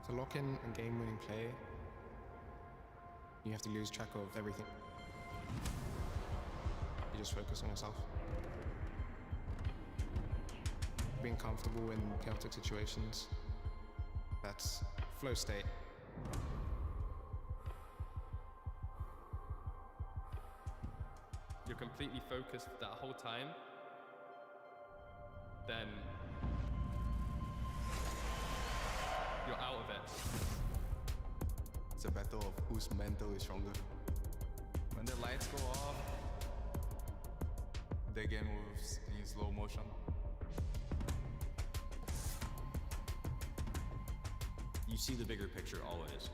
To lock in a game-winning play, you have to lose track of everything. You just focus on yourself. Being comfortable in chaotic situations, that's flow state. You're completely focused that whole time, then you're out of it. It's a battle of whose mental is stronger. When the lights go off, the game moves in slow motion. You see the bigger picture always.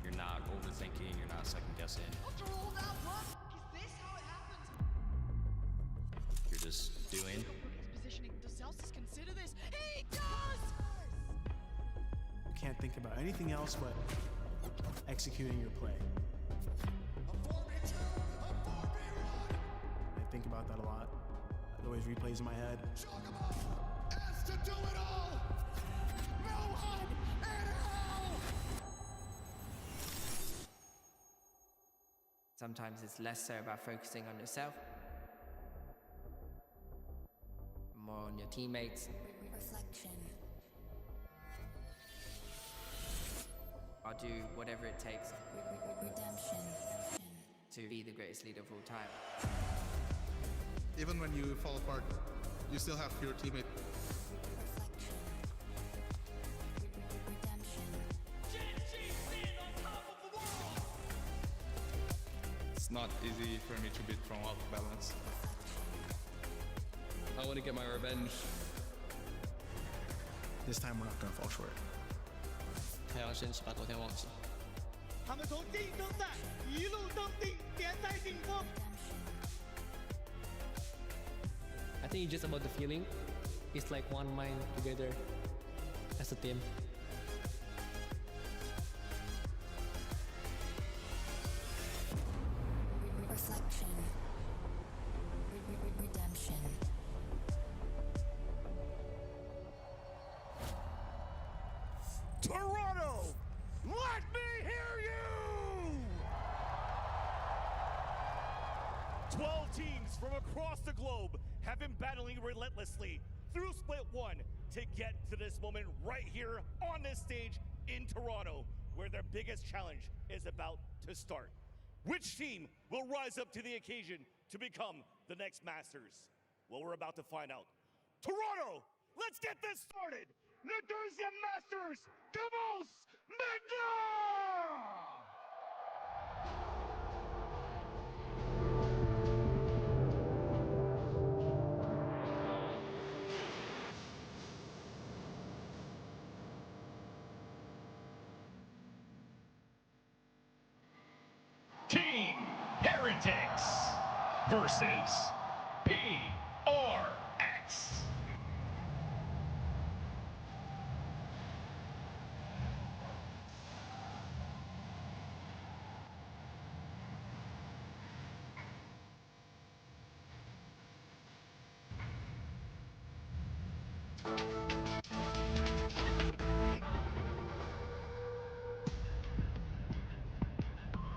You're not overthinking, you're not second guessing. After all that work, is this how it happened? You're just doing. His positioning. Does Celsius consider this? He does! You can't think about anything else but executing your play. I think about that a lot. It always replays in my head. Has to do it all! No hub in hell! Sometimes it's less so about focusing on yourself, more on your teammates. Reflection. I'll do whatever it takes Redemption. to be the greatest leader of all time. Even when you fall apart, you still have your teammate. Reflection. Redemption. It's not easy for me to be thrown out of balance. I want to get my revenge. This time we're not gonna fall short. 他要坚持把昨天忘记。他们从竞争赛一路登顶，点在顶峰。 I think it's just about the feeling. It's like one mind together as a team. Reflection. Redemption. Toronto! Let me hear you! 12 teams from across the globe have been battling relentlessly through Split 1 to get to this moment right here on this stage in Toronto, where their biggest challenge is about to start. Which team will rise up to the occasion to become the next Masters? Well, we're about to find out. Toronto, let's get this started! The deuxième Masters commence maintenant! Team Heretics versus PRX.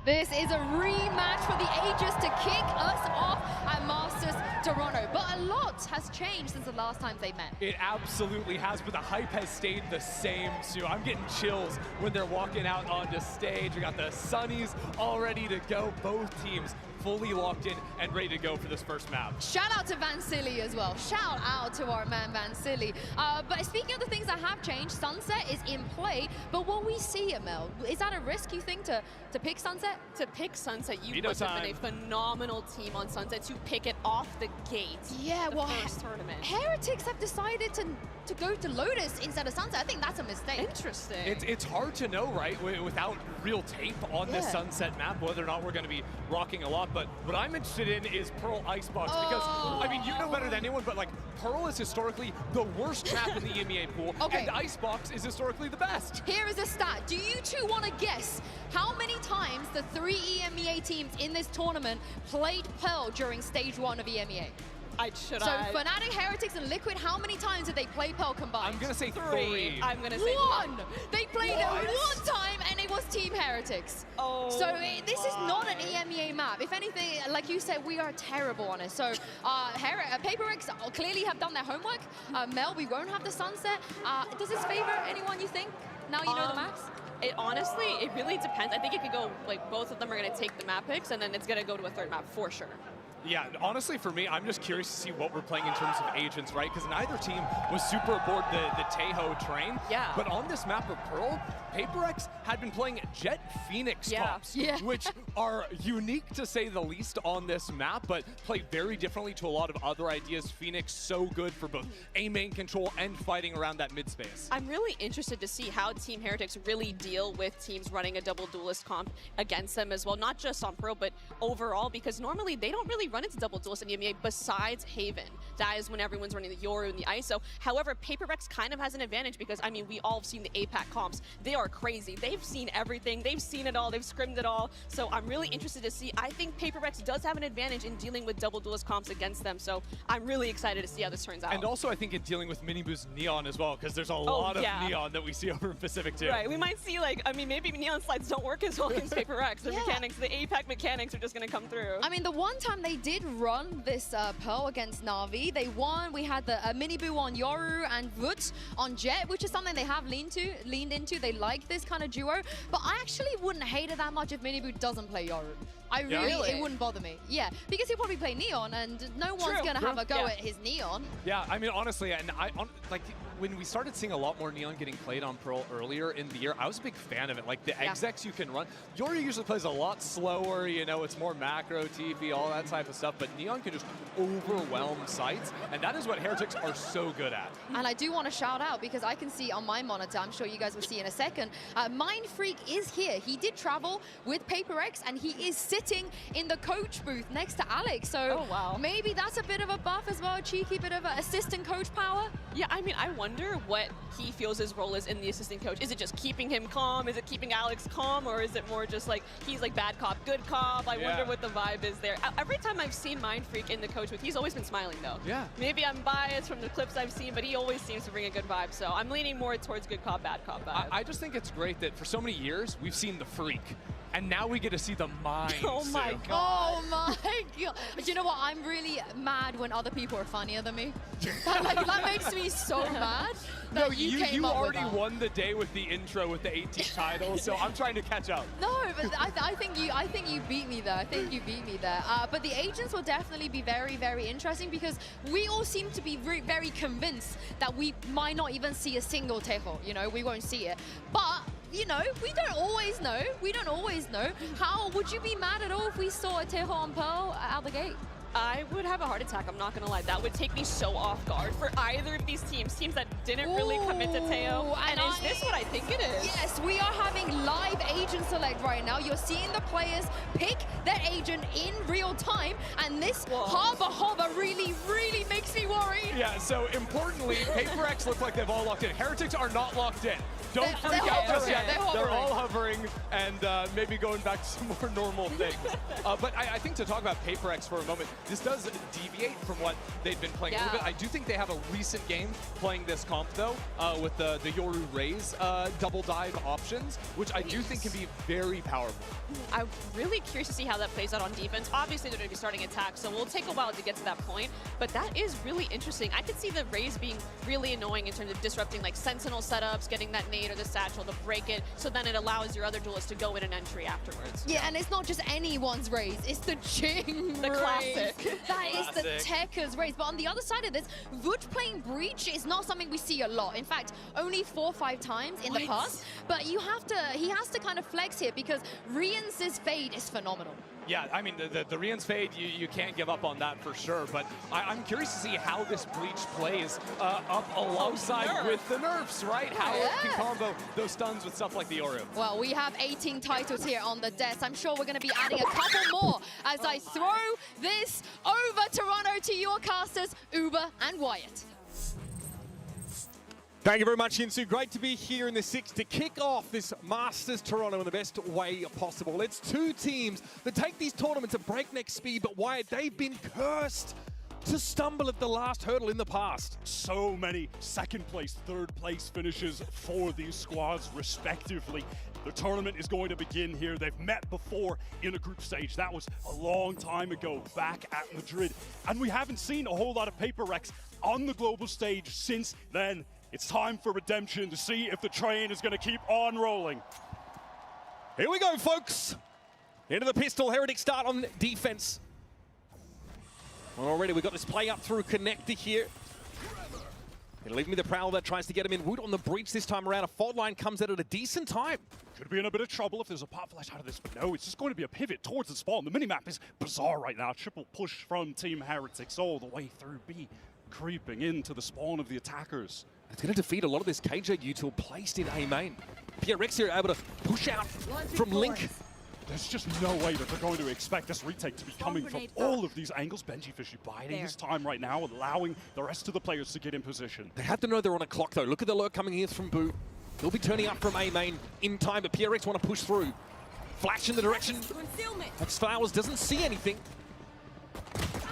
This is a rematch for the ages to kick us off at Masters Toronto. But a lot has changed since the last time they met. It absolutely has, but the hype has stayed the same, Sue. I'm getting chills when they're walking out onto stage. We got the Sunnies all ready to go. Both teams fully locked in and ready to go for this first map. Shout out to Vansili as well. Shout out to our man Vansili. But speaking of the things that have changed, Sunset is in play. But what we see, Amel, is that a risk, you think, to pick Sunset? To pick Sunset, you must have been a phenomenal team on Sunset to pick it off the gate. Yeah, the well, first tournament. Heretics have decided to go to Lotus instead of Sunset. I think that's a mistake. Interesting. It's hard to know, right, without real tape on this Sunset map, whether or not we're going to be rocking a lot. But what I'm interested in is Pearl Icebox, because, I mean, you know better than anyone, but, like, Pearl is historically the worst map in the EMEA pool, and Icebox is historically the best. Here is a stat. Do you two want to guess how many times the 3 EMEA teams in this tournament played Pearl during stage 1 of EMEA? Should So I? Fnatic, Heretics, and Liquid, how many times did they play Pearl combined? I'm gonna say 3. I'm gonna say one. They played it one time, and it was Team Heretics. Oh. So this is not an EMEA map. If anything, like you said, we are terrible on it. So PRX clearly have done their homework. Mel, we won't have the sunset. Does this favor anyone, you think? Now you know the maps? Honestly, it really depends. I think it could go, like, both of them are going to take the map picks, and then it's going to go to a third map for sure. Yeah, honestly, for me, I'm just curious to see what we're playing in terms of agents, right? Because neither team was super aboard the Taeho train. Yeah. But on this map of Pearl, PRX had been playing Jet Phoenix comps, which are unique to say the least on this map, but play very differently to a lot of other ideas. Phoenix so good for both A main control and fighting around that mid space. I'm really interested to see how Team Heretics really deal with teams running a double duelist comp against them as well, not just on Pearl, but overall, because normally they don't really run into double duelist in EMEA besides Haven. That is when everyone's running the Yoru and the ISO. However, PRX kind of has an advantage because, I mean, we all have seen the APAC comps. They are crazy. They've seen everything. They've seen it all. They've scrimmed it all. So I'm really interested to see. I think PRX does have an advantage in dealing with double duelist comps against them. So I'm really excited to see how this turns out. And also, I think in dealing with Miniboo's Neon as well, because there's a lot of Neon that we see over in Pacific too. Right. We might see, like, I mean, maybe Neon slides don't work as well against PRX. The mechanics, the APAC mechanics are just going to come through. I mean, the one time they did run this Pearl against Na'Vi, they won. We had the Miniboo on Yoru and Vut on Jet, which is something they have leaned into. They like this kind of duo, but I actually wouldn't hate it that much if Miniboo doesn't play Yoru. It wouldn't bother me. Yeah, because he'll probably play Neon, and no one's going to have a go at his Neon. Yeah, I mean, honestly, and like, when we started seeing a lot more Neon getting played on Pearl earlier in the year, I was a big fan of it. Like, the execs you can run. Yoru usually plays a lot slower, you know, it's more macro, TP, all that type of stuff, but Neon can just overwhelm sites, and that is what Heretics are so good at. And I do want to shout out, because I can see on my monitor, I'm sure you guys will see in a second, Mind Freak is here. He did travel with PRX, and he is sitting in the coach booth next to Alex. So maybe that's a bit of a buff as well, a cheeky bit of assistant coach power. Yeah, I mean, I wonder what he feels his role is in the assistant coach. Is it just keeping him calm? Is it keeping Alex calm? Or is it more just like, he's like bad cop, good cop? I wonder what the vibe is there. Every time I've seen Mind Freak in the coach booth, he's always been smiling though. Yeah. Maybe I'm biased from the clips I've seen, but he always seems to bring a good vibe. So I'm leaning more towards good cop, bad cop vibe. I just think it's great that for so many years, we've seen the Freak. And now we get to see the mind. Oh my god. Oh my god. But you know what? I'm really mad when other people are funnier than me. that makes me so mad. No, you already won the day with the intro with the 18 titles, so I'm trying to catch up. No, but I think you beat me there. I think you beat me there. But the agents will definitely be very, very interesting, because we all seem to be very convinced that we might not even see a single Taeho. You know, we won't see it. But you know, we don't always know. We don't always know. How would you be mad at all if we saw a Taeho on Pearl out the gate? I would have a heart attack, I'm not gonna lie. That would take me so off guard for either of these teams that didn't really commit to Taeho. And is this what I think it is? Yes, we are having live agent select right now. You're seeing the players pick their agent in real time, and this hover really, really makes me worry. Yeah, so importantly, PRX look like they've all locked in. Heretics are not locked in. Don't freak out just yet. They're all hovering and maybe going back to some more normal things. But I think to talk about PRX for a moment, this does deviate from what they've been playing a little bit. I do think they have a recent game playing this comp, though, with the Yoru Raze double dive options, which I do think can be very powerful. I'm really curious to see how that plays out on defense. Obviously, they're going to be starting attack, so we'll take a while to get to that point. But that is really interesting. I could see the Raze being really annoying in terms of disrupting like Sentinel setups, getting that nade or the satchel to break it, so then it allows your other duelists to go in an entry afterwards. Yeah, and it's not just anyone's Raze, it's the Jing The Raze. Classic. That is the Tekka's Raze. But on the other side of this, Vut playing Breach is not something we see a lot. In fact, only 4 or 5 times in the past. But he has to kind of flex here, because Rian's fade is phenomenal. Yeah, I mean, the Rian's fade, you can't give up on that for sure, but I'm curious to see how this Breach plays up alongside with the nerfs, right? How it can combo those stuns with stuff like the Yoru. Well, we have 18 titles here on the desk. I'm sure we're going to be adding a couple more as I throw this over Toronto to your casters, Uber and Wyatt. Thank you very much, Yinsu. Great to be here in the 6 to kick off this Masters Toronto in the best way possible. It's 2 teams that take these tournaments at breakneck speed, but Wyatt, they've been cursed to stumble at the last hurdle in the past. So many second place, third place finishes for these squads respectively. The tournament is going to begin here. They've met before in a group stage. That was a long time ago back at Madrid. And we haven't seen a whole lot of PRX on the global stage since then. It's time for redemption to see if the train is going to keep on rolling. Here we go, folks. Into the pistol. Heretic start on defense. Well, already we've got this play up through connector here. It'll leave me the Prowler that tries to get him in. Wood on the breach this time around. A fault line comes out at a decent time. Could be in a bit of trouble if there's a pop flash out of this, but no, it's just going to be a pivot towards the spawn. The minimap is bizarre right now. Triple push from Team Heretics all the way through B, creeping into the spawn of the attackers. It's going to defeat a lot of this KJ util placed in A main. PRX here able to push out from Link. There's just no way that they're going to expect this retake to be coming from all of these angles. Benji Fishy biding his time right now, allowing the rest of the players to get in position. They have to know they're on a clock, though. Look at the lurk coming here from Boo. They'll be turning up from A main in time, but PRX want to push through. Flash in the direction. Flowers doesn't see anything.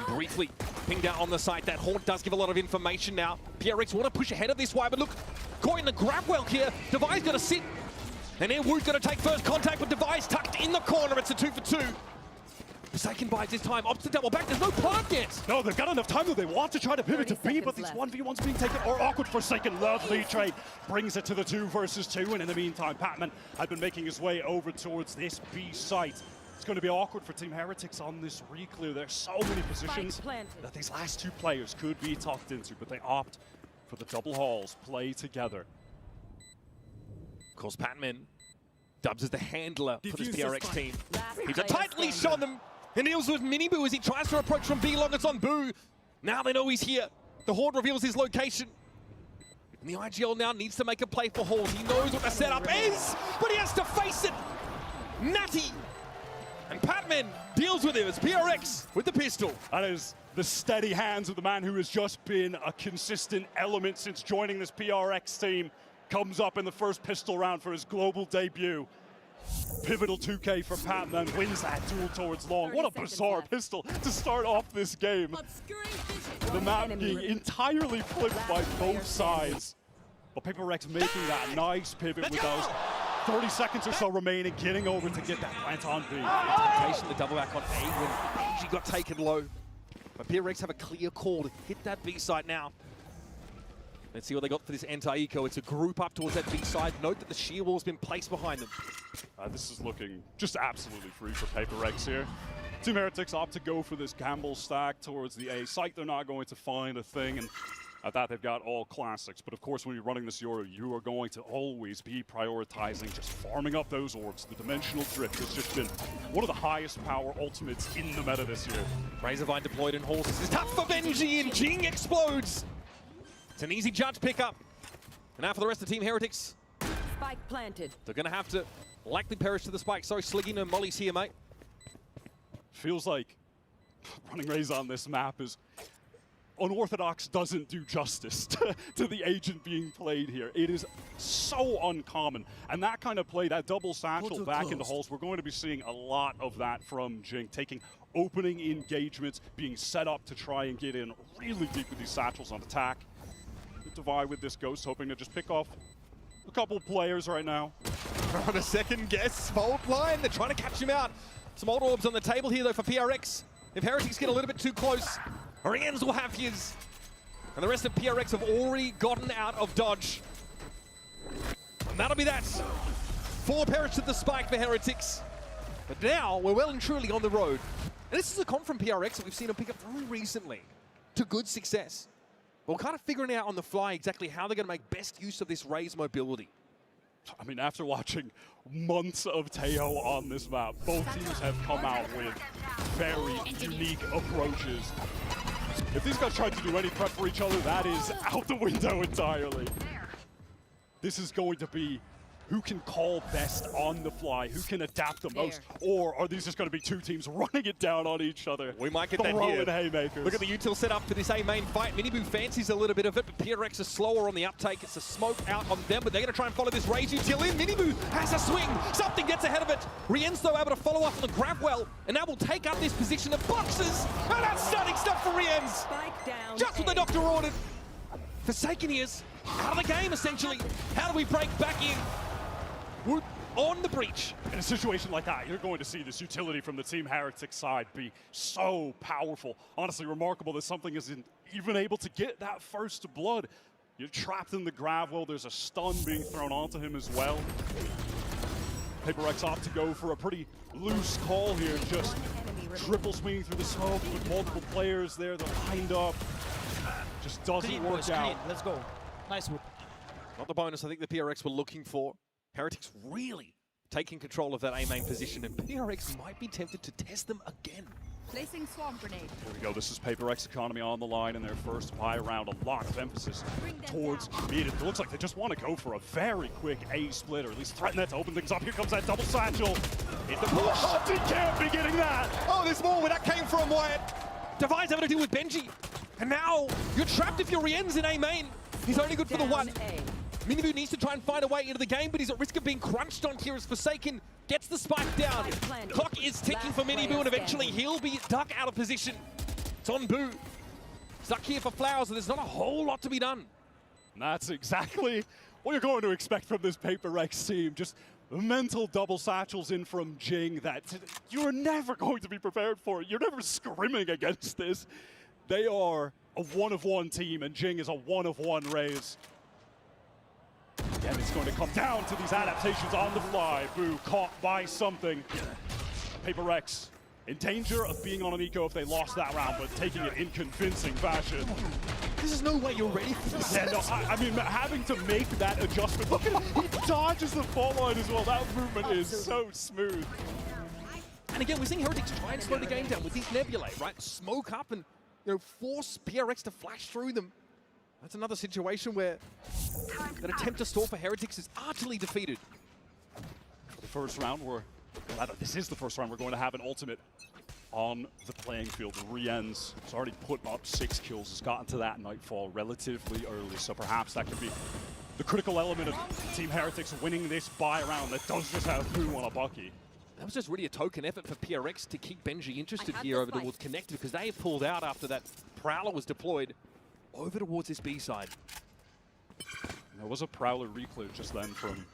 Briefly pinged out on the site. That haunt does give a lot of information now. PRX want to push ahead of this way, but look, caught in the grab well here. Devi's going to sit. And here Wood's going to take first contact with Device tucked in the corner. It's a 2-for-2. Forsaken buys his time. Opts to double back. There's no plant yet. No, they've got enough time though. They want to try to pivot to B, but these 1v1s being taken are awkward. Forsaken. Lovely trade. Brings it to the 2 versus 2. And in the meantime, Patman had been making his way over towards this B site. It's going to be awkward for Team Heretics on this re-clear. There's so many positions that these last 2 players could be tucked into, but they opt for the double halls play together. Of course, Patman dubs as the handler for this PRX team. He's a tight leash on them and deals with Mini Boo as he tries to approach from B long. It's on Boo. Now they know he's here. The Horde reveals his location. And the IGL now needs to make a play for Horde. He knows what the setup is, but he has to face it. Natty and Patman deals with him as PRX with the pistol. That is the steady hands of the man who has just been a consistent element since joining this PRX team. Comes up in the first pistol round for his global debut. Pivotal 2K for Patman, wins that duel towards long. What a bizarre pistol to start off this game. The map being entirely flipped by both sides. But PRX making that nice pivot with those 30 seconds or so remaining, getting over to get that plant on B. Temptation, the double back on A when she got taken low. But PRX have a clear call to hit that B side now. Let's see what they got for this anti-eco. It's a group up towards that B side. Note that the shear wall's been placed behind them. This is looking just absolutely free for PRX here. Team Heretics opt to go for this gamble stack towards the A site. They're not going to find a thing, and at that they've got all classics. But of course, when you're running this Euro, you are going to always be prioritizing just farming up those orbs. The dimensional drift has just been one of the highest power ultimates in the meta this year. Razorvine deployed in horses. It's tough for Benji, and Jing explodes. It's an easy judge pickup. And now for the rest of Team Heretics. Spike planted. They're going to have to likely perish to the spike. Sorry, Sliggy, no Molly's here, mate. Feels like running Raze on this map is unorthodox, doesn't do justice to the agent being played here. It is so uncommon. And that kind of play, that double satchel back into holes, we're going to be seeing a lot of that from Jing, taking opening engagements, being set up to try and get in really deep with these satchels on attack. Divide with this Ghost, hoping to just pick off a couple players right now. On a second guess, fault line, they're trying to catch him out. Some old orbs on the table here though for PRX. If Heretics get a little bit too close, Oriens will have his. And the rest of PRX have already gotten out of dodge. And that'll be that. 4 perish to the spike for Heretics. But now we're well and truly on the road. And this is a comp from PRX that we've seen them pick up very recently to good success. We're kind of figuring out on the fly exactly how they're going to make best use of this Raze mobility. I mean, after watching months of Teo on this map, both teams have come out with very unique approaches. If these guys tried to do any prep for each other, that is out the window entirely. This is going to be who can call best on the fly, who can adapt the most, or are these just going to be two teams running it down on each other? We might get that here. Haymakers. Look at the util set up for this A main fight. Miniboo fancies a little bit of it, but PRX is slower on the uptake. It's a smoke out on them, but they're going to try and follow this Rage util in. Miniboo has a swing. Something gets ahead of it. Rien's though able to follow up on the grab well, and now will take up this position of boxes. And that's stunning stuff for Rien's. Just what the doctor ordered. Forsaken is out of the game, essentially. How do we break back in? We're on the breach. In a situation like that, you're going to see this utility from the Team Heretic side be so powerful. Honestly, remarkable that something isn't even able to get that first blood. You're trapped in the grab well. There's a stun being thrown onto him as well. PRX opt to go for a pretty loose call here, just triple swinging through the smoke with multiple players there. They're lined up. Just doesn't work out. Let's go. Nice move. Not the bonus I think the PRX were looking for. Heretics really taking control of that A main position, and PRX might be tempted to test them again. Placing swamp grenade. Here we go. This is PRX economy on the line in their first buy round. A lot of emphasis towards mid. It looks like they just want to go for a very quick A split, or at least threaten that to open things up. Here comes that double satchel. In the push. He can't be getting that. Oh, there's more where that came from, Wyatt. Divine's having to deal with Benji. And now you're trapped if you're Rien's in A main. He's only good for the one. Miniboo needs to try and find a way into the game, but he's at risk of being crunched on here as Forsaken gets the spike down. Clock is ticking for Miniboo, and eventually he'll be stuck out of position. It's on Boo. Stuck here for Flowers, and there's not a whole lot to be done. And that's exactly what you're going to expect from this PRX team. Just mental double satchels in from Jing that you're never going to be prepared for. You're never scrimming against this. They are a one-of-one team, and Jing is a one-of-one Raze. And it's going to come down to these adaptations on the fly. Boo caught by something. PRX in danger of being on an eco if they lost that round, but taking it in convincing fashion. This is no way you're ready for this. Yeah, no, I mean, having to make that adjustment. Look at him, he dodges the fall line as well. That movement is so smooth. And again, we're seeing Heretics try and slow the game down with these nebulae, right? Smoke up and force PRX to flash through them. That's another situation where that attempt to stall for Heretics is utterly defeated. For the first round, this is the first round we're going to have an ultimate on the playing field. Rien's has already put up 6 kills, has gotten to that Nightfall relatively early, so perhaps that could be the critical element of Team Heretics winning this buy round that does just have Boo on a Bucky. That was just really a token effort for PRX to keep Benji interested here over towards Connected, because they pulled out after that Prowler was deployed over towards this B side. There was a Prowler reclear just then from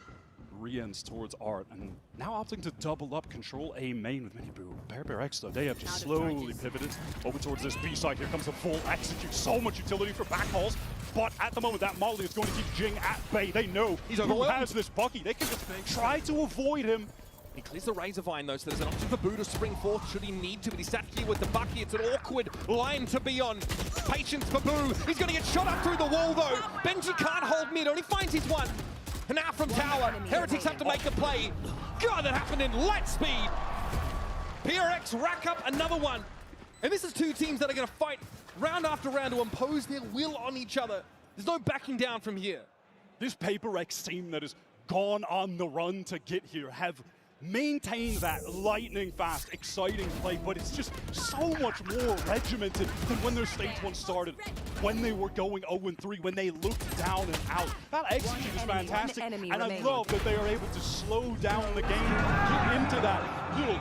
Rien's towards Art, and now opting to double up control A main with Miniboo. PRX though, they have just slowly pivoted over towards this B side. Here comes the full execute. So much utility for backhauls, but at the moment that Molly is going to keep Jing at bay. They know who has this Bucky. They can just try to avoid him. He clears the Razor Vine though, so there's an option for Boo to spring forth should he need to, but he's sat here with the Bucky. It's an awkward line to be on. Patience for Boo. He's going to get shot up through the wall though. Benji can't hold mid, only finds his one. And now from Tower, Heretics have to make a play. God, that happened in light speed. PRX rack up another one. And this is two teams that are going to fight round after round to impose their will on each other. There's no backing down from here. This PRX team that has gone on the run to get here have maintain that lightning fast, exciting play, but it's just so much more regimented than when their stage 1 started, when they were going 0-3, when they looked down and out. That execute is fantastic, and I love that they are able to slow down the game, get into that little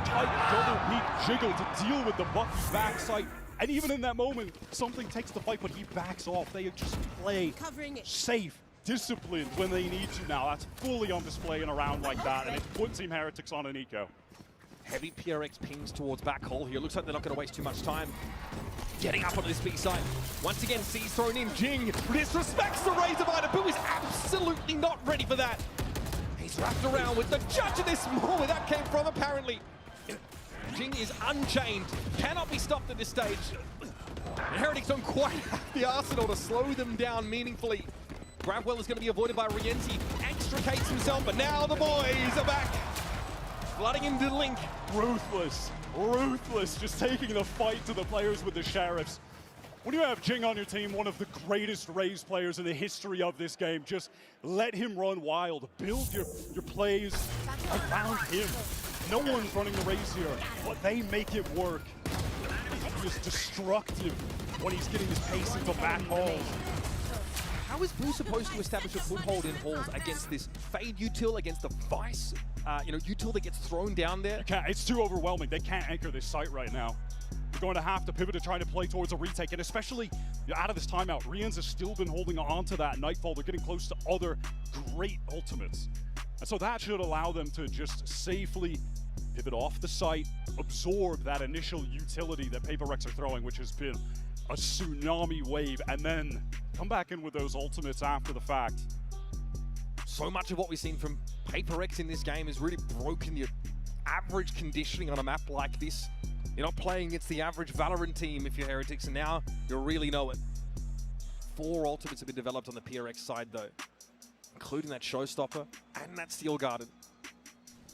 tight double peak jiggle to deal with the Bucky backside. And even in that moment, something takes the fight, but he backs off. They just play safe, disciplined when they need to now. That's fully on display in a round like that, and it puts Team Heretics on an eco. Heavy PRX pings towards back hole here. Looks like they're not going to waste too much time getting up onto this B side. Once again, C's thrown in. Jing disrespects the Razor Vine. Boo is absolutely not ready for that. He's wrapped around with the judge of this more where that came from, apparently. Jing is unchained, cannot be stopped at this stage. And Heretics don't quite have the arsenal to slow them down meaningfully. Grabwell is going to be avoided by Rienzi, extricates himself, but now the boys are back. Flooding into Link. Ruthless, ruthless, just taking the fight to the players with the Sheriffs. When you have Jing on your team, one of the greatest Raze players in the history of this game, just let him run wild. Build your plays around him. No one's running the Raze here, but they make it work. He is destructive when he's getting his pace into back balls. How is Blue supposed to establish a foothold in halls against this Fade util, against the Vice, util that gets thrown down there? It's too overwhelming. They can't anchor this site right now. They're going to have to pivot to trying to play towards a retake, and especially out of this timeout, Rians has still been holding on to that Nightfall. They're getting close to other great ultimates. And so that should allow them to just safely pivot off the site, absorb that initial utility that PRX are throwing, which has been a tsunami wave, and then come back in with those ultimates after the fact. So much of what we've seen from PRX in this game has really broken your average conditioning on a map like this. You're not playing against the average Valorant team if you're Heretics, and now you really know it. 4 ultimates have been developed on the PRX side though, including that Showstopper and that Steel Garden.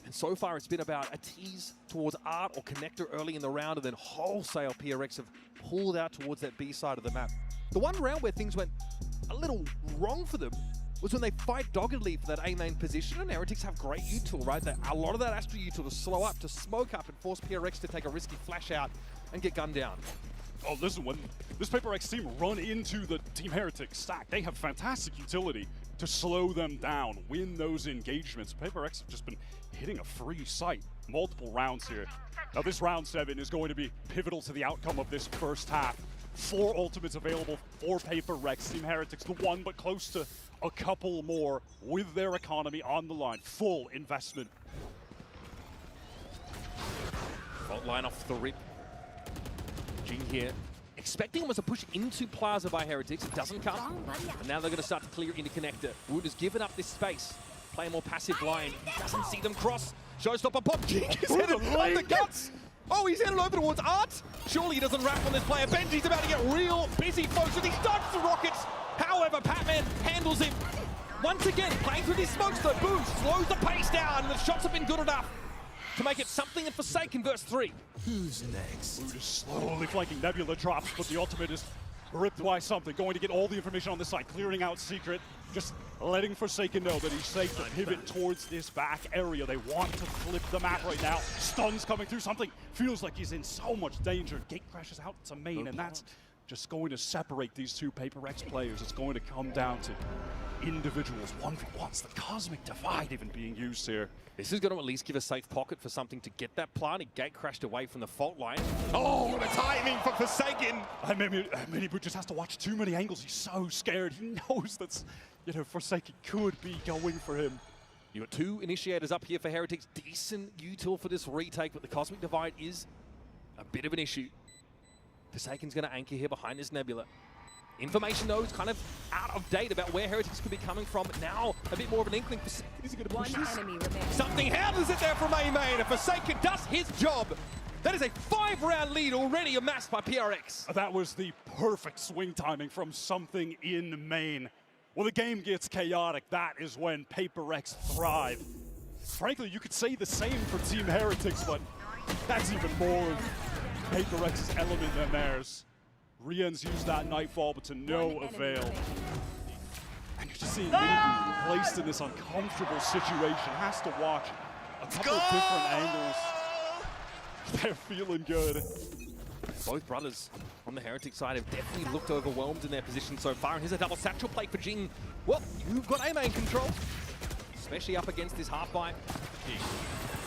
And so far it's been about a tease towards Art or Connector early in the round, and then wholesale PRX have pulled out towards that B side of the map. The one round where things went a little wrong for them was when they fight doggedly for that A main position, and Heretics have great util, right? A lot of that Astra util to slow up, to smoke up, and force PRX to take a risky flash out and get gunned down. Oh, listen, when this PRX team run into the Team Heretics stack, they have fantastic utility to slow them down, win those engagements. PRX have just been hitting a free site multiple rounds here. Now this round 7 is going to be pivotal to the outcome of this first half. 4 ultimates available for PRX. Team Heretics, the one, but close to a couple more with their economy on the line. Full investment. Fault line off the rip. Jing here, expecting almost a push into Plaza by Heretics. It doesn't come. And now they're going to start to clear into Connector. Wood has given up this space. Play a more passive line. He doesn't see them cross. Showstopper pop. Jing is headed off the guts. Oh, he's headed over towards Art. Surely he doesn't wrap on this player. Benji's about to get real busy, folks, with these dodge the rockets. However, Patman handles him. Once again, playing through these smokes, the boost slows the pace down, and the shots have been good enough to make it something in Forsaken verse 3. Who's next? Blue just slowly flanking. Nebula drops, but the ultimate is ripped by something. Going to get all the information on this side, clearing out Secret, just letting Forsaken know that he's safe to pivot towards this back area. They want to flip the map right now. Stuns coming through. Something feels like he's in so much danger. Gate crashes out to main, and that's just going to separate these two PRX players. It's going to come down to individuals, 1v1s, the cosmic divide even being used here. This is going to at least give a safe pocket for something to get that plant. He gate crashed away from the fault line. Oh, the timing for Forsaken! Miniboot just has to watch too many angles. He's so scared. He knows that's, Forsaken could be going for him. You got 2 initiators up here for Heretics. Decent util for this retake, but the cosmic divide is a bit of an issue. Forsaken's going to anchor here behind this Nebula. Information, though, is kind of out of date about where Heretics could be coming from. Now, a bit more of an inkling. Is he going to push this? Something handles it there from A-Main, and Forsaken does his job. That is a 5-round lead already amassed by PRX. That was the perfect swing timing from something in main. When the game gets chaotic, that is when PRX thrive. Frankly, you could say the same for Team Heretics, but that's even more of PRX's element than theirs. Rians used that Nightfall, but to no avail. And you're just seeing Miniboot placed in this uncomfortable situation. Has to watch a couple of different angles. They're feeling good. Both brothers on the Heretic side have definitely looked overwhelmed in their position so far. And here's a double satchel play for Jing. Well, you've got A-main control, especially up against this half-bite.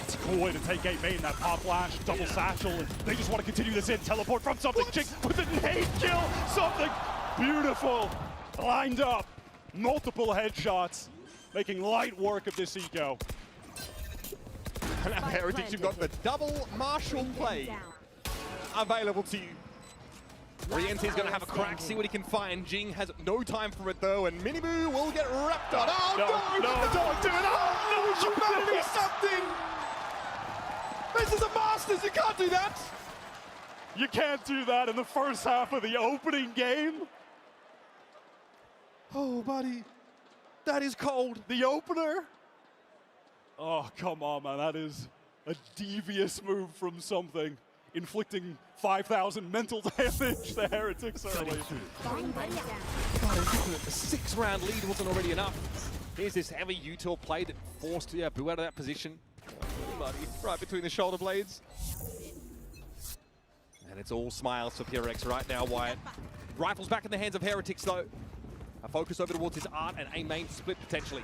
It's a cool way to take A-main, that pop flash, double satchel, and they just want to continue this in. Teleport from something. Jing with a nade kill. Something beautiful. Lined up. Multiple headshots. Making light work of this eco. And at Heritage, you've got the double Marshall play available to you. Rienti's going to have a crack, see what he can find. Jing has no time for it though, and Miniboo will get wrapped up. Oh no, don't do it! Oh no, you better do something! This is a Masters, you can't do that! You can't do that in the first half of the opening game. Oh, buddy, that is cold. The opener? Oh, come on, man. That is a devious move from something. inflicting 5,000 mental damage to Heretics early. A 6-round lead wasn't already enough. Here's this heavy util play that forced Boo out of that position. Bloody right between the shoulder blades. And it's all smiles for PRX right now, Wyatt. Rifles back in the hands of Heretics though. A focus over towards his art and a main split potentially.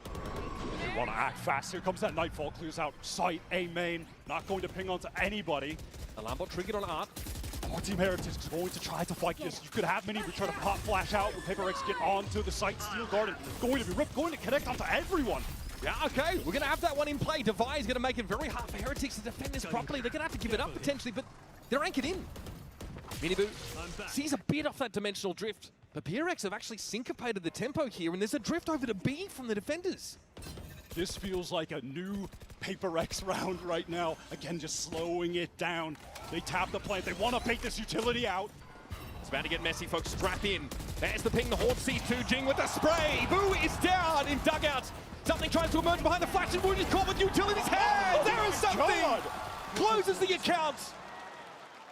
They want to act fast. Here comes that Nightfall, clears out sight, A main, not going to ping onto anybody. Alarm bot triggered on art. Oh, Team Heretics is going to try to fight this. You could have Minibu try to pop flash out with PRX get onto the site. Steel Garden going to be ripped, going to connect onto everyone. Yeah, okay, we're going to have that one in play. Devi is going to make it very hard for Heretics to defend this properly. They're going to have to give it up potentially, but they're anchored in. Minibu sees a bit off that dimensional drift, but PRX have actually syncopated the tempo here, and there's a drift over to B from the defenders. This feels like a new PRX round right now. Again, just slowing it down. They tap the plant. They want to bait this utility out. It's about to get messy, folks. Strap in. There's the ping. The Horde C2 Jing with the spray. Boo is down in dugout. Something tries to emerge behind the flash, and Wood is caught with utility's hand. There is something. God. Closes the account.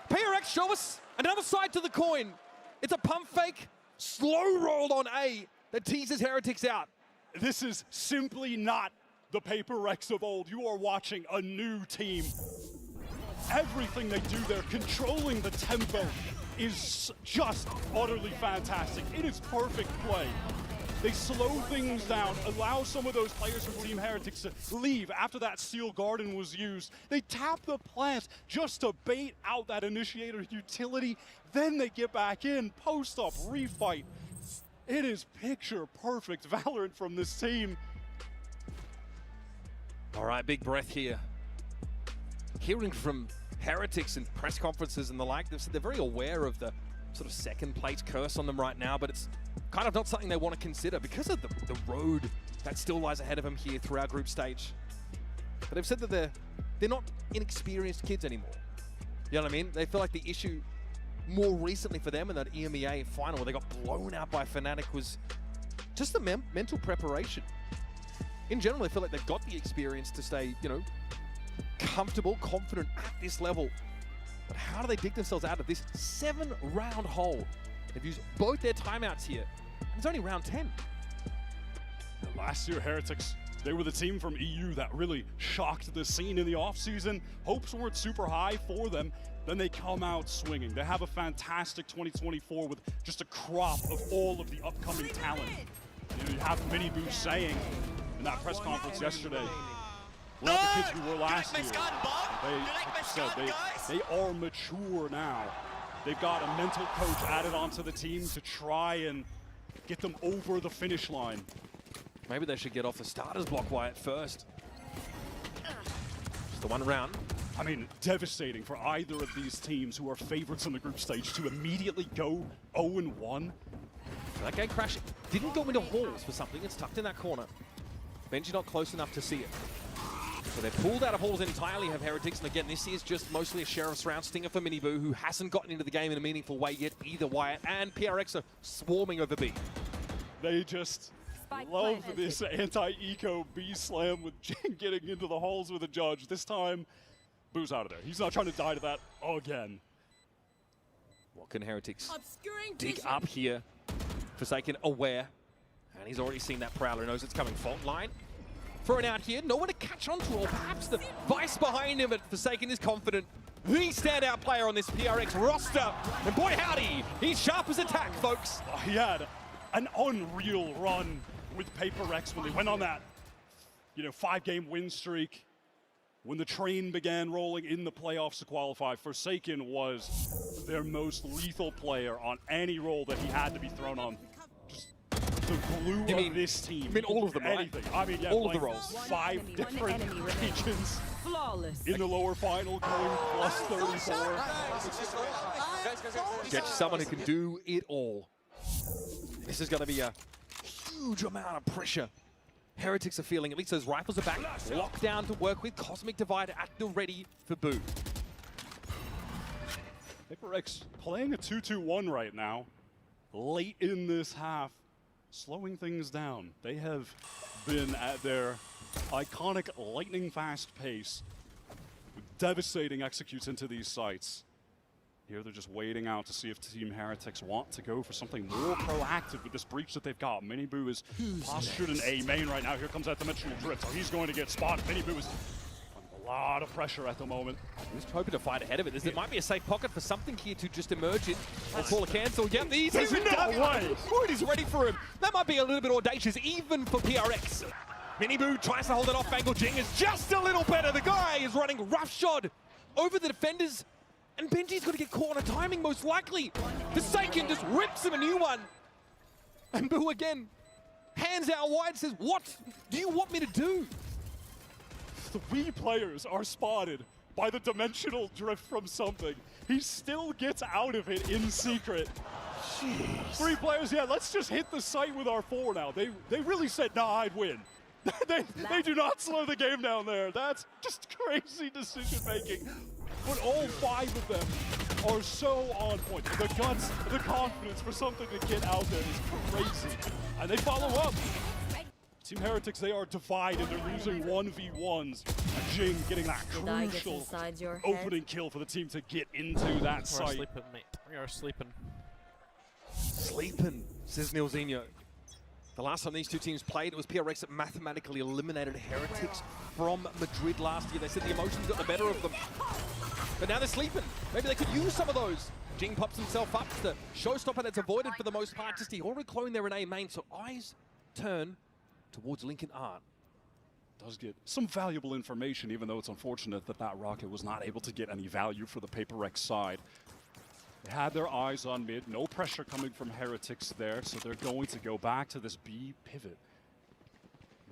PRX show us another side to the coin. It's a pump fake, slow rolled on A that teases Heretics out. This is simply not the PRX of old. You are watching a new team. Everything they do there, controlling the tempo, is just utterly fantastic. It is perfect play. They slow things down, allow some of those players from Team Heretics to leave after that Steel Garden was used. They tap the plant just to bait out that initiator utility. Then they get back in, post up, refight. It is picture perfect Valorant from this team. All right, big breath here. Hearing from Heretics in press conferences and the like, they're very aware of the sort of second place curse on them right now, but it's kind of not something they want to consider because of the road that still lies ahead of them here through our group stage. But they've said that they're not inexperienced kids anymore. You know what I mean? They feel like the issue more recently for them in that EMEA final where they got blown out by Fnatic was just the mental preparation. In general, they feel like they've got the experience to stay, you know, comfortable, confident at this level. But how do they dig themselves out of this 7-round hole? They've used both their timeouts here. And it's only round 10. Last year, Heretics, they were the team from EU that really shocked the scene in the offseason. Hopes weren't super high for them. Then they come out swinging. They have a fantastic 2024 with just a crop of all of the upcoming talent. You have Minibu saying in that press conference yesterday, we're not the kids we were last year. They are mature now. They've got a mental coach added onto the team to try and get them over the finish line. Maybe they should get off the starters block Wyatt first. Just the one round. I mean, devastating for either of these teams who are favorites in the group stage to immediately go 0-1. That game crash didn't go into halls for something. It's tucked in that corner. Benji not close enough to see it. So they're pulled out of halls entirely, have Heretics. And again, this is just mostly a Sheriff's round stinger for Minibu, who hasn't gotten into the game in a meaningful way yet either. Wyatt and PRX are swarming over B. They just love this anti-eco B slam with Jing getting into the halls with a judge. This time, Boo's out of there. He's not trying to die to that again. What can Heretics dig up here? Forsaken aware. And he's already seen that Prowler, knows it's coming. Fault line. Thrown out here, no one to catch on to, or perhaps the vice behind him, but Forsaken is confident. The standout player on this PRX roster. And boy howdy, he's sharp as attack, folks. He had an unreal run with PRX when they went on that, 5-game win streak. When the train began rolling in the playoffs to qualify, Forsaken was their most lethal player on any role that he had to be thrown on. Just the glue of this team. You mean all of them, right? Anything. I mean, yeah, all of the roles. 5 different regions in the lower final, going plus 34. Get you someone who can do it all. This is going to be a huge amount of pressure. Heretics are feeling, at least those rifles are back. Locked down to work with. Cosmic Divide at the ready for Boo. PRX playing a 2-2-1 right now. Late in this half, slowing things down. They have been at their iconic lightning fast pace with devastating executes into these sites. Here they're just waiting out to see if Team Heretics want to go for something more proactive with this breach that they've got. Miniboo is postured in A main right now. Here comes that Dimensional Drift, so he's going to get spotted. Miniboo is under a lot of pressure at the moment. He's hoping to fight ahead of it. There might be a safe pocket for something here to just emerge in. Let's call a cancel. Yep, he's There's no way. He's ready for him. That might be a little bit audacious, even for PRX. Miniboo tries to hold it off. Bangle Jing is just a little better. The guy is running roughshod over the defenders. And Benji's going to get caught on a timing, most likely. Forsaken just rips him a new one. And Boo again, hands out wide, says, what do you want me to do? 3 players are spotted by the Dimensional Drift from something. He still gets out of it in secret. Jeez. 3 players, yeah, let's just hit the site with our 4 now. They really said, nah, I'd win. they do not slow the game down there. That's just crazy decision making. But all 5 of them are so on point. The guts, the confidence for something to get out there is crazy. And they follow up. Team Heretics, they are divided. They're losing 1v1s. And Jing getting that crucial opening kill for the team to get into that site. We're sleeping, mate. We are sleeping. Sleeping, says Nilzinho. The last time these two teams played, it was PRX that mathematically eliminated Heretics from Madrid last year. They said the emotions got the better of them. But now they're sleeping. Maybe they could use some of those. Jing pops himself up. It's the showstopper that's avoided for the most part. Just the Aura clone there in A main. So eyes turn towards Lincoln Art. Does get some valuable information, even though it's unfortunate that that rocket was not able to get any value for the PRX side. They had their eyes on mid, no pressure coming from Heretics there, so they're going to go back to this B pivot.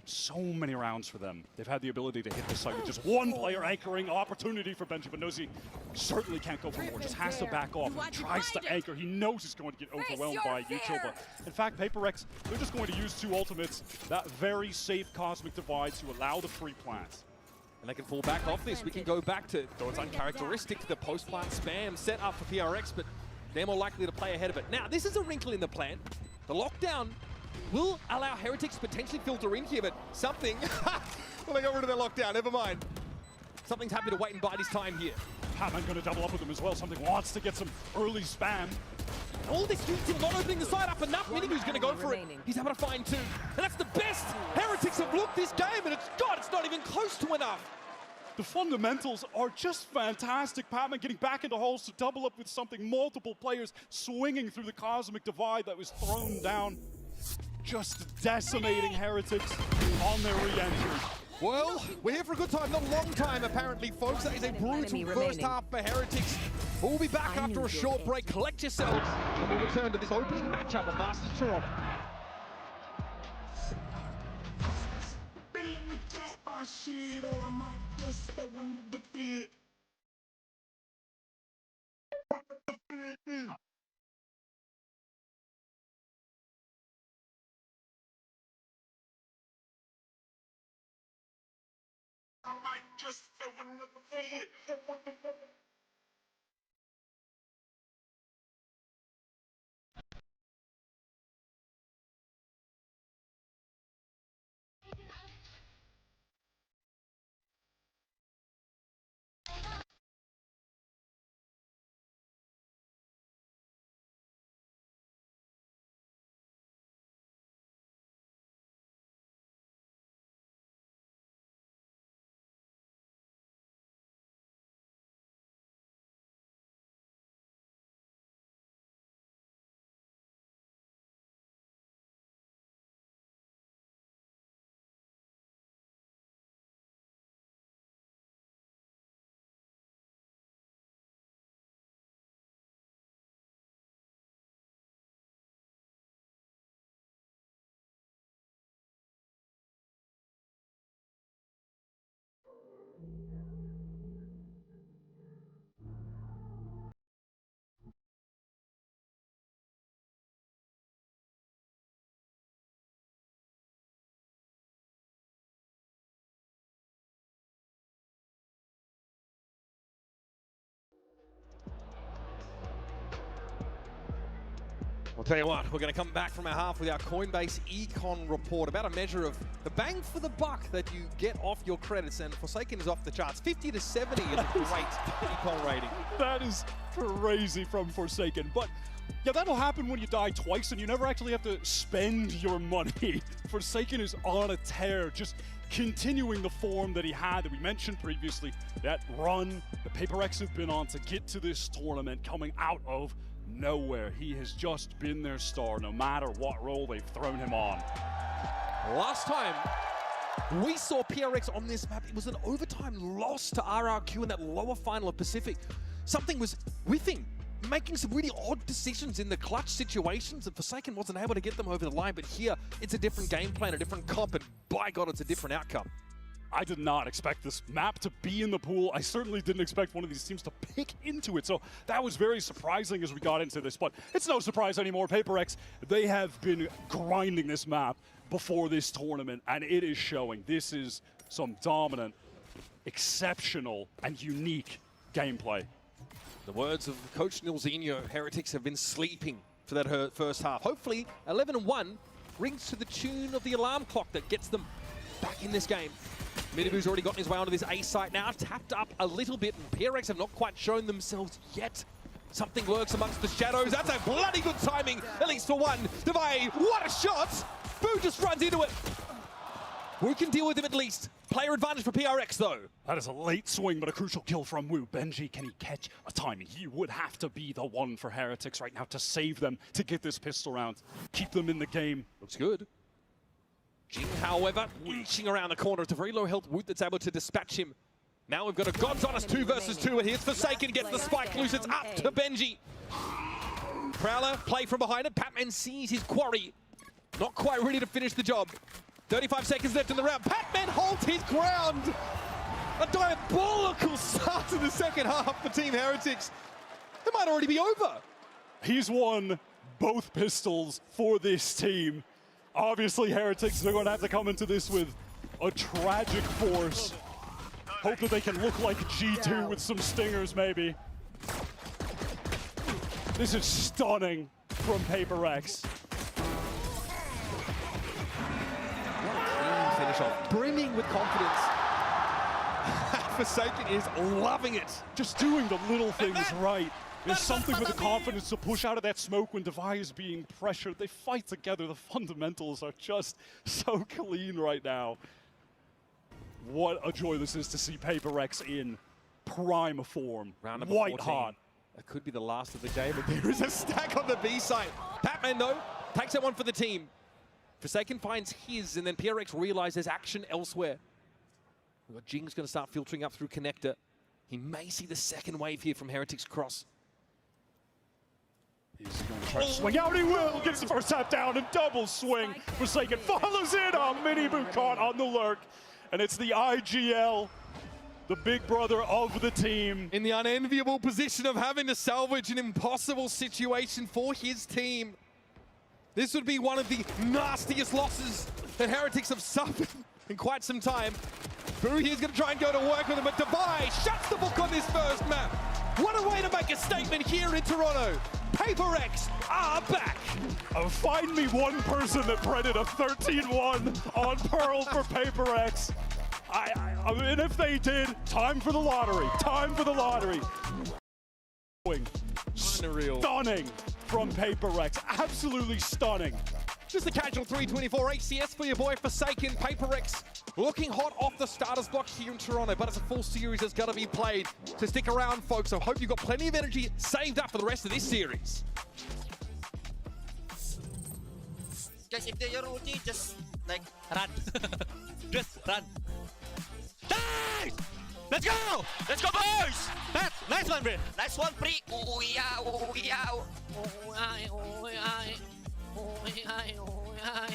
So many rounds for them. They've had the ability to hit the site with just 1 player anchoring. Opportunity for Benji, but knows he certainly can't go for more. Just has to back off. He tries to anchor. He knows he's going to get overwhelmed by Yucho, but in fact, PRX, they're just going to use 2 ultimates. That very safe Cosmic Divide to allow the free plants. And they can fall back off this. We can go back to, though it's uncharacteristic, the post-plant spam set up for PRX, but they're more likely to play ahead of it. Now, this is a wrinkle in the plan. The lockdown will allow Heretics to potentially filter in here, but something... well, they got rid of their lockdown, never mind. Something's happy to wait and bide his time here. Patman going to double up with him as well. Something wants to get some early spam. All this due to not opening the side up enough. Miniboo's going to go for it. He's able to find 2. And that's the best Heretics have looked this game, and it's not even close to enough. The fundamentals are just fantastic. Patman getting back into holes to double up with something. Multiple players swinging through the Cosmic Divide that was thrown down. Just decimating Heretics on their re-entry. Well, we're here for a good time, not a long time apparently, folks. That is a brutal first half for Heretics. We'll be back after a short break. Collect yourselves, and we'll return to this opening matchup of Masters Toronto. I might just I'll tell you what, we're going to come back from our half with our Coinbase Econ report about a measure of the bang for the buck that you get off your credits, and Forsaken is off the charts. 50 to 70 is a great Econ rating. That is crazy from Forsaken, but yeah, that'll happen when you die twice and you never actually have to spend your money. Forsaken is on a tear, just continuing the form that he had that we mentioned previously, that run the PRX have been on to get to this tournament, coming out of nowhere. He has just been their star no matter what role they've thrown him on. Last time we saw PRX on this map, it was an overtime loss to RRQ in that lower final of Pacific. Something was whiffing, making some really odd decisions in the clutch situations, and Forsaken wasn't able to get them over the line, but here it's a different game plan, a different comp, and by God, it's a different outcome. I did not expect this map to be in the pool. I certainly didn't expect one of these teams to pick into it, so that was very surprising as we got into this, but it's no surprise anymore. PRX, they have been grinding this map before this tournament, and it is showing. This is some dominant, exceptional, and unique gameplay. The words of Coach Nilzinho, Heretics have been sleeping for that first half. Hopefully, 11-1 rings to the tune of the alarm clock that gets them back in this game. Midabu's already gotten his way onto this A site now, tapped up a little bit, and PRX have not quite shown themselves yet. Something lurks amongst the shadows. That's a bloody good timing, at least for one. Devay, what a shot! Boo just runs into it. We can deal with him at least. Player advantage for PRX, though. That is a late swing, but a crucial kill from Wu. Benji, can he catch a timing? He would have to be the one for Heretics right now to save them, to get this pistol round, keep them in the game. Looks good. Jing, however, reaching around the corner. It's a very low health Woot that's able to dispatch him. Now we've got a God's Honest 2 versus 2, and here's Forsaken, gets the spike loose. It's up to Benji. Prowler, play from behind it. Patman sees his quarry. Not quite ready to finish the job. 35 seconds left in the round. Patman holds his ground. A diabolical start to the second half for Team Heretics. It might already be over. He's won both pistols for this team. Obviously, Heretics are going to have to come into this with a tragic force. Hope that they can look like G2 with some stingers, maybe. This is stunning from PRX. Finish off, brimming with confidence. Forsaken is loving it. Just doing the little things right. There's something with the confidence to push out of that smoke when Devay is being pressured. They fight together. The fundamentals are just so clean right now. What a joy this is to see PRX in prime form. Round number White 14. hot. That could be the last of the game, but there is a stack on the B side. Patman, though, takes that one for the team. Forsaken finds his, and then PRX realizes action elsewhere. We've got Jing's going to start filtering up through Connector. He may see the second wave here from Heretics Cross. He's going to try to swing out. He will. Gets the first tap down and double swing. Forsaken follows in on Minibu caught on the lurk. And it's the IGL, the big brother of the team. In the unenviable position of having to salvage an impossible situation for his team. This would be one of the nastiest losses that Heretics have suffered in quite some time. Boo here's going to try and go to work with him, but Devay shuts the book on this first map. What a way to make a statement here in Toronto. PRX are back. Find me one person that printed a 13-1 on Pearl for PRX. And if they did, time for the lottery. Time for the lottery. Stunning from PRX. Absolutely stunning. Just a casual 324 ACS for your boy Forsaken. PRX looking hot off the starters block here in Toronto, but it's a full series that's got to be played. So stick around, folks. I hope you've got plenty of energy saved up for the rest of this series. Guys, if they're ulti, just like run. Just run. Nice! Let's go! Let's go, boys! Nice one, bro. Nice one, Pri. Ooh, yeah, ooh, yeah. Oh, I, oh, I, oh, I, oh, I.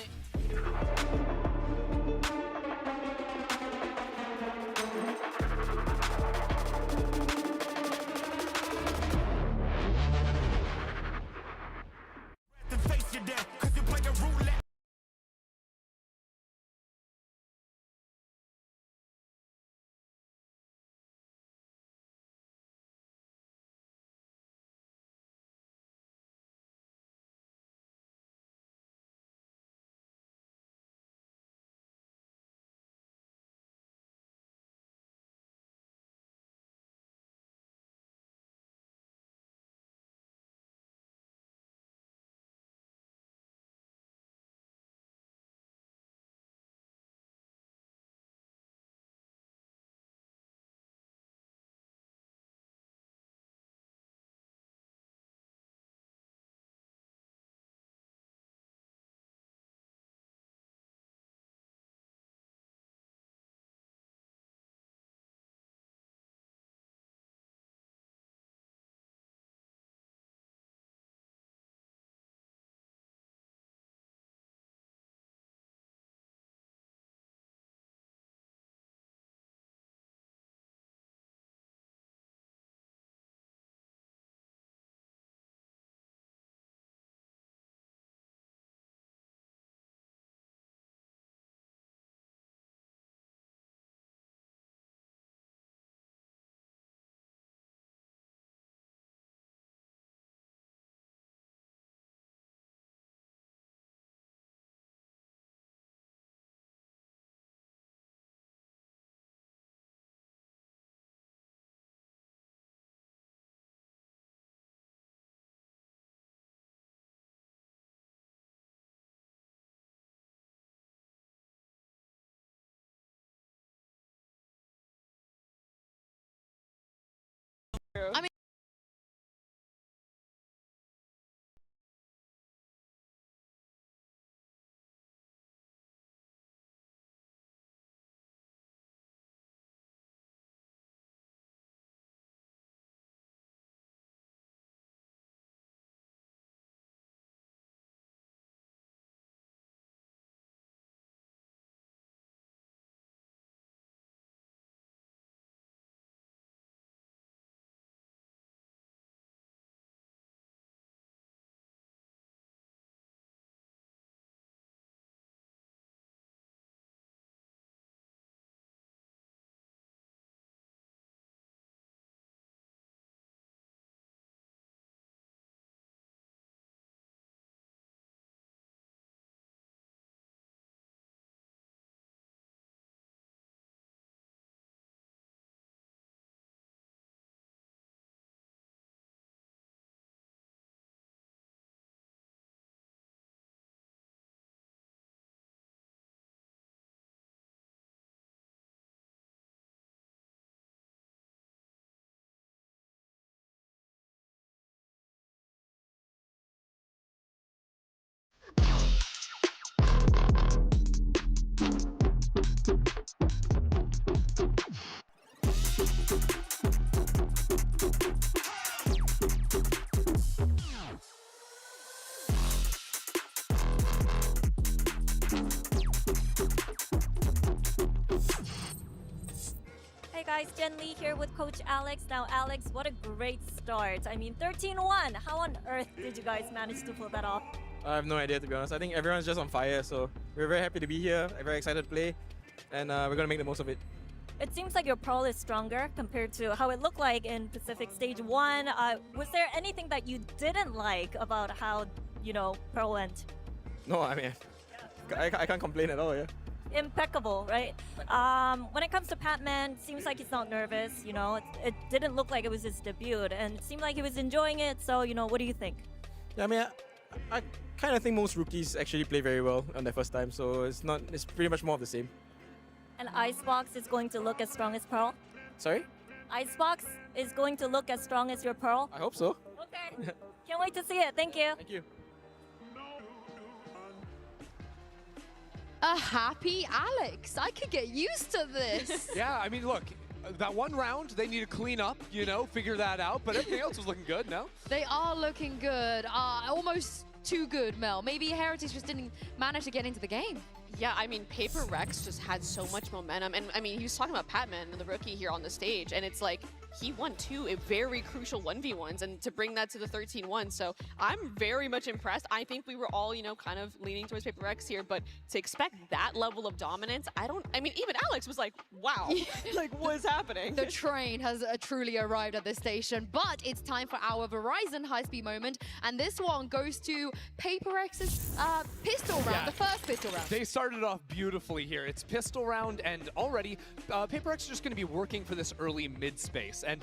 I mean, Hey guys, Jen Lee here with Coach Alex. Now Alex, what a great start. I mean 13-1. How on earth did you guys manage to pull that off? I have no idea, to be honest. I think everyone's just on fire, so we're very happy to be here, very excited to play, and we're going to make the most of it. It seems like your Pearl is stronger compared to how it looked like in Pacific Stage 1. Was there anything that you didn't like about how, Pearl went? No, I mean, I can't complain at all, yeah. Impeccable, right? When it comes to Patman, seems like he's not nervous, It didn't look like it was his debut, and it seemed like he was enjoying it, so, what do you think? Yeah, I mean, I kind of think most rookies actually play very well on their first time, so it's pretty much more of the same. And Icebox is going to look as strong as Pearl? Sorry? Icebox is going to look as strong as your Pearl? I hope so. Okay. Can't wait to see it. Thank you. Thank you. a happy Alex. I could get used to this. Yeah, I mean, look, that one round, they need to clean up, figure that out, but everything else was looking good, no? They are looking good. Almost too good, Mel. Maybe Heretics just didn't manage to get into the game. Yeah, I mean, PRX just had so much momentum. And I mean, he was talking about Patman, the rookie here on the stage, and it's like, he won two very crucial 1v1s, and to bring that to the 13-1. So I'm very much impressed. I think we were all, kind of leaning towards PRX here, but to expect that level of dominance, I mean, even Alex was like, wow, like, what is happening? The train has truly arrived at this station, but it's time for our Verizon high-speed moment, and this one goes to PRX's pistol round, the first pistol round. They started off beautifully here. It's pistol round, and already PRX is just going to be working for this early mid space. And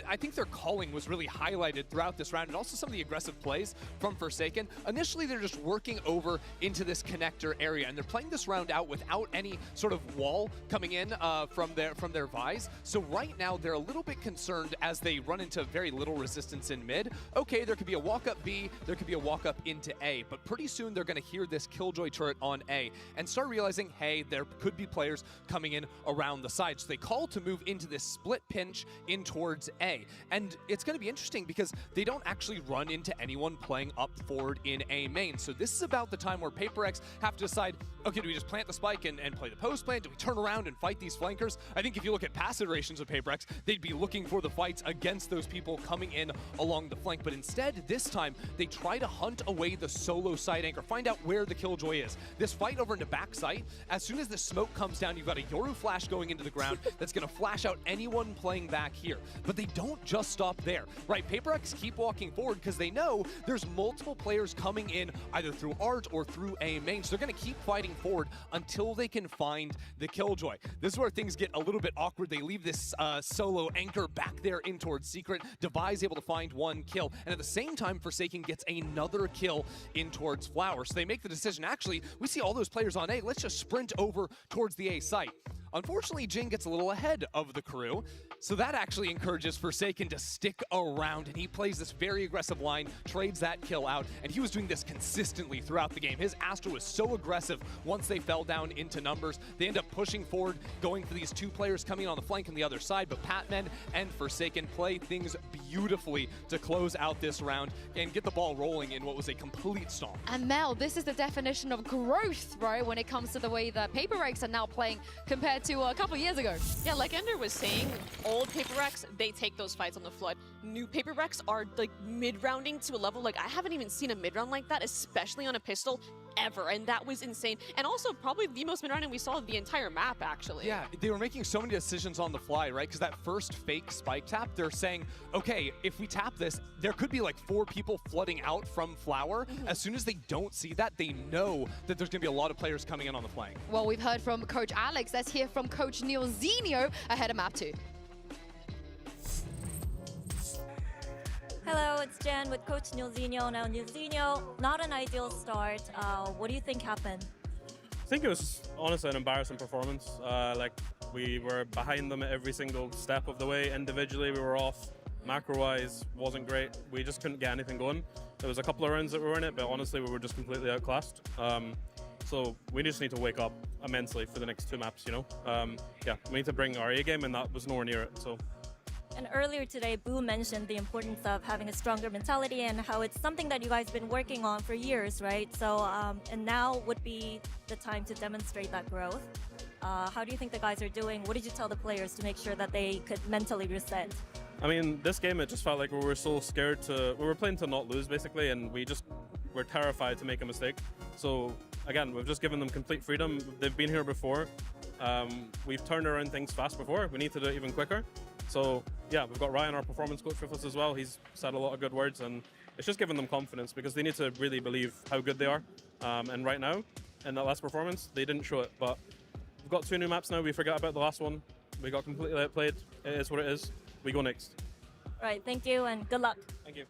I think their calling was really highlighted throughout this round, and also some of the aggressive plays from Forsaken. Initially, they're just working over into this connector area, and they're playing this round out without any sort of wall coming in from their Vise. So right now, they're a little bit concerned as they run into very little resistance in mid. Okay, there could be a walk-up B, there could be a walk-up into A, but pretty soon they're going to hear this Killjoy turret on A and start realizing, hey, there could be players coming in around the side. So they call to move into this split pinch in towards A. And it's going to be interesting because they don't actually run into anyone playing up forward in A main. So this is about the time where PRX have to decide, okay, do we just plant the spike and play the post plant? Do we turn around and fight these flankers? I think if you look at past iterations of PRX, they'd be looking for the fights against those people coming in along the flank. But instead, this time, they try to hunt away the solo side anchor, find out where the Killjoy is. This fight over into back site, as soon as the smoke comes down, you've got a Yoru flash going into the ground that's going to flash out anyone playing back here. But they don't just stop there, right? PRX keep walking forward because they know there's multiple players coming in either through Art or through A main. So they're going to keep fighting forward until they can find the Killjoy. This is where things get a little bit awkward. They leave this solo anchor back there in towards Secret. Devi's able to find one kill. And at the same time, Forsaken gets another kill in towards Flower. So they make the decision, actually, we see all those players on A. Let's just sprint over towards the A site. Unfortunately, Jin gets a little ahead of the crew, So that actually encourages Forsaken to stick around, and he plays this very aggressive line, trades that kill out, and he was doing this consistently throughout the game. His Astra was so aggressive once they fell down into numbers. They end up pushing forward, going for these two players coming on the flank on the other side, but Patman and Forsaken play things beautifully to close out this round and get the ball rolling in what was a complete stomp. And Mel, this is the definition of growth, right, when it comes to the way that PRX are now playing compared to a couple of years ago. Yeah, like Ender was saying, old PRX, they take those fights on the flood. New PRX are like mid-rounding to a level like I haven't even seen a mid-round like that, especially on a pistol, ever, and that was insane. And also probably the most mid-rounding we saw the entire map, actually. Yeah, they were making so many decisions on the fly, right? Because that first fake spike tap, they're saying, okay, if we tap this, there could be like 4 people flooding out from Flower. As soon as they don't see that, they know that there's gonna be a lot of players coming in on the flank. Well, we've heard from Coach Alex. Let's hear from Coach Neilzinho ahead of map 2. Hello, it's Jen with Coach Neilzinho. Now, Neilzinho, not an ideal start. What do you think happened? I think it was honestly an embarrassing performance. Like we were behind them at every single step of the way. Individually, we were off. Macro-wise, wasn't great. We just couldn't get anything going. There was a couple of rounds that we were in it, but honestly, we were just completely outclassed. So we just need to wake up immensely for the next 2 maps, you know? Yeah, we need to bring our A game, and that was nowhere near it, so. And earlier today, Boo mentioned the importance of having a stronger mentality and how it's something that you guys have been working on for years, right? So, and now would be the time to demonstrate that growth. How do you think the guys are doing? What did you tell the players to make sure that they could mentally reset? I mean, this game, it just felt like we were so scared we were playing to not lose, basically, and we just were terrified to make a mistake. So, again, we've just given them complete freedom. They've been here before. We've turned around things fast before. We need to do it even quicker. So, yeah, we've got Ryan, our performance coach, with us as well. He's said a lot of good words, and it's just giving them confidence because they need to really believe how good they are. And right now, in that last performance, they didn't show it. But we've got 2 new maps now. We forgot about the last one. We got completely outplayed. It is what it is. We go next. All right, thank you, and good luck. Thank you.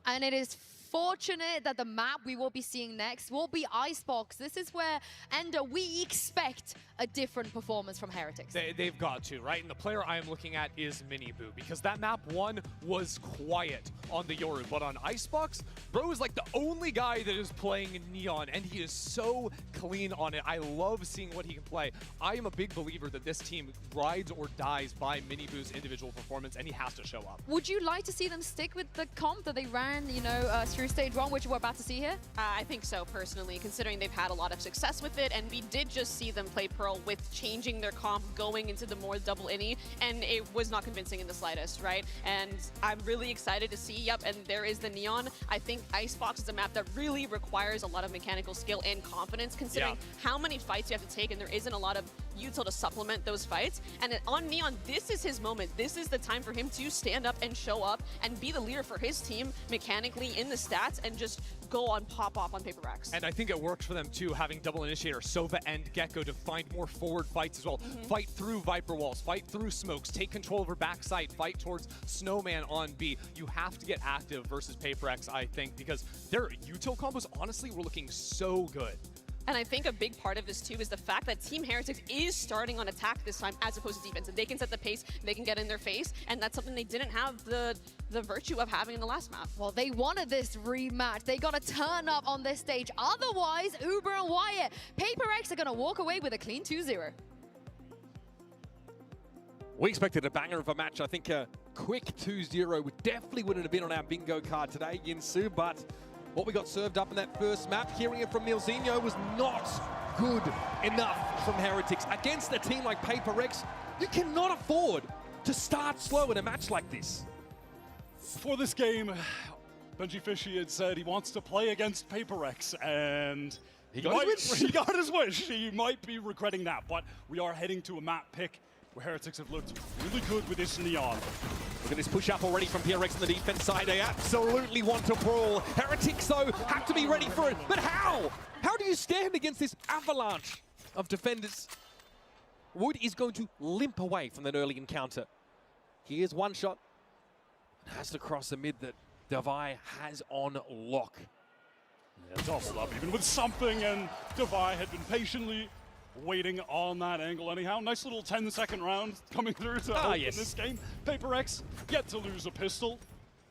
And it is fortunate that the map we will be seeing next will be Icebox. This is where, Ender, we expect a different performance from Heretics. They've got to, right? And the player I am looking at is Miniboo, because that map 1 was quiet on the Yoru, but on Icebox, bro is like the only guy that is playing Neon, and he is so clean on it. I love seeing what he can play. I am a big believer that this team rides or dies by Miniboo's individual performance, and he has to show up. Would you like to see them stick with the comp that they ran, you know, through stage 1, which we're about to see here? I think so, personally, considering they've had a lot of success with it, and we did just see them play Pearl with changing their comp, going into the more double innie, and it was not convincing in the slightest, right? And I'm really excited to see, yep, and there is the Neon. I think Icebox is a map that really requires a lot of mechanical skill and confidence, considering how many fights you have to take, and there isn't a lot of util to supplement those fights. And on Neon, this is his moment. This is the time for him to stand up and show up and be the leader for his team mechanically in the stats and just go on pop off on PRX. And I think it worked for them too, having double initiator, Sova and Gecko to find more forward fights as well. Fight through Viper walls, fight through smokes, take control over backside, fight towards Snowman on B. You have to get active versus PRX, I think, because their util combos honestly were looking so good. And I think a big part of this too is the fact that Team Heretics is starting on attack this time as opposed to defense. And they can set the pace, they can get in their face, and that's something they didn't have the virtue of having in the last map. Well, they wanted this rematch. They got to turn up on this stage. Otherwise, Uber and Wyatt, PRX are going to walk away with a clean 2-0. We expected a banger of a match. I think a quick 2-0 definitely wouldn't have been on our bingo card today, Yinsu, but what we got served up in that first map, hearing it from Neilzinho, was not good enough from Heretics. Against a team like PRX, you cannot afford to start slow in a match like this. For this game, Benji Fishy had said he wants to play against PRX, and he got his wish. He got his wish. He might be regretting that, but we are heading to a map pick where Heretics have looked really good with this Neon. Look at this push up already from PRX on the defense side. They absolutely want to brawl. Heretics, though, have to be ready for it. But how? How do you stand against this avalanche of defenders? Wood is going to limp away from that early encounter. Here's one shot. It has to cross the mid that Devi has on lock. Yeah, doubled up even with something, and Devi had been patiently waiting on that angle anyhow. Nice little 10-second round coming through to open this game. PRX yet to lose a pistol.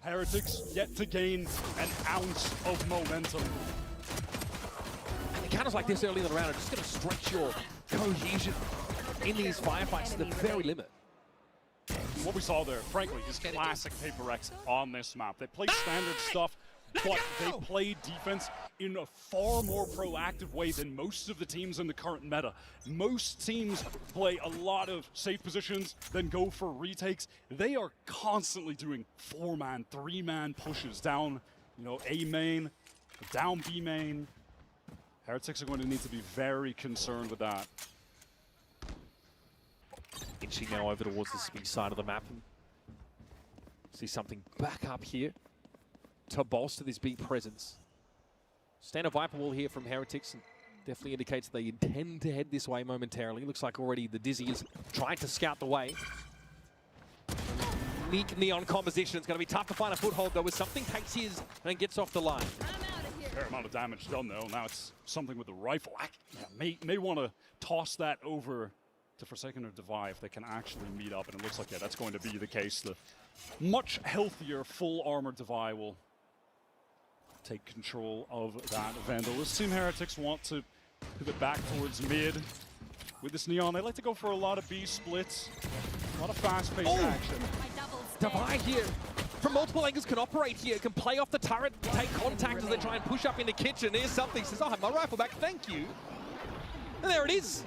Heretics yet to gain an ounce of momentum. And encounters like this early in the round are just going to stretch your cohesion in these firefights to the very limit. What we saw there, frankly, is classic PRX on this map. They play standard stuff, but they play defense in a far more proactive way than most of the teams in the current meta. Most teams play a lot of safe positions, then go for retakes. They are constantly doing 4-man, 3-man pushes down, A main, down B main. Heretics are going to need to be very concerned with that. Inching now over towards the speed side of the map. And see something back up here to bolster this B presence. Standard Viper wall here from Heretics, and definitely indicates they intend to head this way momentarily. Looks like already the Dizzy is trying to scout the way. Unique neon composition. It's going to be tough to find a foothold, though, as something takes his and gets off the line. Fair amount of damage done, though. Now it's something with the rifle. May want to toss that over to Forsaken or Divide if they can actually meet up, and it looks like, that's going to be the case. The much healthier full armor Divide will take control of that Vandal. This Team Heretics want to pivot back towards mid with this Neon. They like to go for a lot of B splits, a lot of fast-paced action. Divide here from multiple angles can operate here, can play off the turret, take contact as they try and push up into kitchen. Here's something, says, I'll have my rifle back, thank you. And there it is.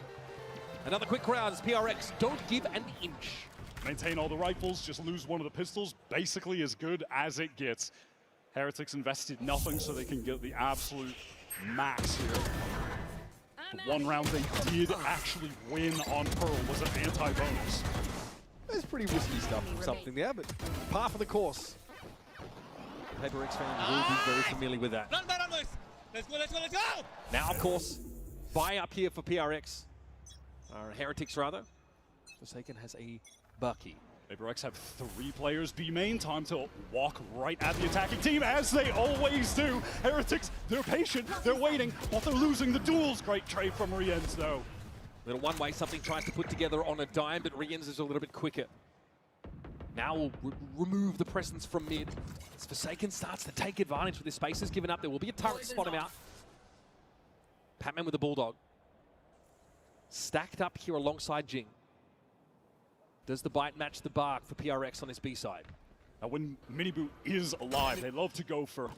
Another quick round as PRX don't give an inch. Maintain all the rifles, just lose one of the pistols, basically as good as it gets. Heretics invested nothing so they can get the absolute max here. The one round they did actually win on Pearl was an anti-bonus. There's pretty risky stuff from something there, but par for the course. PRX fans will be very familiar with that. Let's go, let's go, let's go! Now, of course, buy up here for PRX. Or Heretics, rather. Forsaken has a Bucky. PRX have 3 players B main. Time to walk right at the attacking team, as they always do. Heretics, they're patient, they're waiting, but they're losing the duels. Great trade from Rienz, though. Little one-way, something tries to put together on a dime, but Rienz is a little bit quicker. Now we'll remove the presence from mid. As Forsaken starts to take advantage with his spaces given up. There will be a turret to spot him out. Patman with the Bulldog. Stacked up here alongside Jing. Does the bite match the bark for PRX on this B side? Now when Miniboo is alive, they love to go for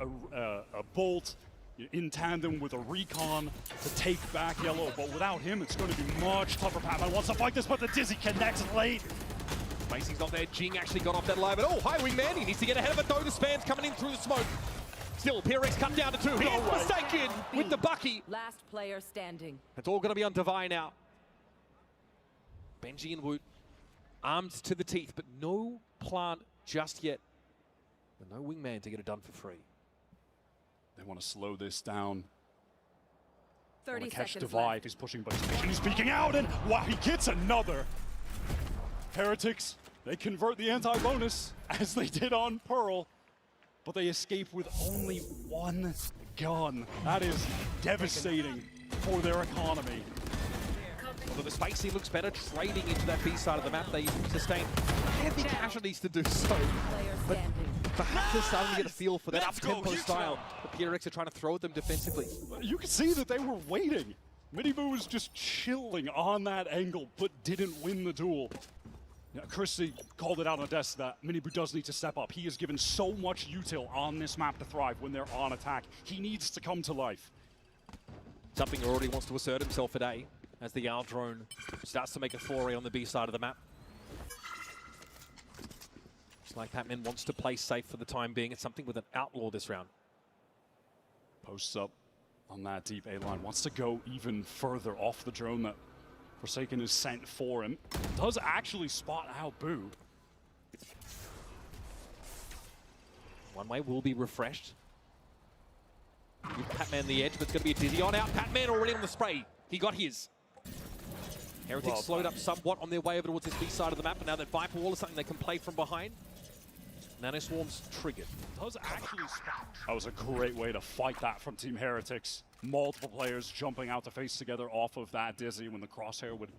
a bolt in tandem with a recon to take back Yellow, but without him, it's going to be much tougher. Patman wants to fight this, but the Dizzy connects late. Macy's not there. Jing actually got off that live, but oh, hi Wingman. He needs to get ahead of it though. The Span's coming in through the smoke. Still, PRX cut down to 2. Here's Forsaken with the Bucky. Last player standing. It's all going to be on Divine now. Benji and Woot armed to the teeth, but no plant just yet. And no Wingman to get it done for free. They want to slow this down. 30 catch seconds Divide. left. He's pushing, but he's speaking out, and wow, he gets another. Heretics, they convert the anti-bonus as they did on Pearl, but they escape with only 1 gun. That is devastating for their economy. So the spacing looks better, trading into that B side of the map. They sustain heavy casualties to do so. But perhaps they're starting to get a feel for that up-tempo style. The PRX are trying to throw at them defensively. You could see that they were waiting. Miniboo was just chilling on that angle, but didn't win the duel. Now, Chrissy called it out on the desk that Miniboo does need to step up. He is given so much util on this map to thrive when they're on attack. He needs to come to life. Something already wants to assert himself today as the Owl drone starts to make a foray on the B side of the map. It's like Patman wants to play safe for the time being. It's something with an Outlaw this round. Posts up on that deep A line. Wants to go even further off the drone that Forsaken is sent for him. Does actually spot out Boo. One way will be refreshed. Give Patman the edge, but it's going to be a Dizzy on out. Patman already on the spray. He got his. Heretics slowed up somewhat on their way over towards this B side of the map, and now that Viper Wall is something they can play from behind. Nanoswarm's triggered. Does actually that was a great way to fight that from Team Heretics. Multiple players jumping out to face together off of that Dizzy when the crosshair would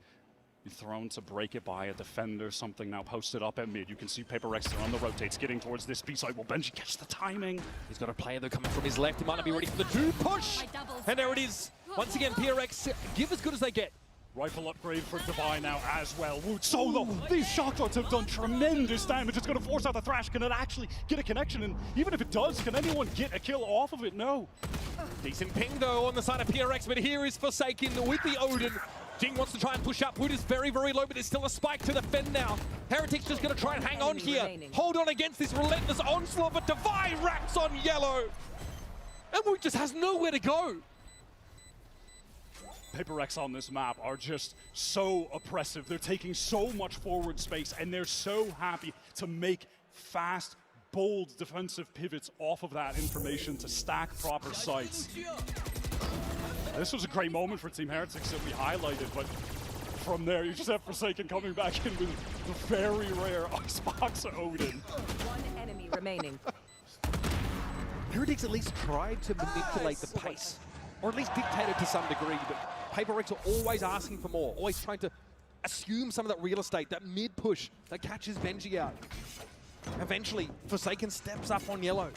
be thrown to break it by a defender. Something now posted up at mid. You can see PRX on the rotates, getting towards this B side. Will Benji catch the timing? He's got a player though coming from his left. He might not be ready for the 2 push. And there it is. Once again, PRX give as good as they get. Rifle upgrade for Divine now as well. Wood solo. These shock darts have done tremendous damage. It's going to force out the Thrash. Can it actually get a connection? And even if it does, can anyone get a kill off of it? No. Decent ping though on the side of PRX, but here is Forsaken with the Odin. Jing wants to try and push up. Wood is very, very low, but there's still a spike to defend now. Heretics just going to try and hang on here. Hold on against this relentless onslaught, but Divine racks on yellow. And Wood just has nowhere to go. PRX on this map are just so oppressive. They're taking so much forward space, and they're so happy to make fast, bold defensive pivots off of that information to stack proper sites. This was a great moment for Team Heretics that we highlighted, but from there you just have Forsaken coming back in with the very rare Icebox Odin. One enemy remaining. Heretics at least tried to manipulate the pace, or at least dictate it to some degree, but PRX are always asking for more, always trying to assume some of that real estate, that mid push that catches Benji out. Eventually, Forsaken steps up on yellow.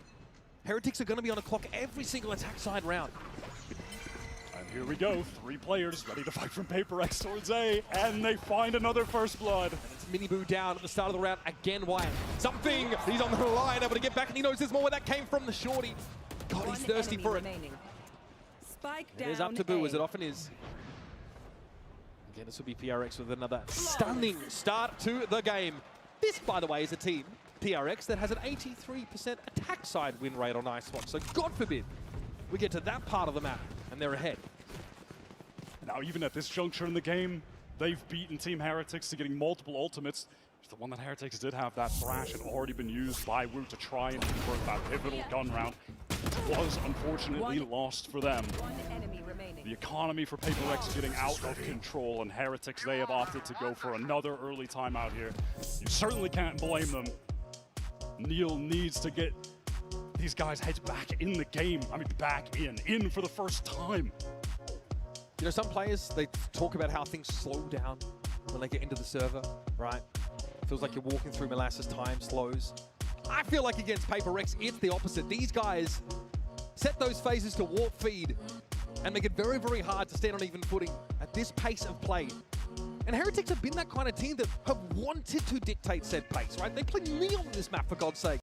Heretics are going to be on a clock every single attack side round. And here we go, 3 players ready to fight from PRX towards A, and they find another first blood. And it's Miniboo down at the start of the round again. Wyatt, something, he's on the line, able to get back, and he knows there's more where that came from, the shorty. God, he's thirsty for it. It is up to Boo, as it often is. Again, this will be PRX with another stunning start to the game. This, by the way, is a team, PRX, that has an 83% attack side win rate on Icebox. So God forbid we get to that part of the map and they're ahead. Now, even at this juncture in the game, they've beaten Team Heretics to getting multiple ultimates. The one that Heretics did have, that Thrash, had already been used by Wu to try and convert that pivotal gun round. It was unfortunately lost for them. The economy for PRX getting out of control, and Heretics, they have opted to go for another early timeout here. You certainly can't blame them. Neil needs to get these guys' heads back in the game. I mean, back in for the first time. You know, some players, they talk about how things slow down when they get into the server, right? Feels like you're walking through molasses, time slows. I feel like against PRX, it's the opposite. These guys set those phases to warp feed and make it very, very hard to stand on even footing at this pace of play. And Heretics have been that kind of team that have wanted to dictate said pace, right? They play Neil on this map, for God's sake.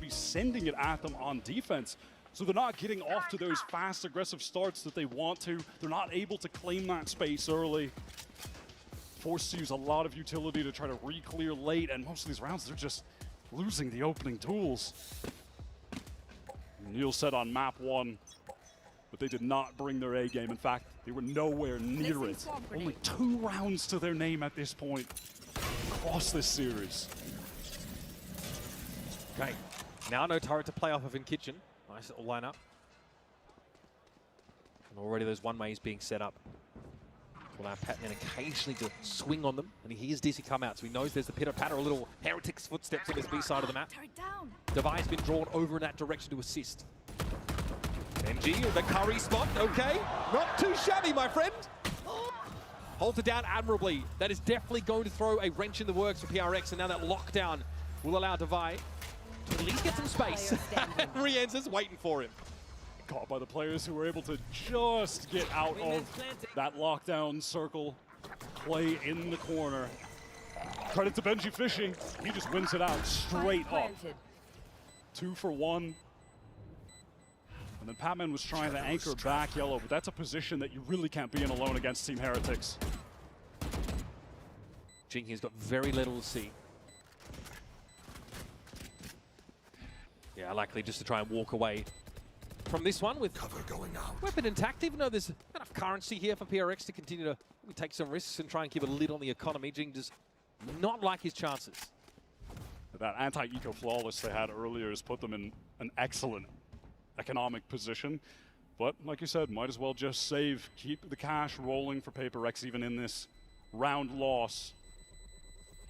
Be sending it at them on defense. So they're not getting off to those fast, aggressive starts that they want to. They're not able to claim that space early. Forced to use a lot of utility to try to re-clear late, and most of these rounds, they're just losing the opening tools. Neil said on map 1, but they did not bring their A game. In fact, they were nowhere near it. Only 2 rounds to their name at this point across this series. Okay. Now no turret to play off of in Kitchen. Nice little lineup. And already those one-ways being set up. Will allow Patman occasionally to swing on them. And he hears Dizzy come out, so he knows there's the pitter-patter, a little Heretics footsteps on this B side of the map. Devi's been drawn over in that direction to assist. NG with the curry spot, okay. Not too shabby, my friend. Holds it down admirably. That is definitely going to throw a wrench in the works for PRX, and now that lockdown will allow Devi to at least get some space. And Rienz is waiting for him. Caught by the players who were able to just get out of that lockdown circle. Play in the corner. Credit to Benji Fishing. He just wins it out straight up. 2 for 1. And then Patman was trying to anchor back yellow, but that's a position that you really can't be in alone against Team Heretics. Jinky's got very little to see. Yeah, likely just to try and walk away. from this one with weapon intact, even though there's enough currency here for PRX to continue to take some risks and try and keep a lid on the economy. Jing does not like his chances. That anti-eco flawless they had earlier has put them in an excellent economic position. But like you said, might as well just save, keep the cash rolling for PRX even in this round loss.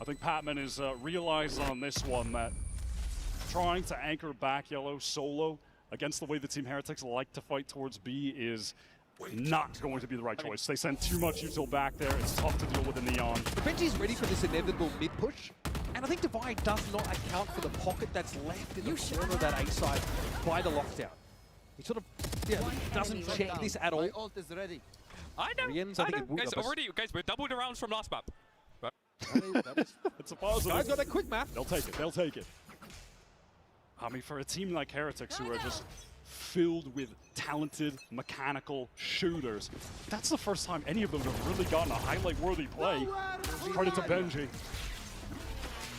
I think Patman has realized on this one that trying to anchor back Yellow solo against the way the Team Heretics like to fight towards B is not going to be the right choice. They send too much util back there. It's tough to deal with the Neon. Benji's ready for this inevitable mid-push, and I think Divide does not account for the pocket that's left in the corner of that A side by the lockdown. He sort of doesn't check this at all. Ult is ready. I know. Riens, I think Guys, we're double the rounds from last map. It's a positive. Guys got that quick map. They'll take it. They'll take it. I mean, for a team like Heretics, who are just filled with talented, mechanical shooters, that's the first time any of them have really gotten a highlight-worthy play. Credit to Benji.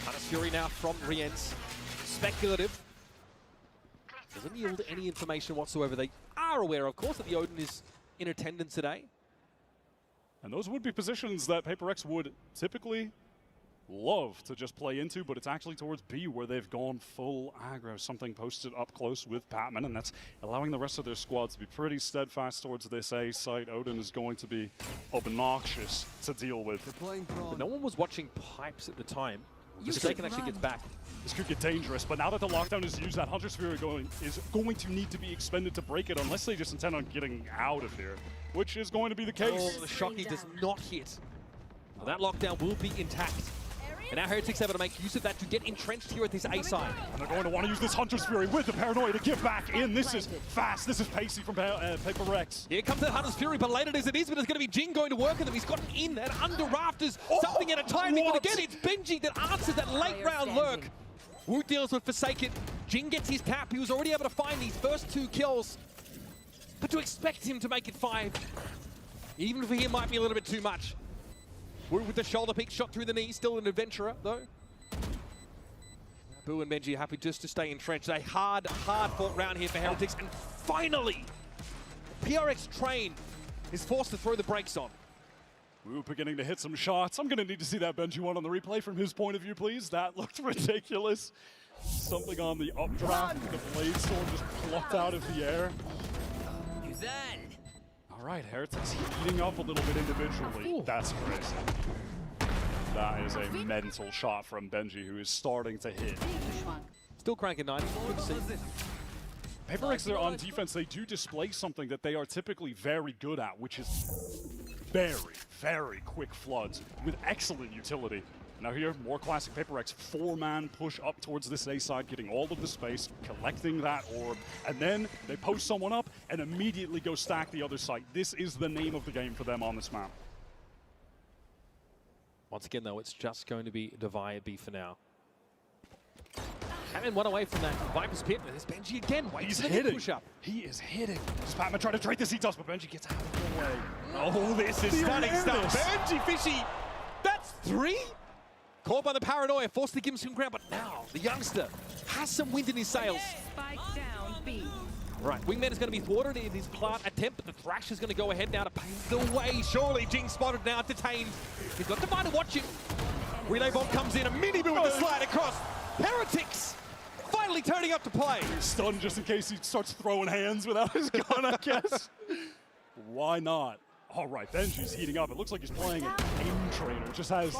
Hunter's Fury now from Riens. Speculative. Doesn't yield any information whatsoever. They are aware, of course, that the Odin is in attendance today. And those would be positions that PRX would typically love to just play into, but it's actually towards B where they've gone full aggro, something posted up close with Patman, and that's allowing the rest of their squad to be pretty steadfast towards this A site. Odin is going to be obnoxious to deal with. But no one was watching pipes at the time. Forsaken actually gets back. This could get dangerous, but now that the lockdown is used, that Hunter's Fury is going to need to be expended to break it, unless they just intend on getting out of here, which is going to be the case. Oh, the Shocky does not hit. Well, that lockdown will be intact. And now Heretics able to make use of that to get entrenched here at this A side. And they're going to want to use this Hunter's Fury with the Paranoia to get back in. This is fast. This is pacey from PRX. Here comes the Hunter's Fury, but late as it is, but it's going to be Jing going to work with him. He's gotten in and under rafters. Something at a time. They're going to get it. It's Benji that answers that late round lurk. Wu deals with Forsaken. Jing gets his tap. He was already able to find these first 2 kills. But to expect him to make it 5, even for him, might be a little bit too much. Wu with the shoulder pick, shot through the knee. Still an adventurer, though. Boo and Benji happy just to stay entrenched. A hard fought round here for Heretics. And finally, PRX train is forced to throw the brakes on. Wu beginning to hit some shots. I'm going to need to see that Benji one on the replay from his point of view, please. That looked ridiculous. Something on the updraft. The blade sword just plucked out of the air. All right, Heretics heating up a little bit individually. Ooh. That's crazy. That is a mental shot from Benji, who is starting to hit. Still cranking 90. Good to see. PRX, they're on defense. They do display something that they are typically very good at, which is very, very quick floods with excellent utility. Now here, more classic PRX, 4-man push up towards this A side, getting all of the space, collecting that orb, and then they post someone up and immediately go stack the other side. This is the name of the game for them on this map. Once again, though, it's just going to be Divide B for now. Patman one away from that Viper's Pit. There's Benji again. He's hitting. Push up. He is hitting. Does Patman try to trade this? He does, but Benji gets out of the way. Oh, this is stunning stuff. Benji Fishy. That's 3? Caught by the Paranoia, forced to give him some ground, but now the youngster has some wind in his sails. Spike down B. Right, Wingman is going to be thwarted in his plant attempt, but the Thrash is going to go ahead now to pave the way. Surely Jing spotted now, detained. He's got Divide to watch him. Relay Bomb comes in, a mini-boo with the slide across. Heretics finally turning up to play. He's stunned just in case he starts throwing hands without his gun, I guess. Why not? All right, Benji's heating up. It looks like he's playing an aim trainer. Just has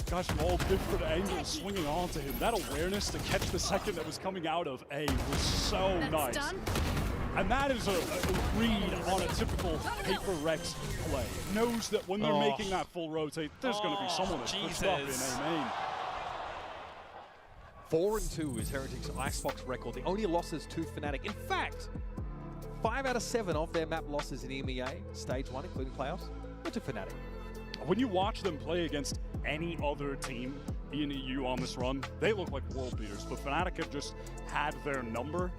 guys from all different angles swinging onto him. That awareness to catch the second that was coming out of A was so nice. And that is a read on a typical PRX play. Knows that when they're making that full rotate, there's going to be someone that's pushed up in A main. 4-2 is Heretics' Icebox record. The only losses to Fnatic. In fact, 5 out of 7 of their map losses in EMEA, Stage 1, including playoffs, were to Fnatic. When you watch them play against any other team in EU on this run, they look like world beaters, but Fnatic have just had their number.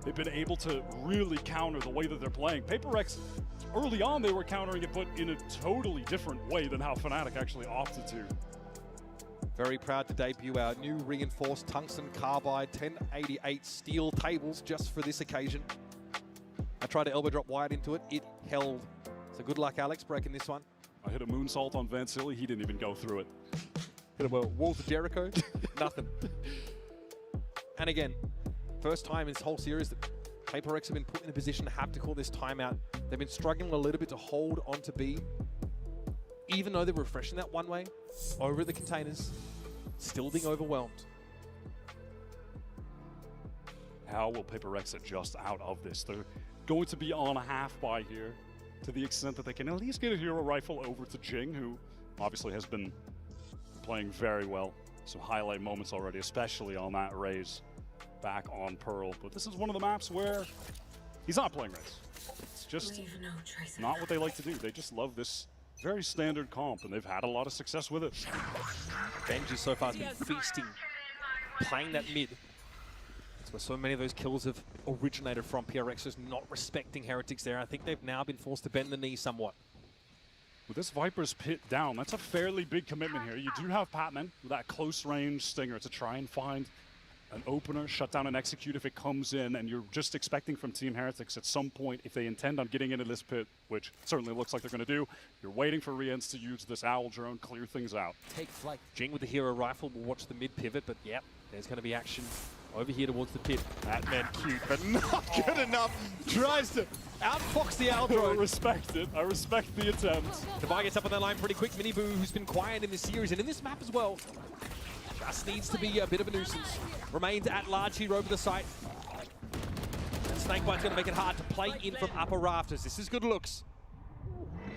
They've been able to really counter the way that they're playing. PRX, early on they were countering it, but in a totally different way than how Fnatic actually opted to. Very proud to debut our new reinforced tungsten carbide 1088 steel tables just for this occasion. I tried to elbow drop wide into it. It held. So good luck, Alex, breaking this one. I hit a moonsault on Van Silly. He didn't even go through it. Hit a Walls of Jericho. Nothing. And again, first time in this whole series that PRX have been put in a position to have to call this timeout. They've been struggling a little bit to hold on to B. Even though they're refreshing that one way over the containers, still being overwhelmed. How will PRX adjust out of this? They're going to be on a half buy here to the extent that they can at least get a hero rifle over to Jing, who obviously has been playing very well. Some highlight moments already, especially on that raise back on Pearl. But this is one of the maps where he's not playing raise. It's just not what they like to do. They just love this very standard comp, and they've had a lot of success with it. Benji so far has been feasting, playing that mid. That's where so many of those kills have originated from. PRX just not respecting Heretics there. I think they've now been forced to bend the knee somewhat. With this Viper's pit down, that's a fairly big commitment here. You do have Patman with that close range stinger to try and find an opener, shut down and execute if it comes in, and you're just expecting from Team Heretics at some point, if they intend on getting into this pit, which certainly looks like they're going to do, you're waiting for Riens to use this Owl drone, clear things out. Take flight. Jing with the hero rifle will watch the mid pivot, but yep, there's going to be action over here towards the pit. That man cute, but not good enough. Tries to outfox the Owl drone. I respect it. I respect the attempt. Devi gets up on that line pretty quick. Miniboo, who's been quiet in this series and in this map as well, just needs to be a bit of a nuisance. Remains at large here over the site. And Snakebite's going to make it hard to play in from upper rafters. This is good looks.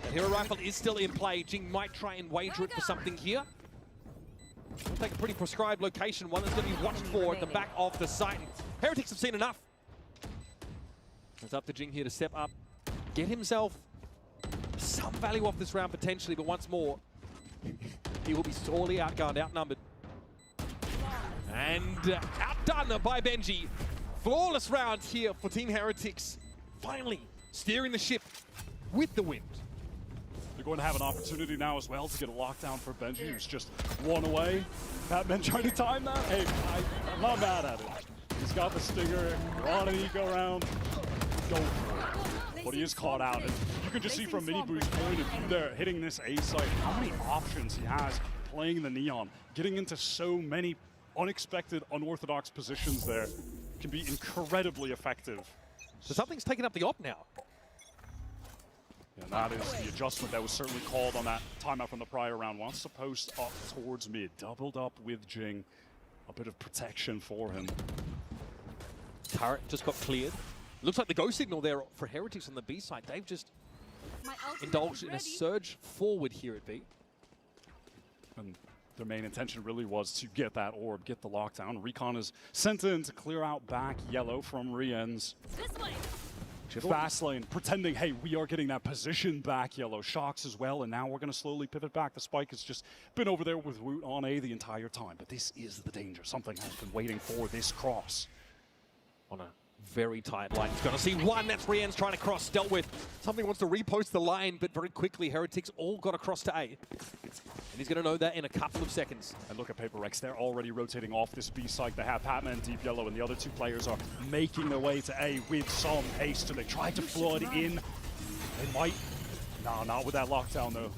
The hero rifle is still in play. Jing might try and wager it for something here. We'll take a pretty prescribed location, one that's going to be watched for at the back of the site. Heretics have seen enough. It's up to Jing here to step up, get himself some value off this round potentially, but once more, he will be sorely outgunned, outnumbered. And outdone by Benji. Flawless round here for Team Heretics. Finally steering the ship with the wind. They're going to have an opportunity now as well to get a lockdown for Benji, who's just one away. Batman trying to time that. Hey, I'm not mad at it. He's got the stinger. You're on an eco round. Go for it. But he is caught out. And you can just see from Miniboo's point of view there, hitting this A site, how many options he has playing the Neon, getting into so many unexpected, unorthodox positions there can be incredibly effective. So something's taken up the op now. And that is the adjustment that was certainly called on that timeout from the prior round. Wants to post up towards mid, doubled up with Jing. A bit of protection for him. Turret just got cleared. Looks like the go signal there for Heretics on the B side. They've just indulged in a surge forward here at B. And their main intention really was to get that orb, get the lockdown. Recon is sent in to clear out back yellow from Riens. Fast lane, pretending, hey, we are getting that position back yellow. Shocks as well, and now we're going to slowly pivot back. The spike has just been over there with Woot on A the entire time. But this is the danger. Something has been waiting for this cross. On a very tight line. He's going to see one. That's Riens trying to cross, dealt with. Something wants to repost the line, but very quickly, Heretics all got across to A. And he's going to know that in a couple of seconds. And look at PRX, they're already rotating off this B site. They have Patman, Deep Yellow, and the other two players are making their way to A with some haste. So they try to flood in. They might. No, not with that lockdown, though.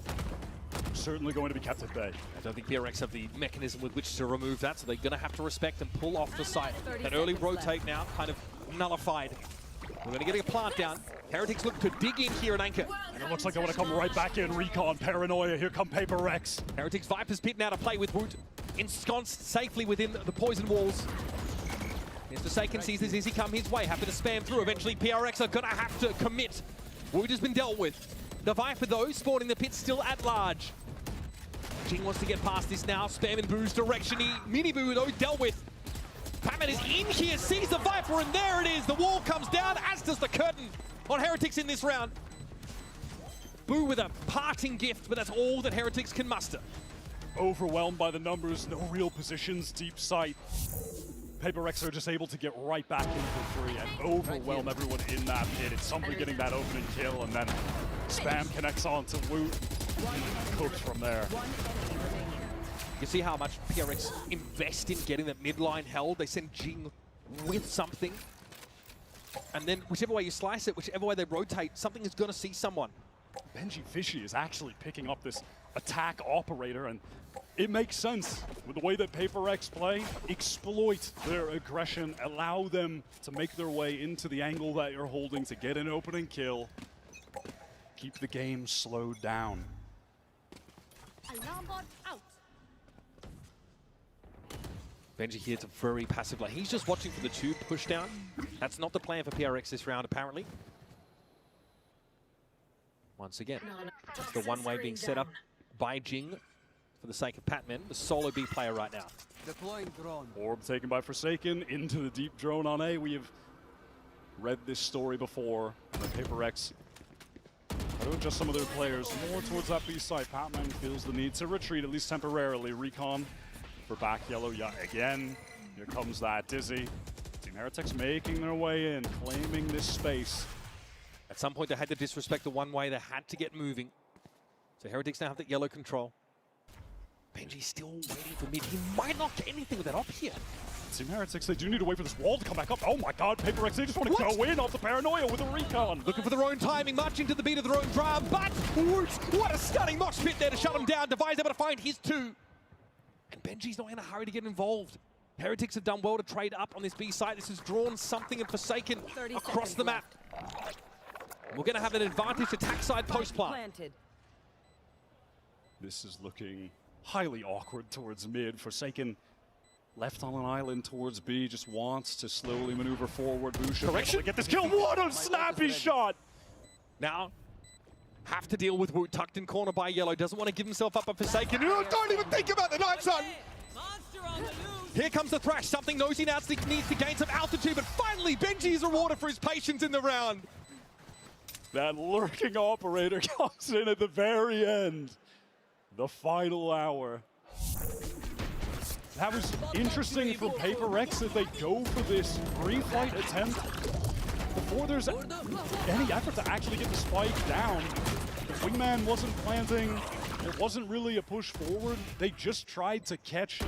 Certainly going to be kept at bay. I don't think PRX have the mechanism with which to remove that, so they're going to have to respect and pull off the site. That early rotate now kind of nullified. We're going to get a plant down. Heretics look to dig in here and anchor. And it looks like they want to come right back in. Recon, Paranoia, here come PRX. Heretics Viper's pit now to play with Woot. Ensconced safely within the poison walls. Here's Forsaken, sees this easy come his way. Happy to spam through. Eventually PRX are going to have to commit. Woot has been dealt with. The Viper though, spawning the pit still at large. Jing wants to get past this now. Spam in Boo's direction. Miniboo though dealt with. Patman is in here, sees the Viper, and there it is. The wall comes down, as does the curtain on Heretics in this round. Boo with a parting gift, but that's all that Heretics can muster. Overwhelmed by the numbers, no real positions, deep sight. PRX are just able to get right back in for free and overwhelm everyone in that pit. It's somebody getting that opening kill, and then Spam connects on to Woot. Cooked from there. can see how much PRX invest in getting that midline held. They send Jing with something. And then whichever way you slice it, whichever way they rotate, something is going to see someone. Benji Fishy is actually picking up this attack operator, and it makes sense with the way that PRX play. Exploit their aggression, allow them to make their way into the angle that you're holding to get an opening kill. Keep the game slowed down. Alarm bot out. Benji here to very passive lane. He's just watching for the tube push down. That's not the plan for PRX this round, apparently. Once again, it's the one-way being set up by Jing for the sake of Patman, the solo B player right now. Deploying drone. Orb taken by Forsaken into the deep drone on A. We have read this story before. The PRX try to adjust some of their players more towards that B side. Patman feels the need to retreat, at least temporarily. Recon for back yellow yet again. Here comes that Dizzy. Team Heretics making their way in, claiming this space. At some point, they had to disrespect the one-way. They had to get moving. So Heretics now have that yellow control. Benji's still waiting for mid. He might not get anything with that up here. Team Heretics, they do need to wait for this wall to come back up. Oh my god, PRX, they just want to go in off the paranoia with a recon. Looking for their own timing, much into the beat of their own drum, but Woot, what a stunning mosh pit there to shut him down. Devi's able to find his two. And Benji's not in a hurry to get involved. Heretics have done well to trade up on this B site. This has drawn something and Forsaken across the map. We're going to have an advantage attack side post-plant. This is looking highly awkward towards mid. Forsaken left on an island towards B, just wants to slowly maneuver forward. Busha Correction. get this kill. What a snappy shot! Now, have to deal with Woot, tucked in corner by Yellow. Doesn't want to give himself up for Forsaken. Don't even think about the knife, son! Here comes the Thrash. Something knows he now needs to gain some altitude, but finally Benji is rewarded for his patience in the round. That lurking operator comes in at the very end. The final hour. That was interesting for PRX that they go for this pre-fight attempt before there's any effort to actually get the spike down. The wingman wasn't planting. It wasn't really a push forward. They just tried to catch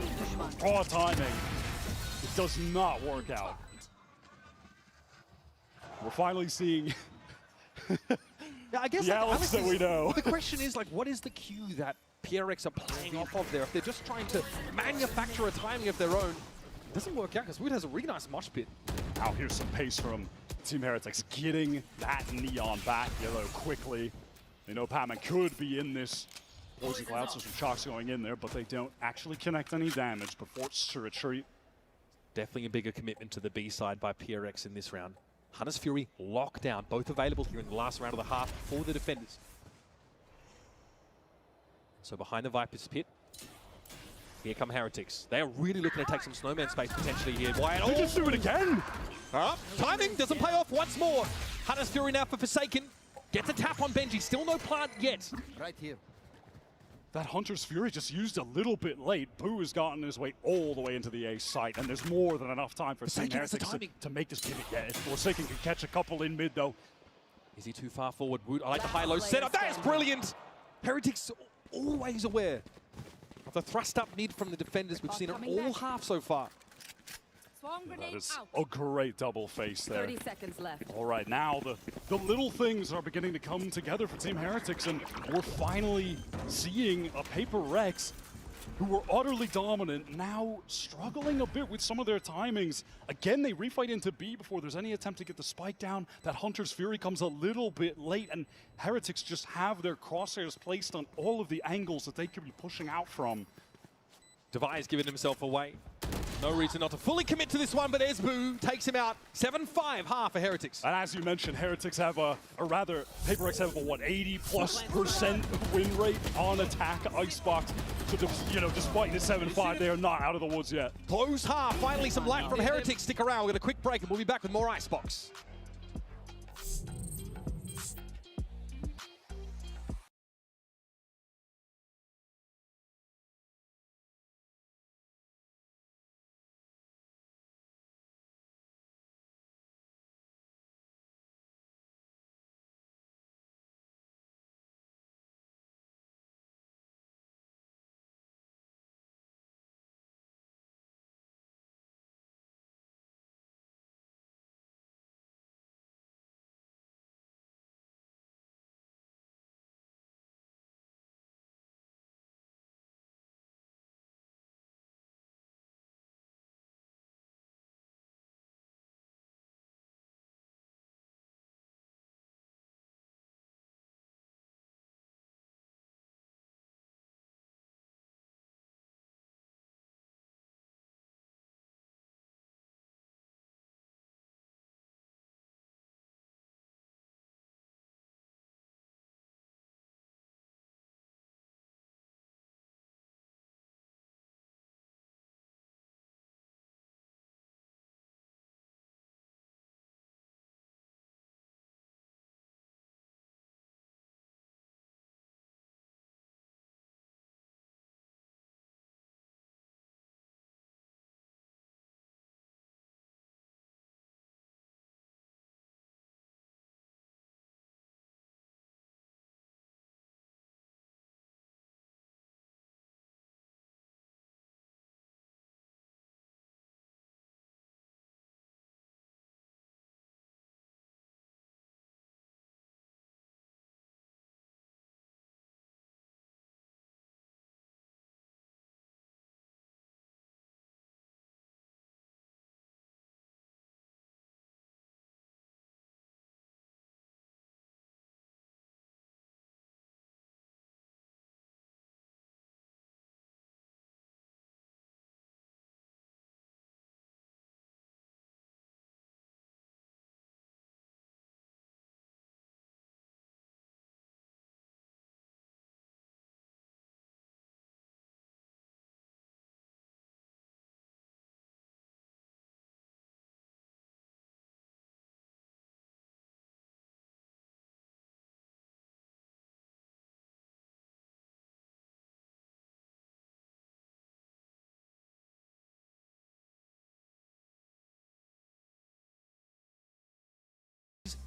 raw timing. It does not work out. We're finally seeing Yeah, I guess the Alex that we know. The question is, like, what is the cue that PRX are playing off of there? If they're just trying to manufacture a timing of their own, it doesn't work out because Wood has a really nice mosh pit. Now here's some pace from Team Heretics, getting that Neon back yellow quickly. They know Patman could be in this Poison Cloud, so some shocks going in there, but they don't actually connect any damage, but forced to retreat. Definitely a bigger commitment to the B side by PRX in this round. Hunter's Fury lockdown, both available here in the last round of the half for the defenders. So behind the Viper's pit, here come Heretics. They are really looking to take some snowman space potentially here. Wyatt, They just do it again! Timing doesn't pay off once more. Hunter's Fury now for Forsaken. Gets a tap on Benji, still no plant yet. Right here. That Hunter's Fury just used a little bit late. Boo has gotten his way all the way into the A site, and there's more than enough time for Team Heretics to make this pivot yet. If Forsaken can catch a couple in mid, though. Is he too far forward? Woot, I like the high-low setup. That is brilliant! Heretics always aware of the thrust up mid from the defenders. We've seen it all half so far. That is a great double face there. 30 seconds left. All right, now the little things are beginning to come together for Team Heretics, and we're finally seeing a PRX who were utterly dominant, now struggling a bit with some of their timings. Again, they refight into B before there's any attempt to get the spike down. That Hunter's Fury comes a little bit late, and Heretics just have their crosshairs placed on all of the angles that they could be pushing out from. Devi's giving himself away. No reason not to fully commit to this one, but Esbu takes him out. 7-5 half for Heretics. And as you mentioned, Heretics have or rather, PRX have a, 80+% win rate on attack Icebox. So, despite the 7-5, they are not out of the woods yet. Close half. Finally, some light from Heretics. Stick around. We're going to quick break, and we'll be back with more Icebox.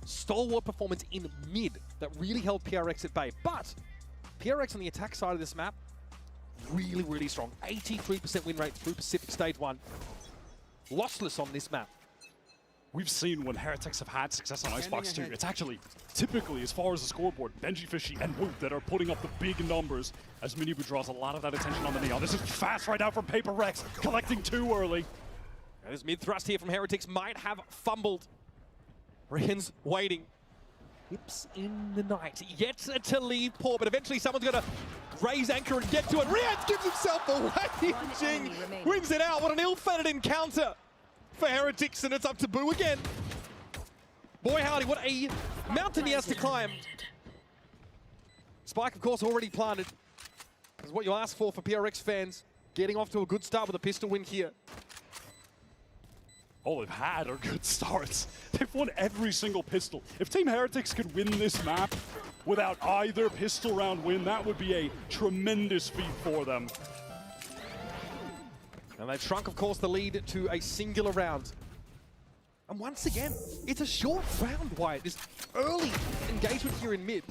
Stalwart performance in mid that really held PRX at bay. But PRX on the attack side of this map, really, really strong. 83% win rate through Pacific Stage 1. Lossless on this map. We've seen when Heretics have had success on Icebox too, it's actually typically, as far as the scoreboard, Benji Fishy and Woot that are putting up the big numbers as Minibu draws a lot of that attention on the Neon. This is fast right now from PRX, collecting too early. And this mid thrust here from Heretics might have fumbled. Rian's waiting. Hips in the night, yet to leave poor, but eventually someone's gonna raise anchor and get to it. Rian gives himself away. Jing wins it out. What an ill-fated encounter for Heretics, and it's up to Boo again. Boy howdy, what a mountain he has to climb. Spike, of course, already planted. That's what you ask for PRX fans. Getting off to a good start with a pistol win here. All they've had are good starts. They've won every single pistol. If Team Heretics could win this map without either pistol round win, that would be a tremendous feat for them. And they've shrunk, of course, the lead to a singular round. And once again, it's a short round, Wyatt. This early engagement here in mid.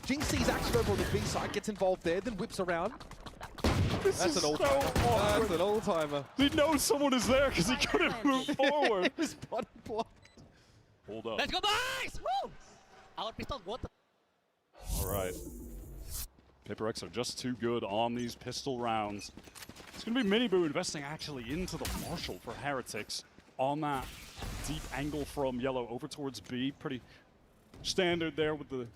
Jing sees action over on the B side, gets involved there, then whips around. That's an old-timer. That's an old-timer. He knows someone is there because he couldn't move forward. His body blocked. Hold up. Let's go, boys! Woo! Our pistol, what the? All right. PRX are just too good on these pistol rounds. It's going to be Minibu investing actually into the Marshall for Heretics on that deep angle from yellow over towards B. Pretty standard there with the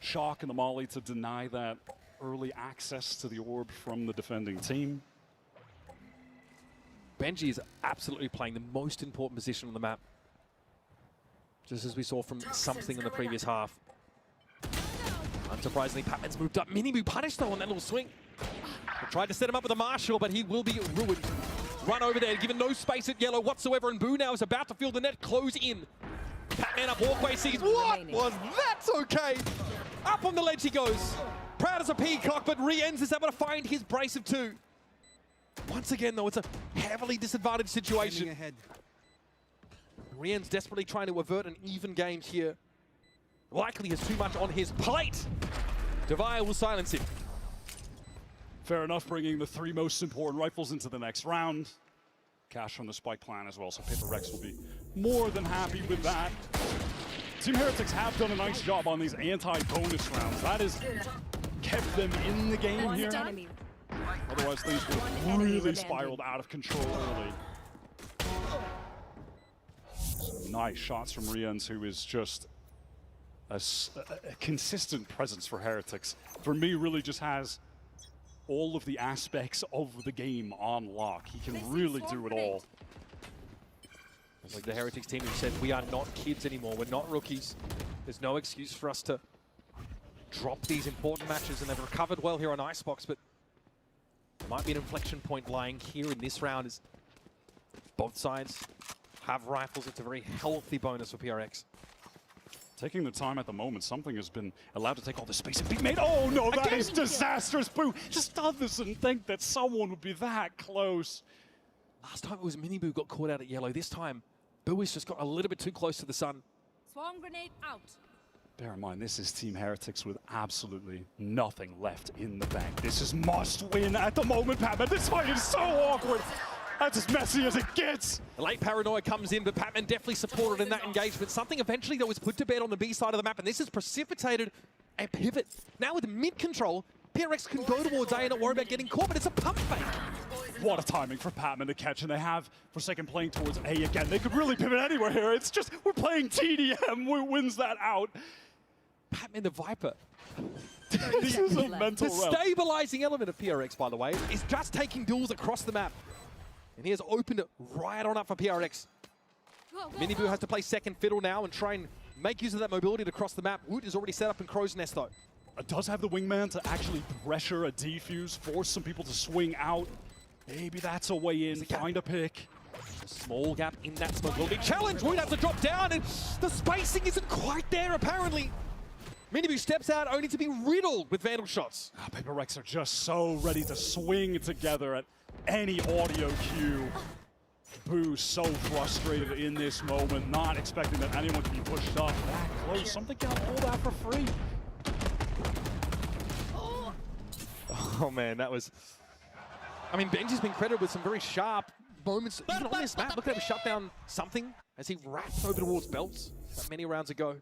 shock and the molly to deny that early access to the orb from the defending team. Benji is absolutely playing the most important position on the map. Just as we saw from something in the previous half. Unsurprisingly, Patman's moved up. Minibu punished though on that little swing. They tried to set him up with a Marshall, but he will be ruined. Run over there, given no space at yellow whatsoever, and Boo now is about to feel the net close in. Patman up walkway sees, what was that? Okay. Up on the ledge he goes. Proud as a peacock, but Rienz is able to find his brace of two. Once again, though, it's a heavily disadvantaged situation. Rienz desperately trying to avert an even game here. Likely has too much on his plate. Devaya will silence him. Fair enough, bringing the three most important rifles into the next round. Cash from the Spike plan as well, so PRX will be more than happy with that. Team Heretics have done a nice job on these anti-bonus rounds. That has kept them in the game here. Otherwise, things would have really spiraled out of control early. Nice shots from Rienz, who is just a consistent presence for Heretics. For me, really just has all of the aspects of the game on lock. He can really do it all. It's like the Heretics team who said, we are not kids anymore, we're not rookies. There's no excuse for us to drop these important matches, and they've recovered well here on Icebox, but there might be an inflection point lying here in this round as both sides have rifles. It's a very healthy bonus for PRX. Taking the time at the moment, something has been allowed to take all the space and be made. Oh no, that is disastrous, Boo! Just doesn't think that someone would be that close. Last time it was Minibu got caught out at yellow. This time, Boo has just got a little bit too close to the sun. Swarm grenade out. Bear in mind, this is Team Heretics with absolutely nothing left in the bank. This is must win at the moment, Patman. This fight is so awkward. That's as messy as it gets. The late paranoia comes in, but Patman definitely supported in that engagement. Something eventually that was put to bed on the B side of the map, and this has precipitated a pivot. Now with mid control, PRX can go towards A and not worry about getting caught, but it's a pump fake. What a timing for Patman to catch, and they have Forsaken playing towards A again. They could really pivot anywhere here. It's just, we're playing TDM, who wins that out. Patman the Viper. This is a mental The stabilizing element of PRX, by the way, is just taking duels across the map. And he has opened it right on up for PRX. Minibu has to play second fiddle now and try and make use of that mobility to cross the map. Woot is already set up in Crow's Nest, though. It does have the wingman to actually pressure a defuse, force some people to swing out. Maybe that's a way in, find a pick. A small gap in that smoke will be challenged. Woot has to drop down, and the spacing isn't quite there, apparently. Minibu steps out only to be riddled with Vandal shots. PRX are just so ready to swing together at any audio cue. Boo so frustrated in this moment, not expecting that anyone can be pushed up that close. Something got all that for free. Oh man, that was... I mean, Benji's been credited with some very sharp moments, even on this map. Look at him shut down something as he wrapped over towards Belts many rounds ago.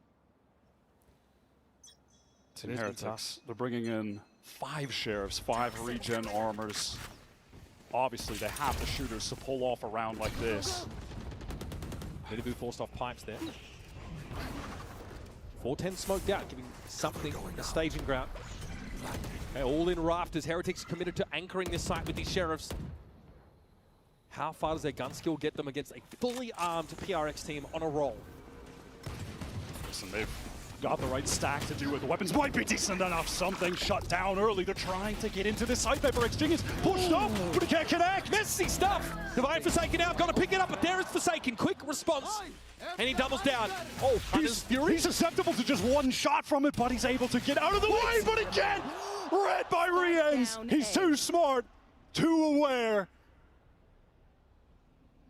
Team Heretics, they're bringing in 5 sheriffs, 5 regen armors. Obviously, they have the shooters to pull off a round like this. Boo forced off pipes there. 410 smoked out, giving something a staging ground. Okay, all in rafters. Heretics committed to anchoring this site with these sheriffs. How far does their gun skill get them against a fully armed PRX team on a roll? Listen, they've got the right stack to do it. The weapons might be decent enough. Something shut down early. They're trying to get into this site. PRX Jing is pushed up, but he can't connect. Messy stuff. Divine Forsaken out, got to pick it up, but there is Forsaken. Quick response, and he doubles down. Oh, he's susceptible to just one shot from it, but he's able to get out of the way, but again, read by Riens. He's too smart, too aware.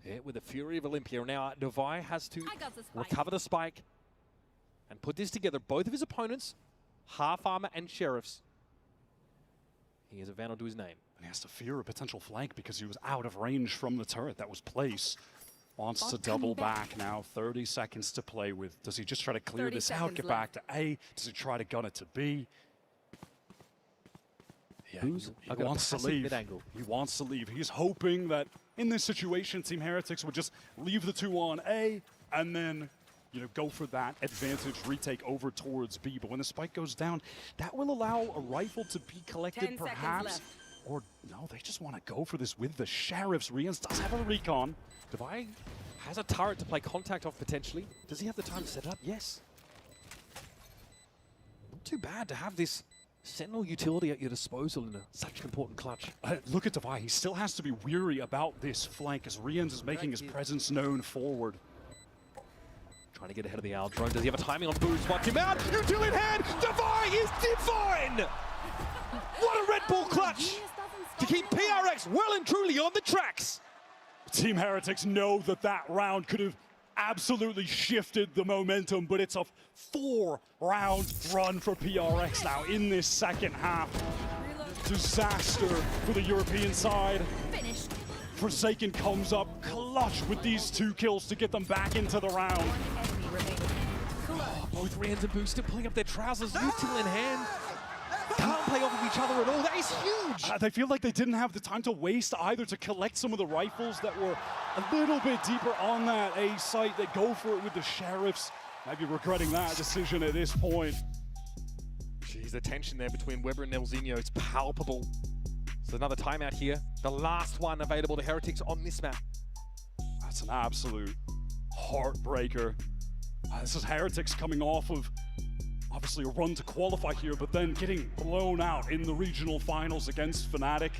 Yeah, with the Fury of Olympia. Now, Devi has to recover the spike and put this together. Both of his opponents, half armor and sheriffs. He has a Vandal to his name. And he has to fear a potential flank because he was out of range from the turret that was placed. Wants to double back now. 30 seconds to play with. Does he just try to clear this out, get back to A? Does he try to gun it to B? Yeah, he wants to leave. He wants to leave. He's hoping that in this situation, Team Heretics would just leave the 2 on A and then, you know, go for that advantage retake over towards B. But when the spike goes down, that will allow a rifle to be collected perhaps. Or no, they just want to go for this with the sheriffs. Riens does have a recon. Devi has a turret to play contact off potentially. Does he have the time to set it up? Yes. Not too bad to have this Sentinel utility at your disposal in such an important clutch. Look at Devi. He still has to be weary about this flank as Riens is making his presence known forward. Trying to get ahead of the Owl drone. Does he have a timing on Boo? Swiped him out. Util in hand. Devi is divine. What a Red Bull clutch to keep PRX well and truly on the tracks. Team Heretics know that that round could have absolutely shifted the momentum, but it's a 4-round run for PRX now in this second half. Disaster for the European side. Forsaken comes up clutch with these 2 kills to get them back into the round. Oh, both Riens and Boo still pulling up their trousers, util in hand. Can't play off of each other at all. That is huge. They feel like they didn't have the time to waste either to collect some of the rifles that were a little bit deeper on that A site. They go for it with the sheriffs. Might be regretting that decision at this point. Jeez, the tension there between Weber and Nelzinho, it's palpable. So another timeout here. The last one available to Heretics on this map. That's an absolute heartbreaker. This is Heretics coming off of obviously a run to qualify here, but then getting blown out in the regional finals against Fnatic.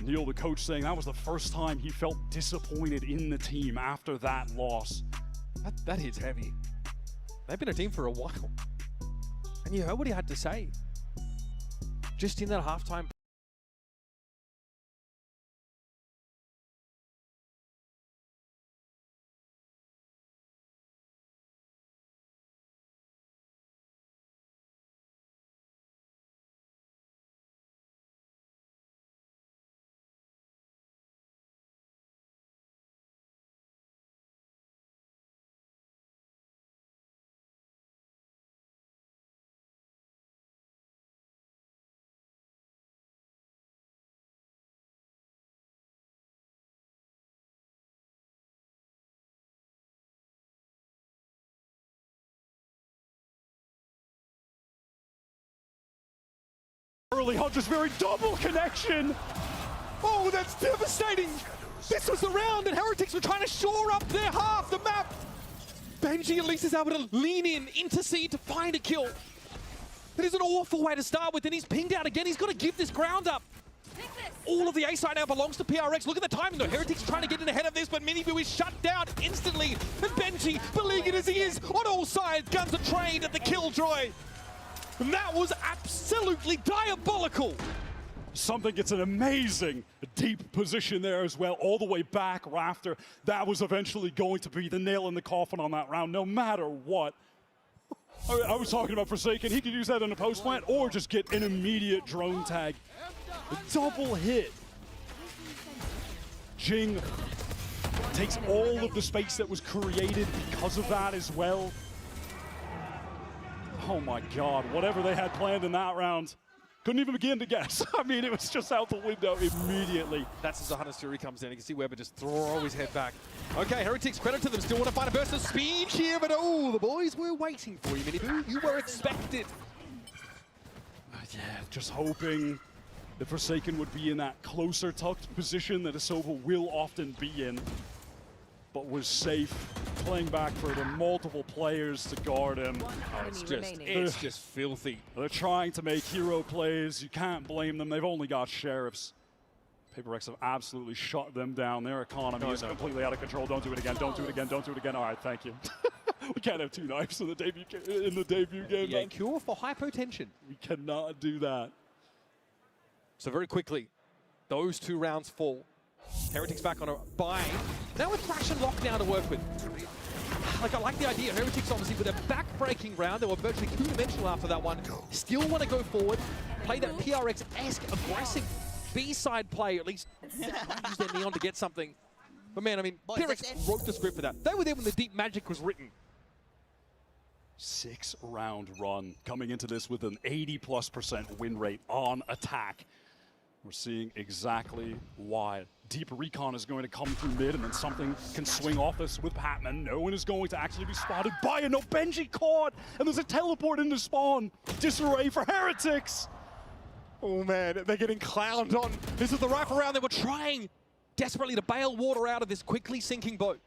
Neil, the coach, saying that was the first time he felt disappointed in the team after that loss. That hits heavy. They've been a team for a while. And you heard what he had to say. Just in that halftime. Early Hunter's very double connection. Oh, that's devastating. This was the round that Heretics were trying to shore up their half the map. Benji at least is able to lean in, intercede to find a kill. That is an awful way to start with, and he's pinged out again. He's got to give this ground up. All of the A side now belongs to PRX. Look at the timing though. Heretics trying to get in ahead of this, but Miniboo is shut down instantly. And Benji, beleaguered as he is, on all sides, guns are trained at the killjoy. And that was absolutely diabolical Something gets an amazing deep position there as well, all the way back Rafter. That was eventually going to be the nail in the coffin on that round, no matter what. I was talking about Forsaken. He could use that in a post plant or just get an immediate drone tag. A double hit. Jing takes all of the space that was created because of that as well. Oh my God, whatever they had planned in that round. Couldn't even begin to guess. I mean, it was just out the window immediately. That's as the Hunter's Fury comes in. You can see Weber just throw his head back. Okay, Heretics, credit to them. Still want to find a burst of speed here, but oh, the boys were waiting for you, Miniboo. You were expected. Yeah, just hoping the Forsaken would be in that closer tucked position that Ahsoka will often be in, but was safe, playing back for the multiple players to guard him. Oh, it's just filthy. They're trying to make hero plays. You can't blame them. They've only got sheriffs. PRX have absolutely shut them down. Their economy is completely out of control. Don't do it again. Don't do it again. Don't do it again. All right, thank you. We can't have 2 knives in the debut game. Yeah, cure for hypotension. We cannot do that. So very quickly, those 2 rounds fall. Heretics back on a buy. Now with Thrash and Lockdown to work with. Like, I like the idea. Heretics, obviously, with a back-breaking round, they were virtually 2-dimensional after that one. Still want to go forward, play that PRX-esque aggressive B-side play, at least use their Neon to get something. But man, I mean, PRX wrote the script for that. They were there when the deep magic was written. 6-round run coming into this with an 80+% win rate on attack. We're seeing exactly why. Deep recon is going to come through mid, and then something can swing off this with Patman. No one is going to actually be spotted by it. No, Benji caught, and there's a teleport into spawn. Disarray for Heretics. Oh man, they're getting clowned on. This is the rifle round. They were trying desperately to bail water out of this quickly sinking boat.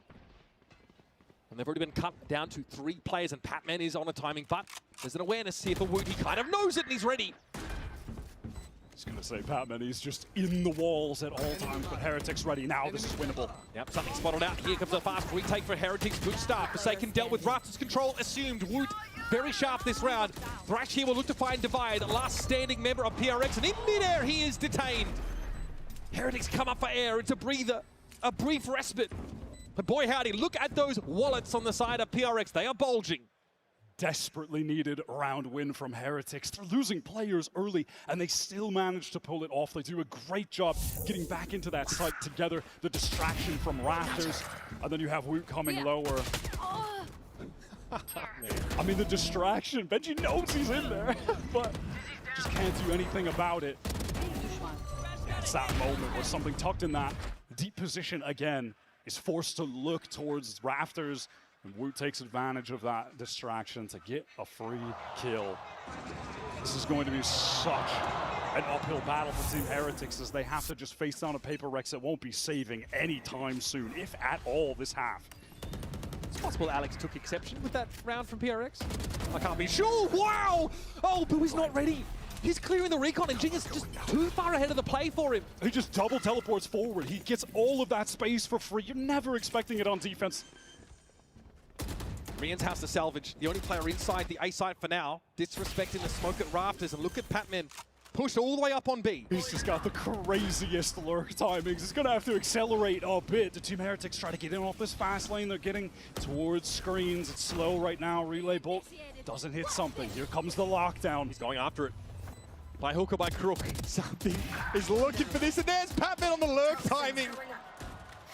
And they've already been cut down to 3 players, and Patman is on a timing, but there's an awareness here for Woot. He kind of knows it, and he's ready. I was going to say, Patman, he's just in the walls at all times, but Heretics ready now. This is winnable. Yep, something spotted out. Here comes a fast retake for Heretics. Good start. Forsaken dealt with Raptor's control, assumed. Woot very sharp this round. Thrash here will look to find Divide, last standing member of PRX, and in midair he is detained. Heretics come up for air. It's a breather, a brief respite. But boy howdy, look at those wallets on the side of PRX. They are bulging. Desperately needed round win from Heretics. They're losing players early, and they still manage to pull it off. They do a great job getting back into that site together. The distraction from Rafters, and then you have Woot coming lower. I mean, the distraction. Benji knows he's in there, but just can't do anything about it. It's that moment where something tucked in that deep position again is forced to look towards Rafters. And Woot takes advantage of that distraction to get a free kill. This is going to be such an uphill battle for Team Heretics as they have to just face down a PRX that won't be saving anytime soon, if at all, this half. It's possible Alex took exception with that round from PRX. I can't be sure. Wow! Oh, but he's not ready. He's clearing the recon, and Jing is just too far ahead of the play for him. He just double teleports forward. He gets all of that space for free. You're never expecting it on defense. Rian's has to salvage. The only player inside the A site for now. Disrespecting the smoke at Rafters, and look at Patman. Pushed all the way up on B. He's just got the craziest lurk timings. He's gonna have to accelerate a bit. The Team Heretics try to get in off this fast lane. They're getting towards screens. It's slow right now. Relay bolt doesn't hit something. Here comes the lockdown. He's going after it. By hook or by crook. Something is looking for this, and there's Patman on the lurk timing.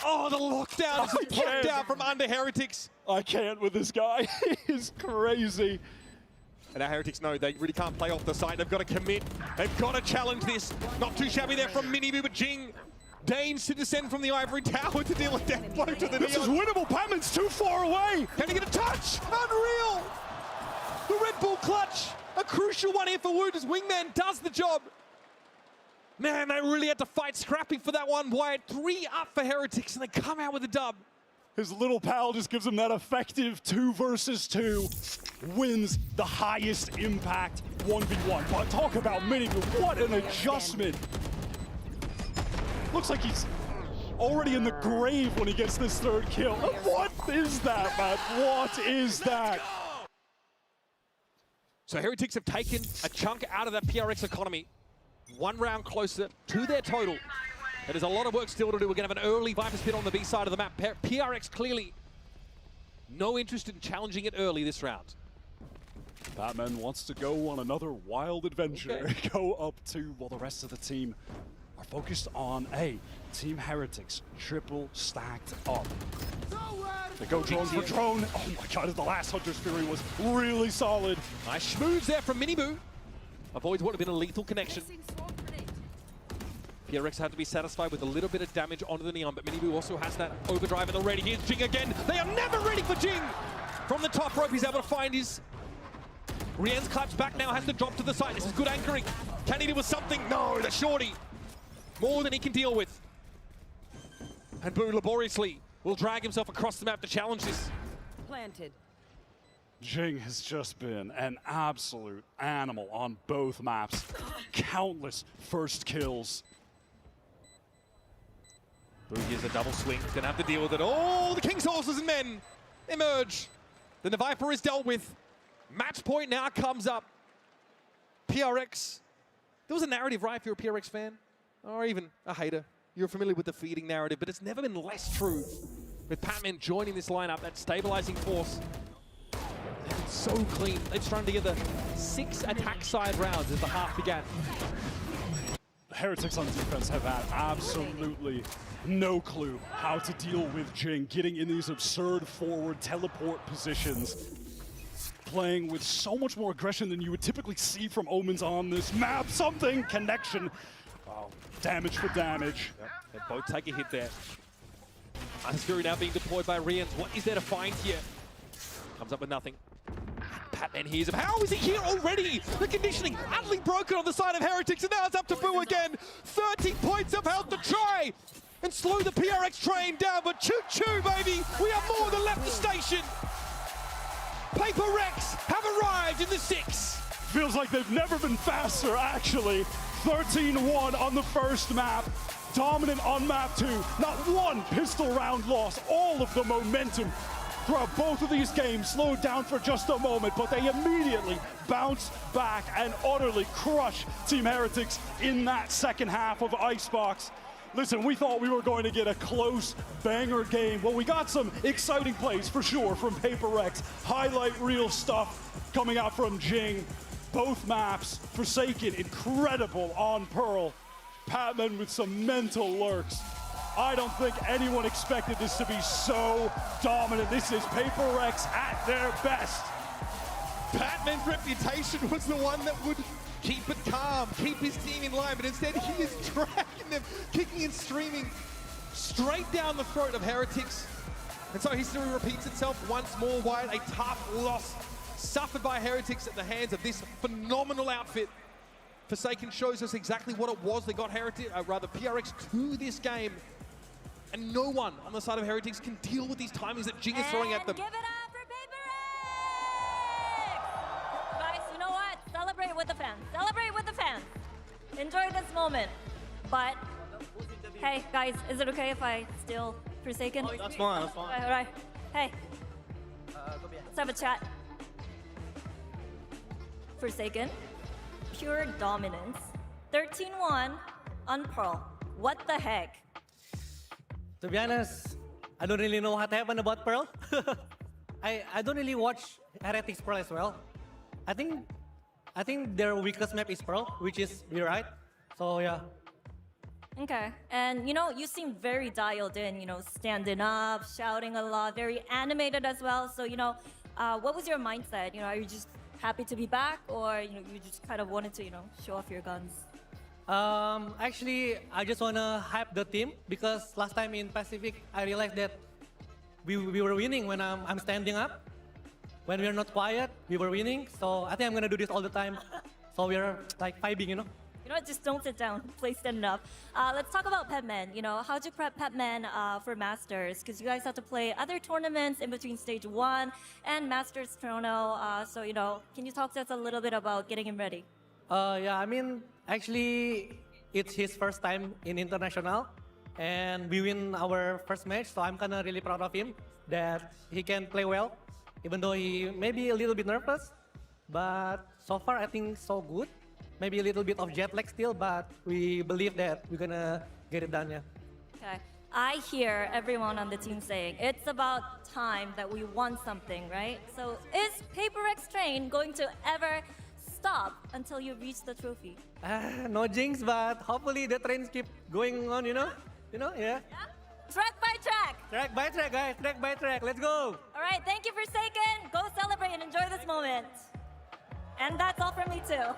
Oh, the lockdown is popped out from under Heretics. I can't with this guy. He's crazy. And our Heretics know they really can't play off the site. They've got to commit. They've got to challenge this. Not too shabby there from Miniboo, but Jing deigns to descend from the ivory tower to deal a death blow to the This is winnable. Patman's too far away. Can he get a touch? Unreal. The Red Bull clutch. A crucial one here for Woot as Wingman does the job. Man, they really had to fight scrappy for that one. Wyatt 3 up for Heretics, and they come out with a dub. His little pal just gives him that effective 2 versus 2. Wins the highest impact 1v1. But talk about Miniboo, what an adjustment. Looks like he's already in the grave when he gets this 3rd kill. What is that, man? What is that? So Heretics have taken a chunk out of that PRX economy. one round closer to their total. There's a lot of work still to do. We're going to have an early Viper spin on the B side of the map. PRX clearly no interest in challenging it early this round. Batman wants to go on another wild adventure. Go up to, well, the rest of the team are focused on Team Heretics triple stacked up. They go drone for drone. Oh my god, the last Hunter's Fury was really solid. Nice schmooze there from Miniboo. Avoids what would have been a lethal connection. PRX had to be satisfied with a little bit of damage onto the Neon, but Miniboo also has that overdrive and already. Here's Jing again. They are never ready for Jing. From the top rope, he's able to find his... Rien's claps back now, has to drop to the side. This is good anchoring. Can he do with something? No, the shorty. More than he can deal with. And Boo laboriously will drag himself across the map to challenge this. Planted. Jing has just been an absolute animal on both maps. Countless first kills. Boo gives a double swing. He's gonna have to deal with it. Oh, the King's Horses and Men emerge. Then the Viper is dealt with. Match point now comes up. PRX. There was a narrative, right, if you're a PRX fan? Or even a hater. You're familiar with the feeding narrative, but it's never been less true. With Patman joining this lineup, that stabilizing force. They've been so clean. They've strung together 6 attack side rounds as the half began. Heretics on defense have had absolutely no clue how to deal with Jing, getting in these absurd forward teleport positions, playing with so much more aggression than you would typically see from Omens on this map. Something, connection. Wow, damage for damage. Yep. They both take a hit there. Hunter's Fury now being deployed by Riens. What is there to find here? Comes up with nothing. Patman hears him. How is he here already? The conditioning utterly broken on the side of Heretics, and now it's up to Boo again. 30 points of health to try and slow the PRX train down, but choo-choo, baby! We have more than left the station. Paper Rex have arrived in the 6. Feels like they've never been faster, actually. 13-1 on the first map. Dominant on map 2. Not one pistol round loss. All of the momentum throughout both of these games slowed down for just a moment, but they immediately bounce back and utterly crush Team Heretics in that second half of Icebox. Listen, we thought we were going to get a close banger game. Well, we got some exciting plays for sure from Paper X. Highlight reel stuff coming out from Jing. Both maps, Forsaken, incredible on Pearl. Patman with some mental lurks. I don't think anyone expected this to be so dominant. This is Paper X at their best. Patman's reputation was the one that would keep it calm, keep his team in line, but instead he is dragging them, kicking and streaming straight down the throat of Heretics. And so history repeats itself once more. Wyatt, a tough loss suffered by Heretics at the hands of this phenomenal outfit. Forsaken shows us exactly what it was that got PRX to this game. And no one on the side of Heretics can deal with these timings that Jing is throwing at them. Give it up for Paper X! Guys, you know what? Celebrate with the fans. Celebrate with the fans. Enjoy this moment. But, hey, guys, is it okay if I steal Forsaken? Oh, that's fine, that's fine. All right. Hey, let's have a chat. Forsaken, pure dominance. 13-1 on Pearl. What the heck? To be honest, I don't really know what happened about Pearl. I don't really watch Heretics Pearl as well. I think their weakest map is Pearl, which is right. So yeah. Okay, and you seem very dialed in, standing up, shouting a lot, very animated as well. So, what was your mindset? Are you just happy to be back, or, you just kind of wanted to, show off your guns? Actually, I just want to hype the team because last time in Pacific, I realized that we were winning when I'm standing up. When we're not quiet, we were winning. So I think I'm going to do this all the time. So we're like vibing, Just don't sit down. Play standing up. Let's talk about Petman. How'd you prep Petman for Masters? Because you guys have to play other tournaments in between Stage 1 and Masters Toronto. So, can you talk to us a little bit about getting him ready? Yeah, I mean, actually, it's his first time in international, and we win our first match, so I'm kind of really proud of him that he can play well, even though he may be a little bit nervous, but so far I think so good. maybe a little bit of jet lag still, but we believe that we're gonna get it done, yeah. Okay. I hear everyone on the team saying it's about time that we won something, right? So is PRX train going to ever stop until you reach the trophy? No jinx, but hopefully the trains keep going on, you know? Yeah. Track by track. Track by track, guys. Track by track. Let's go. All right, thank you for Forsaken. Go celebrate and enjoy this moment. And that's all from me too.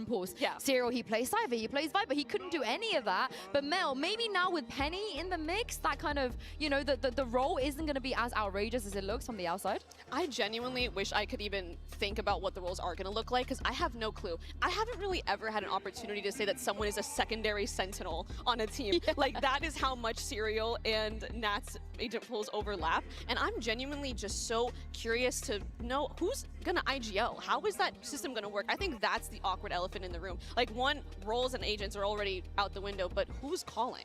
pulse. Serial, he plays Cypher, he plays Viper, he couldn't do any of that. But Mel, maybe now with Penny in the mix, that kind of, you know, the role isn't going to be as outrageous as it looks from the outside. I genuinely wish I could even think about what the roles are going to look like, because I have no clue. I haven't really ever had an opportunity to say that someone is a secondary sentinel on a team. Like, that is how much Serial and Nat's agent pools overlap. And I'm genuinely just so curious to know who's going to IGL. How is that system going to work? I think that's the awkward elephant in the room. Like, one, roles and agents are already out the window, but who's calling?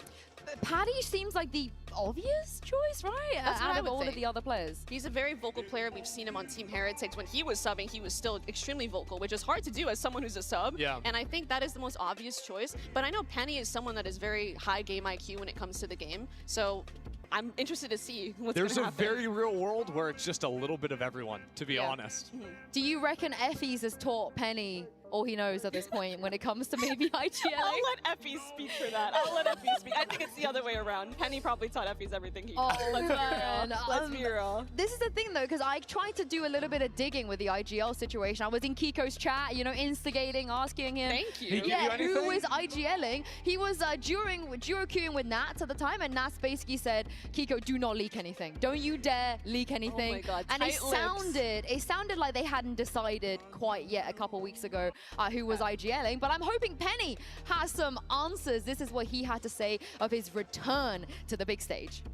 Patty seems like the obvious choice, right? That's what out I of would all think. of the other players. He's a very vocal player. We've seen him on Team Heretics. When he was subbing, he was still extremely vocal, which is hard to do as someone who's a sub. Yeah. And I think that is the most obvious choice. But I know Penny is someone that is very high game IQ when it comes to the game. So I'm interested to see what's going There's to a happen. very real world where it's just a little bit of everyone, to be honest. Do you reckon Effie's has taught Penny all he knows at this point when it comes to maybe IGL? I'll let Effie speak for that. I'll let Effie speak. I think it's the other way around. Penny probably taught Effie's everything he knows. Let's be real. Let's be real. This is the thing though, because I tried to do a little bit of digging with the IGL situation. I was in Kiko's chat, you know, instigating, asking him. Thank you. He gave you Yeah, anything? who is IGLing? He was duo queuing with Nats at the time, and Nats basically said, Kiko, do not leak anything. Don't you dare leak anything. Oh my God, and tight lips. it sounded like they hadn't decided quite yet a couple weeks ago who was IGLing. But I'm hoping Penny has some answers. This is what he had to say of his return to the big stage.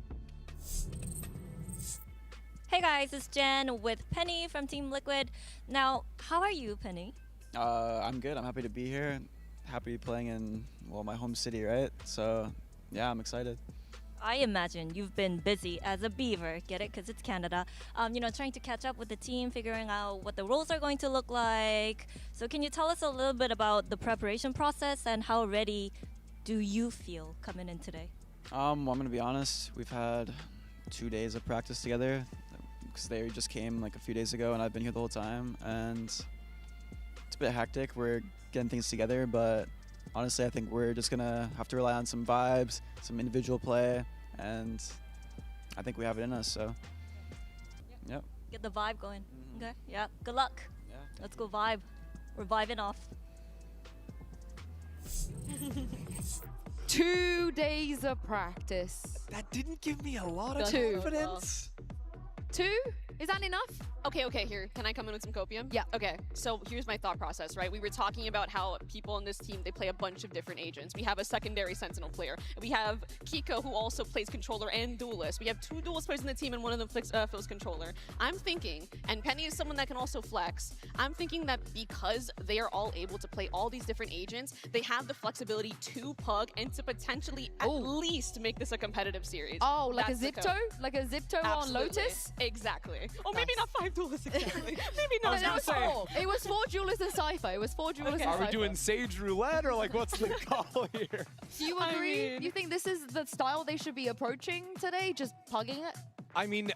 Hey guys, it's Jen with Penny from Team Liquid. Now, how are you, Penny? I'm good. I'm happy to be here. Happy to be playing in, well, my home city, right? So, yeah, I'm excited. I imagine you've been busy as a beaver, get it? Because it's Canada. You know, trying to catch up with the team, figuring out what the roles are going to look like. So can you tell us a little bit about the preparation process and how ready do you feel coming in today? Well, I'm going to be honest. We've had 2 days of practice together because they just came like a few days ago and I've been here the whole time. And it's a bit hectic. We're getting things together, but honestly, I think we're just going to have to rely on some vibes, some individual play, and I think we have it in us, so, yep. Get the vibe going. Okay, yeah, good luck. Yeah. Let's go vibe. We're vibing off. 2 days of practice. That didn't give me a lot of Two. confidence. 2? Is that enough? Okay, here. Can I come in with some copium? Yeah. Okay, so here's my thought process, right? We were talking about how people on this team, they play a bunch of different agents. We have a secondary Sentinel player. We have Kiko, who also plays controller and duelist. We have 2 duelist players in the team, and one of them fills controller. I'm thinking, and Penny is someone that can also flex, I'm thinking that because they are all able to play all these different agents, they have the flexibility to pug and to potentially at least make this a competitive series. Oh, like That's a the Zipto? code. Like a Zipto Absolutely. on Lotus? Exactly. Oh, maybe not 5 duelists exactly. Maybe No, not. it was 4. It was 4 duelists and Cypher. It was 4 duelists and Are we Cypher. doing Sage Roulette or like what's the call here? Do you agree? You think this is the style they should be approaching today? Just pugging it? I mean,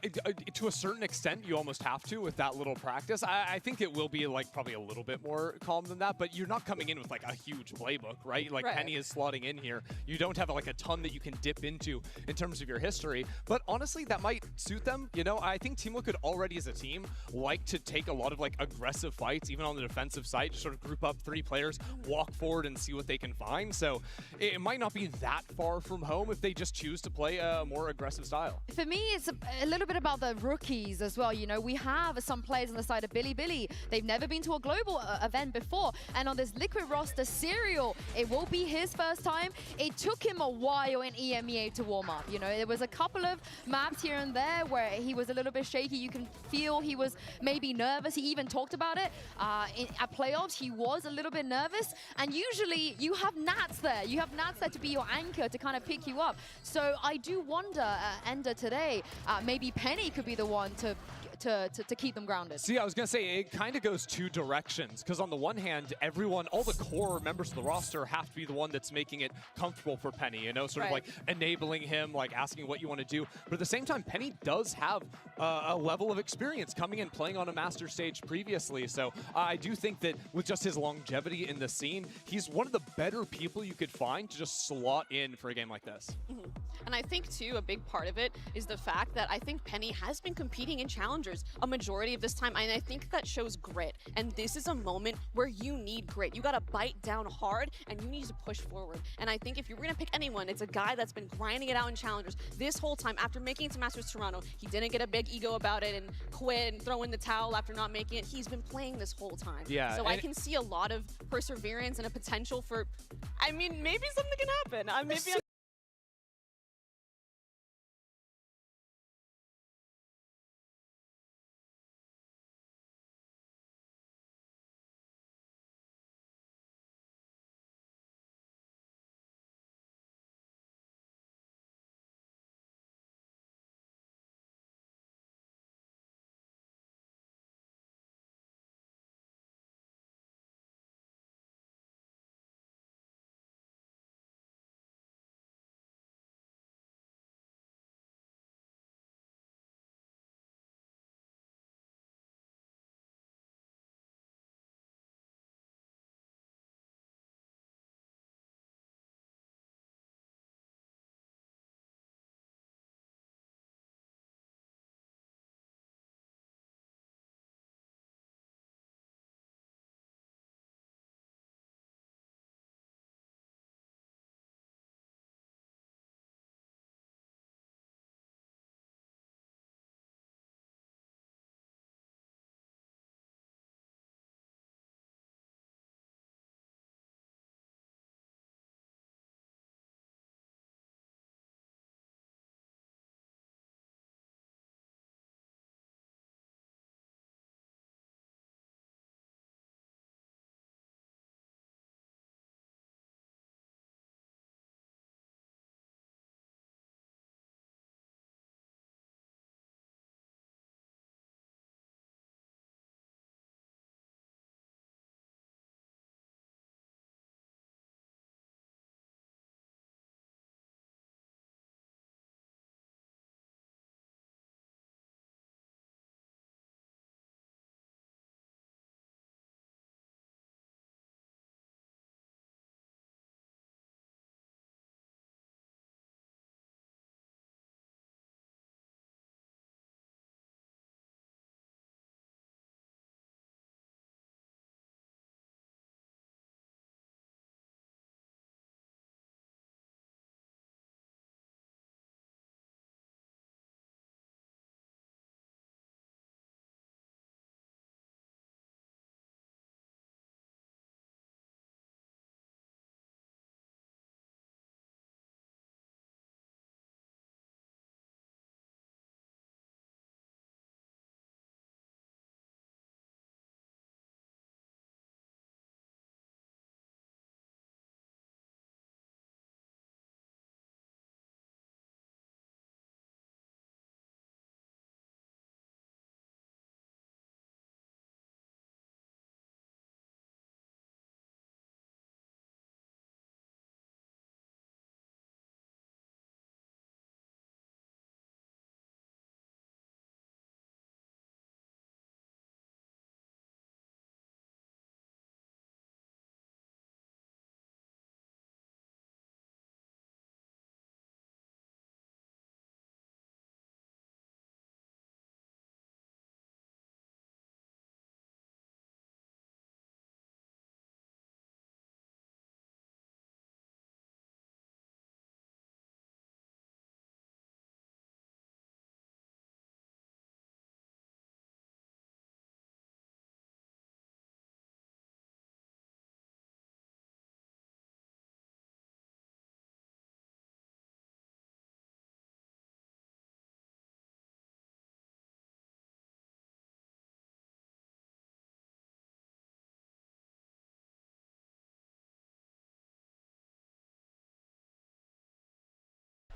to a certain extent, you almost have to with that little practice. I think it will be like probably a little bit more calm than that, but you're not coming in with like a huge playbook, right? Like Right. Penny is slotting in here. You don't have like a ton that you can dip into in terms of your history, but honestly, that might suit them. You know, I think Team Liquid already as a team like to take a lot of like aggressive fights, even on the defensive side, just sort of group up 3 players, walk forward and see what they can find. So it might not be that far from home if they just choose to play a more aggressive style. For me, it's a little bit about the rookies as well. You know, we have some players on the side of Billy. They've never been to a global event before. And on this Liquid roster, Serial, it will be his first time. It took him a while in EMEA to warm up. You know, there was a couple of maps here and there where he was a little bit shaky. You can feel he was maybe nervous. He even talked about it. At playoffs, he was a little bit nervous. And usually you have Nats there. You have Nats there to be your anchor to kind of pick you up. So I do wonder, Ender today, maybe Penny could be the one to keep them grounded. See, I was going to say, it kind of goes 2 directions, because on the one hand, everyone, all the core members of the roster have to be the one that's making it comfortable for Penny, you know, sort of like enabling him, like asking what you want to do. But at the same time, Penny does have a level of experience coming in, playing on a master stage previously. So I do think that with just his longevity in the scene, he's one of the better people you could find to just slot in for a game like this. And I think, too, a big part of it is the fact that I think Penny has been competing in Challengers Masters a majority of this time, and I think that shows grit. And this is a moment where you need grit. You gotta bite down hard, and you need to push forward. And I think if you're gonna pick anyone, it's a guy that's been grinding it out in Challengers this whole time. After making it to Masters Toronto, he didn't get a big ego about it and quit and throw in the towel after not making it. He's been playing this whole time. Yeah, So I can see a lot of perseverance and a potential for, I mean, maybe something can happen. Maybe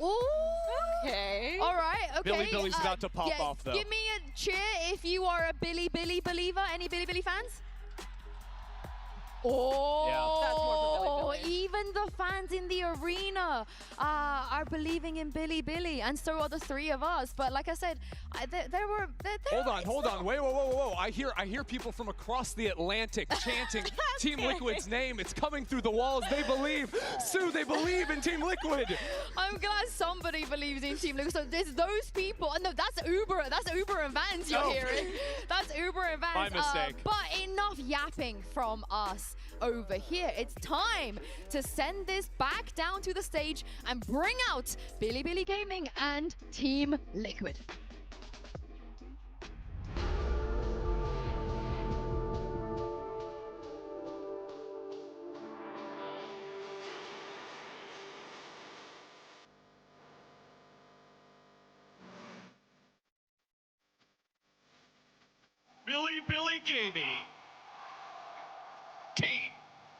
Okay. All right. Okay. Billy Billy's about to pop off, though. Give me a cheer if you are a Billy Billy believer. Any Billy Billy fans? Oh, That's more for Billy Billy. Even the fans in the arena are believing in Billy, and so are the three of us. But like I said, Hold on, wait, whoa. I hear people from across the Atlantic chanting Team Liquid's name. It's coming through the walls. They believe, Sue, they believe in Team Liquid. I'm glad somebody believes in Team Liquid. So there's those people. No, that's Uber and Vans you're hearing. That's Uber and Vans. My mistake. But enough yapping from us over here. It's time to send this back down to the stage and bring out Billy Gaming and Team Liquid. Billy Gaming. Team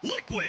Liquid.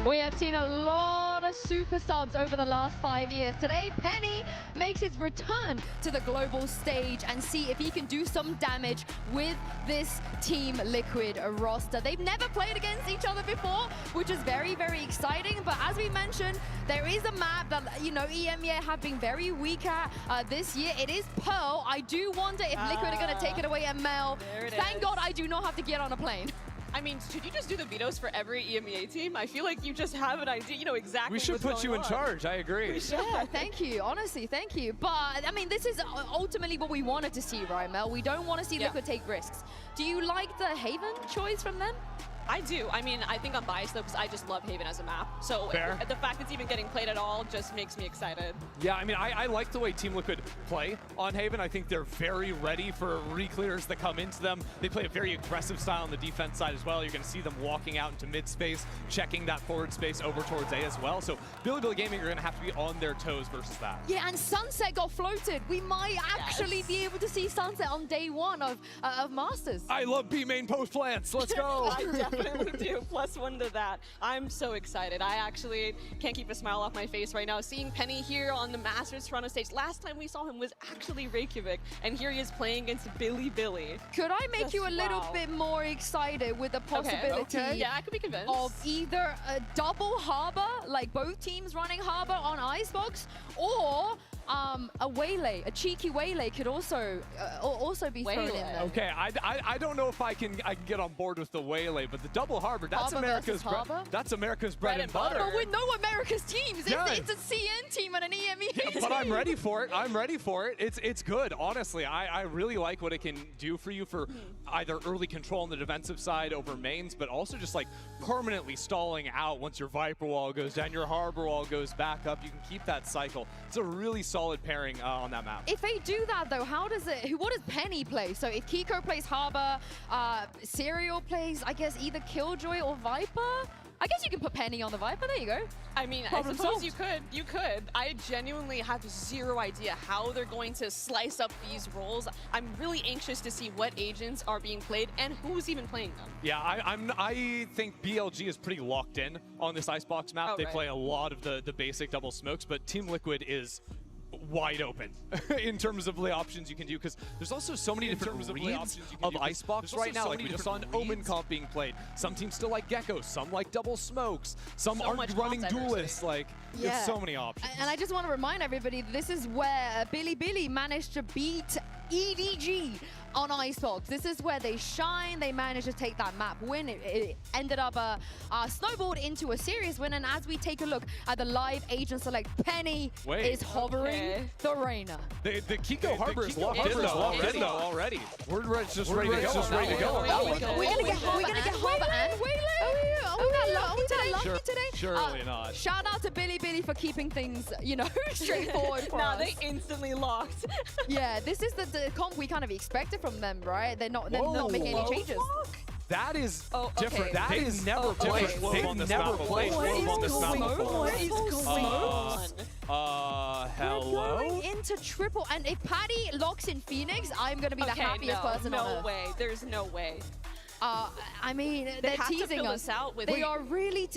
We have seen a lot of super subs over the last 5 years. Today, Penny makes his return to the global stage and see if he can do some damage with this Team Liquid roster. They've never played against each other before, which is very, very exciting. But as we mentioned, there is a map that, EMEA have been very weak at this year. It is Pearl. I do wonder if Liquid are going to take it away at Mel. Thank God I do not have to get on a plane. I mean, should you just do the vetoes for every EMEA team? I feel like you just have an idea, you know exactly We should put you in charge, I agree. Yeah, thank you. Honestly, thank you. But, I mean, this is ultimately what we wanted to see, right, Mel? We don't want to see Liquid take risks. Do you like the Haven choice from them? I do. I mean, I think I'm biased, though, because I just love Haven as a map. So the fact it's even getting played at all just makes me excited. Yeah, I mean, I like the way Team Liquid play on Haven. I think they're very ready for re-clears that come into them. They play a very aggressive style on the defense side as well. You're going to see them walking out into mid-space, checking that forward space over towards A as well. So Billy Gaming are going to have to be on their toes versus that. Yeah, and Sunset got floated. We might actually be able to see Sunset on day one of Masters. I love B main post plants. Let's go. Definitely do. +1 to that. I'm so excited. I actually can't keep a smile off my face right now. Seeing Penny here on the Masters Toronto stage. Last time we saw him was actually Reykjavik, and here he is playing against Billy. Could I make you a little bit more excited with the possibility Yeah, I could be convinced. of either a double harbor, like both teams running harbor on Icebox, or a waylay, a cheeky waylay could also be thrown in there. Okay, I don't know if I can get on board with the waylay, but the double harbor, that's America's bread and butter. But we know America's teams. It's a CN team and an EMEA team. But I'm ready for it. I'm ready for it. It's good, honestly. I really like what it can do for you for either early control on the defensive side over mains, but also just like permanently stalling out once your Viper wall goes down, your harbor wall goes back up. You can keep that cycle. It's a really solid pairing on that map. If they do that though, what does Penny play? So if Kiko plays Harbor, Serial plays, I guess, either Killjoy or Viper? I guess you can put Penny on the Viper, there you go. I mean, I suppose you could. I genuinely have zero idea how they're going to slice up these roles. I'm really anxious to see what agents are being played and who's even playing them. Yeah, I think BLG is pretty locked in on this Icebox map. They play a lot of the basic double smokes, but Team Liquid is wide open in terms of the options you can do, because there's also so many different reads of Icebox right now. Like we just saw an Omen comp being played. Some teams still like Geckos, some like double smokes, some aren't running duelists. Like, there's so many options. And I just want to remind everybody, this is where Billy managed to beat EDG on Icebox. This is where they shine. They managed to take that map win. It ended up snowballed into a serious win. And as we take a look at the live agent select, Penny is hovering the Reyna. The Kiko Harbor is locked in already. We're just ready to go. Are we gonna get Harbor and Waylay? Are we that lucky today? Surely not. Shout out to Billy for keeping things, straightforward for us. They instantly locked. Yeah, this is the comp we kind of expected from them, right? They're not making any changes. That is different. That is never played. They've never played on this map before. What is going on? Hello? We're going into triple, and if Patty locks in Phoenix, I'm gonna be the happiest person on earth. No way. There's no way. I mean, they're have to teasing fill us. this out with- They are really.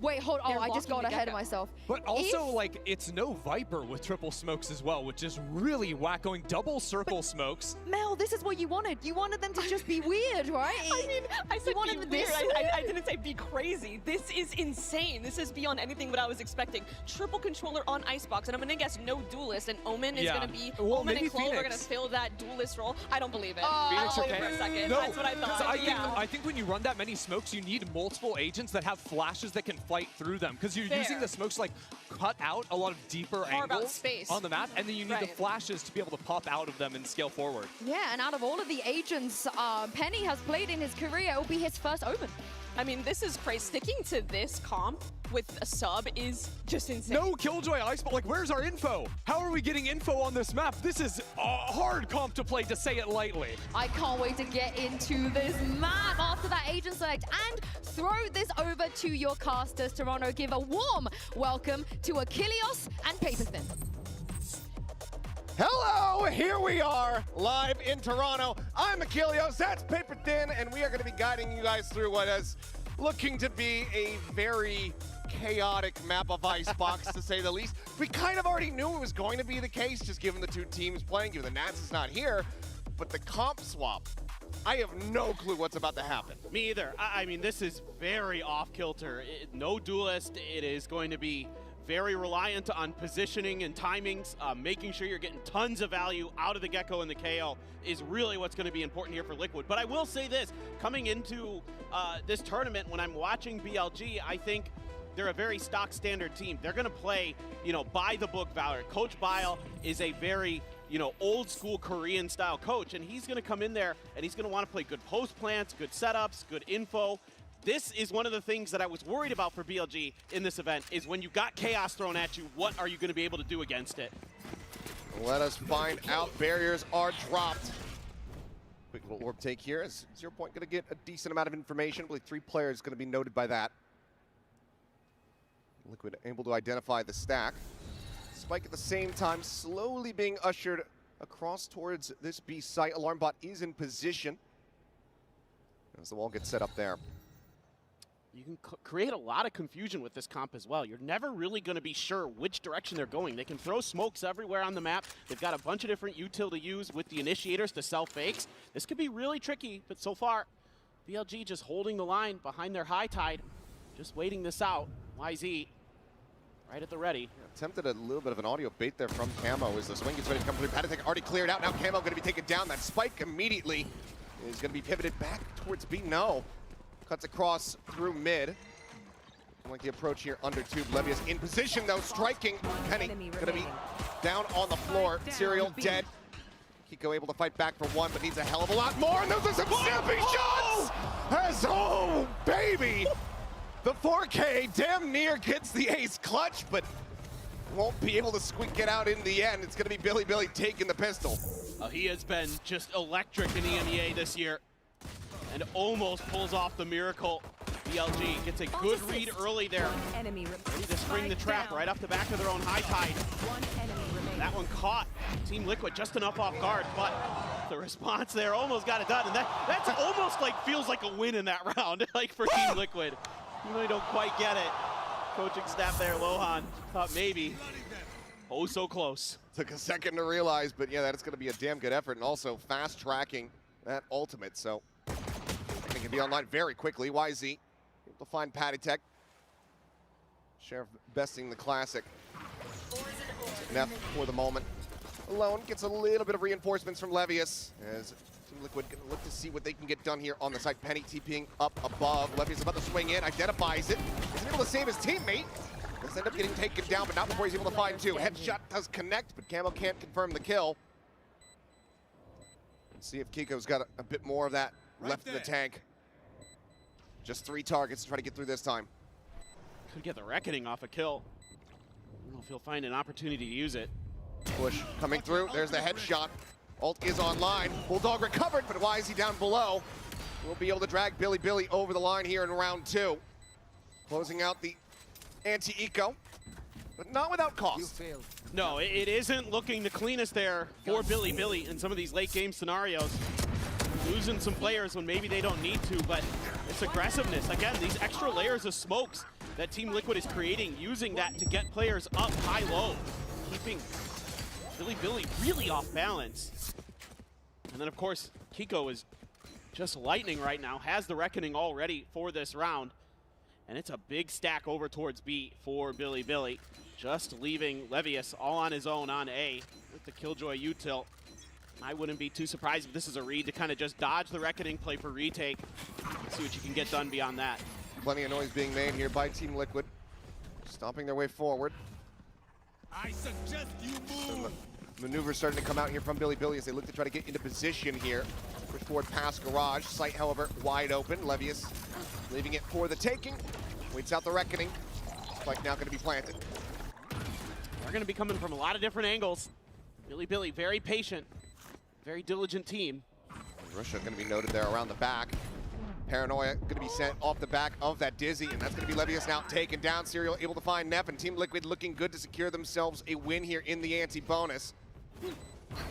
Wait, hold on. They're I just got locking the ahead of Gecko. myself. But also, like, it's no Viper with triple smokes as well, which is really whack, going double circle smokes. Mel, this is what you wanted. You wanted them to just be weird, right? I mean, I said you wanted be them weird. this I didn't say be crazy. This is insane. This is beyond anything what I was expecting. Triple controller on Icebox, and I'm gonna guess no duelist, and Omen is gonna be, Well, Omen maybe and Clove are gonna Phoenix. fill that duelist role. I don't believe it. Phoenix, I'll okay. for a second. No, That's what I thought. I think when you run that many smokes, you need multiple agents that have flashes that can fight through them, because you're using the smokes to like cut out a lot of deeper Carve out angles space. on the map, and then you need the Right. flashes to be able to pop out of them and scale forward. Yeah, and out of all of the agents Penny has played in his career, it will be his first Omen. I mean, this is crazy. Sticking to this comp with a sub is just insane. No Killjoy Iceball, like where's our info? How are we getting info on this map? This is a hard comp to play, to say it lightly. I can't wait to get into this map after that agent select and throw this over to your casters. Toronto, give a warm welcome to Achilles and Paperthin. Hello, here we are, live in Toronto. I'm Achilles, that's Paper Thin, and we are going to be guiding you guys through what is looking to be a very chaotic map of Icebox, to say the least. We kind of already knew it was going to be the case, just given the two teams playing, given the Nats is not here, but the comp swap, I have no clue what's about to happen. Me either. I mean, this is very off-kilter. No duelist. It is going to be very reliant on positioning and timings. Making sure you're getting tons of value out of the Gecko and the KO is really what's going to be important here for Liquid. But I will say this, coming into this tournament, when I'm watching BLG, I think they're a very stock standard team. They're going to play, by the book Valorant. Coach Bile is a very, old school Korean style coach, and he's going to come in there and he's going to want to play good post plants, good setups, good info. This is one of the things that I was worried about for BLG in this event, is when you got chaos thrown at you, what are you going to be able to do against it? Let us find out. Barriers are dropped. Quick little orb take here. Is 0 Point going to get a decent amount of information? I believe 3 players going to be noted by that. Liquid able to identify the stack. Spike at the same time slowly being ushered across towards this B site. Alarm bot is in position as the wall gets set up there. You can create a lot of confusion with this comp as well. You're never really going to be sure which direction they're going. They can throw smokes everywhere on the map. They've got a bunch of different util to use with the initiators to sell fakes. This could be really tricky, but so far, BLG just holding the line behind their high tide, just waiting this out. YZ right at the ready. Attempted a little bit of an audio bait there from Camo as the swing gets ready to come through. Patatek already cleared out. Now Camo going to be taken down. That spike immediately is going to be pivoted back towards B. No. Cuts across through mid. I like the approach here under tube. Levius in position though, striking. Penny going to be down on the floor. Serial dead. Kiko able to fight back for one, but needs a hell of a lot more. And those are some snappy shots! As, oh, baby! The 4K damn near gets the ace clutch, but won't be able to squeak it out in the end. It's going to be Billy taking the pistol. He has been just electric in EMEA this year and almost pulls off the miracle. BLG gets a good read early there. Ready to spring the trap right off the back of their own high tide. That one caught Team Liquid just enough off guard, but the response there almost got it done. And that's almost like feels like a win in that round, like for Team Liquid. You really don't quite get it. Coaching staff there, Lohan, thought maybe. Oh, so close. Took a second to realize, but yeah, that's going to be a damn good effort. And also fast tracking that ultimate. So it can be online very quickly. YZ able to find Patatek. Sheriff besting the classic. Neff for the moment. Alone gets a little bit of reinforcements from Levius as Team Liquid gonna look to see what they can get done here on the site. Penny TPing up above. Levius about to swing in, identifies it. Isn't able to save his teammate. Does end up getting taken down, but not before he's able to find two. Headshot does connect, but Camo can't confirm the kill. Let's see if Kiko's got a bit more of that left in the tank. Just 3 targets to try to get through this time. Could get the Reckoning off a kill. I don't know if he'll find an opportunity to use it. Push coming through. There's the headshot. Ult is online. Bulldog recovered, but why is he down below? We'll be able to drag Billy over the line here in round 2. Closing out the anti-eco, but not without cost. No, it isn't looking the cleanest there for Billy in some of these late game scenarios. losing some players when maybe they don't need to, but it's aggressiveness. Again, these extra layers of smokes that Team Liquid is creating, using that to get players up high-low, keeping Billy really off balance. And then, of course, Kiko is just lightning right now, has the Reckoning already for this round. And it's a big stack over towards B for Billy. Just leaving Levius all on his own on A with the Killjoy util. I wouldn't be too surprised if this is a read to kind of just dodge the Reckoning, play for retake, see what you can get done beyond that. Plenty of noise being made here by Team Liquid, stomping their way forward. I suggest you move. Maneuvers starting to come out here from Billy as they look to try to get into position here. Push forward past Garage. Site, however, wide open. Levius leaving it for the taking. Waits out the Reckoning. Spike now going to be planted. They're going to be coming from a lot of different angles. Billy, very patient, very diligent team. Russia going to be noted there around the back. Paranoia going to be sent off the back of that Dizzy, and that's going to be Levius now taken down. Serial able to find Neff, and Team Liquid looking good to secure themselves a win here in the anti-bonus.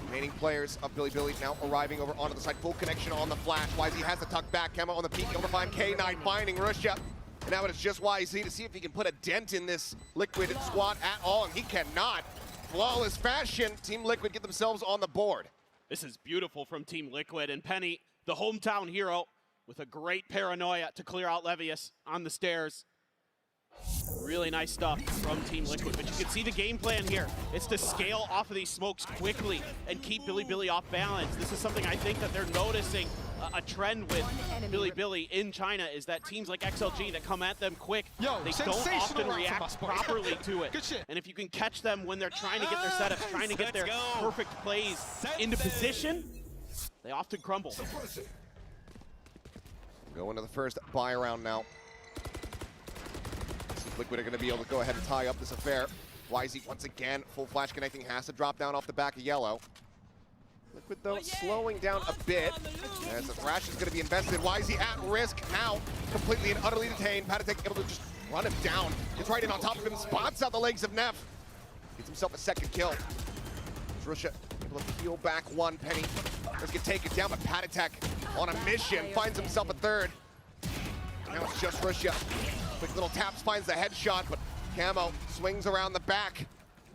Remaining players of Billy now arriving over onto the side. Full connection on the flash. YZ has the tuck back. Camo on the peak, able to find K9, finding Russia. And now it's just YZ to see if he can put a dent in this Liquid squad at all, and he cannot. Flawless fashion, Team Liquid get themselves on the board. This is beautiful from Team Liquid, and Penny, the hometown hero, with a great Paranoia to clear out Levius on the stairs. Really nice stuff from Team Liquid, but you can see the game plan here. It's to scale off of these smokes quickly and keep Billy off balance. This is something I think that they're noticing a trend with Billy in China, is that teams like XLG that come at them quick, they don't often react properly to it. And if you can catch them when they're trying to get their setups, trying to get their perfect plays into position, they often crumble. Going to the first buy round now. Liquid are going to be able to go ahead and tie up this affair. YZ once again, full flash connecting, has to drop down off the back of Yellow. Liquid though slowing down a bit as the thrash is going to be invested. YZ at risk now, completely and utterly detained. Patatek able to just run him down. Gets right in on top of him, spots out the legs of Neff. Gets himself a second kill. Russia able to peel back one. Penny let's get taken down, but Patatek on a mission finds himself a third. Now it's just Russia. Quick little taps, finds the headshot, but Camo swings around the back.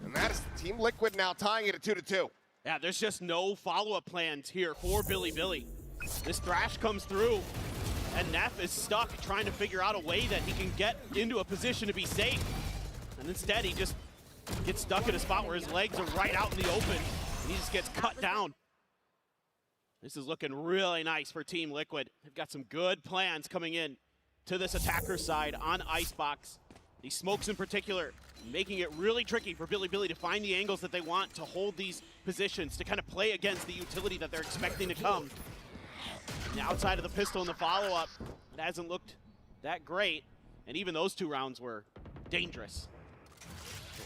And that is Team Liquid now tying it at 2-2. Yeah, there's just no follow-up plans here for Billy. This thrash comes through, and Neff is stuck trying to figure out a way that he can get into a position to be safe. And instead, he just gets stuck in a spot where his legs are right out in the open, and he just gets cut down. This is looking really nice for Team Liquid. They've got some good plans coming in to this attacker side on Icebox. These smokes in particular, making it really tricky for Billy to find the angles that they want to hold these positions, to kind of play against the utility that they're expecting to come. And outside of the pistol and the follow-up, it hasn't looked that great, and even those two rounds were dangerous.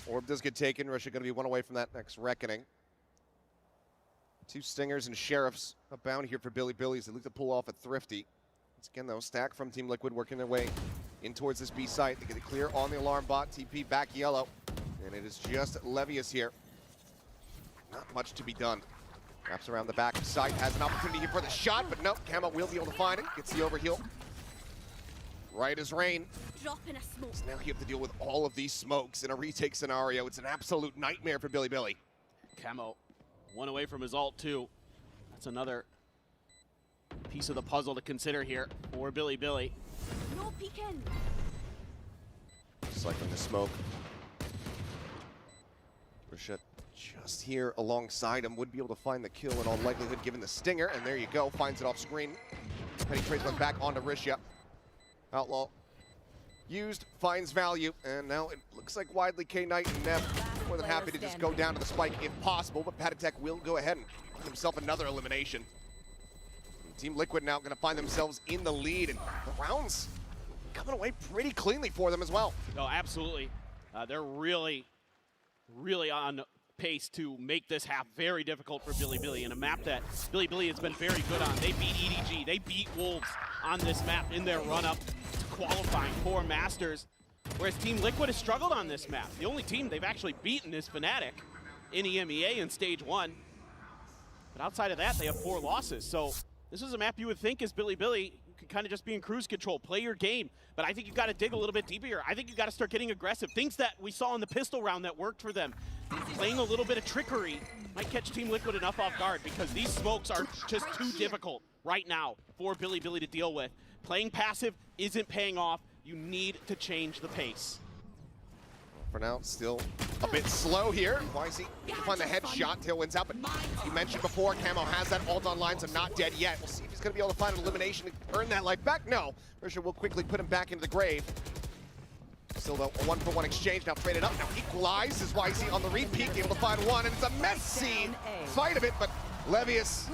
Orb does get taken. Russia going to be one away from that next Reckoning. Two Stingers and Sheriffs abound here for Billy as they look to pull off a Thrifty. Once again, though, stack from Team Liquid working their way in towards this B site. They get it clear on the alarm bot. TP back Yellow. And it is just Levius here. Not much to be done. Wraps around the back of site. Has an opportunity here for the shot, but nope. Camo will be able to find it. Gets the overheal. Right as rain. Drop in a smoke. So now you have to deal with all of these smokes in a retake scenario. It's an absolute nightmare for Billy. Camo, one away from his ult, too. That's another piece of the puzzle to consider here for Billy. No peeking. Cycling the smoke. Rashid just here alongside him, would be able to find the kill in all likelihood given the stinger, and there you go, finds it off screen. Penny trades one back onto Risha. Outlaw used, finds value, and now it looks like widely K-Knight and Neff more than happy to just go down to the spike if possible, but Patatek will go ahead and get himself another elimination. Team Liquid now going to find themselves in the lead, and the rounds coming away pretty cleanly for them as well. No, absolutely. They're really on pace to make this half very difficult for Billy in a map that Billy has been very good on. They beat EDG, they beat Wolves on this map in their run-up to qualifying for Masters, whereas Team Liquid has struggled on this map. The only team they've actually beaten is Fnatic in EMEA in Stage 1. But outside of that, they have 4 losses. So This is a map you would think is Billy could kind of just be in cruise control, play your game. But I think you've got to dig a little bit deeper here. I think you've got to start getting aggressive. Things that we saw in the pistol round that worked for them. Playing a little bit of trickery might catch Team Liquid enough off guard because these smokes are just too difficult right now for Billy to deal with. Playing passive isn't paying off. You need to change the pace. For now, still a bit slow here. YZ can find the headshot. Tail wins out, but you mentioned before, Camo has that ult online, so not dead yet. We'll see if he's going to be able to find an elimination to earn that life back. No, Risha will quickly put him back into the grave. Still though, a 1-for-1 exchange, now traded up, now equalized as YZ on the repeat, able to find one, and it's a messy fight of it, but Levius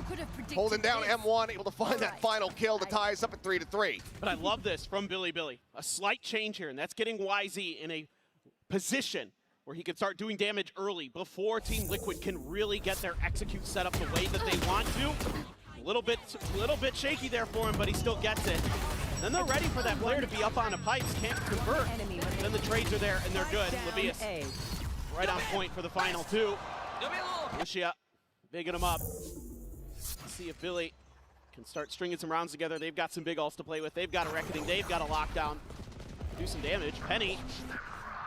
holding down M1, able to find that final kill to tie us up at 3-3. But I love this from Billy. A slight change here, and that's getting YZ in a position where he can start doing damage early before Team Liquid can really get their execute set up the way that they want to. A little bit shaky there for him, but he still gets it. Then they're ready for that player to be up on the pipes, can't convert. Then the trades are there, and they're good. Levius right on point for the final two. Lucia bigging him up. Let's see if Billy can start stringing some rounds together. They've got some big ults to play with. They've got a reckoning. They've got a lockdown. Do some damage. Penny.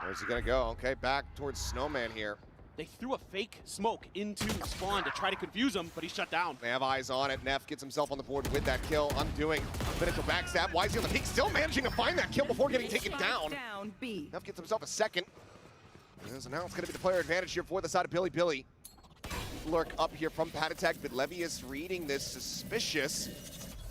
Where's he gonna go? Okay, back towards Snowman here. They threw a fake smoke into Spawn to try to confuse him, but he's shut down. They have eyes on it. Neff gets himself on the board with that kill, undoing Pinnacle backstab. YZ on the peak, still managing to find that kill before getting taken down. Neff gets himself a second. And so now it's gonna be the player advantage here for the side of Billy. Lurk up here from Patatek, but Levius reading this suspicious.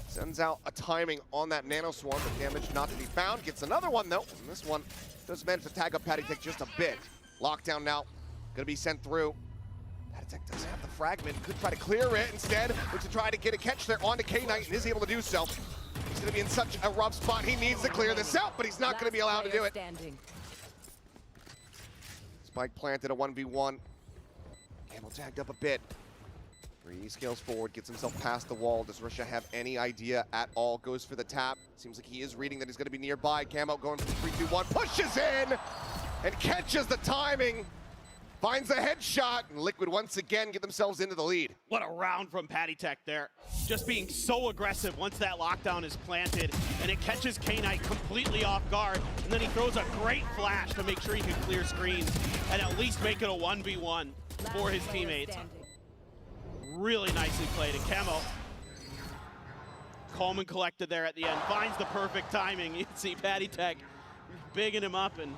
Sends out a timing on that Nano Swarm, but damage not to be found. Gets another one though, and this one does manage to tag up Patatek just a bit. Lockdown now, gonna be sent through. Patatek does have the fragment, could try to clear it instead, but to try to get a catch there onto K-Knight and is able to do so. He's gonna be in such a rough spot, he needs to clear this out, but he's not gonna be allowed to do it. Spike planted a 1v1. Camel tagged up a bit. He scales forward, gets himself past the wall. Does Risha have any idea at all? Goes for the tap. Seems like he is reading that he's going to be nearby. Camo going for the 3-2-1, pushes in and catches the timing. Finds a headshot, and Liquid once again get themselves into the lead. What a round from Patatek there. Just being so aggressive once that lockdown is planted, and it catches K-Knight completely off guard, and then he throws a great flash to make sure he can clear screens and at least make it a 1v1 for his teammates. Really nicely played, and Camo, calm and collected there at the end, finds the perfect timing. You can see Patatek bigging him up, and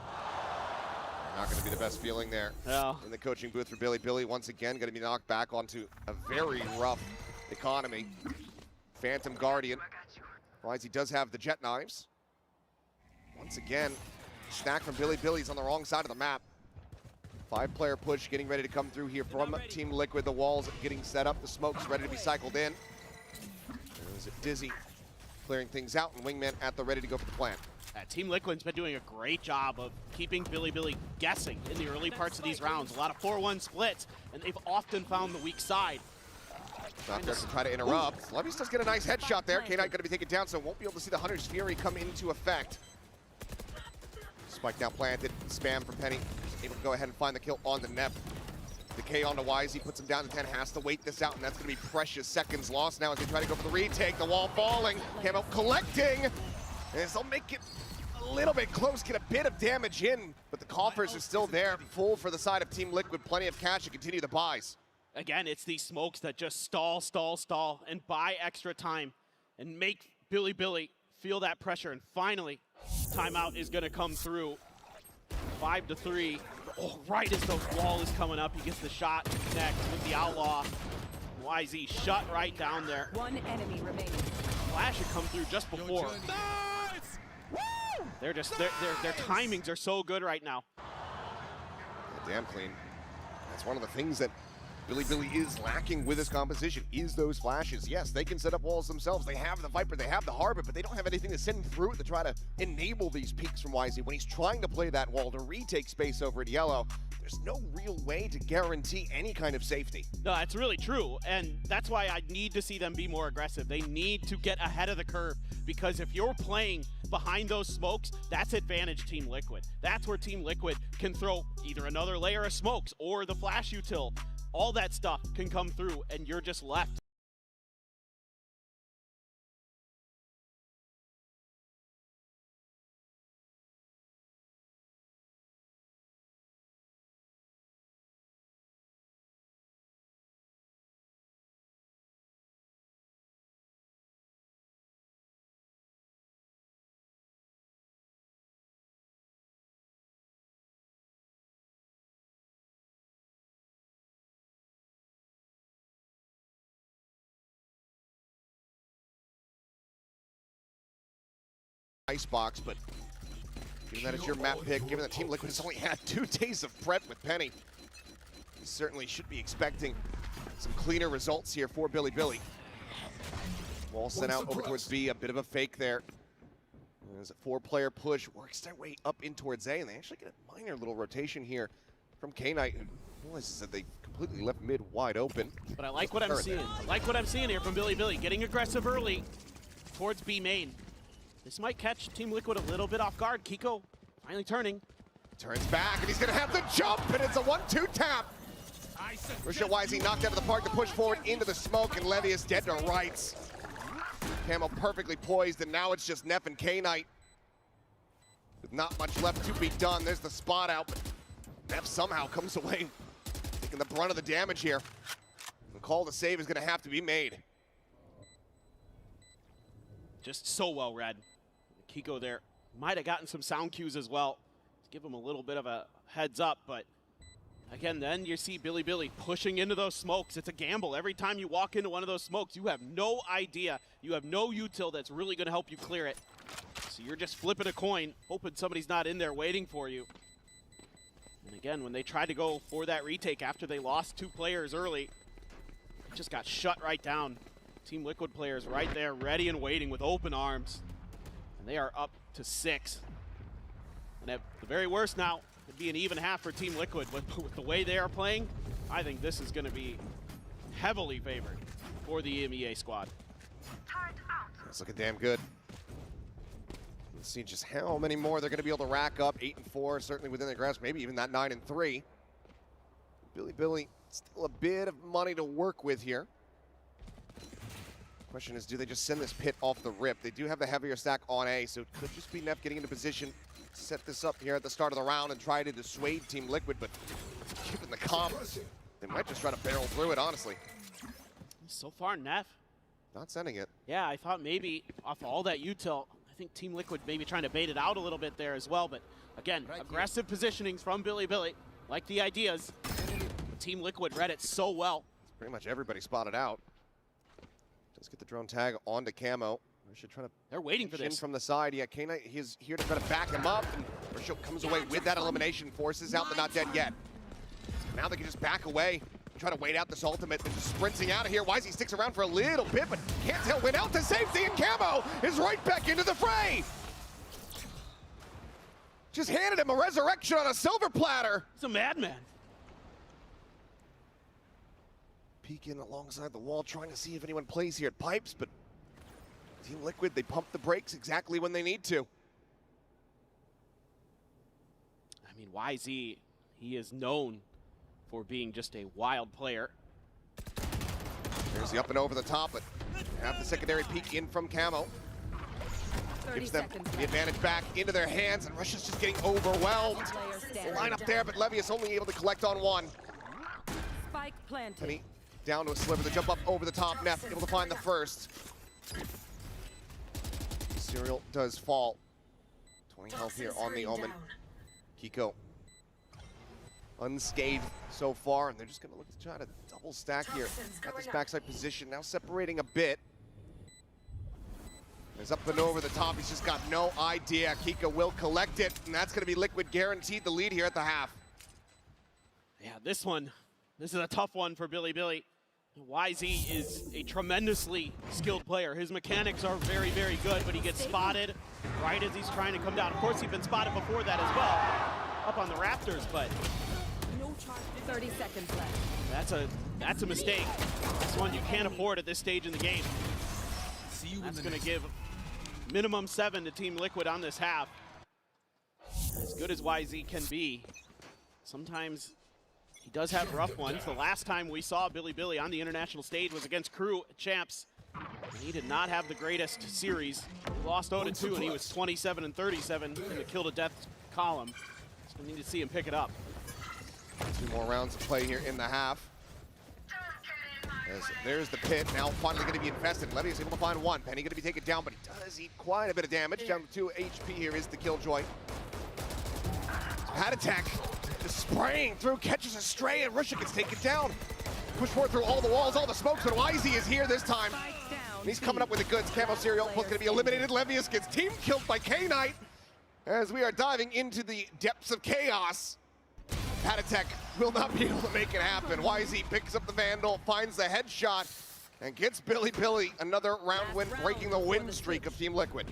not going to be the best feeling there in the coaching booth for Billy. Billy once again going to be knocked back onto a very rough economy. Phantom Guardian. Realize he does have the jet knives. Once again, snack from Billy. Billy's on the wrong side of the map. 5-player push getting ready to come through here from Team Liquid. The walls getting set up. The smoke's ready to be cycled in. There's a Dizzy clearing things out, and Wingman at the ready to go for the plant. Team Liquid's been doing a great job of keeping Billy guessing in the early parts of these rounds. A lot of 4-1 splits, and they've often found the weak side. Not there to try to interrupt. Levius does get a nice headshot there. K-Knight going to be taken down, so won't be able to see the Hunter's Fury come into effect. Spike now planted. Spam from Penny. Able to go ahead and find the kill on the Neff. Decay onto YZ, puts him down to 10, has to wait this out, and that's going to be precious seconds lost now as they try to go for the retake. The wall falling, Camo collecting, and they'll make it a little bit close, get a bit of damage in, but the coffers are still there, full for the side of Team Liquid, plenty of cash to continue the buys. Again, it's these smokes that just stall, and buy extra time, and make Billy feel that pressure, and finally, timeout is going to come through. 5-3. Oh, right as the wall is coming up, he gets the shot to connect with the Outlaw. YZ shut right down there. One enemy remaining. Flash had come through just before. Nice! Woo! They're just their timings are so good right now. Damn clean. That's one of the things that Billy is lacking with his composition, is those flashes. Yes, they can set up walls themselves. They have the Viper, they have the Harbor, but they don't have anything to send through it to try to enable these peaks from YZ. When he's trying to play that wall to retake space over at Yellow, there's no real way to guarantee any kind of safety. No, that's really true, and that's why I need to see them be more aggressive. They need to get ahead of the curve, because if you're playing behind those smokes, that's advantage Team Liquid. That's where Team Liquid can throw either another layer of smokes or the flash util. All that stuff can come through, and you're just left Icebox, but given that it's your map pick, given that Team Liquid has only had 2 days of prep with Penny, you certainly should be expecting some cleaner results here for Billy. Wall sent out over towards B, a bit of a fake there. There's a 4-player push, works their way up in towards A, and they actually get a minor little rotation here from K-Knight, who realizes that they completely left mid wide open. But I like what I'm seeing. I like what I'm seeing here from Billy, getting aggressive early towards B main. This might catch Team Liquid a little bit off guard. Kiko finally turning. Turns back, and he's gonna have to jump, and it's a 1-2 tap. Rashad Wisey knocked out of the park to push forward into the smoke, and Levius dead to rights. Camo perfectly poised, and now it's just Neff and K-Knight. With not much left to be done, there's the spot out, but Neff somehow comes away taking the brunt of the damage here. The call to save is gonna have to be made. Just so well read. Kiko there might have gotten some sound cues as well to give him a little bit of a heads up, but again, then you see Billy pushing into those smokes. It's a gamble. Every time you walk into one of those smokes, you have no idea. You have no util that's really going to help you clear it. So you're just flipping a coin, hoping somebody's not in there waiting for you. And again, when they tried to go for that retake after they lost 2 players early, it just got shut right down. Team Liquid players right there, ready and waiting with open arms. And they are up to 6. And at the very worst now, it'd be an even half for Team Liquid, but with the way they are playing, I think this is going to be heavily favored for the EMEA squad. That's looking damn good. Let's see just how many more they're going to be able to rack up. 8 and 4, certainly within their grasp, maybe even that 9 and 3. Billy, still a bit of money to work with here. Question is, do they just send this pit off the rip? They do have the heavier stack on A, so it could just be Neff getting into position, set this up here at the start of the round and try to dissuade Team Liquid, but given the comp, they might just try to barrel through it, honestly. So far, Neff not sending it. Yeah, I thought maybe off all that util, I think Team Liquid maybe trying to bait it out a little bit there as well, but again, aggressive positionings from Billy, like the ideas. Team Liquid read it so well. Pretty much everybody spotted out. Let's get the drone tag onto Camo. Rashad trying to. They're waiting for this from the side. Yeah, K-Knight, he's here to try to back him up, and Rashad comes away with that elimination, forces out the not dead yet. Now they can just back away, try to wait out this ultimate. They're just sprinting out of here. Wisey sticks around for a little bit, but can't tell win out to safety, and Camo is right back into the fray. Just handed him a resurrection on a silver platter. He's a madman. Peeking alongside the wall, trying to see if anyone plays here at Pipes, but Team Liquid, they pump the brakes exactly when they need to. I mean, YZ, he is known for being just a wild player. There's the up and over the top, but have the secondary peek in from Camo. Gives them the advantage back into their hands, and Russia's just getting overwhelmed. Line up there, but Levius only able to collect on 1. Spike planted. Penny down to a sliver, the jump up over the top, Neff able to find the first. Serial does fall. 20 health here on the Omen. Kiko unscathed so far, and they're just going to look to try to double stack here at this backside position. Now separating a bit. There's up and over the top. He's just got no idea. Kiko will collect it, and that's going to be Liquid guaranteed the lead here at the half. Yeah, this is a tough one for Billy. YZ is a tremendously skilled player. His mechanics are very, very good, but he gets spotted right as he's trying to come down. Of course, he's been spotted before that as well, up on the Raptors, but No charge. 30 seconds left. that's a mistake. That's one you can't afford at this stage in the game. That's going to give minimum 7 to Team Liquid on this half. As good as YZ can be, sometimes he does have rough ones. The last time we saw Billy on the international stage was against Crew Champs. He did not have the greatest series. He lost 0-2, and he was 27 and 37 in the kill to death column. So we need to see him pick it up. 2 more rounds to play here in the half. As there's the pit, now finally going to be infested. Levy is able to find 1. Penny going to be taken down, but he does eat quite a bit of damage. Down to 2 HP here is the Killjoy. Hat attack, just spraying through, catches a stray, and Russia gets taken down. Push forward through all the walls, all the smokes, but YZ is here this time. He's coming up with the goods. Camo Serial both going to be eliminated. Levius gets team killed by K-Knight as we are diving into the depths of chaos. Patatek will not be able to make it happen. YZ picks up the Vandal, finds the headshot, and gets Billy another round win, breaking the win streak of Team Liquid.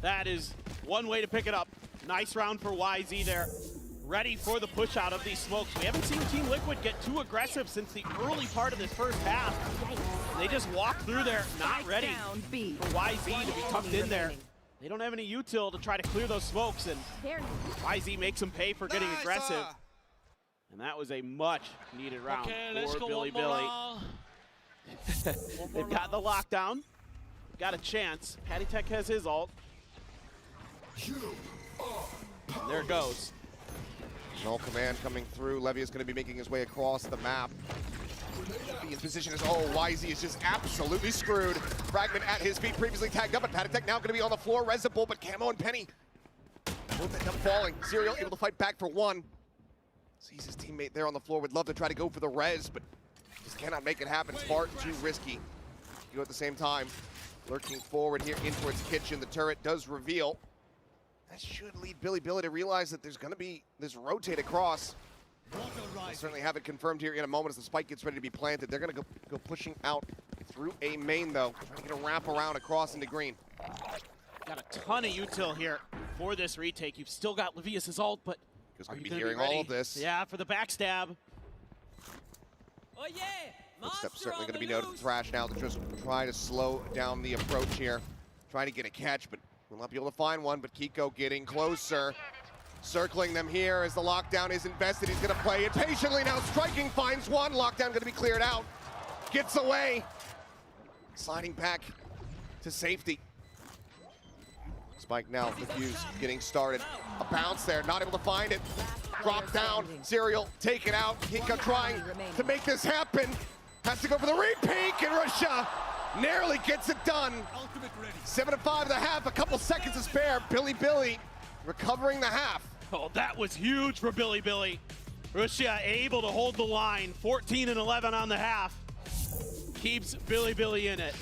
That is one way to pick it up. Nice round for YZ there. Ready for the push out of these smokes. We haven't seen Team Liquid get too aggressive since the early part of this first half. They just walked through there, not ready for YZ to be tucked in there. They don't have any util to try to clear those smokes, and YZ makes them pay for getting aggressive. And that was a much needed round for Billy. They've got the lockdown, got a chance. Patatek has his ult. And there it goes. No command coming through. Levy is going to be making his way across the map. Be in position as YZ is just absolutely screwed. Fragment at his feet, previously tagged up, but Patatek now going to be on the floor. Resible, but Camo and Penny both end up falling. Serial able to fight back for one. Sees his teammate there on the floor, would love to try to go for the res, but just cannot make it happen. It's far too risky. You at the same time, lurking forward here in towards Kitchen. The turret does reveal. That should lead Billy to realize that there's going to be this rotate across. We'll certainly have it confirmed here in a moment as the spike gets ready to be planted. They're going to go pushing out through a main, though, trying to get a wrap around across into green. Got a ton of util here for this retake. You've still got Levius' ult, but Are you going to be hearing all of this? Yeah, for the backstab. Oh yeah! Footsteps certainly going to be noted. Thrash now to just try to slow down the approach here. Trying to get a catch, but will not be able to find one. But Kiko getting closer. Circling them here as the lockdown is invested. He's going to play it patiently now. Striking finds one. Lockdown going to be cleared out. Gets away. Sliding back to safety. Spike now, the fuse getting started. A bounce there, not able to find it. Drop down, Serial taken out. Kiko trying to make this happen. Has to go for the repeat, and Russia narrowly gets it done. 7-5 the half, a couple seconds to spare. Billy recovering the half. Oh, that was huge for Billy. Russia able to hold the line. 14-11 on the half. Keeps Billy in it.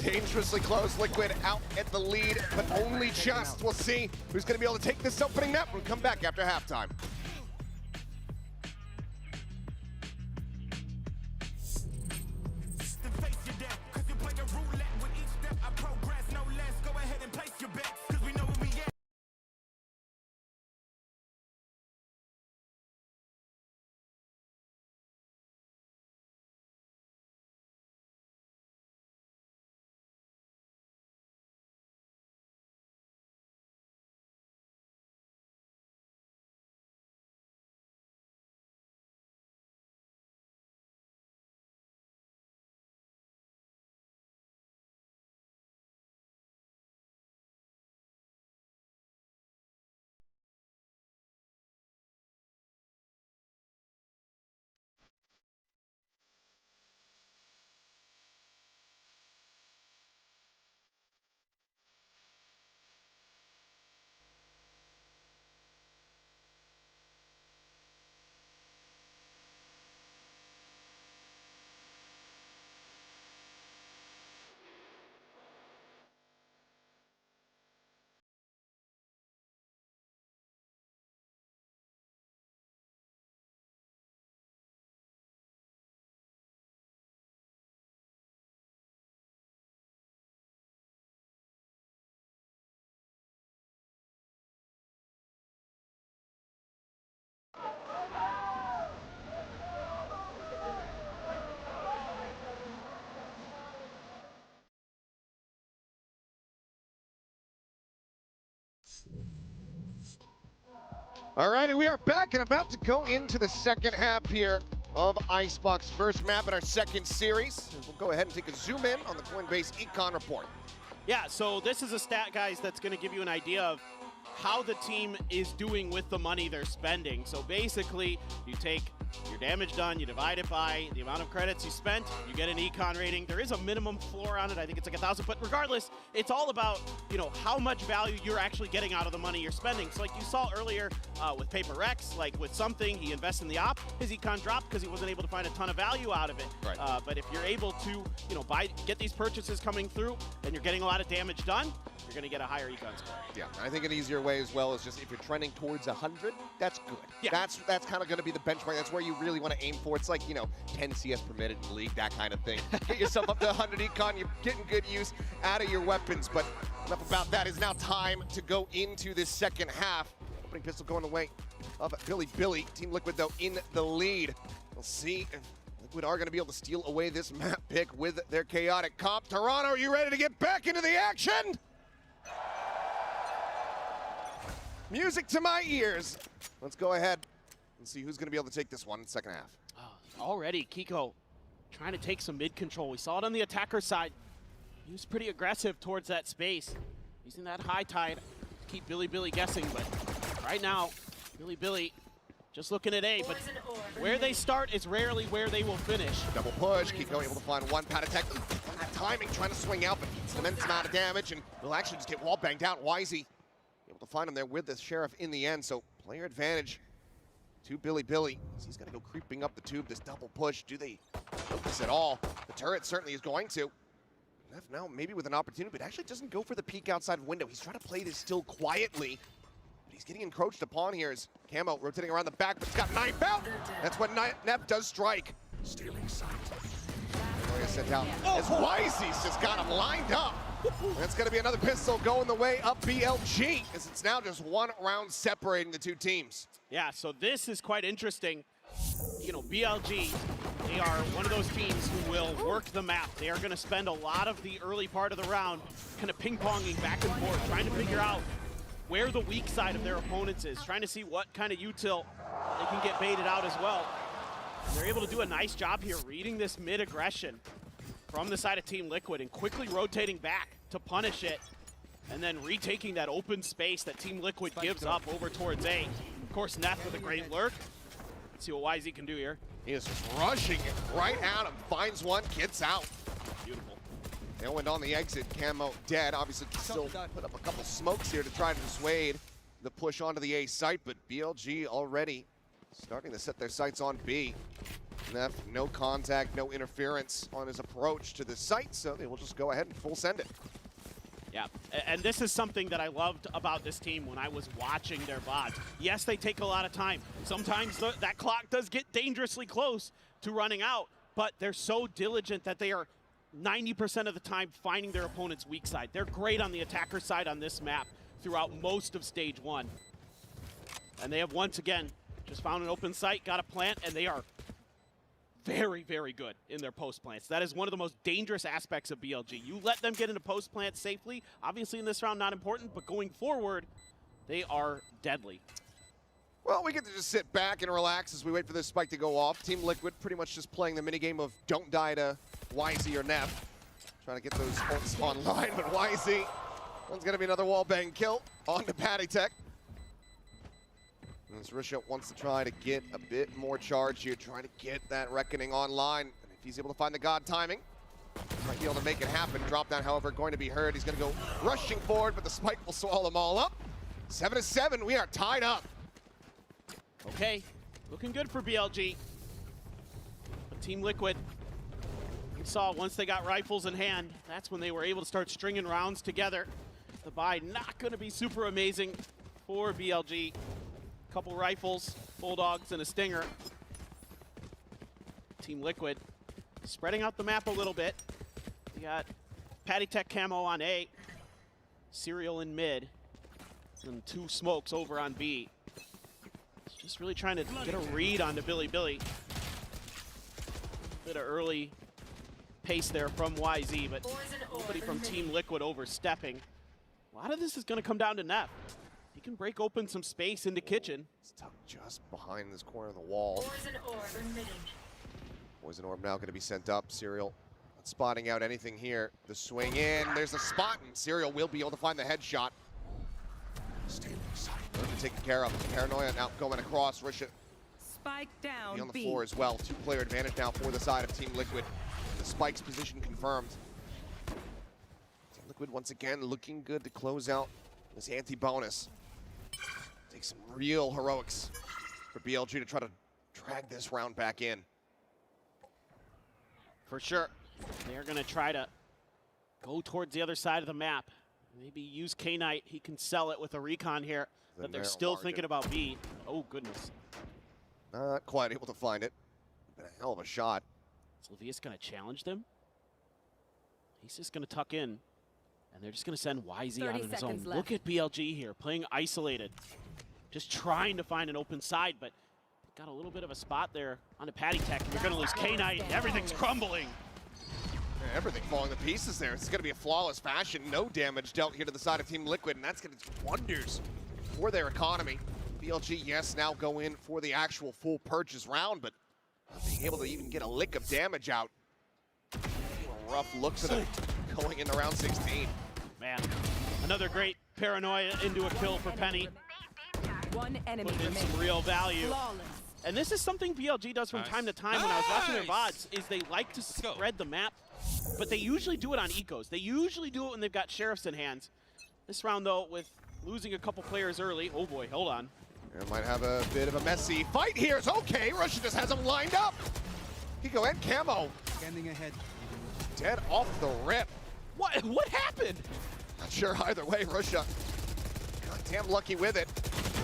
Dangerously close. Liquid out at the lead, but only just. We'll see who's going to be able to take this opening map. We'll come back after halftime. All right, and we are back and about to go into the second half here of Icebox first map in our second series. We'll go ahead and take a zoom in on the Coinbase Econ report. Yeah, so this is a stat, guys, that's going to give you an idea of how the team is doing with the money they're spending. So basically, you take your damage done, you divide it by the amount of credits you spent, you get an econ rating. There is a minimum floor on it. I think it's like 1,000, but regardless, it's all about, you know, how much value you're actually getting out of the money you're spending. So like you saw earlier with PRX, like with something, he invests in the op, his econ dropped because he wasn't able to find a ton of value out of it. Right. But if you're able to, you know, get these purchases coming through and you're getting a lot of damage done, you're going to get a higher econ score. Yeah, I think an easier way as well is just if you're trending towards 100, that's good. Yeah. That's kind of going to be the benchmark. That's where you really want to aim for. It's like, you know, 10 CS permitted in the league, that kind of thing. Get yourself up to 100 econ, you're getting good use out of your weapons. But enough about that. It's now time to go into this second half. Opening pistol going the way of Billy. Team Liquid, though, in the lead. We'll see if Liquid are going to be able to steal away this map pick with their chaotic comp. Toronto, are you ready to get back into the action? Music to my ears. Let's go ahead and see who's going to be able to take this one in the second half. Already, Kiko trying to take some mid control. We saw it on the attacker side. He was pretty aggressive towards that space, using that high tide to keep Billy guessing. But right now, Billy just looking at A. But where they start is rarely where they will finish. Double push. Kiko able to find one. Patatech on that timing, trying to swing out, but it's an immense amount of damage, and will actually just get wall banged out. Wisey able to find him there with the Sheriff in the end, so player advantage to Billy. He's got to go creeping up the tube, this double push. Do they focus at all? The turret certainly is going to. Neff now maybe with an opportunity, but actually doesn't go for the peek outside window. He's trying to play this still quietly, but he's getting encroached upon here as Camo rotating around the back, but he's got knife out. That's what Neff does strike. Stealing sight. Sent out as Wisey's just got him lined up. That's going to be another pistol going the way of BLG, as it's now just one round separating the two teams. Yeah, so this is quite interesting. You know, BLG, they are one of those teams who will work the map. They are going to spend a lot of the early part of the round kind of ping-ponging back and forth, trying to figure out where the weak side of their opponents is, trying to see what kind of util they can get baited out as well. And they're able to do a nice job here reading this mid-aggression from the side of Team Liquid and quickly rotating back to punish it, and then retaking that open space that Team Liquid gives up over towards A. Of course, Neff with a great lurk. Let's see what YZ can do here. He is just rushing it right at him, finds one, gets out. Beautiful. Tailwind on the exit, Camo dead. Obviously can still put up a couple smokes here to try to dissuade the push onto the A site, but BLG already starting to set their sights on B. Neff, no contact, no interference on his approach to the site, so they will just go ahead and full send it. Yeah, and this is something that I loved about this team when I was watching their VODs. Yes, they take a lot of time. Sometimes that clock does get dangerously close to running out, but they're so diligent that they are 90% of the time finding their opponent's weak side. They're great on the attacker side on this map throughout most of stage one. And they have once again just found an open site, got a plant, and they are very, very good in their post plants. That is one of the most dangerous aspects of BLG. You let them get into post plants safely. Obviously in this round, not important, but going forward, they are deadly. Well, we get to just sit back and relax as we wait for this spike to go off. Team Liquid pretty much just playing the minigame of don't die to YZ or Neff. Trying to get those ults online, but YZ, one's going to be another wall bang kill on to Patatech. And Risha wants to try to get a bit more charge here, trying to get that Reckoning online. And if he's able to find the God timing, he might be able to make it happen. Drop down, however, going to be heard. He's going to go rushing forward, but the spike will swallow them all up. 7-7, we are tied up. Okay, looking good for BLG. But Team Liquid, you saw once they got rifles in hand, that's when they were able to start stringing rounds together. The buy not going to be super amazing for BLG. Couple rifles, Bulldogs, and a Stinger. Team Liquid spreading out the map a little bit. We got Patatech Camo on A, Serial in mid, and two smokes over on B. Just really trying to get a read onto Billy. Bit of early pace there from YZ, but nobody from Team Liquid overstepping. A lot of this is going to come down to Neff. He can break open some space into kitchen. It's tucked just behind this corner of the wall. Poison Orb now going to be sent up. Serial not spotting out anything here. The swing in, there's a spot, and Serial will be able to find the headshot. Taken care of. Paranoia now going across. Risha Spike down. Be on the floor as well. 2-player advantage now for the side of Team Liquid. The Spike's position confirmed. Team Liquid once again looking good to close out this anti-bonus. Take some real heroics for BLG to try to drag this round back in. For sure. They're going to try to go towards the other side of the map. Maybe use K-Knight. He can sell it with a recon here. But they're still thinking about B. Oh, goodness. Not quite able to find it. Been a hell of a shot. Is Levius going to challenge them? He's just going to tuck in. And they're just going to send YZ out on his own. left. Look at BLG here, playing isolated. Just trying to find an open side, but got a little bit of a spot there on the Patty Tech. You're going to lose K-Knight. Everything's crumbling. Yeah, everything falling to pieces there. It's going to be a flawless fashion. No damage dealt here to the side of Team Liquid, and that's going to do wonders for their economy. BLG, yes, now go in for the actual full purchase round, but not being able to even get a lick of damage out. A rough look for them going into round 16. Man, another great paranoia into a kill for Penny. One enemy Putting in remaining. some real value. Flawless. And this is something BLG does from time to time when I was watching their VODs, is they like to spread the map, but they usually do it on ecos. They usually do it when they've got sheriffs in hands. This round, though, with losing a couple players early, oh boy, hold on. It might have a bit of a messy fight here. It's okay. Russia just has him lined up. Hiko and Camo. Standing ahead. Dead off the rip. What happened? Not sure either way. Russia goddamn lucky with it.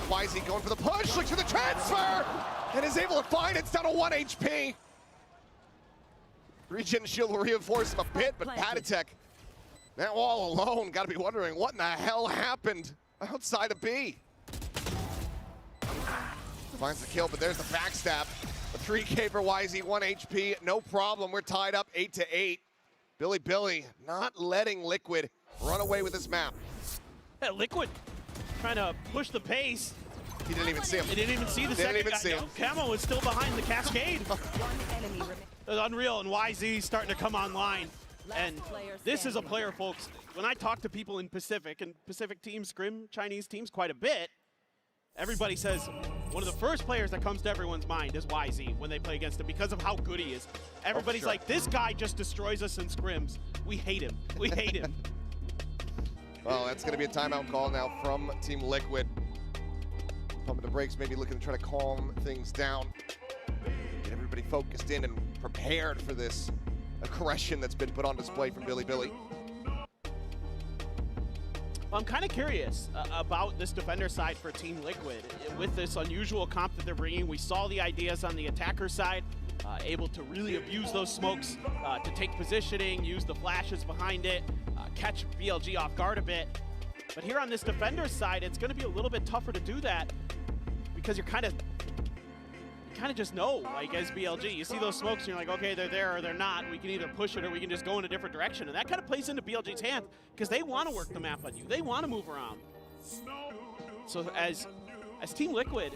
YZ going for the push, looks for the transfer, and is able to find it. It's down to 1 HP. Regen shield will reinforce him a bit, but Patatek now all alone. Got to be wondering what in the hell happened outside of B. Finds the kill, but there's the backstab. A 3K for YZ, 1 HP, no problem. We're tied up 8-8. Billy not letting Liquid run away with this map. Yeah, Liquid trying to push the pace. He didn't even see him. He didn't even see the second guy. Camo is still behind the cascade. It was unreal, and YZ starting to come online. And this is a player, folks. When I talk to people in Pacific, and Pacific teams scrim Chinese teams quite a bit, everybody says one of the first players that comes to everyone's mind is YZ when they play against him because of how good he is. Everybody's like, this guy just destroys us in scrims. We hate him. We hate him. Well, that's going to be a timeout call now from Team Liquid. Pumping the brakes, maybe looking to try to calm things down. Get everybody focused in and prepared for this aggression that's been put on display from Billy. I'm kind of curious about this defender side for Team Liquid. With this unusual comp that they're bringing, we saw the ideas on the attacker side, able to really abuse those smokes to take positioning, use the flashes behind it, catch BLG off guard a bit. But here on this defender side, it's going to be a little bit tougher to do that because you kind of just know, like as BLG, you see those smokes and you're like, okay, they're there or they're not. We can either push it or we can just go in a different direction. And that kind of plays into BLG's hand because they want to work the map on you. They want to move around. So as Team Liquid,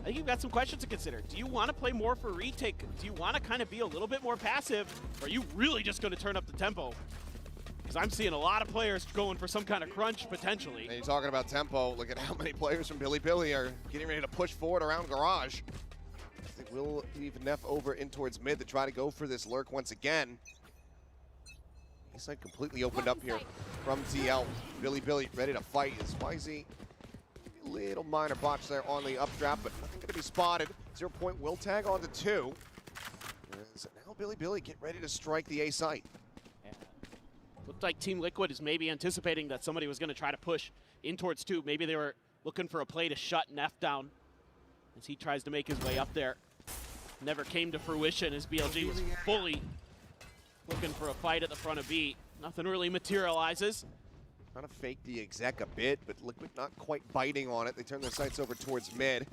I think you've got some questions to consider. Do you want to play more for retake? Do you want to kind of be a little bit more passive? Or are you really just going to turn up the tempo? Because I'm seeing a lot of players going for some kind of crunch potentially. And you're talking about tempo. Look at how many players from Billy are getting ready to push forward around Garage. I think we'll leave Neff over in towards mid to try to go for this lurk once again. Eastside completely opened up here from ZL. Billy ready to fight. Is YZ a little minor botch there on the updraft, but nothing going to be spotted. 0 point will tag onto 2. So now Billy get ready to strike the A site. Looked like Team Liquid is maybe anticipating that somebody was going to try to push in towards 2. Maybe they were looking for a play to shut Neff down as he tries to make his way up there. Never came to fruition as BLG was fully looking for a fight at the front of B. Nothing really materializes. Trying to fake the exec a bit, but Liquid not quite biting on it. They turn their sights over towards mid.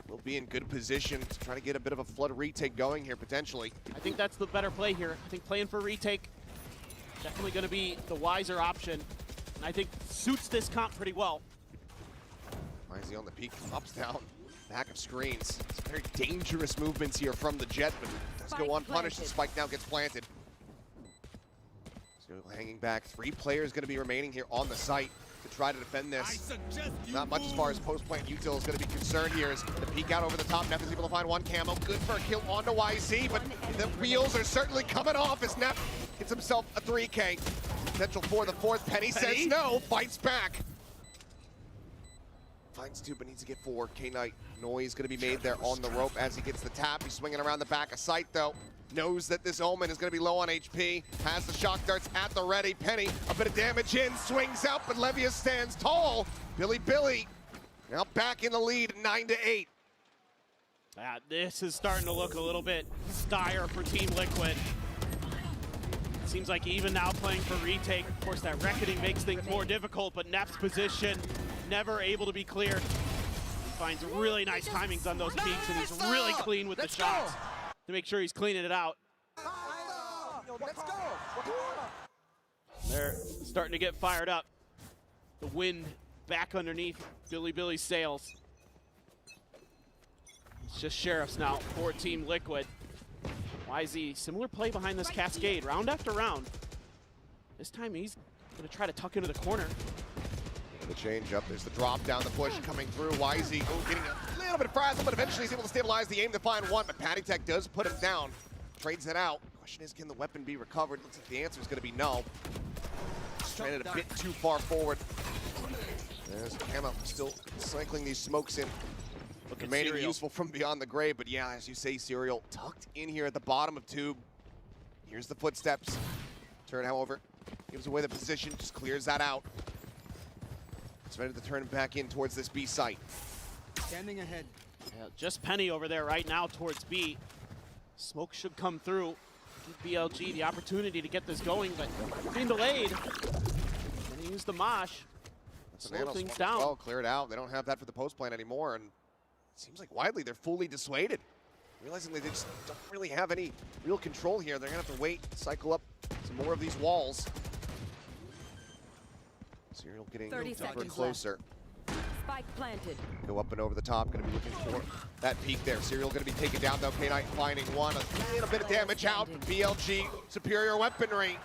We'll be in good position to try to get a bit of a flood retake going here potentially. I think that's the better play here. I think playing for retake definitely going to be the wiser option, and I think suits this comp pretty well. YZ on the peak, ups down, back of screens. Some very dangerous movements here from the Jet, but does go unpunished. The spike now gets planted. So hanging back, 3 players going to be remaining here on the site. to try to defend this. Not much as far as post-plant util is going to be concerned here. As the peek out over the top, Neff is able to find one camo. Good for a kill onto YZ, but the wheels are certainly coming off as Neff gets himself a 3K. Potential for the fourth. Penny says no, fights back. Finds two, but needs to get four. K-Knight, noise going to be made there on the rope as he gets the tap. He's swinging around the back of sight, though. Knows that this Omen is going to be low on HP. Has the shock darts at the ready. Penny, a bit of damage in, swings out, but Levius stands tall. Billy now back in the lead, 9-8. This is starting to look a little bit dire for Team Liquid. Seems like even now playing for retake, of course that reckoning makes things more difficult, but Neff's position never able to be cleared. He finds really nice timings on those peaks, and he's really clean with the shots to make sure he's cleaning it out. They're starting to get fired up. The wind back underneath Billy's sails. It's just Sheriffs now for Team Liquid. YZ, similar play behind this cascade, round after round. This time he's gonna try to tuck into the corner. The change up, there's the drop down, the push coming through. YZ getting a little bit frazzled, but eventually he's able to stabilize the aim to find one, but PattyTech does put him down. Trades it out. Question is, can the weapon be recovered? Looks like the answer is gonna be no. Stranded a bit too far forward. There's Camo still cycling these smokes in. Remaining useful from beyond the grave, but yeah, as you say, Serial tucked in here at the bottom of tube. Here's the footsteps. Turn, however, gives away the position, just clears that out. It's ready to turn back in towards this B site. Standing ahead. Yeah, just Penny over there right now towards B. Smoke should come through. Give BLG the opportunity to get this going, but being delayed. Gonna use the mosh. Slow things down. Well, cleared out. They don't have that for the post plan anymore, and it seems like widely they're fully dissuaded. Realizing they just don't really have any real control here. They're gonna have to wait, cycle up some more of these walls. Serial getting ever closer. Spike planted. Go up and over the top, gonna be looking for that peak there. Serial gonna be taken down though. K-Knight finding one, a little bit of damage out, but BLG, superior weaponry.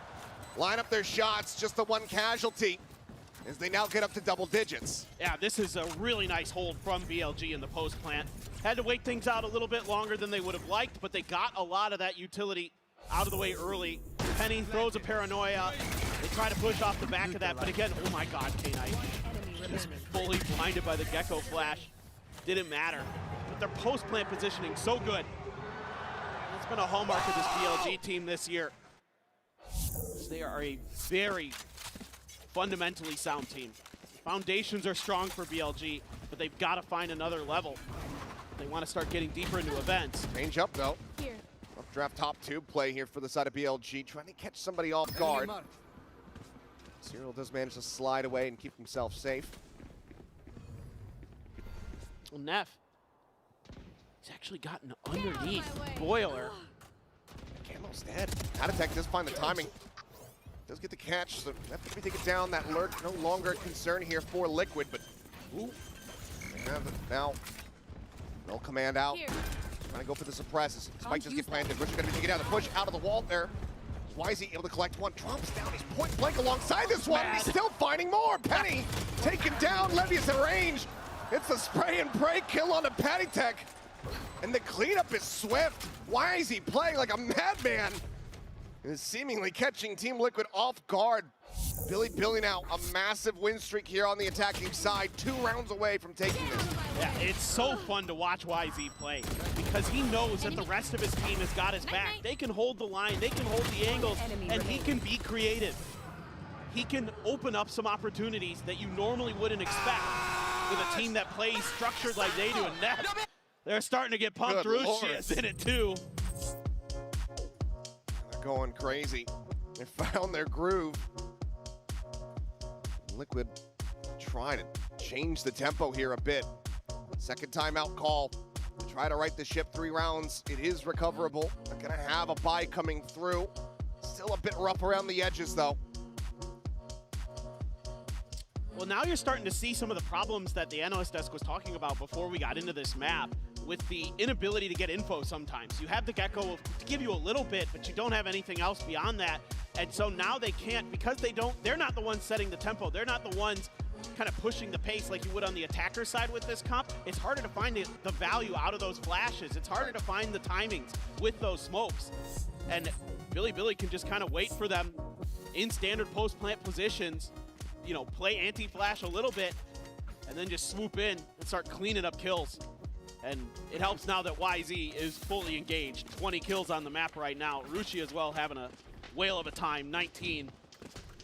Line up their shots, just the one casualty, as they now get up to double digits. Yeah, this is a really nice hold from BLG in the post plant. Had to wait things out a little bit longer than they would have liked, but they got a lot of that utility out of the way early. Penny throws a paranoia. They try to push off the back of that, but again, oh my god, K-Knight. Just fully blinded by the Gecko flash. Didn't matter. But their post plant positioning so good. It's been a hallmark of this BLG team this year. They are a very fundamentally sound team. Foundations are strong for BLG, but they've got to find another level. They want to start getting deeper into events. Change up though. Updraft top tube play here for the side of BLG, trying to catch somebody off guard. Serial does manage to slide away and keep himself safe. Well, Neff, he's actually gotten underneath Boiler. Camo's dead. PattyTech does find the timing. Does get the catch, so Neff can take it down. That lurk no longer a concern here for Liquid, but ooh, they have it now. No command out. Trying to go for the suppresses. Spike does get planted. Richard gonna be taking down the push out of the wall there. Why is he able to collect one? Drops down. He's point blank alongside this one. He's still finding more. Penny taken down. Levius at range. It's a spray and pray kill on the PattyTech. And the cleanup is swift. Why is he playing like a madman? Is seemingly catching Team Liquid off guard. Billy now, a massive win streak here on the attacking side, 2 rounds away from taking this. Yeah, it's so fun to watch YZ play because he knows that the rest of his team has got his back. They can hold the line, they can hold the angles, and he can be creative. He can open up some opportunities that you normally wouldn't expect with a team that plays structured like they do. And Neff, they're starting to get pumped through. She is in it too. They're going crazy. They found their groove. Liquid trying to change the tempo here a bit. Second timeout call. Try to right the ship, 3 rounds. It is recoverable. They're gonna have a bye coming through. Still a bit rough around the edges though. Well, now you're starting to see some of the problems that the analyst desk was talking about before we got into this map, with the inability to get info sometimes. You have the Gecko to give you a little bit, but you don't have anything else beyond that. And so now they can't, because they're not the ones setting the tempo. They're not the ones kind of pushing the pace like you would on the attacker side with this comp, it's harder to find the value out of those flashes. It's harder to find the timings with those smokes. And Billy can just kind of wait for them in standard post-plant positions, you know, play anti-flash a little bit, and then just swoop in and start cleaning up kills. And it helps now that YZ is fully engaged. 20 kills on the map right now. Rushi as well having a whale of a time, 19.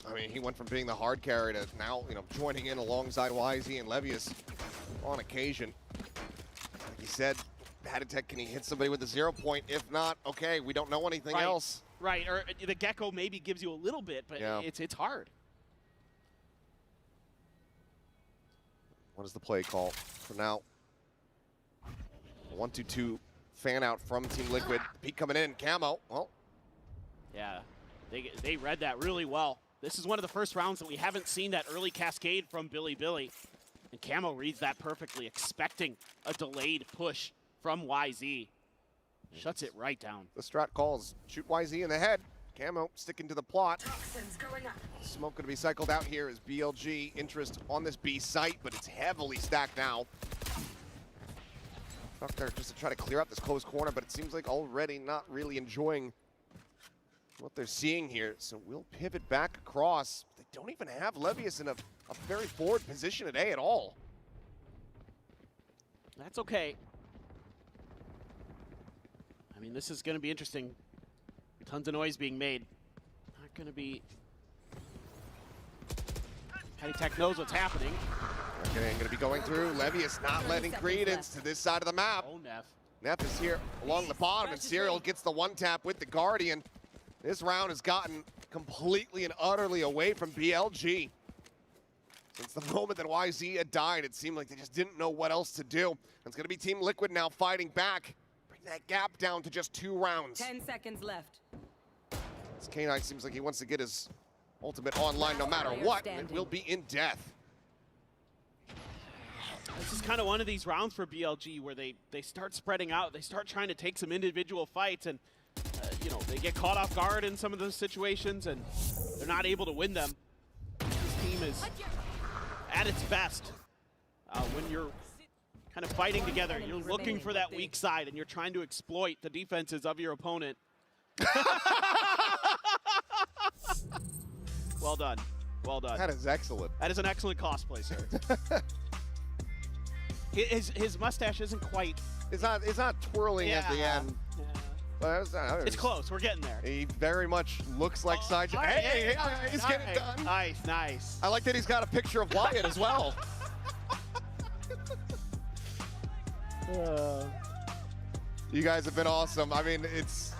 I mean, he went from being the hard carry to now, you know, joining in alongside YZ and Levius on occasion. Like you said, Patitech, can he hit somebody with a 0 point? If not, okay, we don't know anything else. Right, or the Gecko maybe gives you a little bit, but yeah. it's hard. What is the play call for now? 1-2-2 fan out from Team Liquid. Peak coming in, Camo. Well, yeah, they read that really well. This is one of the first rounds that we haven't seen that early cascade from Billy. And Camo reads that perfectly, expecting a delayed push from YZ. Shuts it right down. The strat calls, shoot YZ in the head. Camo sticking to the plot. Smoke going to be cycled out here as BLG interest on this B site, but it's heavily stacked now. Stuck there just to try to clear up this close corner, but it seems like already not really enjoying what they're seeing here. So we'll pivot back across. They don't even have Levius in a very forward position at A at all. That's okay. I mean, this is going to be interesting. Tons of noise being made. Not going to be... Patitech knows what's happening. Okay, going to be going through. Levius not lending credence to this side of the map. Oh, Neff. Neff is here along the bottom, and Serial gets the one tap with the Guardian. This round has gotten completely and utterly away from BLG. Since the moment that YZ had died, it seemed like they just didn't know what else to do. It's going to be Team Liquid now fighting back. Bring that gap down to just 2 rounds. 10 seconds left. This K9 seems like he wants to get his ultimate online no matter what. It will be in death. This is kind of one of these rounds for BLG where they start spreading out. They start trying to take some individual fights, and you know, they get caught off guard in some of those situations, and they're not able to win them. This team is at its best when you're kind of fighting together. You're looking for that weak side, and you're trying to exploit the defenses of your opponent. Well done. Well done. That is excellent. That is an excellent cosplay, sir. His mustache isn't quite... It's not twirling at the end. Yeah. But it's close. We're getting there. He very much looks like Side. Hey, he's getting it done. Nice, nice. I like that he's got a picture of Wyatt as well. You guys have been awesome. I mean, it's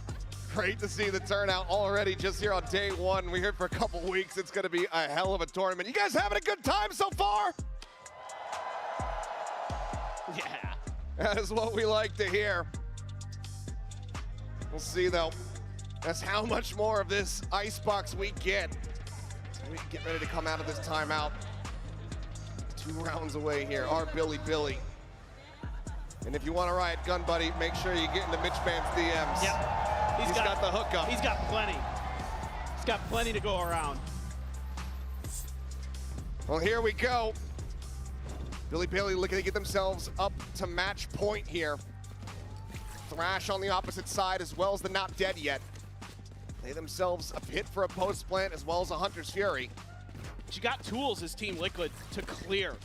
great to see the turnout already just here on day one. We're here for a couple weeks. It's going to be a hell of a tournament. You guys having a good time so far? Yeah. That is what we like to hear. We'll see, though. That's how much more of this icebox we get. We get ready to come out of this timeout. 2 rounds away here. Our Billy. And if you want to riot Gun Buddy, make sure you get into Mitch Band's DMs. Yep. He's got the hookup. He's got plenty. He's got plenty to go around. Well, here we go. Billy looking to get themselves up to match point here. Thrash on the opposite side as well as the Not Dead Yet. They themselves a pit for a post plant as well as a Hunter's Fury. But you got tools as Team Liquid to clear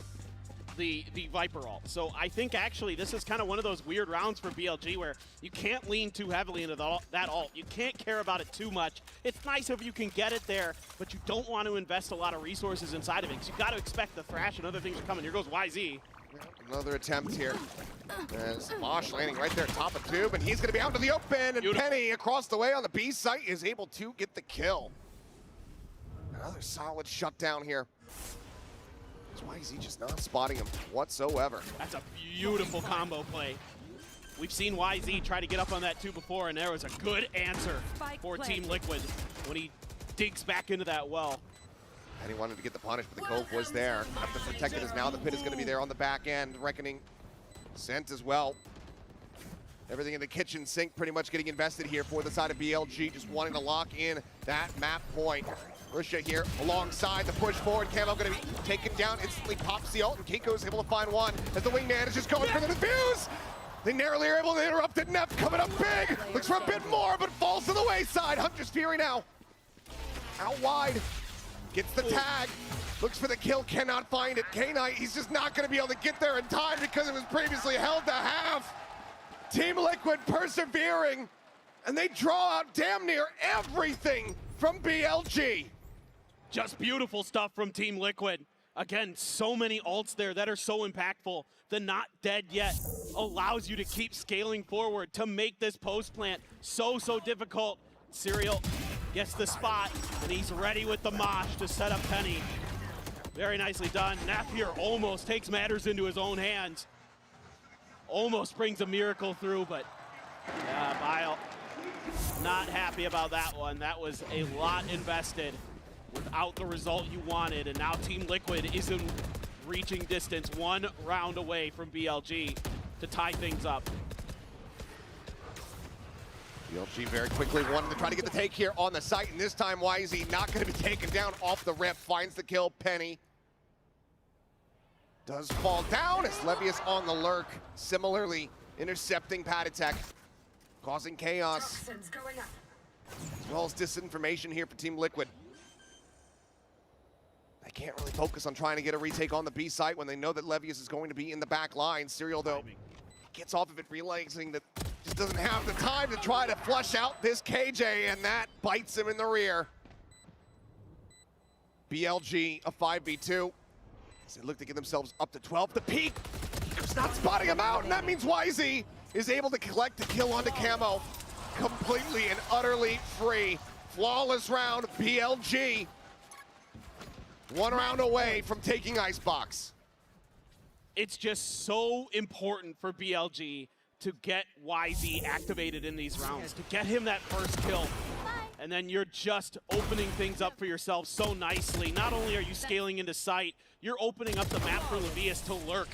the Viper ult. So I think actually this is kind of one of those weird rounds for BLG where you can't lean too heavily into that ult. You can't care about it too much. It's nice if you can get it there, but you don't want to invest a lot of resources inside of it because you've got to expect the Thrash and other things are coming. Here goes YZ. Another attempt here. As Mosh landing right there top of tube, and he's going to be out to the open, and Beautiful. Penny across the way on the B site is able to get the kill. Another solid shutdown here. Why is he just not spotting him whatsoever? That's a beautiful combo play. We've seen YZ try to get up on that too before, and there was a good answer for Team Liquid when he digs back into that well. And he wanted to get the punish, but the Cove was there. Have to protect it as now the pit is going to be there on the back end. Reckoning sent as well. Everything in the kitchen sink pretty much getting invested here for the side of BLG, just wanting to lock in that map point. Russia here alongside the push forward. Camo going to be taken down, instantly pops the ult, and Kiko's able to find one as the wingman is just going for the defuse. They narrowly are able to interrupt it. Neff coming up big. Looks for a bit more, but falls to the wayside. Hunter's Fury now out wide. Gets the tag. Looks for the kill, cannot find it. K-Knight, he's just not going to be able to get there in time because it was previously held to half. Team Liquid persevering, and they draw out damn near everything from BLG. Just beautiful stuff from Team Liquid. Again, so many ults there that are so impactful. The not dead yet allows you to keep scaling forward to make this post plant so difficult. Serial gets the spot, and he's ready with the mosh to set up Penny. Very nicely done. Neff here almost takes matters into his own hands. Almost brings a miracle through, but yeah, Bile not happy about that one. That was a lot invested without the result you wanted, and now Team Liquid is in reaching distance, one round away from BLG to tie things up. BLG very quickly wanted to try to get the take here on the site, and this time YZ not going to be taken down off the rip. Finds the kill. Penny does fall down as Levius on the lurk, similarly intercepting Patatek, causing chaos, as well as disinformation here for Team Liquid. They can't really focus on trying to get a retake on the B site when they know that Levius is going to be in the back line. Serial, though, gets off of it, realizing that just doesn't have the time to try to flush out this KJ, and that bites him in the rear. BLG, a 5v2. As they look to get themselves up to 12. The peak, Kiko's not spotting him out, and that means YZ is able to collect the kill onto Camo. Completely and utterly free. Flawless round, BLG. One round away from taking Icebox. It's just so important for BLG to get YZ activated in these rounds, to get him that first kill. And then you're just opening things up for yourself so nicely. Not only are you scaling into sight, you're opening up the map for Levius to lurk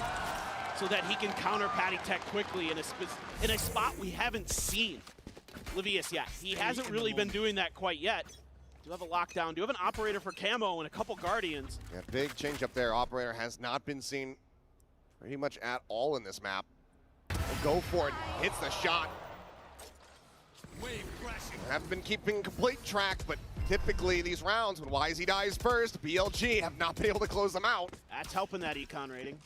so that he can counter Patatek quickly in a spot we haven't seen Levius yet. He hasn't really been doing that quite yet. Do have a lockdown, do have an operator for Camo and a couple Guardians. Yeah, big change up there. Operator has not been seen pretty much at all in this map. We'll go for it, hits the shot. Haven't been keeping complete track, but typically these rounds, when YZ dies first, BLG have not been able to close them out. That's helping that econ rating.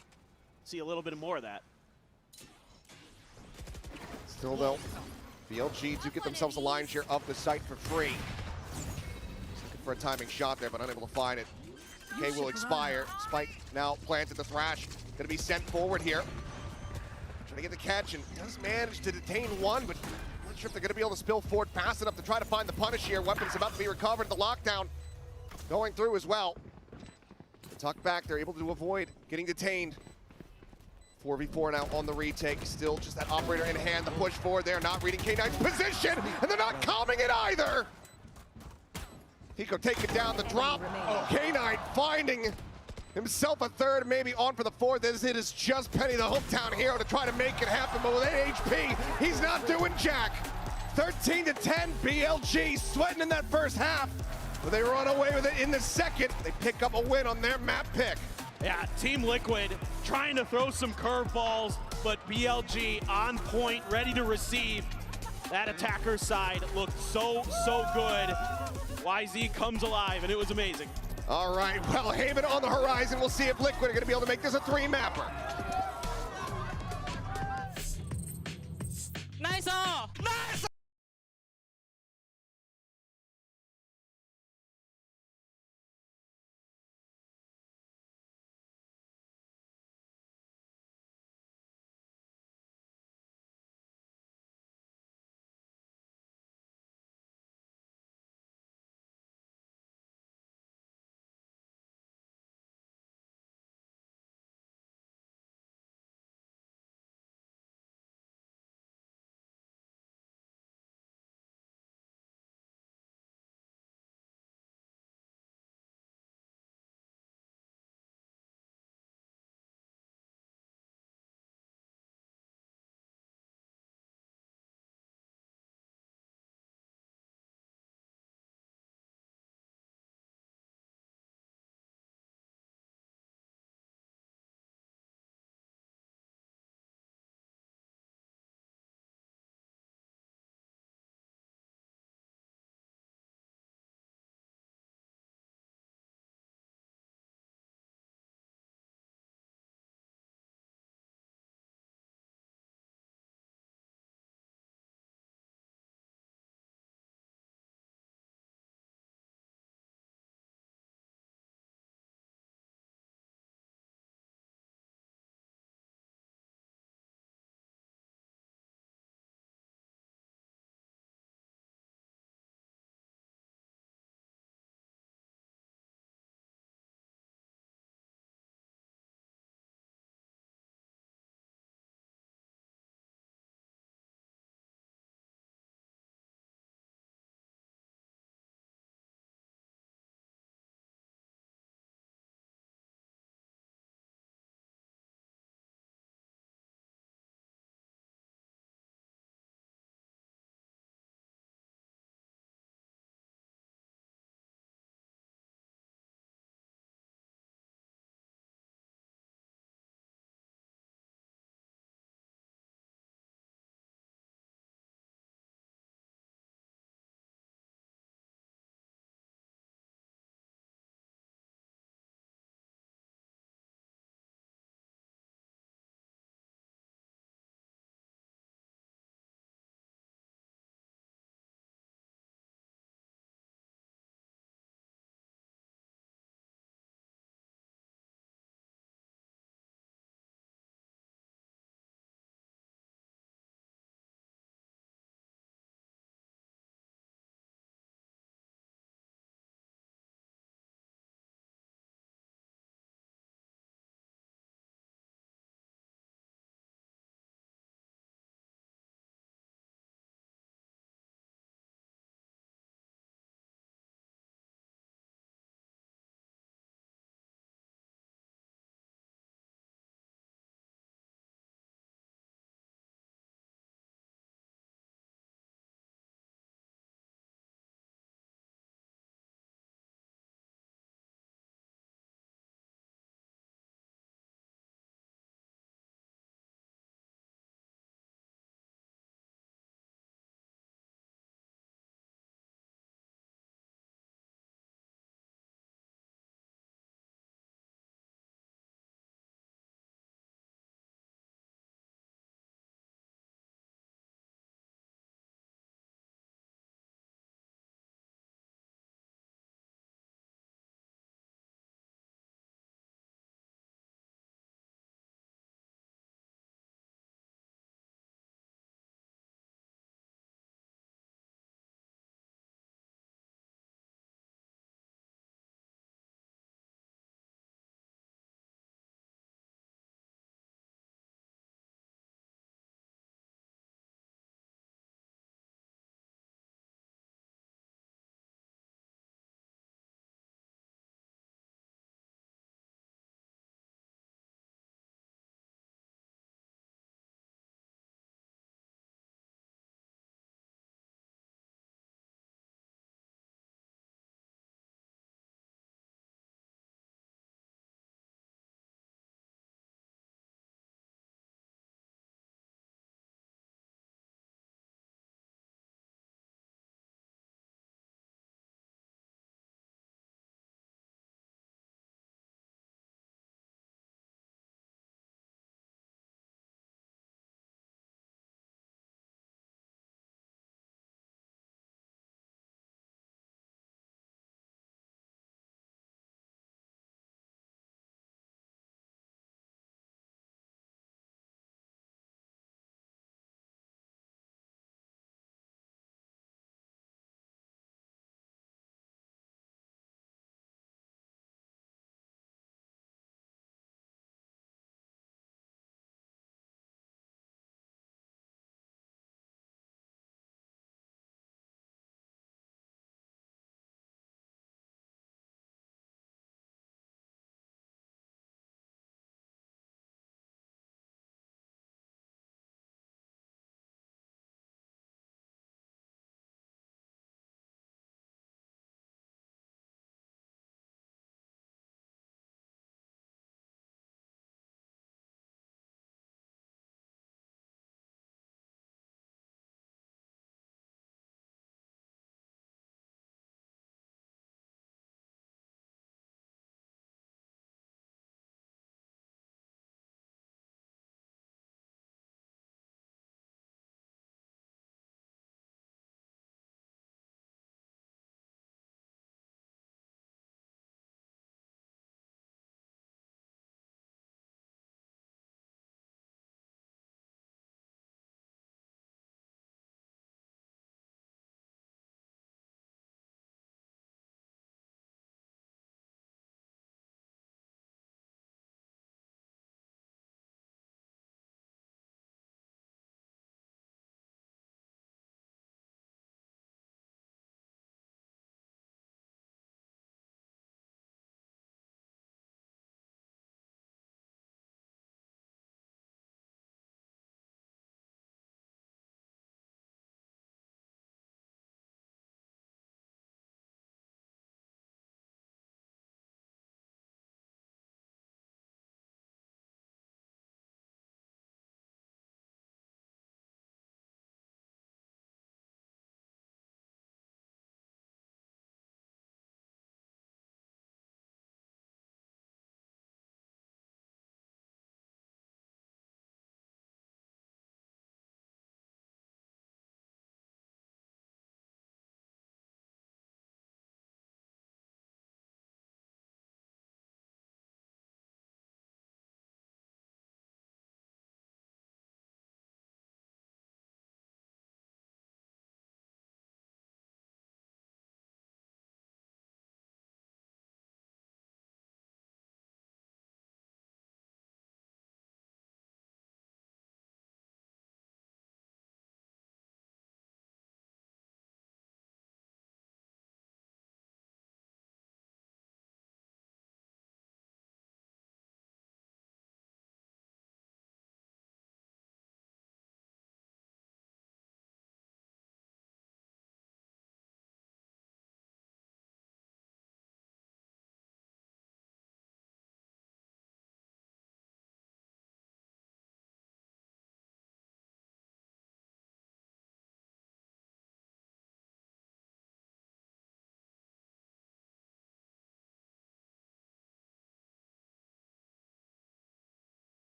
See a little bit more of that. Still though, BLG do get themselves a line share of the site for free. Looking for a timing shot there, but unable to find it. K will expire. Spike now planted the Thrash. Gonna be sent forward here. Trying to get the catch, and does manage to detain one, but not sure if they're gonna be able to spill forward fast enough to try to find the punish here. Weapons about to be recovered. The lockdown going through as well. The tuck back, they're able to avoid getting detained. 4v4 now on the retake. Still just that operator in hand. The push forward there, not reading K9's position, and they're not calming it either. Hiko taking down the drop. K9 finding himself a third, maybe on for the fourth, as it is just Penny, the hometown hero, to try to make it happen, but with 8 HP, he's not doing jack. 13-10, BLG sweating in that first half, but they run away with it in the second. They pick up a win on their map pick. Yeah, Team Liquid trying to throw some curveballs, but BLG on point, ready to receive. That attacker side looked so good. YZ comes alive, and it was amazing. All right, well, Haven on the horizon. We'll see if Liquid are going to be able to make this a 3-mapper. Nice! Nice!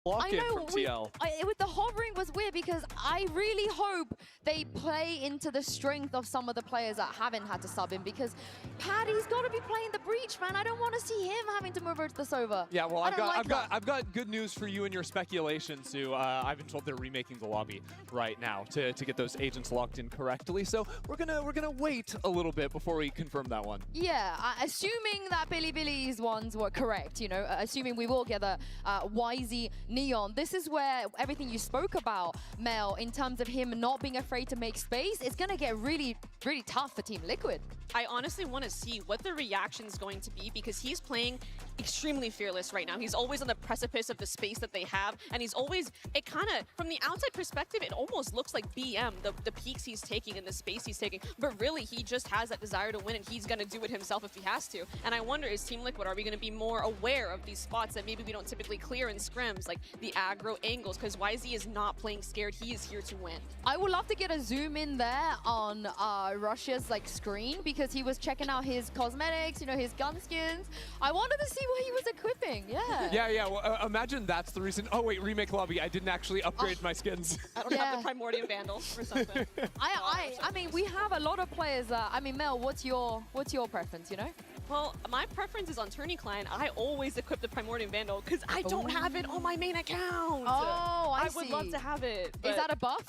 lock in from TL. With the hovering was weird because I really hope they play into the strength of some of the players that haven't had to sub in, because Paddy's got to be playing the breach, man. I don't want to see him having to move over to the Sova. Yeah, well, I've got good news for you and your speculation, Sue. I've been told they're remaking the lobby right now to get those agents locked in correctly. So we're gonna wait a little bit before we confirm that one. Yeah, assuming that Billy's ones were correct, you know, assuming we will get a YZ Neon. This is where everything you spoke about, Mel, in terms of him not being afraid to make space, it's going to get really, really tough for Team Liquid. I honestly want to see what the reaction's going to be, because he's playing extremely fearless right now. He's always on the precipice of the space that they have, and he's always, it kind of, from the outside perspective, it almost looks like BM, the peaks he's taking and the space he's taking, but really he just has that desire to win, and he's going to do it himself if he has to. And I wonder, is Team Liquid, are we going to be more aware of these spots that maybe we don't typically clear in scrims, like the aggro angles, because YZ is not playing scared, he is here to win. I would love to get a zoom in there on Russia's screen, because he was checking out his cosmetics, you know, his gun skins. I wanted to see what he was equipping, yeah. Yeah, well, imagine that's the reason. Oh wait, remake lobby, I didn't actually upgrade my skins. I don't have the Primordium Vandal or something. I mean, we have a lot of players, I mean, Mel, what's your preference, you know? Well, my preference is on Tourney Client. I always equip the Primordium Vandal because I don't have it on my main account. Oh, I would love to have it. Is that a buff?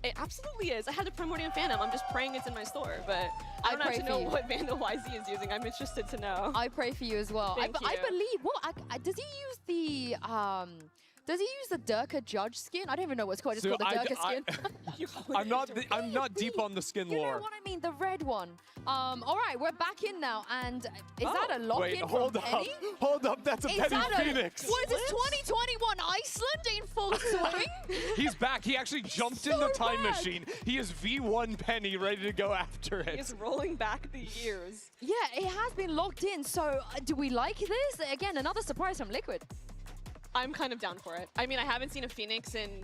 It absolutely is. I had the Primordium Phantom. I'm just praying it's in my store, but I don't actually know what Vandal YZ is using. I'm interested to know. I pray for you as well. Thank you. I believe, does he use the, does he use the Durka Judge skin? I don't even know what's called. It's called the Durka skin. I'm not deep on the skin lore. You know what I mean? The red one. All right, we're back in now, and is that a lock-in from Penny? Hold up, that's a Penny Phoenix. What is this, 2021 Iceland in full swing? He's back. He actually jumped in the time machine. He is V1 Penny, ready to go after it. He's rolling back the years. Yeah, it has been locked in, so do we like this? Again, another surprise from Liquid. I'm kind of down for it. I mean, I haven't seen a Phoenix in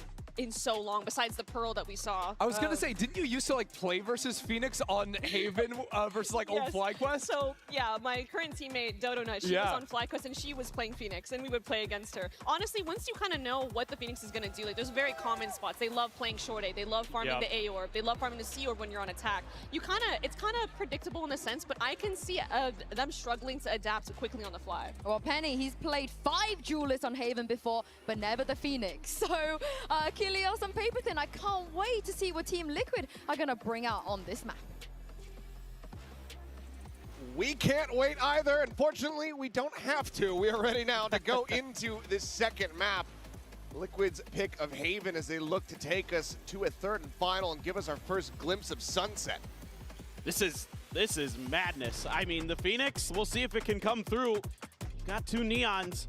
so long, besides the Pearl that we saw. I was gonna say, didn't you used to play versus Phoenix on Haven versus old FlyQuest? So yeah, my current teammate Dodo Nut, she was on FlyQuest and she was playing Phoenix, and we would play against her. Honestly, once you kind of know what the Phoenix is gonna do, there's very common spots. They love playing short A, they love farming the A orb, they love farming the C orb when you're on attack. It's kind of predictable in a sense, but I can see them struggling to adapt quickly on the fly. Well, Penny, he's played 5 duelists on Haven before, but never the Phoenix. So, Kilios and Paper Thin, I can't wait to see what Team Liquid are going to bring out on this map. We can't wait either. Unfortunately, we don't have to. We are ready now to go into this second map. Liquid's pick of Haven as they look to take us to a third and final and give us our first glimpse of Sunset. This is madness. I mean, the Phoenix, we'll see if it can come through. Got 2 Neons.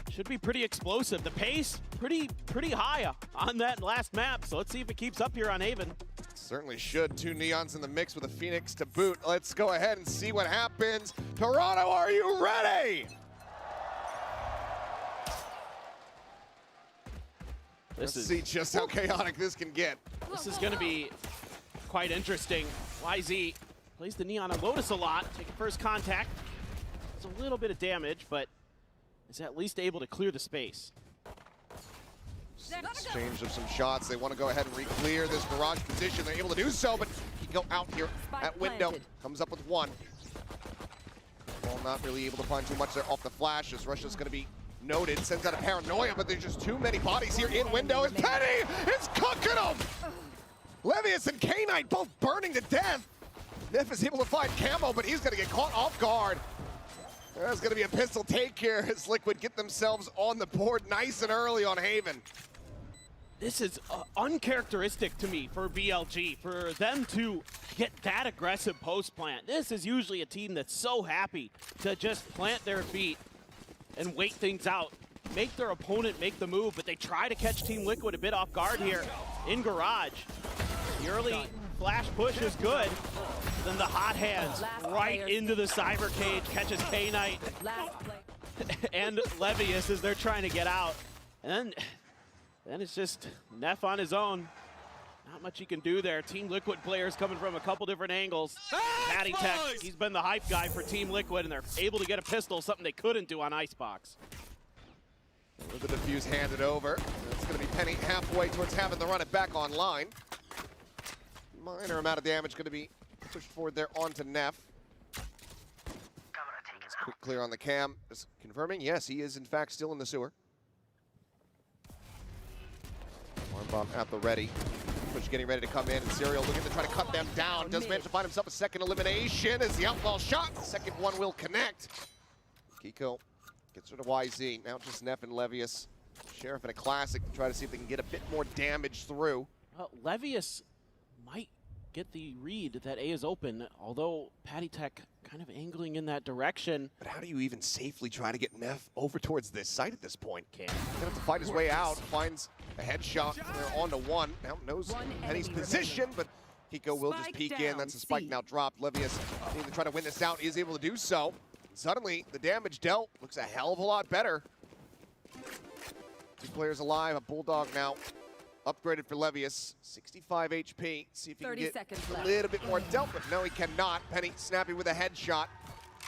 Should be pretty explosive. The pace, pretty high on that last map. So let's see if it keeps up here on Haven. Certainly should. 2 Neons in the mix with a Phoenix to boot. Let's go ahead and see what happens. Toronto, are you ready? Let's see just how chaotic this can get. This is going to be quite interesting. YZ plays the Neon on Lotus a lot. Taking first contact. It's a little bit of damage, but is at least able to clear the space. Exchange of some shots. They want to go ahead and re-clear this barrage position. They're able to do so, but he can go out here at window. Comes up with 1. Well, not really able to find too much there off the flash, as Russia's going to be noted. Sends out a paranoia, but there's just too many bodies here in window. And Penny is cooking them! Levius and K-Knight both burning to death. Neff is able to find Camo, but he's going to get caught off guard. There's going to be a pistol take here as Liquid get themselves on the board nice and early on Haven. This is uncharacteristic to me for BLG, for them to get that aggressive post-plant. This is usually a team that's so happy to just plant their feet and wait things out, make their opponent make the move, but they try to catch Team Liquid a bit off guard here in Garage. The early flash push is good. Then the hot hands right into the cyber cage, catches K-Knight and Levius as they're trying to get out. And then it's just Neff on his own. Not much he can do there. Team Liquid players coming from a couple different angles. Patty Tech, he's been the hype guy for Team Liquid, and they're able to get a pistol, something they couldn't do on Icebox. With the defuse handed over. It's going to be Penny halfway towards having to run it back online. Minor amount of damage going to be pushed forward there onto Neff. Quick clear on the cam. Just confirming, yes, he is in fact still in the sewer. Arm bomb at the ready. Push getting ready to come in, and Serial looking to try to cut them down. Does manage to find himself a second elimination as the outlaw shot. The second one will connect. Kiko gets rid of YZ. Now just Neff and Levius. Sheriff in a classic to try to see if they can get a bit more damage through. Well, Levius might get the read that A is open, although Patty Tech kind of angling in that direction. But how do you even safely try to get Neff over towards this site at this point? He's gonna have to fight his way out. Finds a headshot. They're on to one. Now knows Penny's position, but Kiko will just peek in. That's a spike now dropped. Levius needs to try to win this out. He is able to do so. Suddenly, the damage dealt looks a hell of a lot better. 2 players alive. A Bulldog now upgraded for Levius. 65 HP. See if he can get a little bit more dealt, but no, he cannot. Penny snappy with a headshot.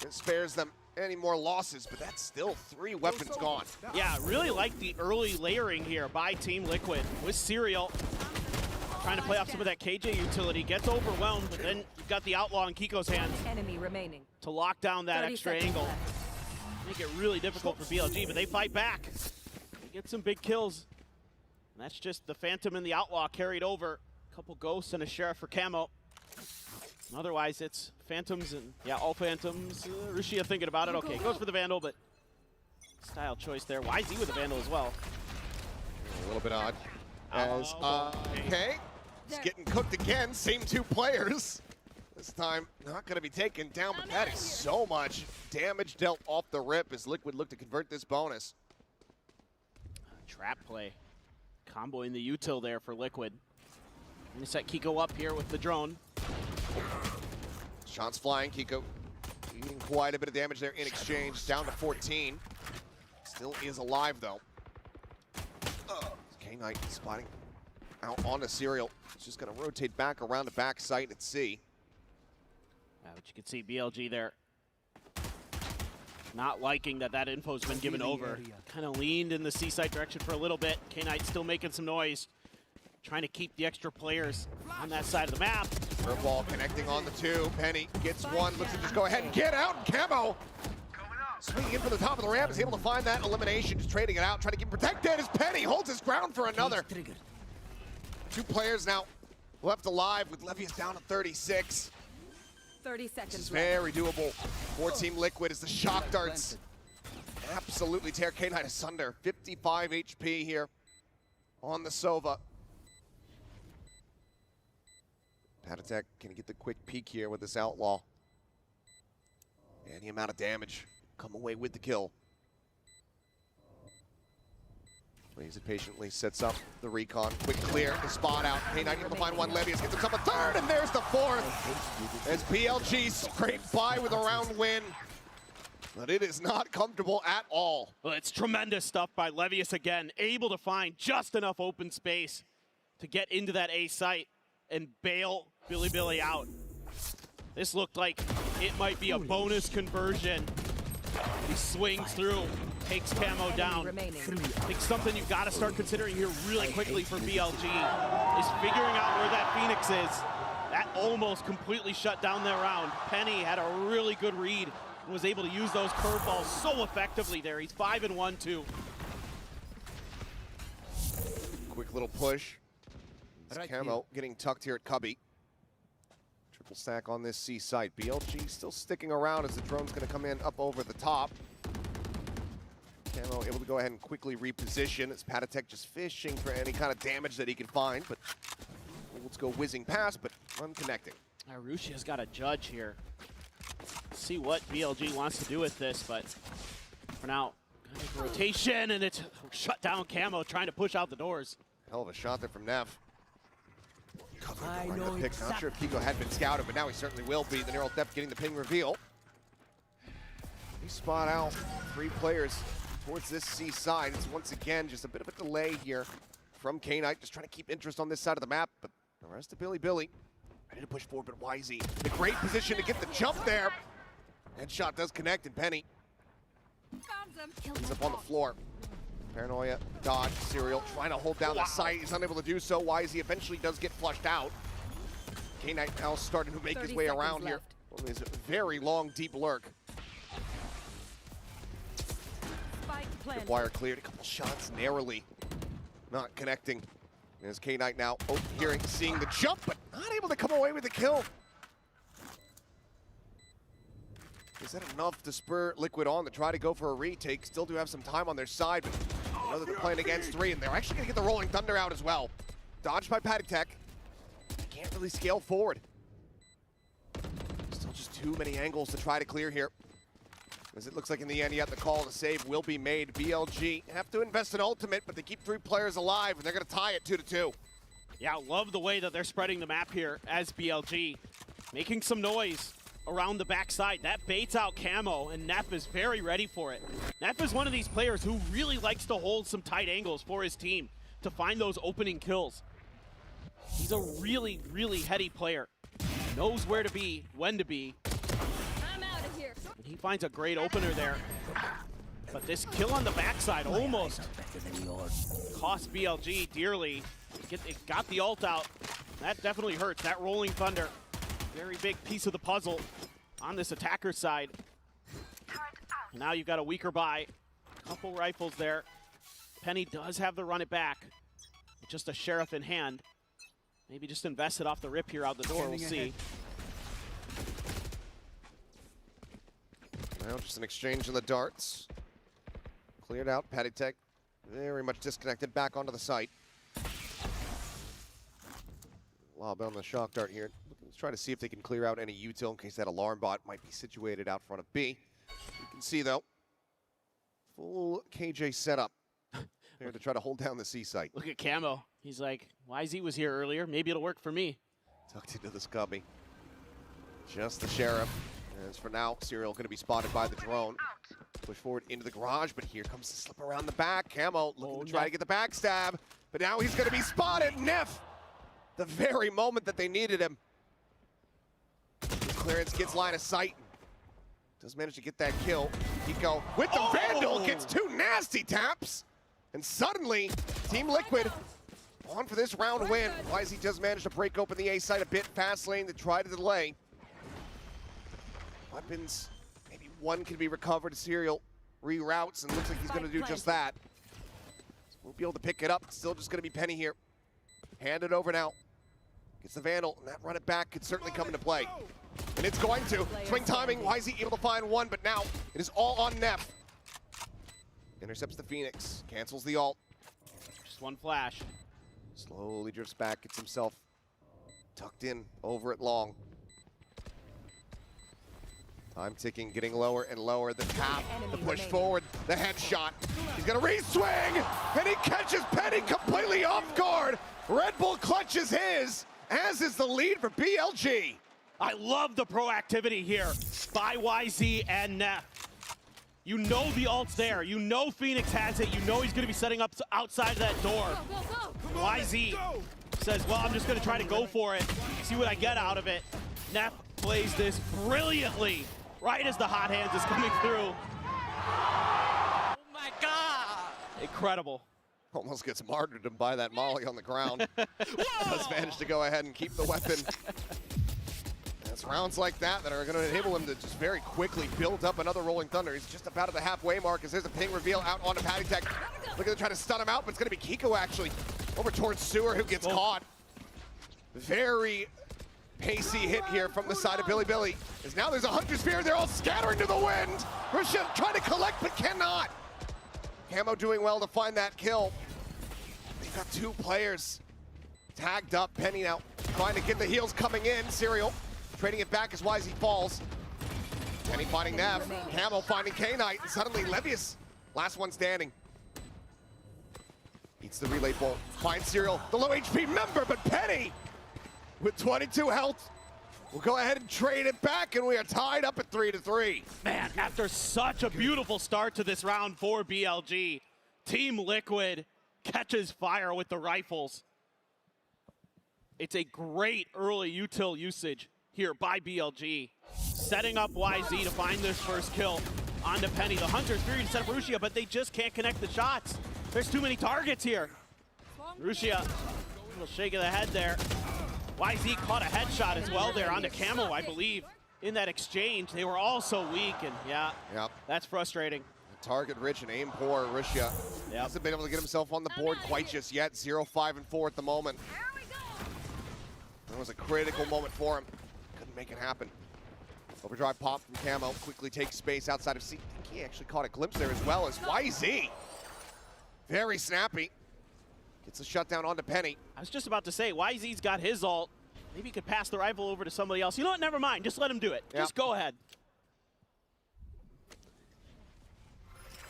It spares them any more losses, but that's still 3 weapons gone. Yeah, really like the early layering here by Team Liquid with Serial. Trying to play off some of that KJ utility. Gets overwhelmed, but then you've got the Outlaw in Kiko's hands. Enemy remaining. To lock down that extra angle. Make it really difficult for BLG, but they fight back. They get some big kills. And that's just the Phantom and the Outlaw carried over. A couple Ghosts and a Sheriff for Camo. And otherwise, it's Phantoms and, yeah, all Phantoms. Rushia thinking about it. Okay, goes for the Vandal, but style choice there. YZ with the Vandal as well. A little bit odd. As, okay. He's getting cooked again. Same 2 players. This time, not going to be taken down, but that is so much damage dealt off the rip as Liquid look to convert this bonus. Trap play. Comboing the util there for Liquid. Going to set Kiko up here with the drone. Shots flying. Kiko eating quite a bit of damage there in exchange. Down to 14. Still is alive, though. K-Knight spotting out on a Serial. He's just going to rotate back around the back site at C. But you can see BLG there not liking that info's been given over. Kind of leaned in the C site direction for a little bit. K-Knight still making some noise. Trying to keep the extra players on that side of the map. Curveball connecting on the 2. Penny gets one. Looks to just go ahead and get out. Camo swinging in from the top of the ramp is able to find that elimination. Just trading it out. Trying to keep protected as Penny holds his ground for another. 2 players now left alive with Levius down to 36. 30 seconds. This is very doable for Team Liquid as the shock darts absolutely tear K-Knight asunder. 55 HP here on the Sova. Patatek can get the quick peek here with this Outlaw. Any amount of damage, come away with the kill. Plays it patiently, sets up the recon. Quick clear, the spot out. K-Knight able to find one. Levius gets himself a 3rd, and there's the 4th. As BLG scraped by with a round win. But it is not comfortable at all. Well, it's tremendous stuff by Levius again. Able to find just enough open space to get into that A site and bail Billy out. This looked like it might be a bonus conversion. He swings through, takes Camo down. I think something you've got to start considering here really quickly for BLG is figuring out where that Phoenix is. That almost completely shut down their round. Penny had a really good read and was able to use those curveballs so effectively there. He's 5-1 too. Quick little push. Camo getting tucked here at Cubby. Triple stack on this C site. BLG still sticking around as the drone's going to come in up over the top. Camo able to go ahead and quickly reposition as Patatek just fishing for any kind of damage that he can find, but let's go whizzing past, but unconnecting. Rushia's got a judge here. See what BLG wants to do with this, but for now, kind of rotation, and it's shut down. Camo trying to push out the doors. Hell of a shot there from Neff. Not sure if Kiko had been scouted, but now he certainly will be. The neural depth getting the ping reveal. We spot out 3 players towards this C side. It's once again just a bit of a delay here from K-Knight, just trying to keep interest on this side of the map, but the rest of Billy ready to push forward, but YZ in a great position to get the jump there. Headshot does connect, and Penny ends up on the floor. Paranoia, dodge, Serial trying to hold down the site. He's unable to do so. YZ eventually does get flushed out. K-Knight now starting to make his way around here. Well, there's a very long, deep lurk. Wire cleared, a couple shots narrowly. Not connecting. There's K-Knight now seeing the jump, but not able to come away with the kill. Is that enough to spur Liquid on to try to go for a retake? Still do have some time on their side, but I know that they're playing against 3, and they're actually going to get the Rolling Thunder out as well. Dodged by Paddock. Can't really scale forward. Still just too many angles to try to clear here. As it looks like in the end, yet the call to save will be made. BLG have to invest in ultimate, but they keep 3 players alive, and they're going to tie it 2-2. Yeah, love the way that they're spreading the map here as BLG. Making some noise around the backside. That baits out Camo, and Neff is very ready for it. Neff is one of these players who really likes to hold some tight angles for his team to find those opening kills. He's a really, really heady player. Knows where to be, when to be. I'm out of here. And he finds a great opener there. But this kill on the backside almost cost BLG dearly. It got the ult out. That definitely hurts. That Rolling Thunder, very big piece of the puzzle on this attacker side. Now you've got a weaker buy. Couple rifles there. Penny does have the run it back. With just a Sheriff in hand. Maybe just invest it off the rip here out the door. We'll see. Now just an exchange in the darts. Cleared out. Paddytech very much disconnected back onto the site. Lob on the shock dart here. Let's try to see if they can clear out any util in case that alarm bot might be situated out front of B. You can see though, full KJ setup there to try to hold down the C site. Look at Camo. He's like, YZ was here earlier. Maybe it'll work for me. Tucked into the scubby. Just the Sheriff. As for now, Serial going to be spotted by the drone. Push forward into the garage, but here comes the slip around the back. Camo looking to try to get the backstab, but now he's going to be spotted. Neff, the very moment that they needed him. His clearance gets line of sight. Does manage to get that kill. Kiko with the Vandal gets 2 nasty taps. And suddenly, Team Liquid on for this round win. YZ does manage to break open the A site a bit. Fast lane to try to delay. Weapons, maybe one can be recovered. Serial reroutes and looks like he's going to do just that. We'll be able to pick it up. Still just going to be Penny here. Hand it over now. Gets the Vandal, and that run it back could certainly come into play. And it's going to. Swing timing, YZ able to find one, but now it is all on Neff. Intercepts the Phoenix, cancels the ult. Just one flash. Slowly drifts back, gets himself tucked in over it long. Time ticking, getting lower and lower. The tap, the push forward, the headshot. He's gonna re-swing, and he catches Penny completely off guard. Red Bull clutches his, as is the lead for BLG. I love the proactivity here by YZ and Neff. You know the ult's there. You know Phoenix has it. You know he's going to be setting up outside of that door. YZ says, well, I'm just going to try to go for it, see what I get out of it. Neff plays this brilliantly right as the hot hands is coming through. Oh my God! Incredible. Almost gets martyrdom by that Molly on the ground. Does manage to go ahead and keep the weapon. It's rounds like that that are going to enable him to just very quickly build up another Rolling Thunder. He's just about at the halfway mark as there's a ping reveal out onto Paddytech. Looking to try to stun him out, but it's going to be Kiko actually over towards Sewer who gets caught. Very pacey hit here from the side of Billy Billy. As now there's a Hunter Spear, they're all scattering to the wind. Rashid trying to collect but cannot. Camo doing well to find that kill. They've got 2 players tagged up. Penny now trying to get the heals coming in. Serial trading it back as YZ falls. Penny finding Neff. Camo finding K-Knight. And suddenly Levius, last one standing. Eats the relay bolt. Finds Serial, the low HP member, but Penny with 22 health will go ahead and trade it back, and we are tied up at 3-3. Man, after such a beautiful start to this round for BLG, Team Liquid catches fire with the rifles. It's a great early util usage here by BLG. Setting up YZ to find this first kill onto Penny. The Hunter's Fury to set up Rushia, but they just can't connect the shots. There's too many targets here. Rusia, a little shake of the head there. YZ caught a headshot as well there onto Camo, I believe. In that exchange, they were all so weak, and yeah, that's frustrating. Target rich and aim poor. Rusia hasn't been able to get himself on the board quite just yet. 0-5 and 4 at the moment. That was a critical moment for him. Couldn't make it happen. Overdrive pop from Camo, quickly takes space outside of C. I think he actually caught a glimpse there as well as YZ. Very snappy. Gets a shutdown onto Penny. I was just about to say, YZ's got his ult. Maybe he could pass the rifle over to somebody else. You know what? Never mind. Just let him do it. Just go ahead.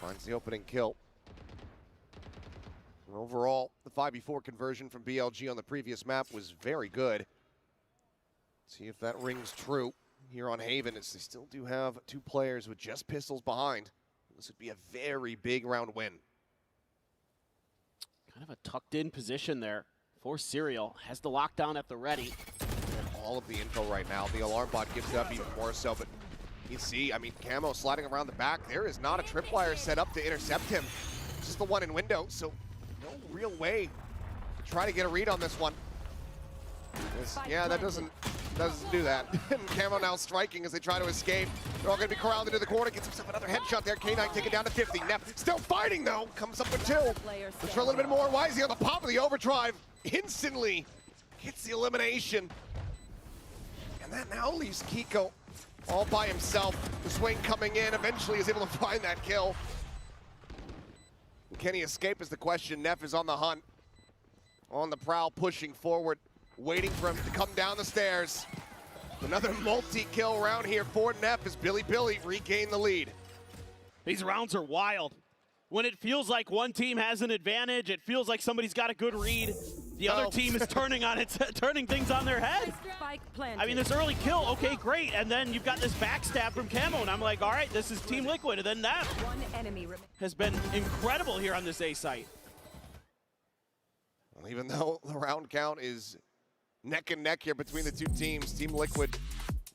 Finds the opening kill. And overall, the 5v4 conversion from BLG on the previous map was very good. See if that rings true here on Haven, as they still do have 2 players with just pistols behind. This would be a very big round win. Kind of a tucked in position there for Serial. Has the lockdown at the ready. All of the info right now. The alarm bot gives it up even more so, but you see, I mean, Camo sliding around the back. There is not a tripwire set up to intercept him. It's just the one in window, so no real way to try to get a read on this one. Yeah, that doesn't do that. And Camo now striking as they try to escape. They're all going to be corralled into the corner. Gets himself another headshot there. K9 taken down to 50. Neff still fighting though. Comes up with 2. Looks for a little bit more. YZ on the pop of the overdrive. Instantly gets the elimination. And that now leaves Kiko all by himself. The swing coming in. Eventually is able to find that kill. Can he escape is the question. Neff is on the hunt. On the prowl, pushing forward. Waiting for him to come down the stairs. Another multi-kill round here for Neff as Billy regain the lead. These rounds are wild. When it feels like one team has an advantage, it feels like somebody's got a good read. The other team is turning things on their head. I mean, this early kill, okay, great. And then you've got this backstab from Camo, and I'm like, all right, this is Team Liquid. And then Neff has been incredible here on this A site. Well, even though the round count is neck and neck here between the 2 teams, Team Liquid,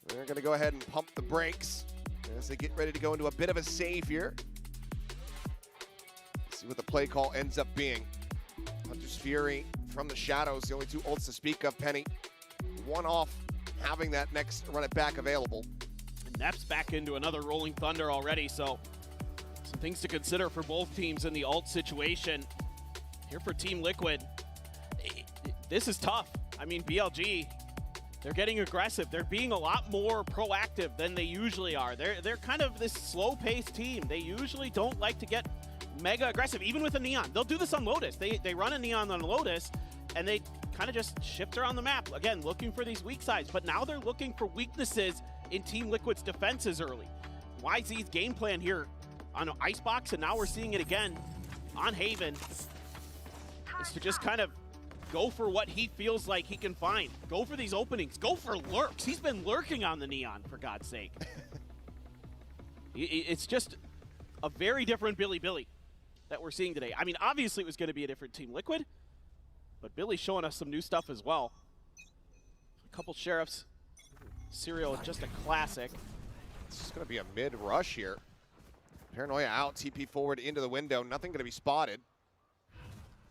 they're going to go ahead and pump the brakes as they get ready to go into a bit of a save here. Let's see what the play call ends up being. Hunter's Fury from the shadows, the only 2 ults to speak of. Penny, 1 off having that next run it back available. And Neff's back into another Rolling Thunder already, so some things to consider for both teams in the ult situation. Here for Team Liquid, this is tough. I mean, BLG, they're getting aggressive. They're being a lot more proactive than they usually are. They're kind of this slow-paced team. They usually don't like to get mega aggressive, even with a Neon. They'll do this on Lotus. They run a Neon on Lotus, and they kind of just shift around the map. Again, looking for these weak sides, but now they're looking for weaknesses in Team Liquid's defenses early. YZ's game plan here on Icebox, and now we're seeing it again on Haven, is to just kind of go for what he feels like he can find. Go for these openings. Go for lurks. He's been lurking on the Neon, for God's sake. It's just a very different Billy that we're seeing today. I mean, obviously it was going to be a different Team Liquid, but Billy's showing us some new stuff as well. A couple Sheriffs. Serial, just a classic. It's just going to be a mid-rush here. Paranoia out, TP forward into the window. Nothing going to be spotted.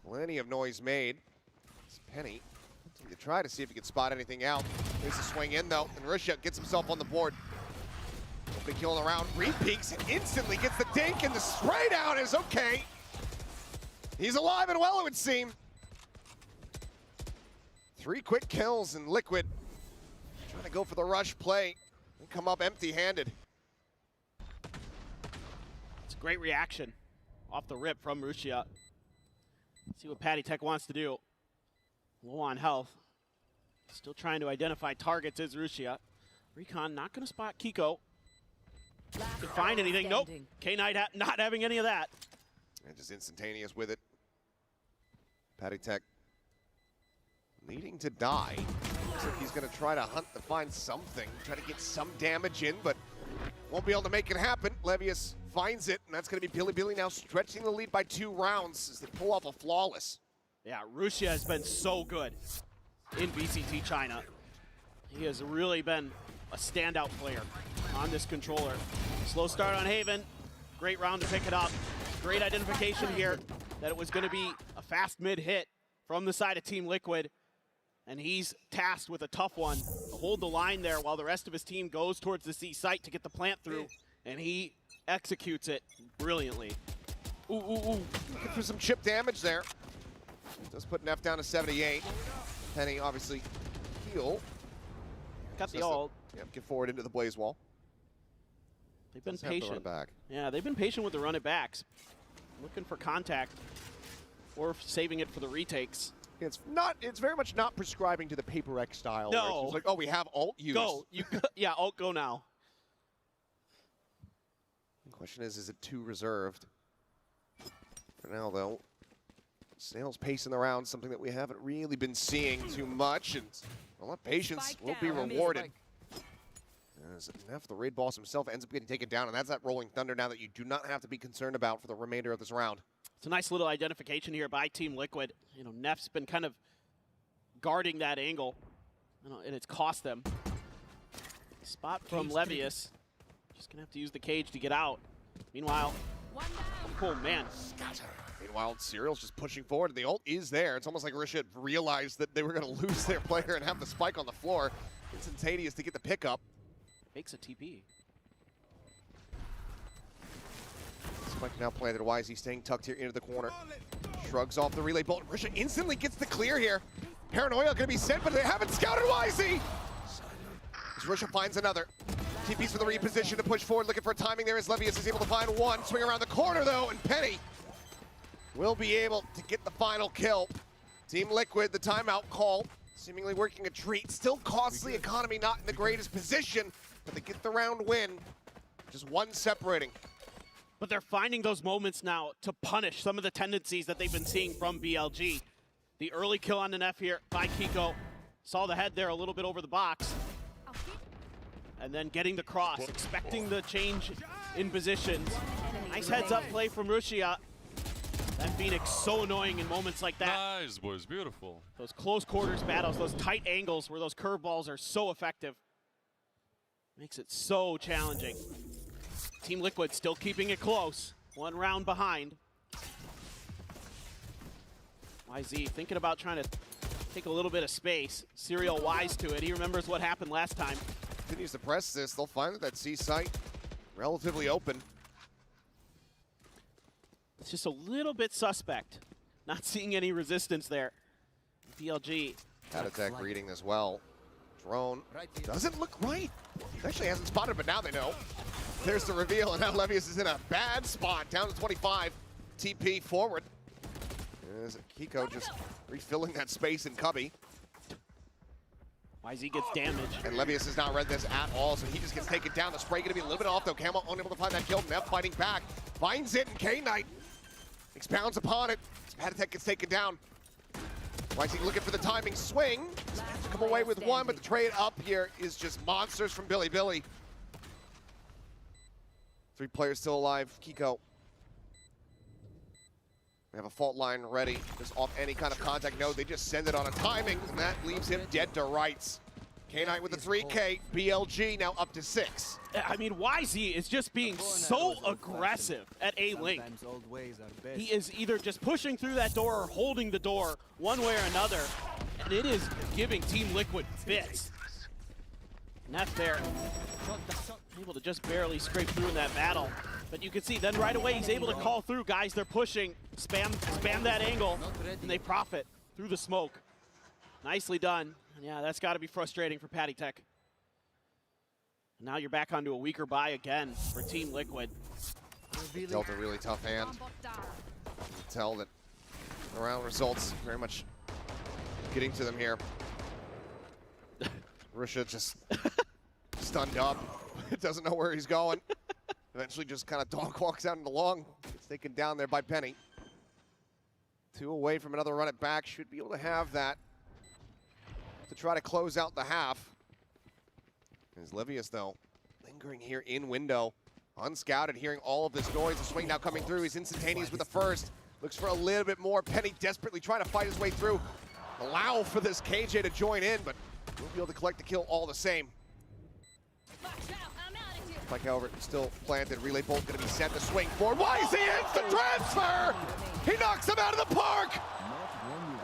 Plenty of noise made. It's Penny to try to see if he can spot anything out. There's a swing in though, and Russia gets himself on the board. Big kill around, re-peeks and instantly gets the dink, and the spray down is okay. He's alive and well, it would seem. 3 quick kills, and Liquid trying to go for the rush play and come up empty-handed. It's a great reaction off the rip from Rusia. See what Patty Tech wants to do. Low on health. Still trying to identify targets is Rusia. Recon not going to spot Kiko. To find anything. Nope. K9 not having any of that. And just instantaneous with it. Patty Tech needing to die. Looks like he's going to try to hunt to find something. Try to get some damage in, but won't be able to make it happen. Levius finds it, and that's going to be Billy now stretching the lead by 2 rounds as they pull off a flawless. Yeah, Rusia has been so good in VCT China. He has really been a standout player on this controller. Slow start on Haven. Great round to pick it up. Great identification here. that it was going to be a fast mid hit from the side of Team Liquid. And he's tasked with a tough one to hold the line there while the rest of his team goes towards the C site to get the plant through. And he executes it brilliantly. Ooh, looking for some chip damage there. Does put Neff down to 78. Penny obviously heal. Got the ult. Yep, get forward into the blaze wall. They've been Doesn't have to run patient. it back. Yeah, they've been patient with the run it backs. Looking for contact or saving it for the retakes. It's very much not prescribing to the PRX style. No. Where it's just like, oh, we have ult use. Go. Yeah, ult go now. The question is it too reserved? For now, though, Snail's pacing around, something that we haven't really been seeing too much, and a lot of patience will be rewarded. As Neff, the raid boss himself, ends up getting taken down, and that's that Rolling Thunder now that you do not have to be concerned about for the remainder of this round. It's a nice little identification here by Team Liquid. You know, Neff's been kind of guarding that angle, and it's cost them. Spot from Levius. Just gonna have to use the cage to get out. Meanwhile, oh man. Meanwhile, Serial's just pushing forward, and the ult is there. It's almost like Risha had realized that they were going to lose their player and have the spike on the floor. Instantaneous to get the pickup. Makes a TP. Spike now planted. YZ staying tucked here into the corner. Shrugs off the relay bolt. Risha instantly gets the clear here. Paranoia going to be sent, but they haven't scouted YZ. As Risha finds another. TP's for the reposition to push forward, looking for timing there as Levius is able to find one. Swing around the corner though, and Penny will be able to get the final kill. Team Liquid, the timeout call, seemingly working a treat. Still costly, economy not in the greatest position, but they get the round win. Just one separating. But they're finding those moments now to punish some of the tendencies that they've been seeing from BLG. The early kill on the Neff here by Kiko. Saw the head there a little bit over the box. And then getting the cross, expecting the change in positions. Nice heads up play from Rushia. That Phoenix so annoying in moments like that. Nice, boys, beautiful. Those close quarters battles, those tight angles where those curveballs are so effective. Makes it so challenging. Team Liquid still keeping it close. One round behind. YZ thinking about trying to take a little bit of space. Serial wise to it. He remembers what happened last time. Continues to press this. They'll find that C site relatively open. It's just a little bit suspect. Not seeing any resistance there. BLG. Attack reading as well. Drone doesn't look right. Actually hasn't spotted, but now they know. There's the reveal, and now Levius is in a bad spot. Down to 25. TP forward. There's Kiko just refilling that space in Cubby. YZ gets damaged. And Levius has not read this at all, so he just gets taken down. The spray going to be a little bit off, though. Camo unable to find that kill. Neff fighting back. Finds it, and K-Knight expounds upon it. Spatatech gets taken down. YZ looking for the timing swing. Come away with one, but the trade up here is just monsters from Billy. 3 players still alive. Kiko. We have a fault line ready, just off any kind of contact. No, they just send it on a timing, and that leaves him dead to rights. K-Knight with the 3K, BLG now up to 6. I mean, YZ is just being so aggressive at A-Link. He is either just pushing through that door or holding the door one way or another, and it is giving Team Liquid fits. Neff there, able to just barely scrape through in that battle. But you can see then right away he's able to call through. Guys, they're pushing, spam that angle, and they profit through the smoke. Nicely done. Yeah, that's got to be frustrating for Patty Tech. Now you're back onto a weaker buy again for Team Liquid. Dealt a really tough hand. You can tell that the round results very much getting to them here. Risha just stunned up. Doesn't know where he's going. Eventually just kind of dog walks out in the long. Gets taken down there by Penny. 2 away from another run it back. Should be able to have that to try to close out the half. As Levius, though, lingering here in window. Unscouted, hearing all of this noise. The swing now coming through. He's instantaneous with the first. Looks for a little bit more. Penny desperately trying to fight his way through. Allow for this KJ to join in, but we'll be able to collect the kill all the same. Spike, however, still planted. Relay bolt going to be sent. The swing forward. Why is he instant transfer? He knocks him out of the park.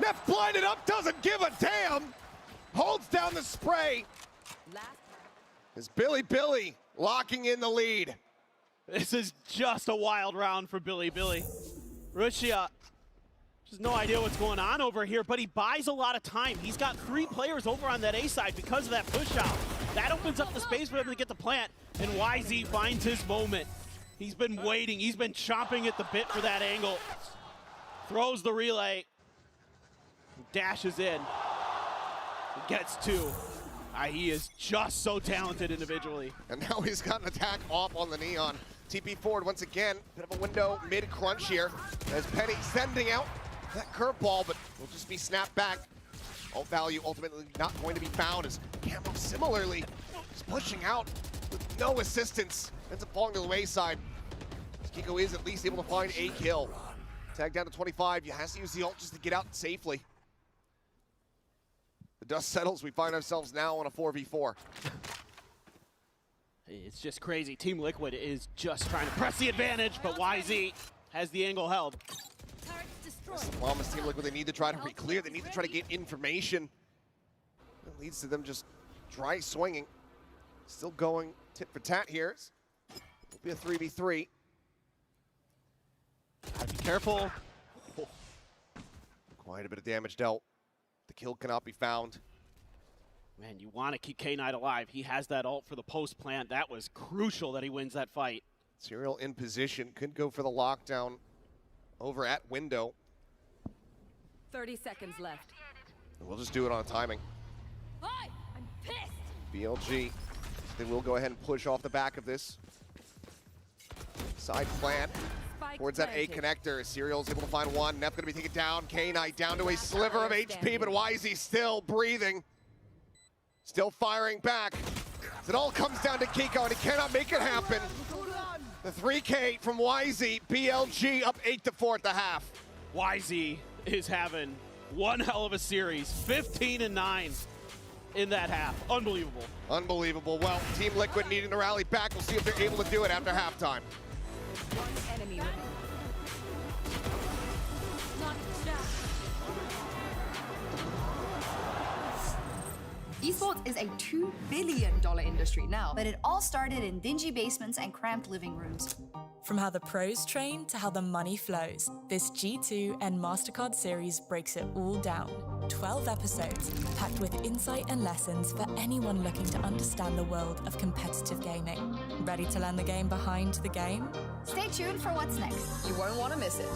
Neff blinded up, doesn't give a damn. Holds down the spray. Is Billy locking in the lead. This is just a wild round for Billy. Russia has no idea what's going on over here, but he buys a lot of time. He's got 3 players over on that A side because of that push out. That opens up the space for him to get the plant, and YZ finds his moment. He's been waiting. He's been chomping at the bit for that angle. Throws the relay. Dashes in. Gets 2. He is just so talented individually. And now he's got an attack off on the Neon. TP forward once again. Bit of a window mid-crunch here as Penny sending out that curveball, but will just be snapped back. Alt value ultimately not going to be found as Camo similarly just pushing out with no assistance. Ends up falling to the wayside. Kiko is at least able to find a kill. Tag down to 25. He has to use the ult just to get out safely. The dust settles. We find ourselves now on a 4v4. It's just crazy. Team Liquid is just trying to press the advantage, but YZ has the angle held. Llamas Team Liquid, they need to try to re-clear. They need to try to get information. It leads to them just dry swinging. Still going tit for tat here. It'll be a 3v3. Gotta be careful. Oh. Quite a bit of damage dealt. The kill cannot be found. Man, you want to keep K-Knight alive. He has that ult for the post plant. That was crucial that he wins that fight. Serial in position, could go for the lockdown over at window. 30 seconds left. And we'll just do it on timing. I'm pissed. BLG, they will go ahead and push off the back of this. Side plant towards that A connector. Serial's able to find one. Neff gonna be taken down. K-Knight down to a sliver of HP, but YZ still breathing. Still firing back. It all comes down to Kiko, and he cannot make it happen. The 3K from YZ, BLG up 8-4 at the half. YZ is having one hell of a series. 15-9 in that half. Unbelievable. Unbelievable. Well, Team Liquid needing to rally back. We'll see if they're able to do it after halftime. One enemy remaining. Esports is a $2 billion industry now, but it all started in dingy basements and cramped living rooms. From how the pros train to how the money flows, this G2 and MasterCard series breaks it all down. 12 episodes, packed with insight and lessons for anyone looking to understand the world of competitive gaming. Ready to learn the game behind the game? Stay tuned for what's next. You won't want to miss it.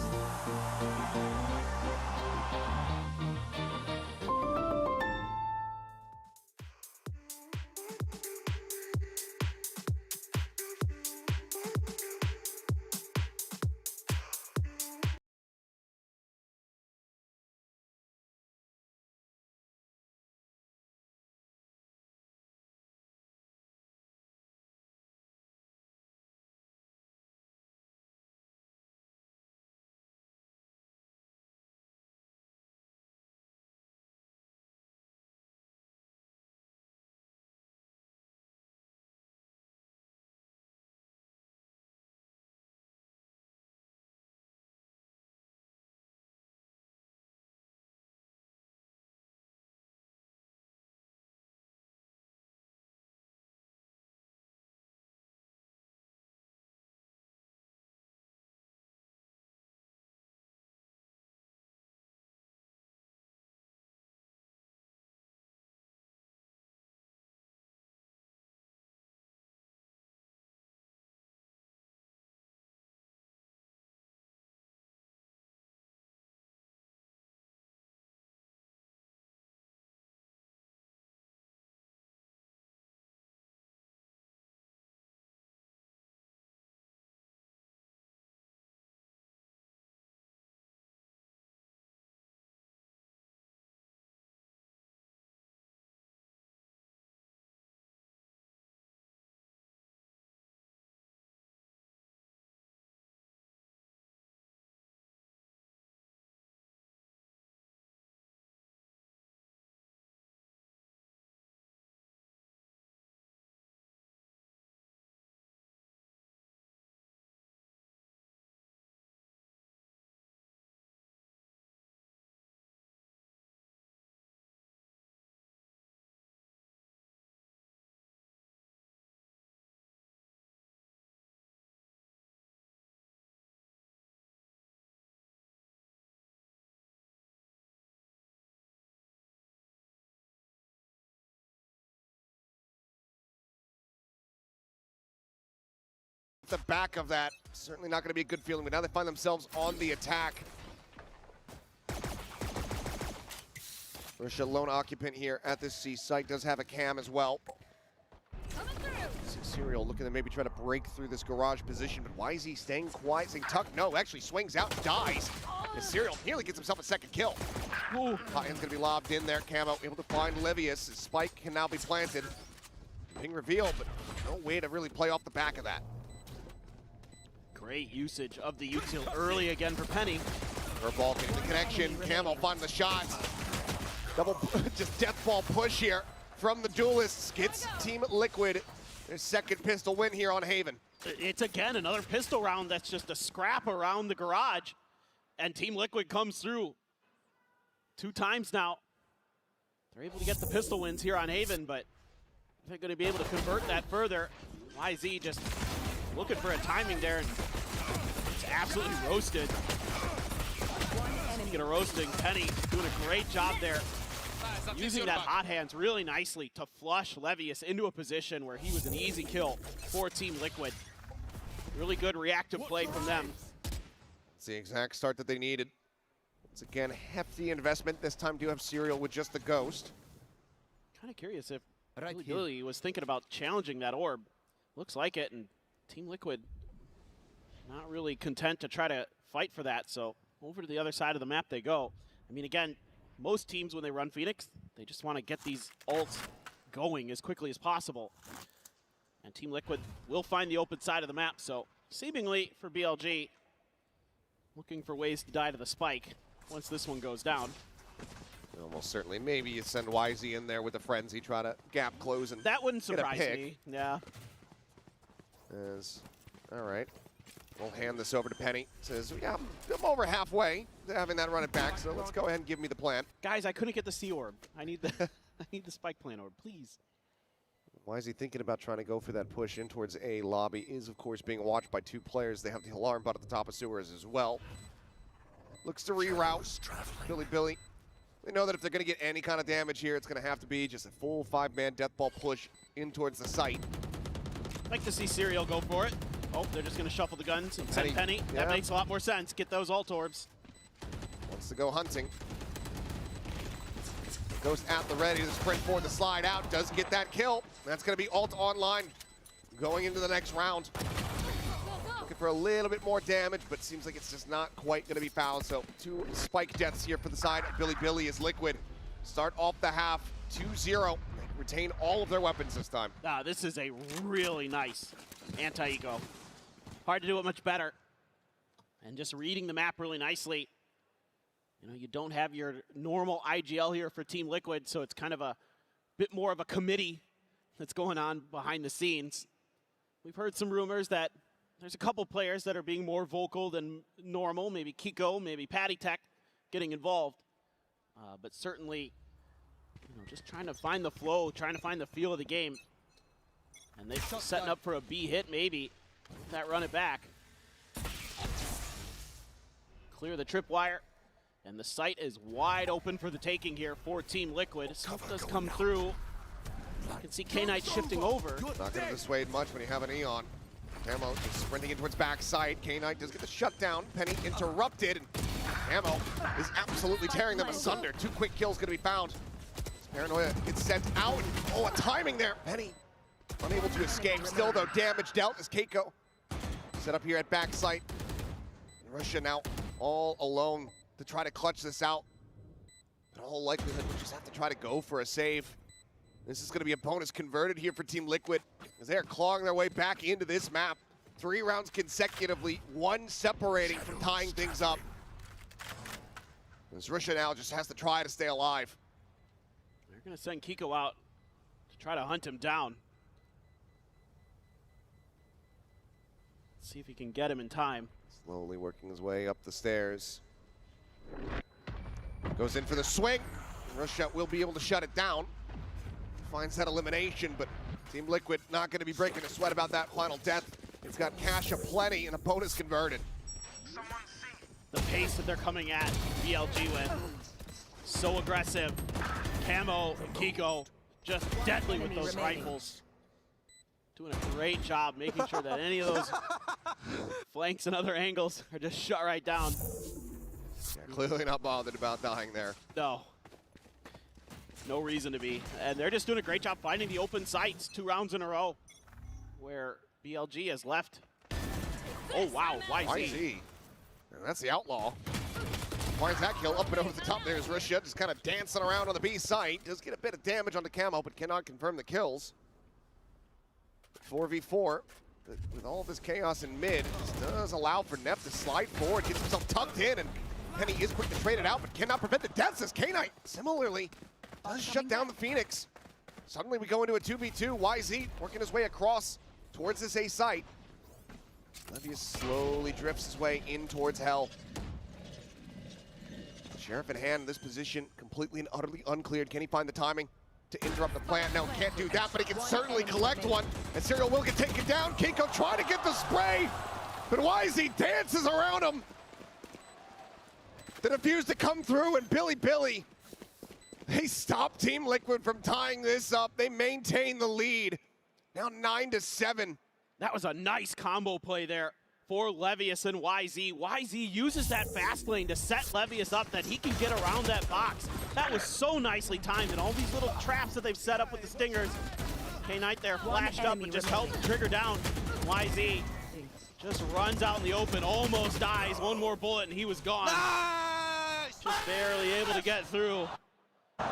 the back of that. Certainly not going to be a good feeling, but now they find themselves on the attack. Russia, lone occupant here at this C site, does have a cam as well. Serial looking to maybe try to break through this garage position, but why is he staying quiet, saying tuck? No, actually swings out, dies. And Serial nearly gets himself a second kill. Hot hand's gonna be lobbed in there. Camo able to find Levius. His spike can now be planted. Being revealed, but no way to really play off the back of that. Great usage of the util early again for Penny. Her ball getting the connection. Camo finds the shots. Double, just death ball push here from the duelists. Gets Team Liquid their second pistol win here on Haven. It's again another pistol round that's just a scrap around the garage. And Team Liquid comes through 2 times now. They're able to get the pistol wins here on Haven, but they're going to be able to convert that further. YZ just looking for a timing there, and it's absolutely roasted. Speaking of roasting, Penny doing a great job there. Using that hot hands really nicely to flush Levius into a position where he was an easy kill for Team Liquid. Really good reactive play from them. It's the exact start that they needed. Once again, hefty investment. This time do have Serial with just the Ghost. Kind of curious if Billy was thinking about challenging that orb. Looks like it, and Team Liquid not really content to try to fight for that, so over to the other side of the map they go. I mean, again, most teams when they run Phoenix, they just want to get these ults going as quickly as possible. And Team Liquid will find the open side of the map, so seemingly for BLG, looking for ways to die to the spike once this one goes down. Almost certainly. Maybe you send YZ in there with the frenzy, try to gap close and that wouldn't get a surprise pick. me. Yeah. All right. We'll hand this over to Penny. Says, yeah, I'm over halfway to having that run it back, so let's go ahead and give me the plan. Guys, I couldn't get the C orb. I need the I need the spike plant orb, please. Why is he thinking about trying to go for that push in towards A lobby? Is, of course, being watched by 2 players. They have the alarm bot at the top of sewers as well. Looks to reroute. Billy. They know that if they're going to get any kind of damage here, it's going to have to be just a full 5-man death ball push in towards the site. Like to see Serial go for it. Oh, they're just going to shuffle the guns and send Penny. Yeah. That makes a lot more sense. Get those ult orbs. Wants to go hunting. Ghost at the ready to sprint forward, the slide out. Does get that kill. That's going to be ult online going into the next round. Looking for a little bit more damage, but seems like it's just not quite going to be found. So 2 spike deaths here for the side of Billy as Liquid start off the half 2-0. Retain all of their weapons this time. This is a really nice anti-eco. Hard to do it much better. And just reading the map really nicely. You know, you don't have your normal IGL here for Team Liquid, so it's kind of a bit more of a committee that's going on behind the scenes. We've heard some rumors that there's a couple players that are being more vocal than normal, maybe Kiko, maybe Patty Tech getting involved. But certainly, you know, just trying to find the flow, trying to find the feel of the game. And they're setting up for a B hit, maybe. That run it back. Clear the tripwire. And the site is wide open for the taking here for Team Liquid. Stuff does come through. You can see K-Knight shifting over. Not going to dissuade much when you have an Eon. Camo just sprinting in towards backside. K-Knight does get the shutdown. Penny interrupted. And Camo is absolutely tearing them asunder. 2 quick kills going to be found. Paranoia gets sent out. Oh, a timing there. Penny unable to escape. Still, though, damage dealt as Keiko set up here at backside. Russia now all alone to try to clutch this out. But in all likelihood, we'll just have to try to go for a save. This is going to be a bonus converted here for Team Liquid as they are clawing their way back into this map. 3 rounds consecutively, 1 separating from tying things up. As Russia now just has to try to stay alive. They're going to send Kiko out to try to hunt him down. Let's see if he can get him in time. Slowly working his way up the stairs. Goes in for the swing. Russia will be able to shut it down. Finds that elimination, but Team Liquid not going to be breaking a sweat about that final death. It's got cash aplenty and a bonus converted. The pace that they're coming at BLG with. So aggressive. Camo and Kiko just deadly with those rifles. Doing a great job making sure that any of those flanks and other angles are just shut right down. Yeah, clearly not bothered about dying there. No. No reason to be. And they're just doing a great job finding the open sites 2 rounds in a row where BLG has left. Oh, wow. YZ. And that's the outlaw. Finds that kill up and over the top. There's Russia just kind of dancing around on the B site. Does get a bit of damage on the camo, but cannot confirm the kills. 4v4. With all this chaos in mid, this does allow for Neff to slide forward, gets himself tucked in, and Penny is quick to trade it out, but cannot prevent the deaths as K-Knight similarly does shut down the Phoenix. Suddenly we go into a 2v2. YZ working his way across towards this A site. Levius slowly drifts his way in towards Hell. Sheriff in hand in this position, completely and utterly uncleared. Can he find the timing to interrupt the plant? No, can't do that, but he can certainly collect one. And Serial will get taken down. Kiko trying to get the spray, but YZ dances around him. The defuse to come through, and Billy, they stop Team Liquid from tying this up. They maintain the lead. Now 9-7. That was a nice combo play there for Levius and YZ. YZ uses that fast lane to set Levius up that he can get around that box. That was so nicely timed, and all these little traps that they've set up with the stingers. K-Knight there flashed up and just held the trigger down. YZ just runs out in the open, almost dies. One more bullet and he was gone. Nice! Just barely able to get through.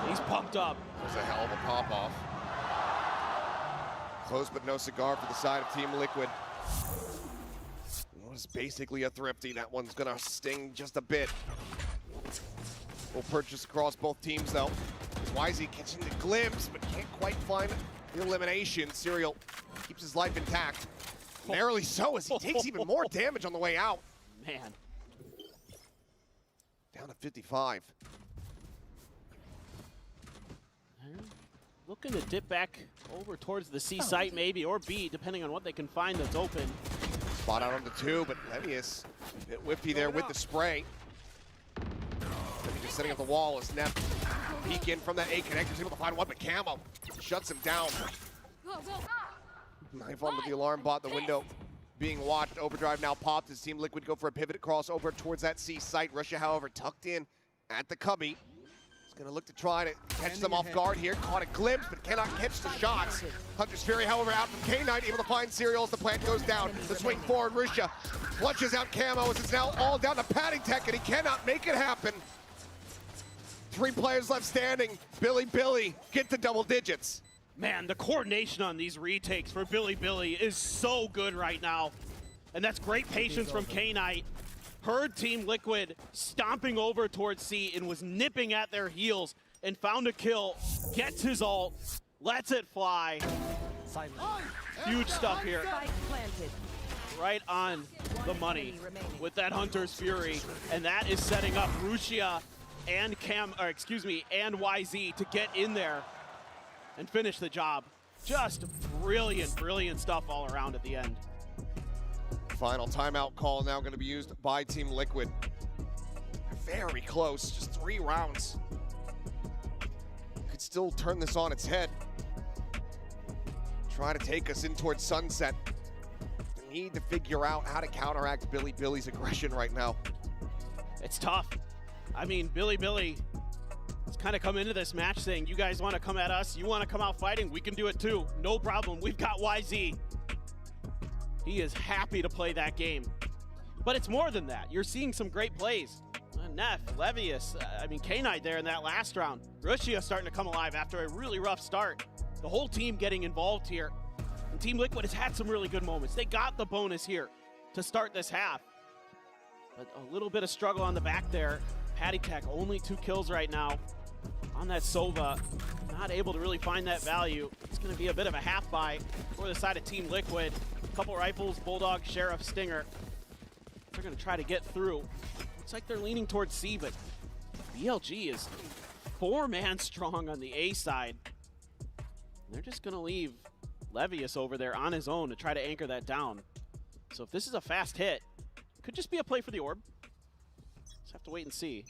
He's pumped up. That was a hell of a pop-off. Close but no cigar for the side of Team Liquid. It was basically a thrifty. That one's gonna sting just a bit. We'll purchase across both teams though. YZ catching the glimpse, but can't quite find the elimination. Serial keeps his life intact. Narrowly so, as he takes even more damage on the way out. Man. Down to 55. Looking to dip back over towards the C site maybe, or B, depending on what they can find that's open. Spot out on the 2, but Levius a bit whiffy there with the spray. Just setting up the wall as Neff peek in from that A connector. He's able to find one, but Camo shuts him down. Knife onto the alarm bot, the window being watched. Overdrive now popped as Team Liquid go for a pivot across over towards that C site. Russia, however, tucked in at the cubby. He's gonna look to try to catch them off guard here. Caught a glimpse, but cannot catch the shots. Hunter's Fury, however, out from K-Knight, able to find Serial as the plant goes down. The swing forward, Russia clutches out Camo as it's now all down to Paddingtech, and he cannot make it happen. 3 players left standing. Billy, get to double digits. Man, the coordination on these retakes for Billy is so good right now. And that's great patience from K-Knight. Heard Team Liquid stomping over towards C and was nipping at their heels and found a kill, gets his ult, lets it fly. Huge stuff here. Right on the money with that Hunter's Fury. And that is setting up Rushia and and YZ to get in there and finish the job. Just brilliant stuff all around at the end. Final timeout call now going to be used by Team Liquid. Very close, just 3 rounds. Could still turn this on its head. Try to take us in towards sunset. Need to figure out how to counteract Billy's aggression right now. It's tough. I mean, Billy has kind of come into this match saying, you guys want to come at us, you want to come out fighting, we can do it too. No problem, we've got YZ. He is happy to play that game. But it's more than that. You're seeing some great plays. Neff, Levius, K-Knight there in that last round. Rushia starting to come alive after a really rough start. The whole team getting involved here. And Team Liquid has had some really good moments. They got the bonus here to start this half. But a little bit of struggle on the back there. Paddingtech only 2 kills right now on that Sova. Not able to really find that value. It's going to be a bit of a half buy for the side of Team Liquid. Couple rifles, Bulldog, Sheriff, Stinger. They're going to try to get through. Looks like they're leaning towards C, but BLG is 4-man strong on the A side. They're just going to leave Levius over there on his own to try to anchor that down. So if this is a fast hit, could just be a play for the orb. Just have to wait and see.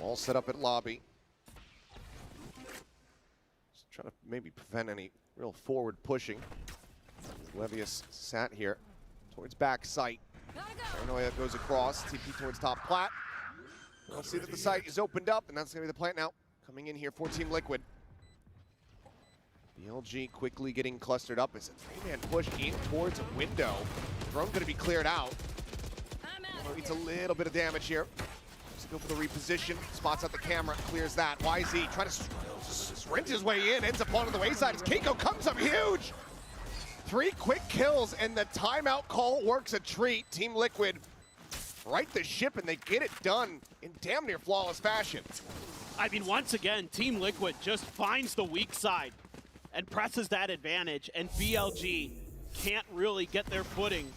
All set up at lobby. trying to maybe prevent any real forward pushing. Levius sat here towards back site. Paranoia goes across, TP towards top plat. We'll see that the site is opened up, and that's going to be the plant now. Coming in here for Team Liquid. BLG quickly getting clustered up as a three-man push in towards a window. Drone going to be cleared out. Needs a little bit of damage here. Let's go for the reposition. Spots out the camera, clears that. YZ trying to sprint his way in, ends up falling to the wayside as Kiko comes up huge. 3 quick kills, and the timeout call works a treat. Team Liquid right the ship, and they get it done in damn near flawless fashion. I mean, once again, Team Liquid just finds the weak side and presses that advantage, and BLG can't really get their footing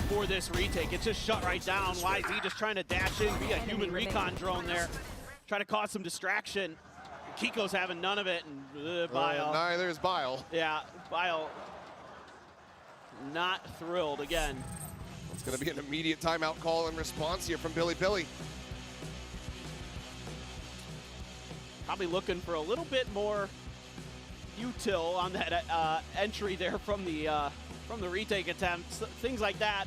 for this retake. It's just shut right down. YZ just trying to dash in, be a human recon drone there, try to cause some distraction. Kiko's having none of it, and Bile. Neither is Bile. Yeah, Bile not thrilled again. It's going to be an immediate timeout call in response here from Billy. Probably looking for a little bit more util on that entry there from the retake attempts, things like that.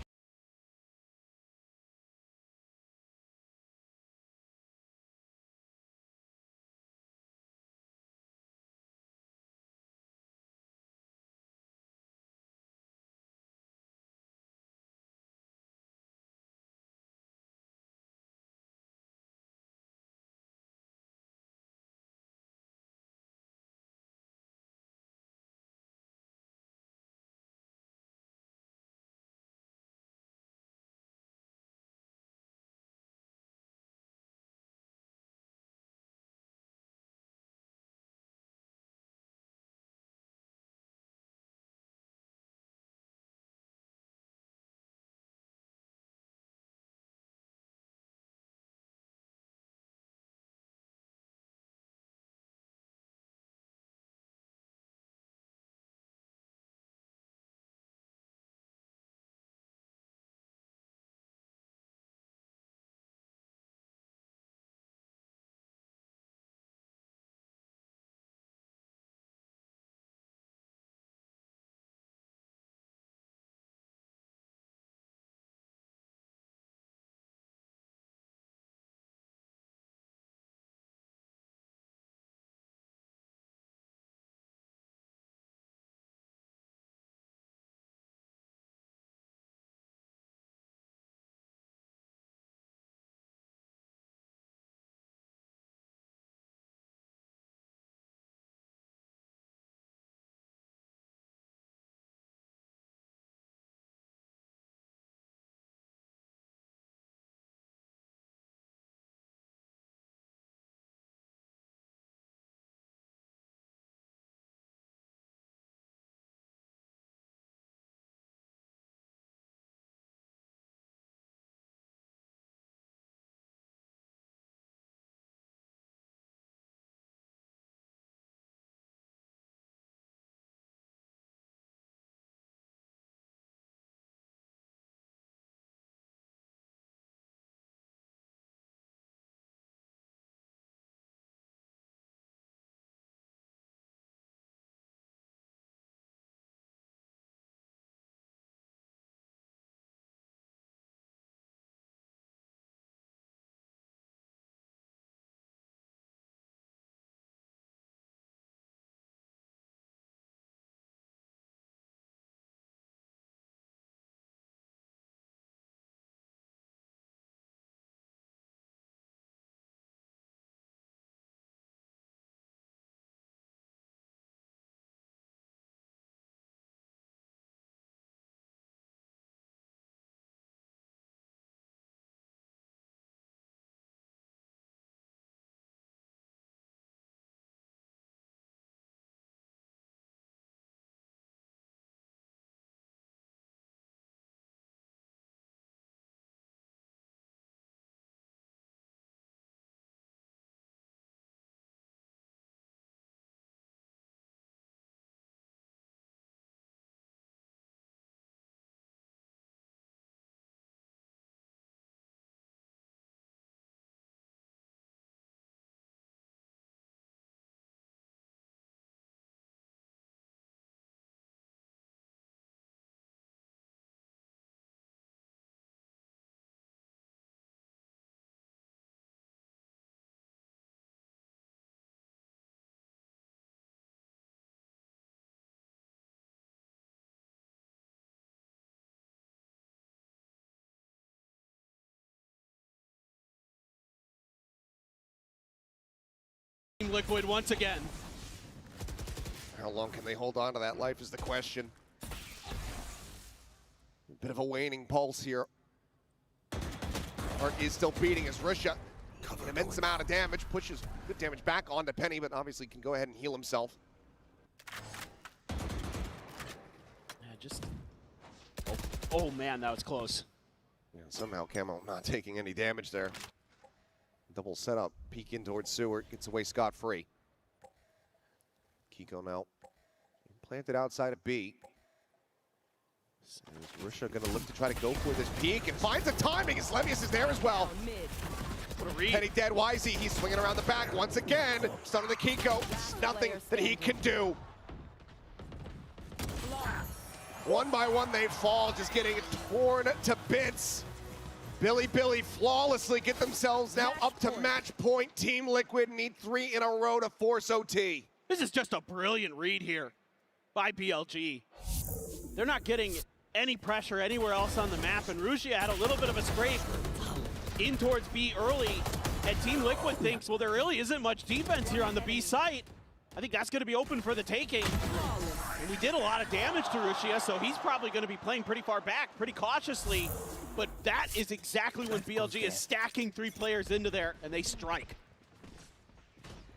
Liquid once again. How long can they hold on to that life is the question. A bit of a waning pulse here. Heart is still beating as Russia, an immense amount of damage, pushes good damage back onto Penny, but obviously can go ahead and heal himself. Yeah, just... Oh man, that was close. Yeah, somehow Camo not taking any damage there. Double setup, peek in towards Seward, gets away scot-free. Kiko now planted outside of B. So is Russia gonna look to try to go for this peek and finds the timing as Levius is there as well. What a read. Penny dead, YZ, he's swinging around the back once again. Stun on the Kiko, it's nothing that he can do. One by one they fall, just getting torn to bits. Billy flawlessly get themselves now up to match point. Team Liquid need 3 in a row to force OT. This is just a brilliant read here by BLG. They're not getting any pressure anywhere else on the map, and Rugia had a little bit of a scrape in towards B early, and Team Liquid thinks, well, there really isn't much defense here on the B site. I think that's going to be open for the taking. And we did a lot of damage to Rugia, so he's probably going to be playing pretty far back, pretty cautiously, but that is exactly when BLG is stacking 3 players into there, and they strike.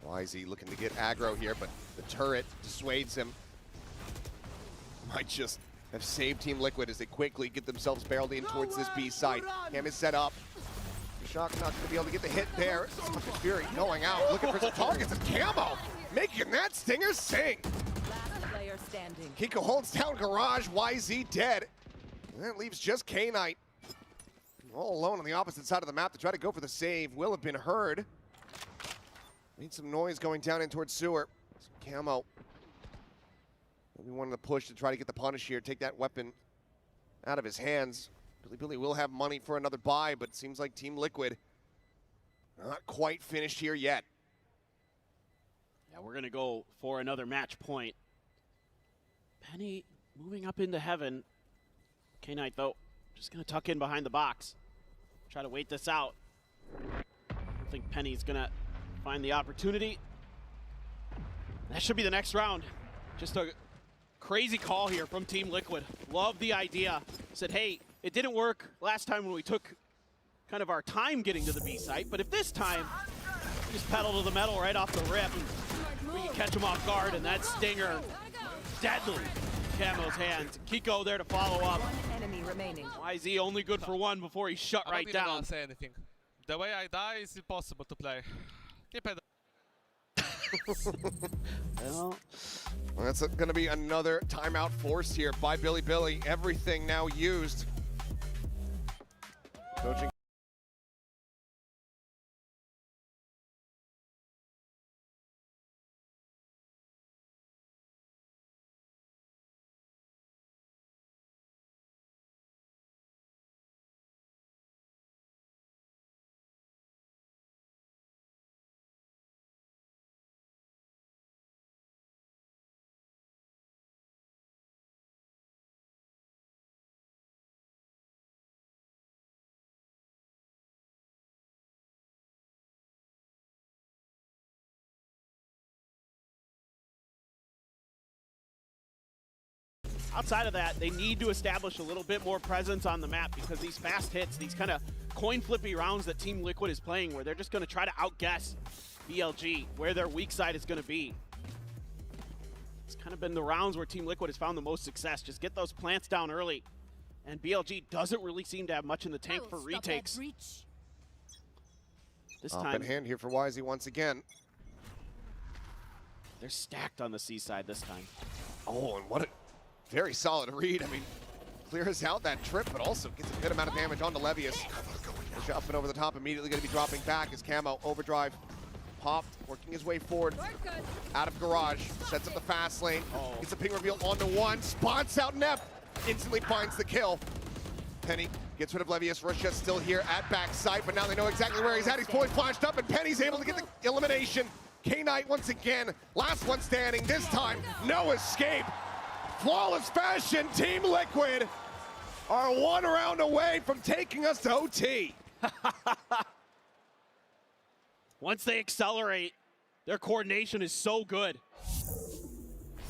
YZ looking to get aggro here, but the turret dissuades him. Might just have saved Team Liquid as they quickly get themselves barreled in towards this B site. Cam is set up. Shock not going to be able to get the hit there. Fury going out, looking for some targets, and Camo making that stinger sing. Last player standing. Kiko holds down Garage, YZ dead. And that leaves just K-Knight all alone on the opposite side of the map to try to go for the save. Will have been heard. Need some noise going down in towards Sewer. Camo. Maybe wanting to push to try to get the punish here, take that weapon out of his hands. Billy will have money for another buy, but it seems like Team Liquid not quite finished here yet. Yeah, we're gonna go for another match point. Penny moving up into heaven. K-Knight though, just gonna tuck in behind the box. Try to wait this out. I think Penny's gonna find the opportunity. That should be the next round. Just a crazy call here from Team Liquid. Love the idea. Said, hey, it didn't work last time when we took kind of our time getting to the B site, but if this time, just pedal to the metal right off the rip, we can catch him off guard, and that stinger, deadly. Camo's hands. Kiko there to follow up. One enemy remaining. YZ only good for one before he's shut right down. I don't say anything. The way I die is impossible to play. Keep it. Well, that's going to be another timeout forced here by Billy. Everything now used. Coaching. Outside of that, they need to establish a little bit more presence on the map because these fast hits, these kind of coin flippy rounds that Team Liquid is playing where they're just going to try to outguess BLG, where their weak side is going to be. It's kind of been the rounds where Team Liquid has found the most success. Just get those plants down early. And BLG doesn't really seem to have much in the tank for retakes. This Up time, in hand here for YZ once again. they're stacked on the C side this time. Oh, and what a very solid read. I mean, clears out that trip, but also gets a good amount of damage onto Levius. Push up and over the top, immediately going to be dropping back as Camo overdrive popped, working his way forward. Out of Garage, sets up the fast lane, gets a ping reveal onto one, spots out Nep, instantly finds the kill. Penny gets rid of Levius. Russia still here at backside, but now they know exactly where he's at. He's fully flashed up, and Penny's able to get the elimination. K-Knight once again, last one standing. This time, no escape. Flawless fashion, Team Liquid are one round away from taking us to OT. Once they accelerate, Their coordination is so good.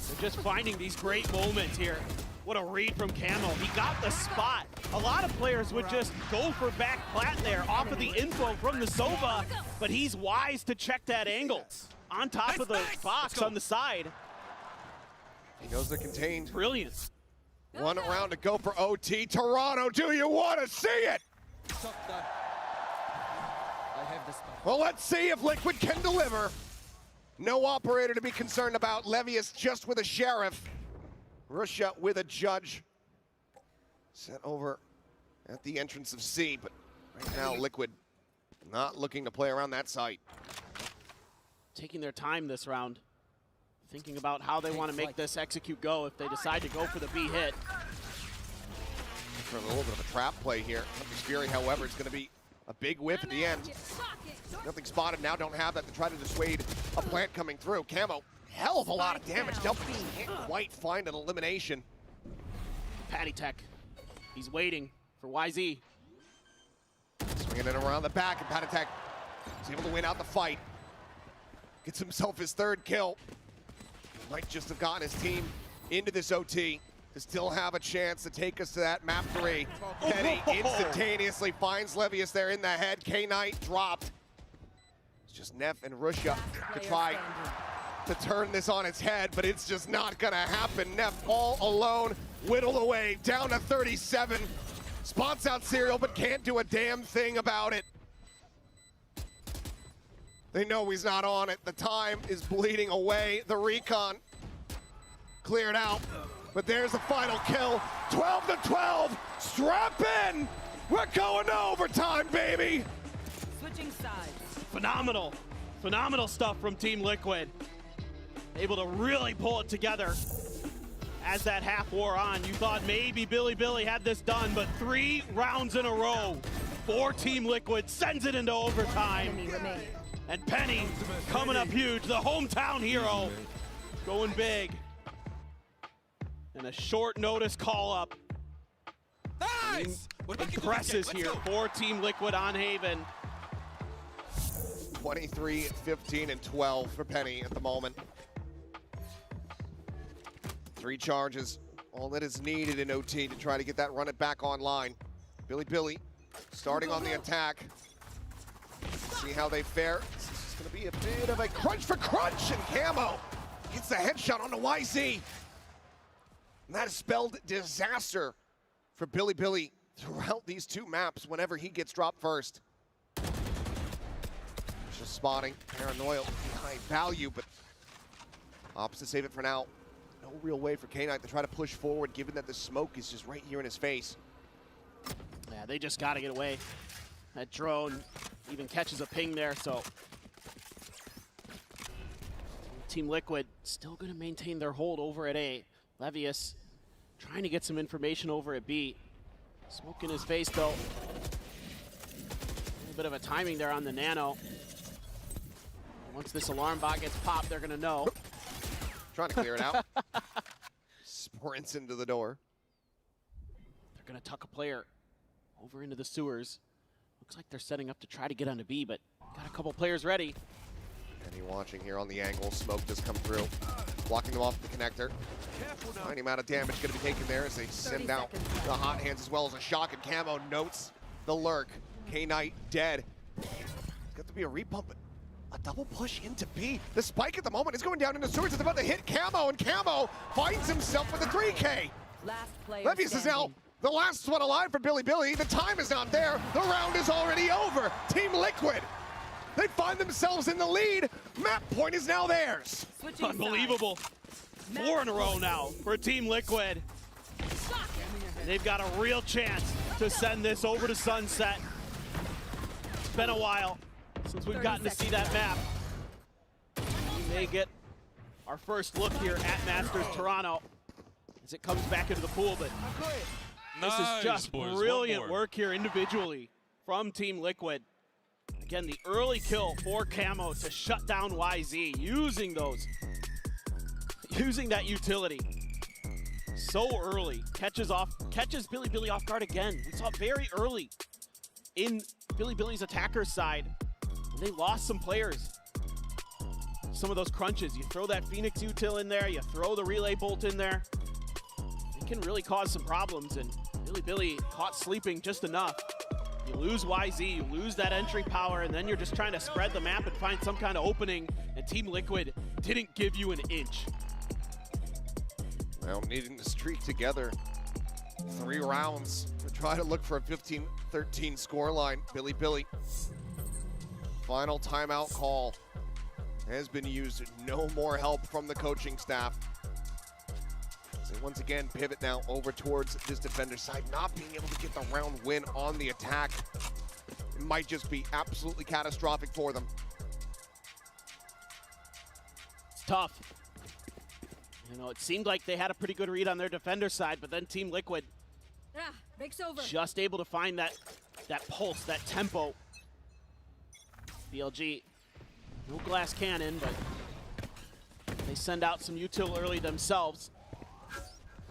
They're just finding these great moments here. What a read from Camo. He got the spot. A lot of players would just go for back plat there off of the info from the Sova, but he's wise to check that angle. On top of the box on the side. He knows they're contained. Brilliant. 1 round to go for OT. Toronto, do you want to see it? Well, let's see if Liquid can deliver. No operator to be concerned about. Levius just with a sheriff. Russia with a judge. Set over at the entrance of C, but right now Liquid not looking to play around that site. Taking their time this round. Thinking about how they want to make this execute go if they decide to go for the B hit. For a little bit of a trap play here. Hunter's Fury, however, it's going to be a big whiff at the end. Nothing spotted now, don't have that to try to dissuade a plant coming through. Camo, hell of a lot of damage. Delta can't quite find an elimination. Patty Tech, he's waiting for YZ. Swinging it around the back, and Patty Tech is able to win out the fight. Gets himself his 3rd kill. Might just have gotten his team into this OT to still have a chance to take us to that map 3. Penny instantaneously finds Levius there in the head. K-Knight dropped. It's just Neff and Russia to try to turn this on its head, but it's just not gonna happen. Neff all alone, whittled away, down to 37. Spots out Serial, but can't do a damn thing about it. They know he's not on it. The time is bleeding away. The recon cleared out, but there's the final kill. 12 to 12, strap in. We're going to overtime, baby. Switching sides. Phenomenal, phenomenal stuff from Team Liquid. Able to really pull it together. As that half wore on, you thought maybe Billy had this done, but 3 rounds in a row for Team Liquid sends it into overtime. And Penny coming up huge, the hometown hero, going big. And a short notice call up. Nice! Impresses here for Team Liquid on Haven. 23, 15, and 12 for Penny at the moment. 3 charges, all that is needed in OT to try to get that run it back online. Billy starting on the attack. See how they fare. This is going to be a bit of a crunch for crunch, and Camo gets the headshot on the YZ. And that has spelled disaster for Billy throughout these 2 maps whenever he gets dropped first. Just spotting, Paranoia, high value, but opts to save it for now. No real way for K-Knight to try to push forward, given that the smoke is just right here in his face. Yeah, they just got to get away. That drone even catches a ping there, so Team Liquid still going to maintain their hold over at A. Levius trying to get some information over at B. Smoke in his face, though. A little bit of a timing there on the nano. Once this alarm bot gets popped, they're going to know. Trying to clear it out. Sprints into the door. They're going to tuck a player over into the sewers. Looks like they're setting up to try to get onto B, but got a couple players ready. Penny watching here on the angle. Smoke just come through. Blocking them off the connector. Tiny amount of damage going to be taken there as they send out the hot hands as well as a shock, and Camo notes the lurk. K-Knight dead. It's got to be a repump, but a double push into B. The spike at the moment is going down into sewers. It's about to hit Camo, and Camo finds himself with a 3K. Levius is now the last one alive for Billy. The time is not there. The round is already over. Team Liquid, they find themselves in the lead. Map point is now theirs. Unbelievable. 4 in a row now for Team Liquid. They've got a real chance to send this over to Sunset. It's been a while since we've gotten to see that map. We may get our first look here at Masters Toronto as it comes back into the pool, but this is just brilliant work here individually from Team Liquid. Again, the early kill for Camo to shut down YZ, using that utility so early. Catches Billy off guard again. We saw it very early in Billy's attacker side. They lost some players. some of those crunches. You throw that Phoenix util in there, you throw the relay bolt in there. It can really cause some problems, and Billy caught sleeping just enough. You lose YZ, you lose that entry power, and then you're just trying to spread the map and find some kind of opening, and Team Liquid didn't give you an inch. Well, needing to streak together 3 rounds to try to look for a 15-13 scoreline. Billy. Final timeout call has been used. No more help from the coaching staff. They once again pivot now over towards this defender side, not being able to get the round win on the attack. It might just be absolutely catastrophic for them. It's tough. You know, it seemed like they had a pretty good read on their defender side, but then Team Liquid break's over. just able to find that pulse, that tempo. BLG, no glass cannon, but they send out some util early themselves.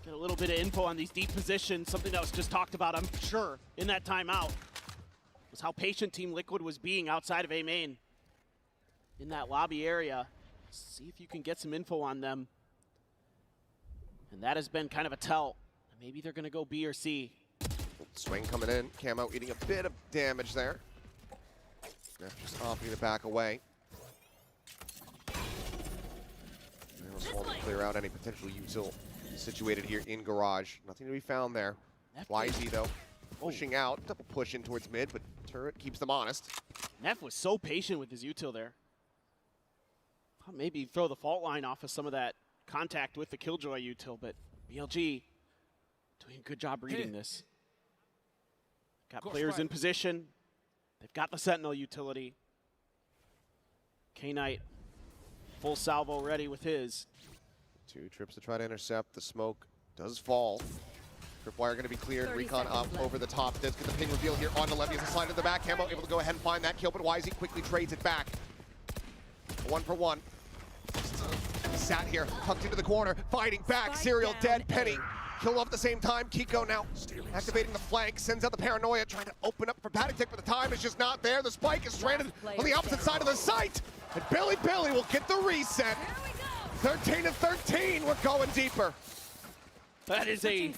Get a little bit of info on these deep positions, something that was just talked about, I'm sure, in that timeout, was how patient Team Liquid was being outside of A main in that lobby area. See if you can get some info on them. And that has been kind of a tell. Maybe they're gonna go B or C. Swing coming in, Camo eating a bit of damage there. Just opting to back away. They'll clear out any potential util situated here in garage. Nothing to be found there. YZ though, pushing out, double push in towards mid, but turret keeps them honest. Neff was so patient with his util there. Thought maybe throw the fault line off of some of that contact with the Killjoy util, but BLG doing a good job reading this. Got players in position. They've got the Sentinel utility. K-Knight, full salvo ready with his. 2 trips to try to intercept. The smoke does fall. Tripwire going to be cleared. Recon up over the top. Does get the ping reveal here on the left. He has a slide to the back. Camo able to go ahead and find that kill, but YZ quickly trades it back. 1 for 1. Sat here, tucked into the corner, fighting back. Serial dead. Penny kill off at the same time. Kiko now activating the flank, sends out the paranoia, trying to open up for Patek, but the time is just not there. The spike is stranded on the opposite side of the site, and Billy will get the reset. 13-13, we're going deeper. That is a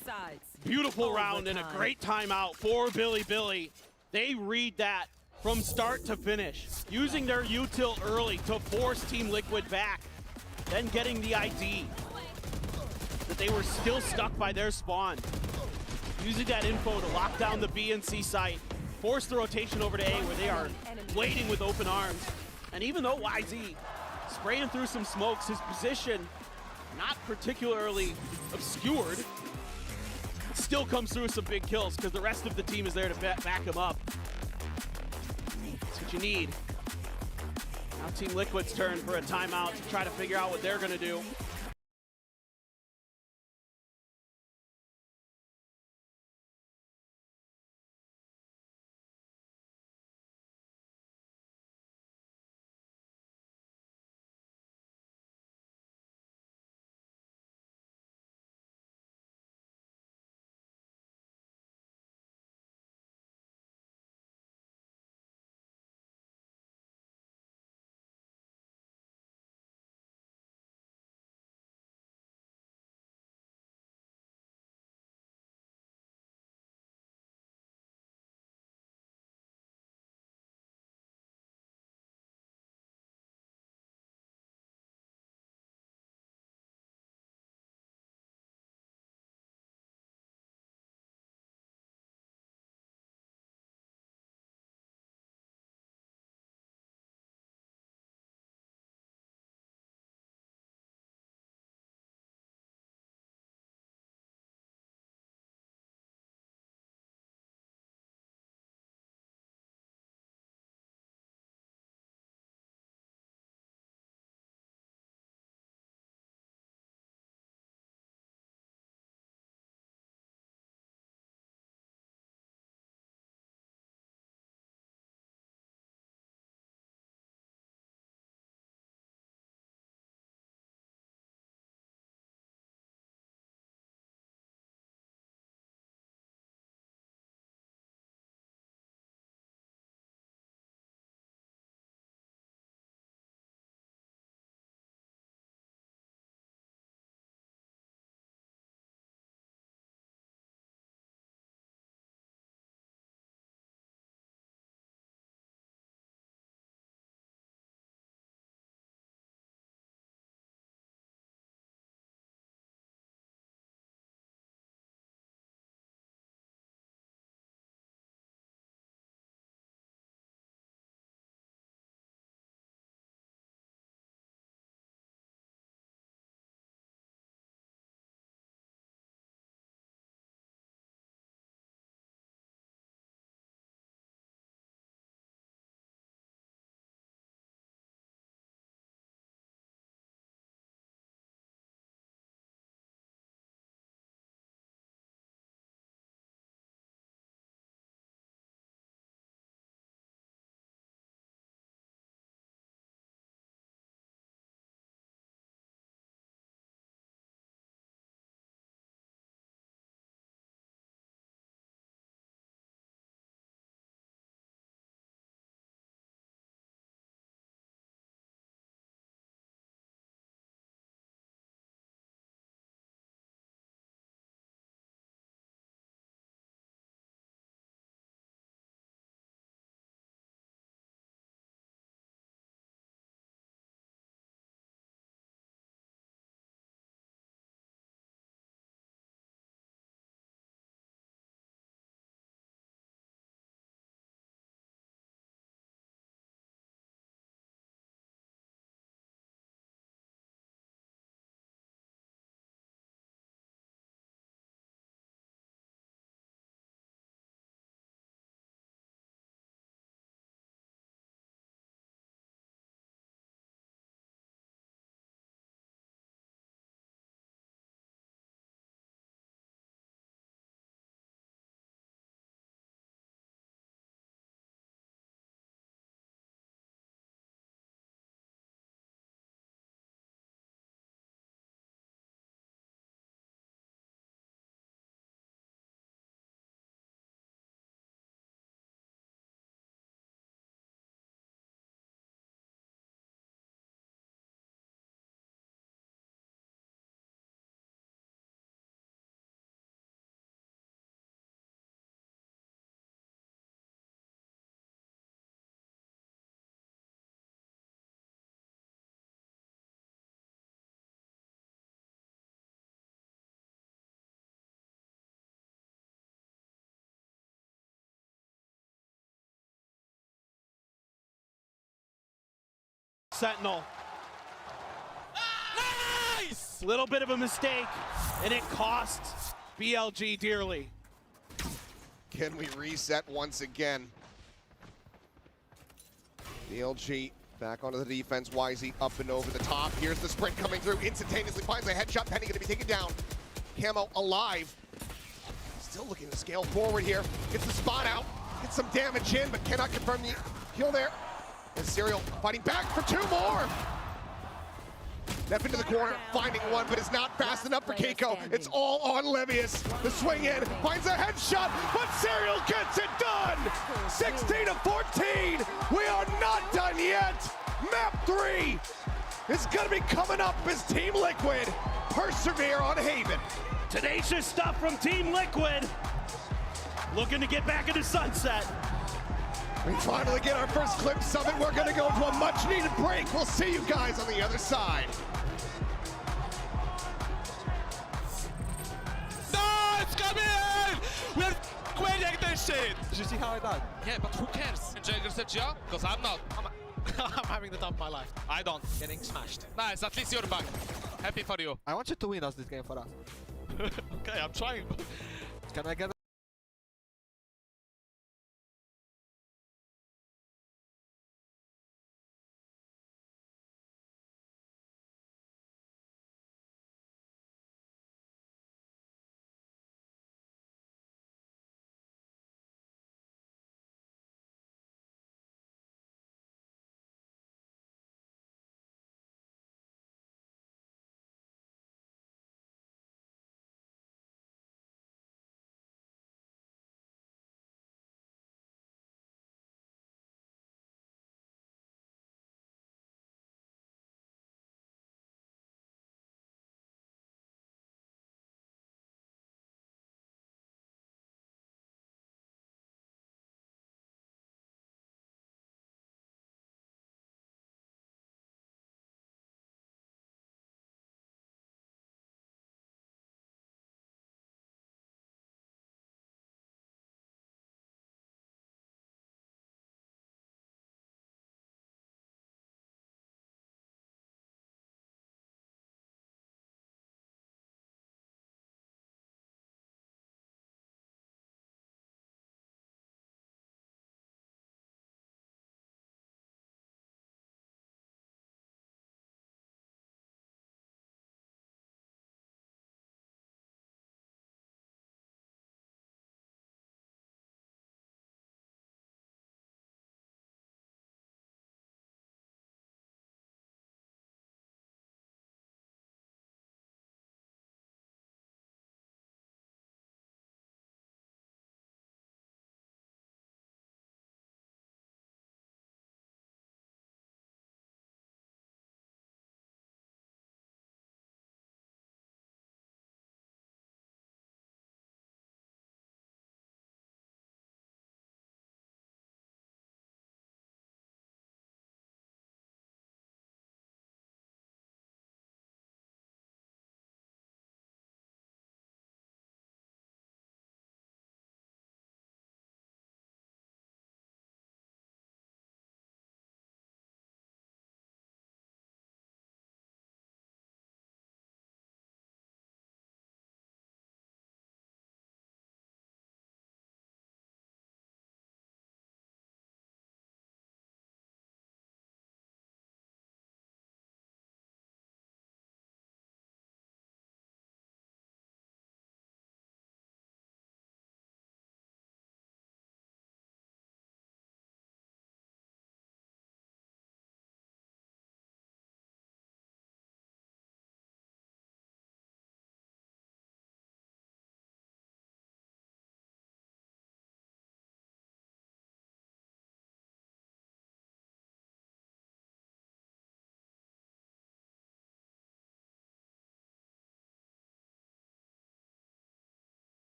beautiful round and a great timeout for Billy. They read that from start to finish, using their util early to force Team Liquid back, then getting the ID that they were still stuck by their spawn. Using that info to lock down the B and C site, force the rotation over to A where they are waiting with open arms. And even though YZ spraying through some smokes, his position not particularly obscured, still comes through with some big kills because the rest of the team is there to back him up. That's what you need. Now Team Liquid's turn for a timeout to try to figure out what they're gonna do. Sentinel. Nice! Little bit of a mistake, and it costs BLG dearly. Can we reset once again? BLG back onto the defense. Wisey up and over the top. Here's the sprint coming through. Instantaneously finds a headshot. Penny going to be taken down. Camo alive. Still looking to scale forward here. Gets the spot out. Gets some damage in, but cannot confirm the kill there. And Serial fighting back for two more. Neff into the corner, finding one, but it's not fast enough for Keiko. It's all on Levius. The swing in, finds a headshot, but Serial gets it done! 16 to 14! We are not done yet! Map 3 is gonna be coming up as Team Liquid persevere on Haven. Tenacious stuff from Team Liquid. Looking to get back into Sunset. We finally get our first glimpse of it. We're gonna go to a much needed break. We'll see you guys on the other side. No, it's coming! We're winning this shit! Did you see how I died? Yeah, but who cares? Jagger said yeah, because I'm not. I'm having the time of my life. I don't. Getting smashed. Nice, at least you're back. Happy for you. I want you to win us this game for us. Okay, I'm trying. Can I get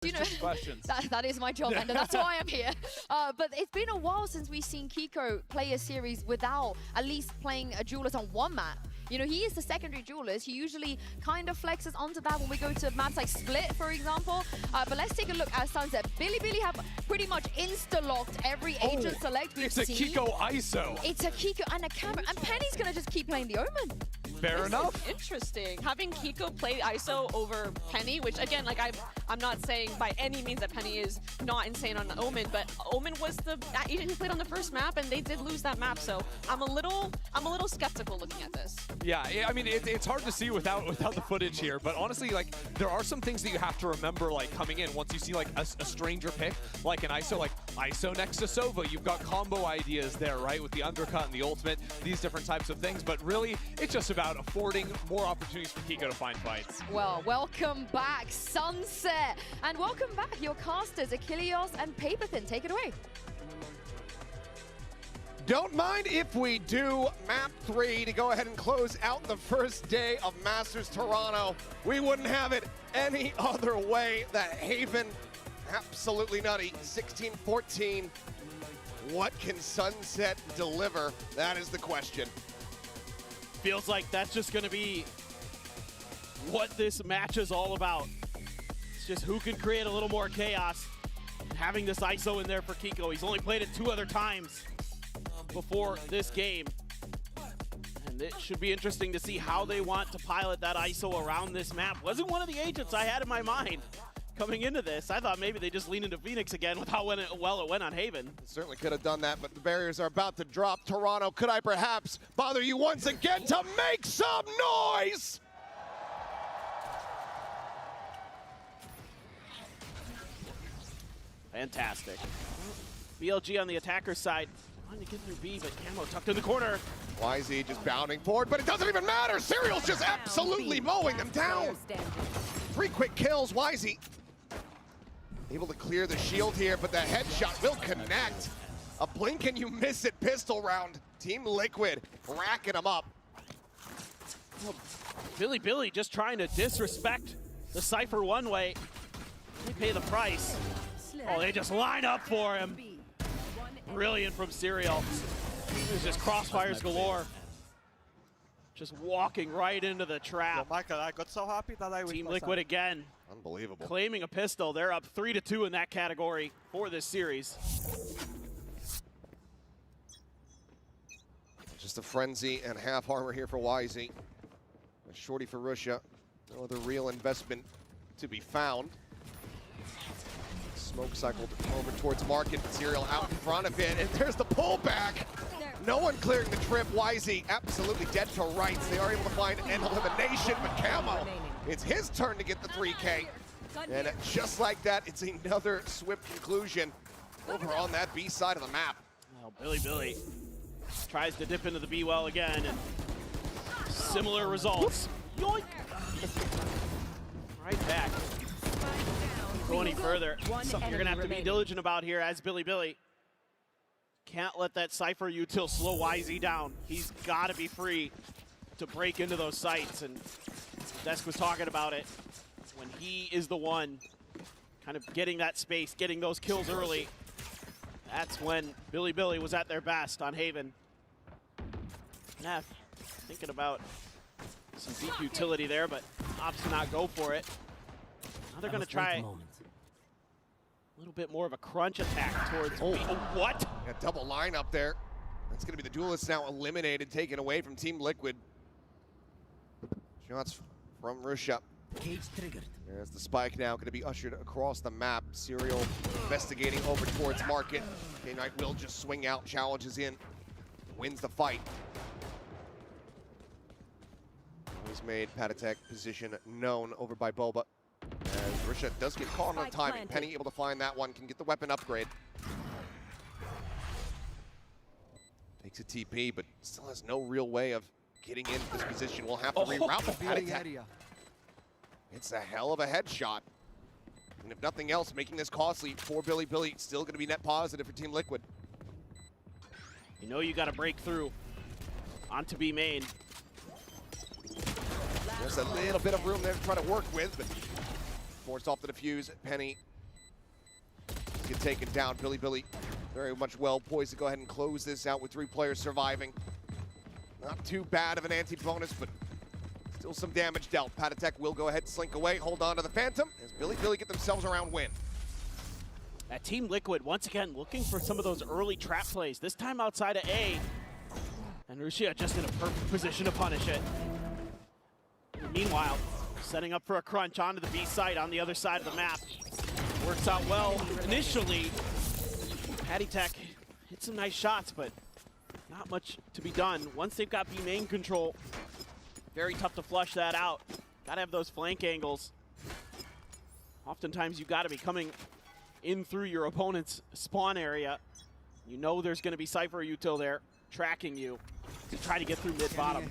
You know, questions. that is my job, and that's why I'm here. But it's been a while since we've seen Kiko play a series without at least playing a duelist on one map. You know, he is the secondary duelist. He usually kind of flexes onto that when we go to maps like Split, for example. But let's take a look at Sunset. Billy have pretty much insta-locked every agent select we've seen. It's a Kiko ISO. It's a Kiko and a camera. And Penny's going to just keep playing the Omen. Fair enough. Interesting. Having Kiko play ISO over Penny, which again, like I'm not saying by any means that Penny is not insane on Omen, but Omen was the agent who played on the first map, and they did lose that map. So I'm a little skeptical looking at this. Yeah, I mean, it's hard to see without the footage here, but honestly, like, there are some things that you have to remember, like, coming in. Once you see, like, a stranger pick, like an ISO, like ISO next to Sova, you've got combo ideas there, right, with the undercut and the ultimate, these different types of things, but really, it's just about affording more opportunities for Kiko to find fights. Well, welcome back, Sunset, and welcome back, your casters, Achilleos and Paperthin. Take it away. Don't mind if we do map 3 to go ahead and close out the first day of Masters Toronto. We wouldn't have it any other way. That Haven, absolutely nutty, 16-14. What can Sunset deliver? That is the question. Feels like that's just going to be what this match is all about. It's just who can create a little more chaos. Having this ISO in there for Kiko. He's only played it 2 other times before this game. And it should be interesting to see how they want to pilot that ISO around this map. Wasn't one of the agents I had in my mind coming into this. I thought maybe they just lean into Phoenix again with how well it went on Haven. Certainly could have done that, but the barriers are about to drop. Toronto, could I perhaps bother you once again to make some noise? Fantastic. BLG on the attacker side. Trying to get through B, but Camo tucked in the corner. YZ just bounding forward, but it doesn't even matter. Serial's just absolutely mowing them down. 3 quick kills. YZ able to clear the shield here, but the headshot will connect. A blink and you miss it pistol round. Team Liquid racking them up. Well, Billy just trying to disrespect the Cypher one way. They pay the price. Oh, they just line up for him. Brilliant from Serial. It was just crossfires galore. Just walking right into the trap. Oh, Michael, I got so happy that I Team Liquid again. Unbelievable. Claiming a pistol. They're up 3-2 in that category for this series. Just a frenzy and half armor here for YZ. A shorty for Russia. No other real investment to be found. Smoke cycled over towards Market. Serial out in front of it, and there's the pullback. No one clearing the trip. YZ absolutely dead to rights. They are able to find an elimination, but Camo, it's his turn to get the 3K. And just like that, it's another swift conclusion over on that B side of the map. Well, Billy tries to dip into the B well again, and similar results. Yoink! Right back. Go any further. Something you're gonna have to be diligent about here as Billy. Can't let that Cypher util slow YZ down. He's gotta be free to break into those sites, and Desk was talking about it. When he is the one kind of getting that space, getting those kills early, that's when Billy was at their best on Haven. Neff thinking about some deep utility there, but opts to not go for it. Now they're gonna try a little bit more of a crunch attack towards B. Oh, what? A double line up there. That's going to be the duelist now eliminated, taken away from Team Liquid. Shots from Russia. Cage triggered. There's the spike now, going to be ushered across the map. Serial investigating over towards Market. K-Knight will just swing out, challenges in, wins the fight. He's made Patatek position known over by Boba. As Russia does get caught on the timing. Penny able to find that one, can get the weapon upgrade. Takes a TP, but still has no real way of getting into this position. We'll have to reroute the Patatek. It's a hell of a headshot. And if nothing else, making this costly for Billy, still going to be net positive for Team Liquid. You know you got to break through onto B main. There's a little bit of room there to try to work with, but forced off the defuse. Penny get taken down. Billy very much well poised to go ahead and close this out with 3 players surviving. Not too bad of an anti-bonus, but still some damage dealt. Patatek will go ahead and slink away, hold on to the Phantom, as Billy get themselves a round win. That Team Liquid, once again, looking for some of those early trap plays, this time outside of A. And Rushia just in a perfect position to punish it. Meanwhile, setting up for a crunch onto the B site on the other side of the map. Works out well initially. Patatek hit some nice shots, but not much to be done. Once they've got B main control, very tough to flush that out. Gotta have those flank angles. Oftentimes you gotta be coming in through your opponent's spawn area. You know there's gonna be Cypher util there, tracking you to try to get through mid-bottom.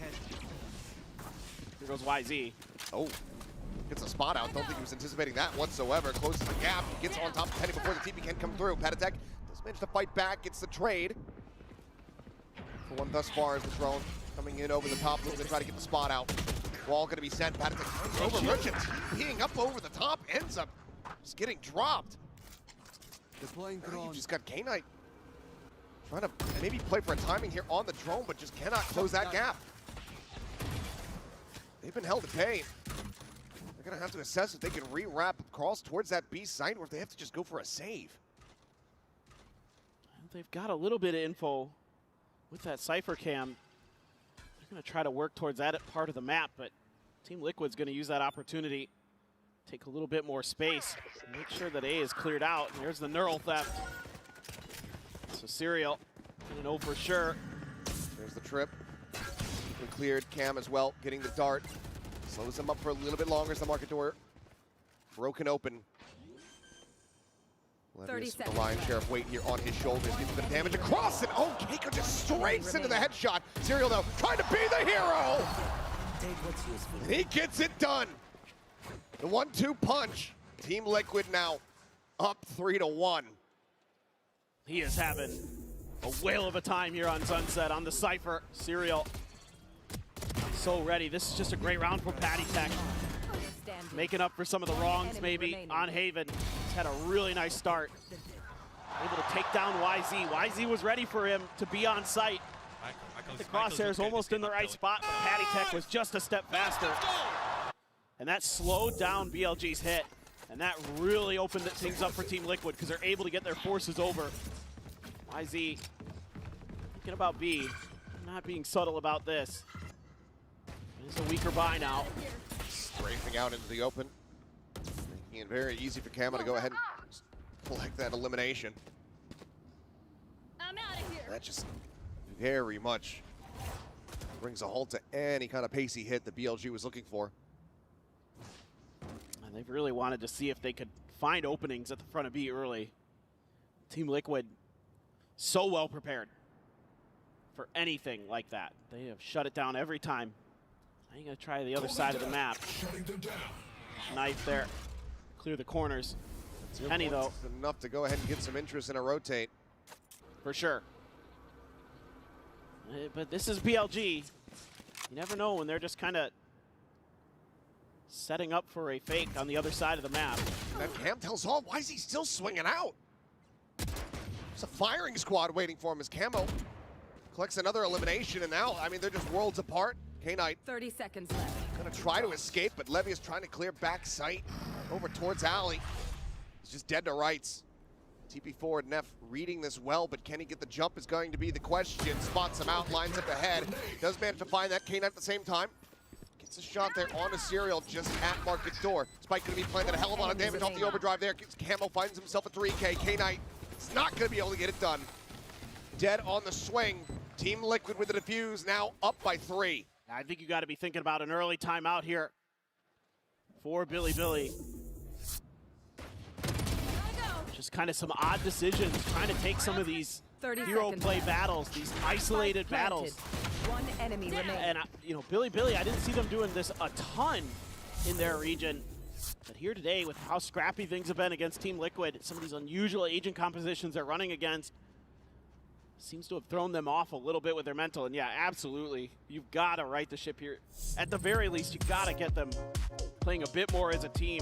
Here goes YZ. Oh, gets a spot out. Don't think he was anticipating that whatsoever. Closes the gap, gets on top of Penny before the TP can come through. Patatek does manage to fight back, gets the trade. For one thus far as the drone coming in over the top, looking to try to get the spot out. Wall gonna be sent. Patatek over Merchant, TPing up over the top, ends up just getting dropped. Deploying drone. You just got K-Knight trying to maybe play for a timing here on the drone, but just cannot close that gap. They've been held at bay. They're gonna have to assess if they can re-wrap across towards that B site or if they have to just go for a save. They've got a little bit of info with that Cypher cam. They're gonna try to work towards that part of the map, but Team Liquid's gonna use that opportunity. Take a little bit more space. Make sure that A is cleared out. And there's the neural theft. So Serial gonna know for sure. There's the trip. Cleared. Cam as well, getting the dart. Slows him up for a little bit longer as the market door broken open. 30 the seconds Lion Sheriff weight here on his shoulders. Gets a bit of damage across it. Oh, Keiko just straights into the headshot. Serial though, trying to be the hero. And he gets it done. The 1-2 punch. Team Liquid now up 3-1. He is having a whale of a time here on Sunset on the Cypher. Serial so ready. This is just a great round for Patatek. Making up for some of the wrongs maybe on Haven. He's had a really nice start. Able to take down YZ. YZ was ready for him to be on site. The crosshairs almost in the right spot, but Patatek was just a step faster. And that slowed down BLG's hit. And that really opened things up for Team Liquid because they're able to get their forces over. YZ thinking about B, not being subtle about this. It's a weaker buy now. Strafing out into the open. Making it very easy for Camo to go ahead and collect that elimination. I'm out of here. That just very much brings a halt to any kind of pacey hit that BLG was looking for. And they've really wanted to see if they could find openings at the front of B early. Team Liquid so well prepared for anything like that. They have shut it down every time. Now you gotta try the other side of the map. Knife there, clear the corners. Penny though. Enough to go ahead and get some interest in a rotate. For sure. But this is BLG. You never know when they're just kind of setting up for a fake on the other side of the map. That Cam tells all, why is he still swinging out? There's a firing squad waiting for him as Camo collects another elimination, and now, I mean, they're just worlds apart. K-Knight 30 seconds left. Gonna try to escape, but Levy is trying to clear back sight over towards Alley. He's just dead to rights. TP forward, Neff reading this well, but can he get the jump is going to be the question. Spots him out, lines up ahead. Does manage to find that K-Knight at the same time. Gets a shot there on a Serial just at market door. Spike gonna be planting a hell of a lot of damage off the overdrive there. Camo finds himself a 3K. K-Knight is not gonna be able to get it done. Dead on the swing. Team Liquid with the defuse, now up by 3. I think you got to be thinking about an early timeout here for Billy. Just kind of some odd decisions, trying to take some of these hero play battles, these isolated battles. One enemy remaining. And you know, Billy, I didn't see them doing this a ton in their region. But here today, with how scrappy things have been against Team Liquid, some of these unusual agent compositions they're running against, seems to have thrown them off a little bit with their mental. And yeah, absolutely, you've got to right the ship here. At the very least, you've got to get them playing a bit more as a team.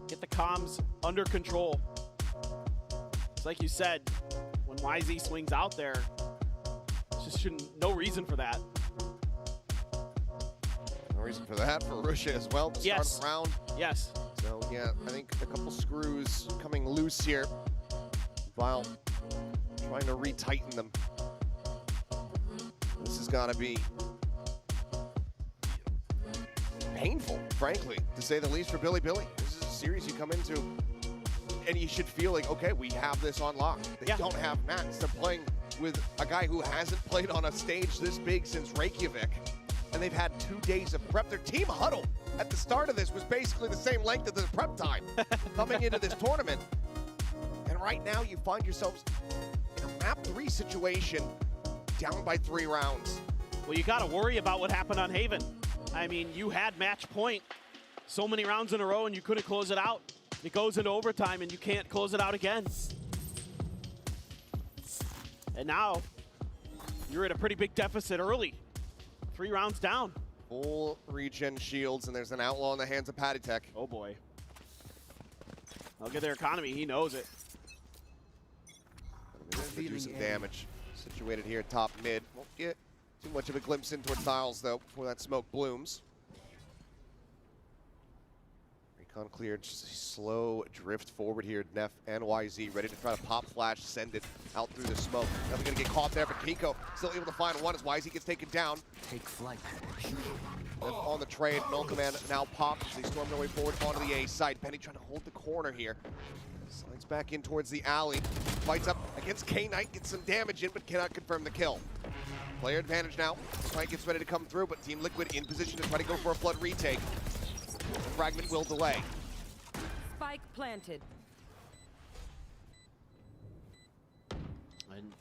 Get the comms under control. It's like you said, when YZ swings out there, just no reason for that. No reason for that for Russia as well to start the round. Yes. So yeah, I think a couple screws coming loose here while trying to retighten them. This has got to be painful, frankly, to say the least for Billy. This is a series you come into and you should feel like, okay, we have this on lock. They don't have Max. They're playing with a guy who hasn't played on a stage this big since Reykjavik, and they've had 2 days of prep. Their team huddle at the start of this was basically the same length of the prep time coming into this tournament. And right now you find yourselves in a map 3 situation, down by 3 rounds. Well, you got to worry about what happened on Haven. I mean, you had match point so many rounds in a row and you couldn't close it out. It goes into overtime and you can't close it out again. And now you're at a pretty big deficit early. 3 rounds down. Full regen shields, and there's an outlaw in the hands of Patitech. Oh boy. Look at their economy, he knows it. They do some damage. Situated here top mid. Won't get too much of a glimpse in towards Tiles though before that smoke blooms. Recon cleared, just a slow drift forward here. Neff and YZ ready to try to pop flash, send it out through the smoke. Never gonna get caught there, but Kiko still able to find one as YZ gets taken down. Take flight. Neff on the trade, Null Command now popped as they storm their way forward onto the A side. Benny trying to hold the corner here. Slides back in towards the alley. Fights up against K-Knight, gets some damage in, but cannot confirm the kill. Player advantage now. Fight gets ready to come through, but Team Liquid in position to try to go for a flood retake. The fragment will delay. Spike planted. And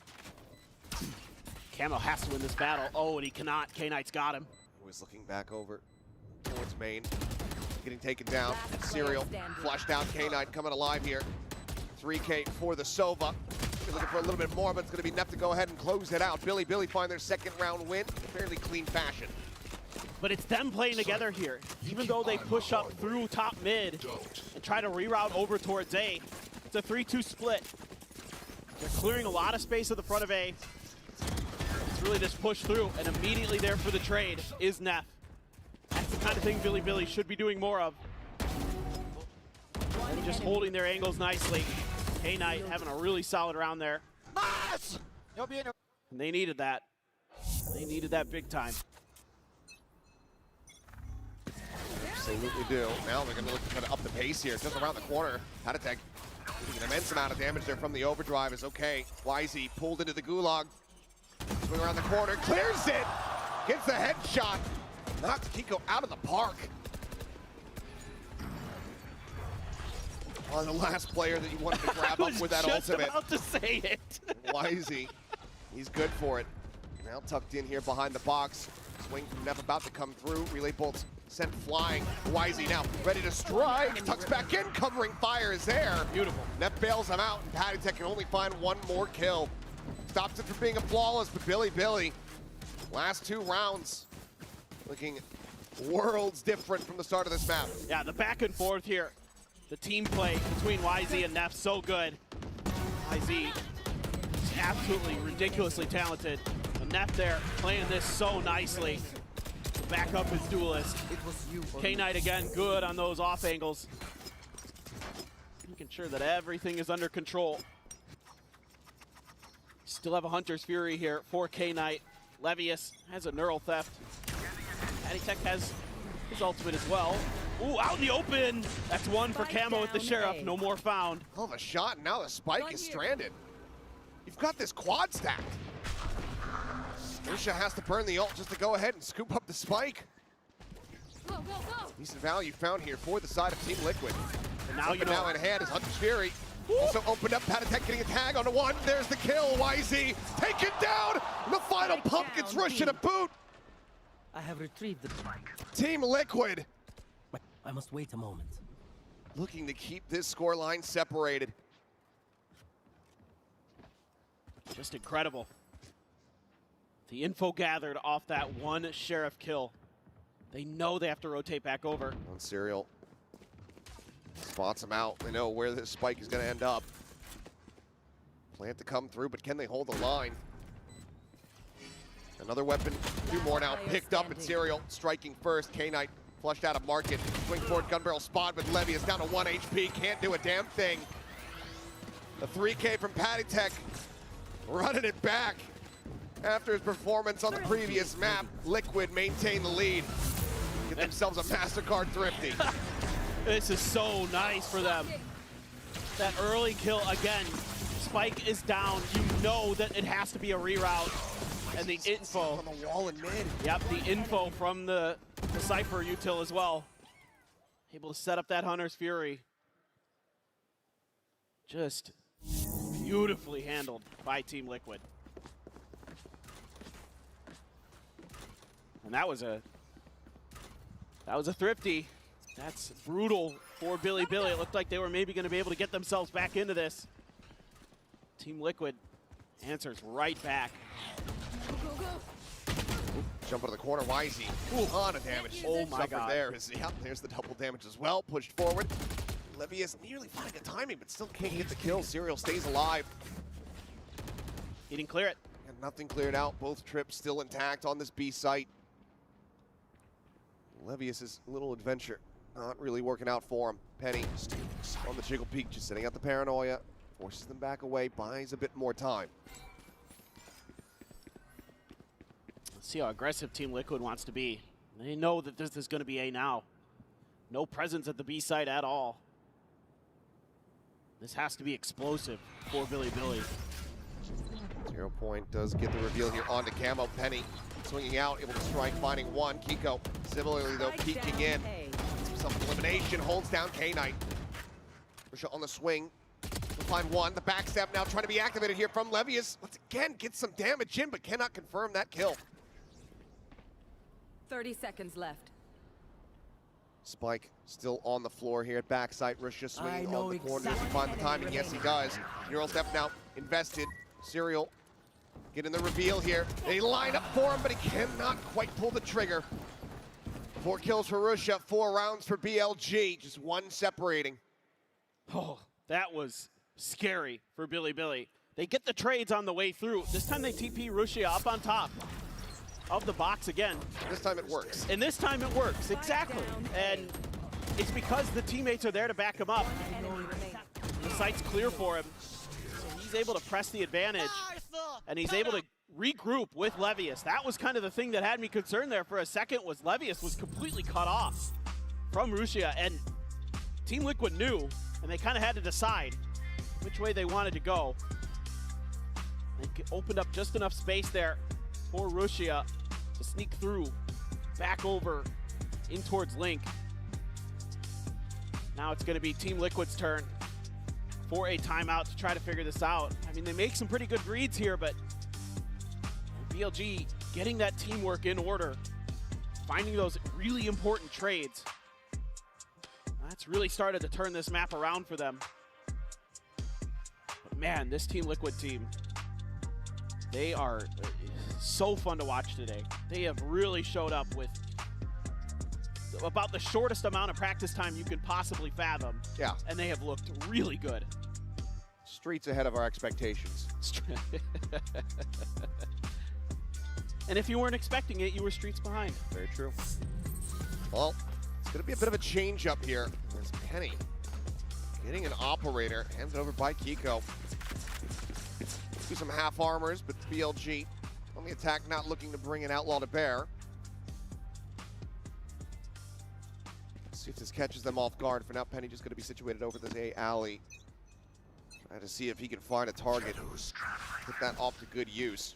Camo has to win this battle. Oh, and he cannot. K-Knight's got him. Was looking back over towards main. Getting taken down. Serial flushed out. K-Knight coming alive here. 3K for the Sova. Looking for a little bit more, but it's going to be Neff to go ahead and close it out. Billy find their second round win in a fairly clean fashion. But it's them playing together here. Even though they push up through top mid and try to reroute over towards A, it's a 3-2 split. They're clearing a lot of space at the front of A. It's really just push through, and immediately there for the trade is Neff. That's the kind of thing Billy should be doing more of. And just holding their angles nicely. K-Knight having a really solid round there. And they needed that. They needed that big time. Absolutely do. Now they're going to look to try to up the pace here. Just around the corner. Patitech doing an immense amount of damage there from the overdrive is okay. YZ pulled into the gulag. Swing around the corner, clears it! Gets the headshot. Knocks Kiko out of the park. On the last player that you wanted to grab up with that ultimate. I was just about to say it. YZ, he's good for it. Now tucked in here behind the box. Swing from Neff about to come through. Relay bolts sent flying. YZ now ready to strike. Tucks back in, covering fire is there. Beautiful. Neff bails him out, and Patitech can only find one more kill. Stops it from being a flawless, but Billy, last 2 rounds, looking worlds different from the start of this map. Yeah, the back and forth here. The team play between YZ and Neff, so good. YZ is absolutely ridiculously talented. And Neff there playing this so nicely. Back up his duelist. K-Knight again, good on those off angles. Making sure that everything is under control. Still have a Hunter's Fury here for K-Knight. Levius has a Neural Theft. Patitech has his ultimate as well. Ooh, out in the open! That's one for Camo with the Sheriff. No more found. Hell of a shot, and now the Spike is stranded. You've got this quad stacked. Russia has to burn the ult just to go ahead and scoop up the Spike. Go, go, go! Decent value found here for the side of Team Liquid. And now you know. Now in hand is Hunter's Fury. Also opened up, Patitech getting a tag onto one. There's the kill, YZ taken down. The final pump gets Russia to boot. I have retrieved the Spike. Team Liquid. I must wait a moment. Looking to keep this scoreline separated. Just incredible. The info gathered off that one Sheriff kill. They know they have to rotate back over. On Serial. Spots him out. They know where this Spike is going to end up. Plant to come through, but can they hold the line? Another weapon, 2 more now picked up, and Serial striking first. K-Knight flushed out of market. Swing forward, gun barrel spot, but Levy is down to 1 HP. Can't do a damn thing. The 3K from Patitech running it back. After his performance on the previous map, Liquid maintain the lead. Get themselves a MasterCard Thrifty. This is so nice for them. That early kill again. Spike is down. You know that it has to be a reroute. And the info on the wall in mid. Yep, the info from the Cypher util as well. Able to set up that Hunter's Fury. Just beautifully handled by Team Liquid. And that was a thrifty. That's brutal for Billy. It looked like they were maybe going to be able to get themselves back into this. Team Liquid answers right back. Jump into the corner, Wisey. A ton of damage. Oh my God. There's the double damage as well. Pushed forward. Levy is nearly finding a timing, but still can't get the kill. Serial stays alive. He didn't clear it. And nothing cleared out. Both trips still intact on this B site. Levius's little adventure not really working out for him. Penny on the jiggle peak, just setting out the paranoia. Forces them back away, buys a bit more time. Let's see how aggressive Team Liquid wants to be. They know that this is going to be A now. No presence at the B site at all. This has to be explosive for Billy. 0 point does get the reveal here onto Camo. Penny swinging out, able to strike, finding one. Kiko similarly though peeking in. Self-elimination, holds down K-Knight. Russia on the swing. We'll find one. The backstab now trying to be activated here from Levius. Let's again get some damage in, but cannot confirm that kill. 30 seconds left. Spike still on the floor here at backside. Russia swinging on the corner. Does he find the timing? Yes, he does. Neural step now invested. Serial getting the reveal here. They line up for him, but he cannot quite pull the trigger. 4 kills for Russia, 4 rounds for BLG, just 1 separating. Oh, that was scary for Billy. They get the trades on the way through. This time they TP Russia up on top of the box again. This time it works. And this time it works, exactly. And it's because the teammates are there to back him up. The site's clear for him. So he's able to press the advantage. And he's able to regroup with Levius. That was kind of the thing that had me concerned there for a second, was Levius was completely cut off from Russia. And Team Liquid knew, and they kind of had to decide which way they wanted to go. They opened up just enough space there for Russia to sneak through, back over in towards Link. Now it's going to be Team Liquid's turn for a timeout to try to figure this out. I mean, they make some pretty good reads here, but BLG getting that teamwork in order, finding those really important trades. That's really started to turn this map around for them. But man, this Team Liquid team, they are so fun to watch today. They have really showed up with about the shortest amount of practice time you could possibly fathom. Yeah. And they have looked really good. Streets ahead of our expectations. And if you weren't expecting it, you were streets behind. Very true. Well, it's going to be a bit of a change up here. There's Penny getting an operator, hands it over by Kiko. Do some half armors, but BLG on the attack, not looking to bring an outlaw to bear. See if this catches them off guard. For now, Penny just going to be situated over this A alley. Try to see if he can find a target. Put that off to good use.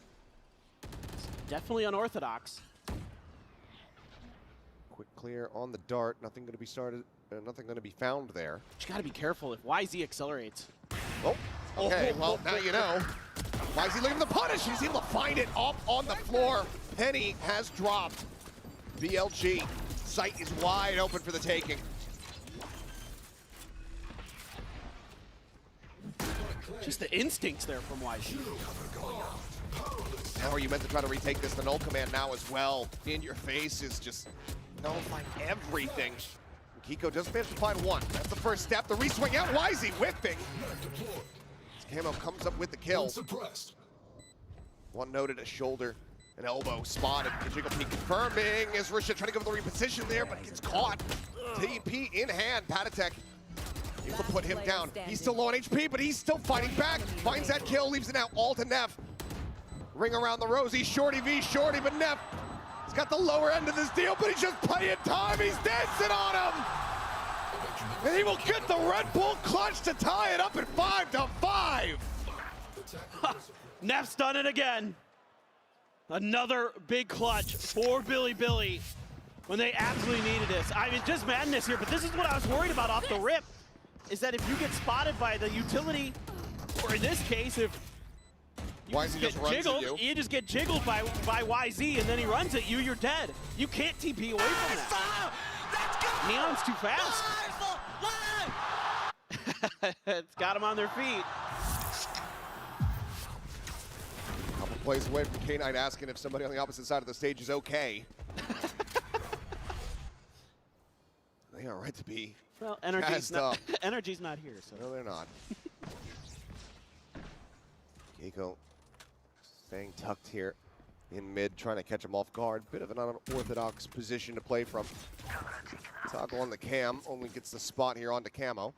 Definitely unorthodox. Quick clear on the dart. Nothing going to be started. Nothing going to be found there. But you got to be careful if YZ accelerates. Oh, okay. Well, now you know. YZ looking for the punish. He's able to find it up on the floor. Penny has dropped. BLG. Site is wide open for the taking. Just the instincts there from YZ. How are you meant to try to retake this? The null command now as well. In your face is just nullifying everything. Kiko does manage to find one. That's the first step. The reswing out. YZ whipping. Camo comes up with the kill. One noted a shoulder, an elbow spotted. Jiggle P confirming as Risha trying to go for the reposition there, but gets caught. TP in hand. Patatek able to put him down. He's still low on HP, but he's still fighting back. Finds that kill, leaves it now all to Neff. Ring around the rosy, Shorty v Shorty, but Neff, he's got the lower end of this deal, but he's just playing time. He's dancing on him. And he will get the Red Bull clutch to tie it up at 5-5. Neff's done it again. Another big clutch for Billy when they absolutely needed this. I mean, just madness here, but this is what I was worried about off the rip, is that if you get spotted by the utility, or in this case, if YZ just runs at you. You just get jiggled by YZ, and then he runs at you, you're dead. You can't TP away from that. Neon's too fast. It's got them on their feet. Couple plays away from K9 asking if somebody on the opposite side of the stage is okay. They are right to be. Well, energy's not here, so. No, they're not. Keiko staying tucked here in mid, trying to catch him off guard. Bit of an unorthodox position to play from. Toggle on the cam, only gets the spot here onto Camo.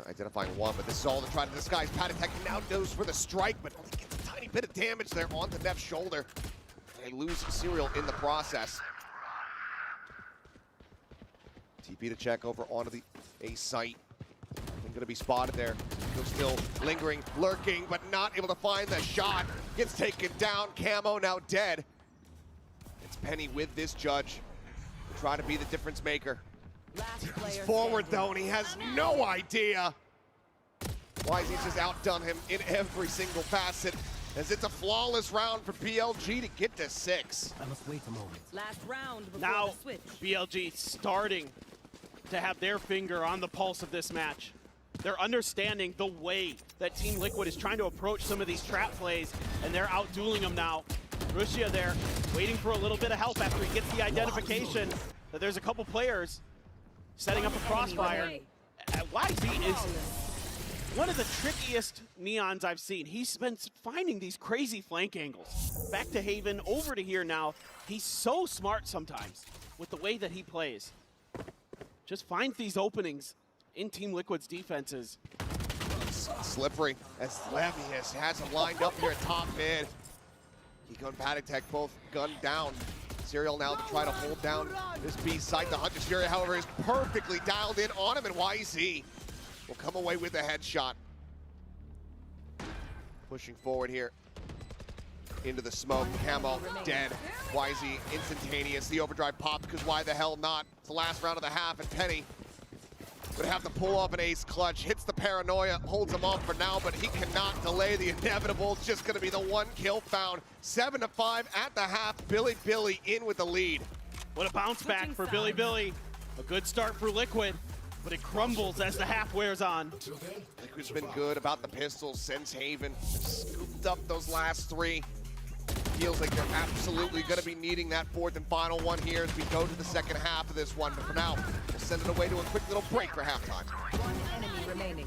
Identifying one, but this is all to try to disguise. Patatek now goes for the strike, but only gets a tiny bit of damage there onto Neff's shoulder. They lose Serial in the process. TP to check over onto the A site. Going to be spotted there. Still lingering, lurking, but not able to find the shot. Gets taken down. Camo now dead. It's Penny with this judge to try to be the difference maker. He's forward though, and he has no idea why he's just outdone him in every single facet, as it's a flawless round for BLG to get to 6. I must wait a moment. Last round before Now, the switch. BLG starting to have their finger on the pulse of this match. They're understanding the way that Team Liquid is trying to approach some of these trap plays, and they're out-dueling them now. Rushia there, waiting for a little bit of help after he gets the identification that there's a couple players setting up a crossfire. YZ is one of the trickiest Neons I've seen. He's been finding these crazy flank angles. Back to Haven, over to here now. He's so smart sometimes with the way that he plays. Just finds these openings in Team Liquid's defenses. Slippery as Levius has him lined up here at top mid. Kiko and Patatek both gunned down. Serial now to try to hold down this B site. The Hunter's Fury, however, is perfectly dialed in on him, and YZ will come away with a headshot. Pushing forward here into the smoke. Camo dead. YZ instantaneous. The overdrive pops because why the hell not? It's the last round of the half, and Penny would have to pull off an ace clutch. Hits the paranoia, holds him off for now, but he cannot delay the inevitable. It's just going to be the one kill found. 7-5 at the half. Billy in with the lead. What a bounce back for Billy. A good start for Liquid, but it crumbles as the half wears on. Liquid's been good about the pistols since Haven. Scooped up those last 3. Feels like they're absolutely going to be needing that 4th and final one here as we go to the second half of this one. But for now, we'll send it away to a quick little break for halftime. One enemy remaining.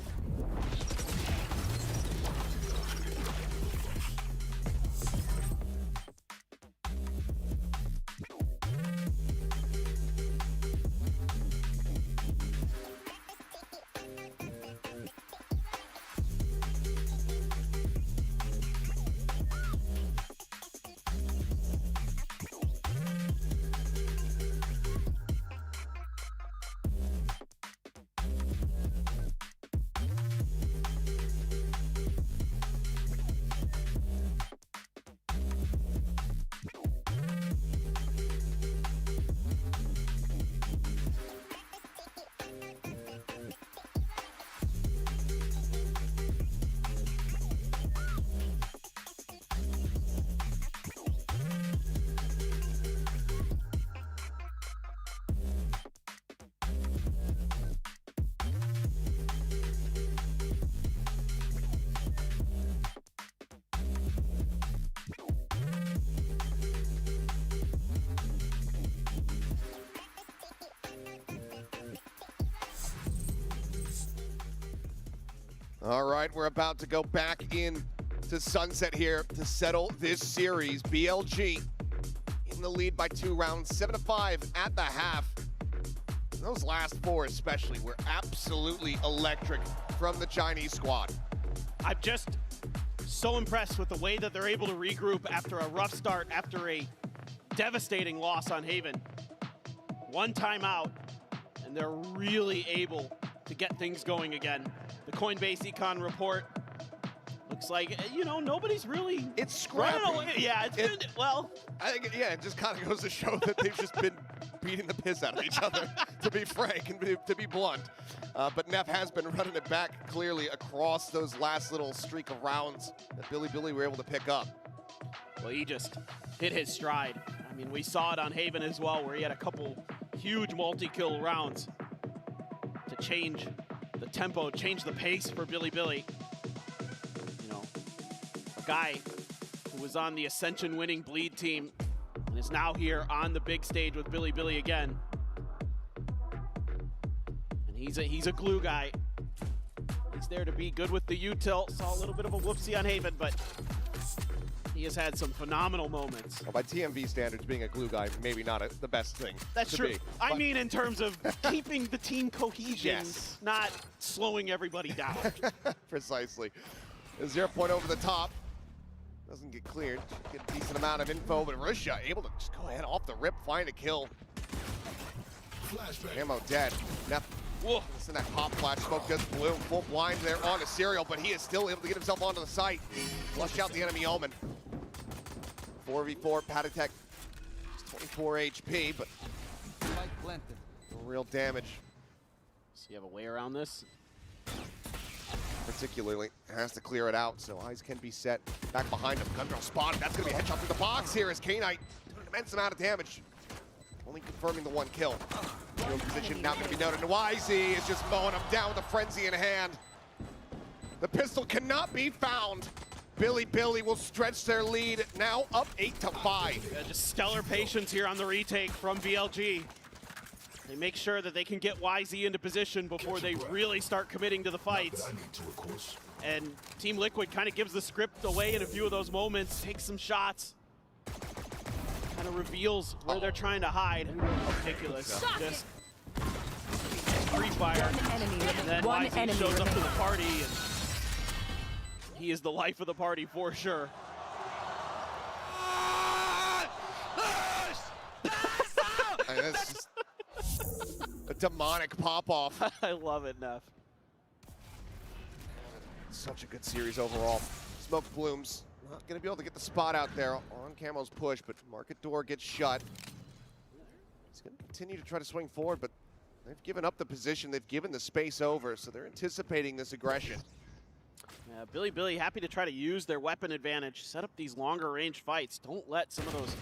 All right, we're about to go back in to Sunset here to settle this series. BLG in the lead by 2 rounds, 7-5 at the half. Those last 4 especially were absolutely electric from the Chinese squad. I'm just so impressed with the way that they're able to regroup after a rough start, after a devastating loss on Haven. 1 timeout, and they're really able to get things going again. The Coinbase Econ report looks like, you know, nobody's really... It's scrappy. Yeah, it's good. Well... I think, yeah, it just kind of goes to show that they've just been beating the piss out of each other, to be frank and to be blunt. But Neff has been running it back clearly across those last little streak of rounds that Billy were able to pick up. Well, he just hit his stride. I mean, we saw it on Haven as well, where he had a couple huge multi-kill rounds to change the tempo, change the pace for Billy. You know, a guy who was on the Ascension winning Bleed team and is now here on the big stage with Billy again. And he's a glue guy. He's there to be good with the U-tilt. Saw a little bit of a whoopsie on Haven, but he has had some phenomenal moments. Well, by TMV standards, being a glue guy, maybe not the best thing. That's to true. be. I mean, in terms of keeping the team cohesion, Yes. not slowing everybody down. Precisely. A 0 point over the top. Doesn't get cleared. Get a decent amount of info, but Russia able to just go ahead off the rip, find a kill. Ammo dead. Neff. Listen to that pop flash. Smoke does bloom. Full blind there on a Serial, but he is still able to get himself onto the site. Flush out the enemy Omen. 4v4, Patatek, just 24 HP, but no real damage. So you have a way around this? Particularly, has to clear it out, so eyes can be set back behind him. Gundrail spotted. That's going to be a headshot through the box here as K-Knight doing an immense amount of damage. Only confirming the 1 kill. Field position now going to be noted. YZ is just mowing him down with a frenzy in hand. The pistol cannot be found. Billy will stretch their lead, now up 8-5. Yeah, just stellar patience here on the retake from BLG. They make sure that they can get YZ into position before they really start committing to the fights. And Team Liquid kind of gives the script away in a few of those moments, takes some shots, kind of reveals where they're trying to hide. Ridiculous. Just free fire. And then YZ shows up to the party, and he is the life of the party for sure. That's just a demonic pop-off. I love it, Neff. Such a good series overall. Smoke blooms. Not going to be able to get the spot out there on Camo's push, but market door gets shut. He's going to continue to try to swing forward, but they've given up the position. They've given the space over, so they're anticipating this aggression. Yeah, Billy happy to try to use their weapon advantage, set up these longer range fights. Don't let some of those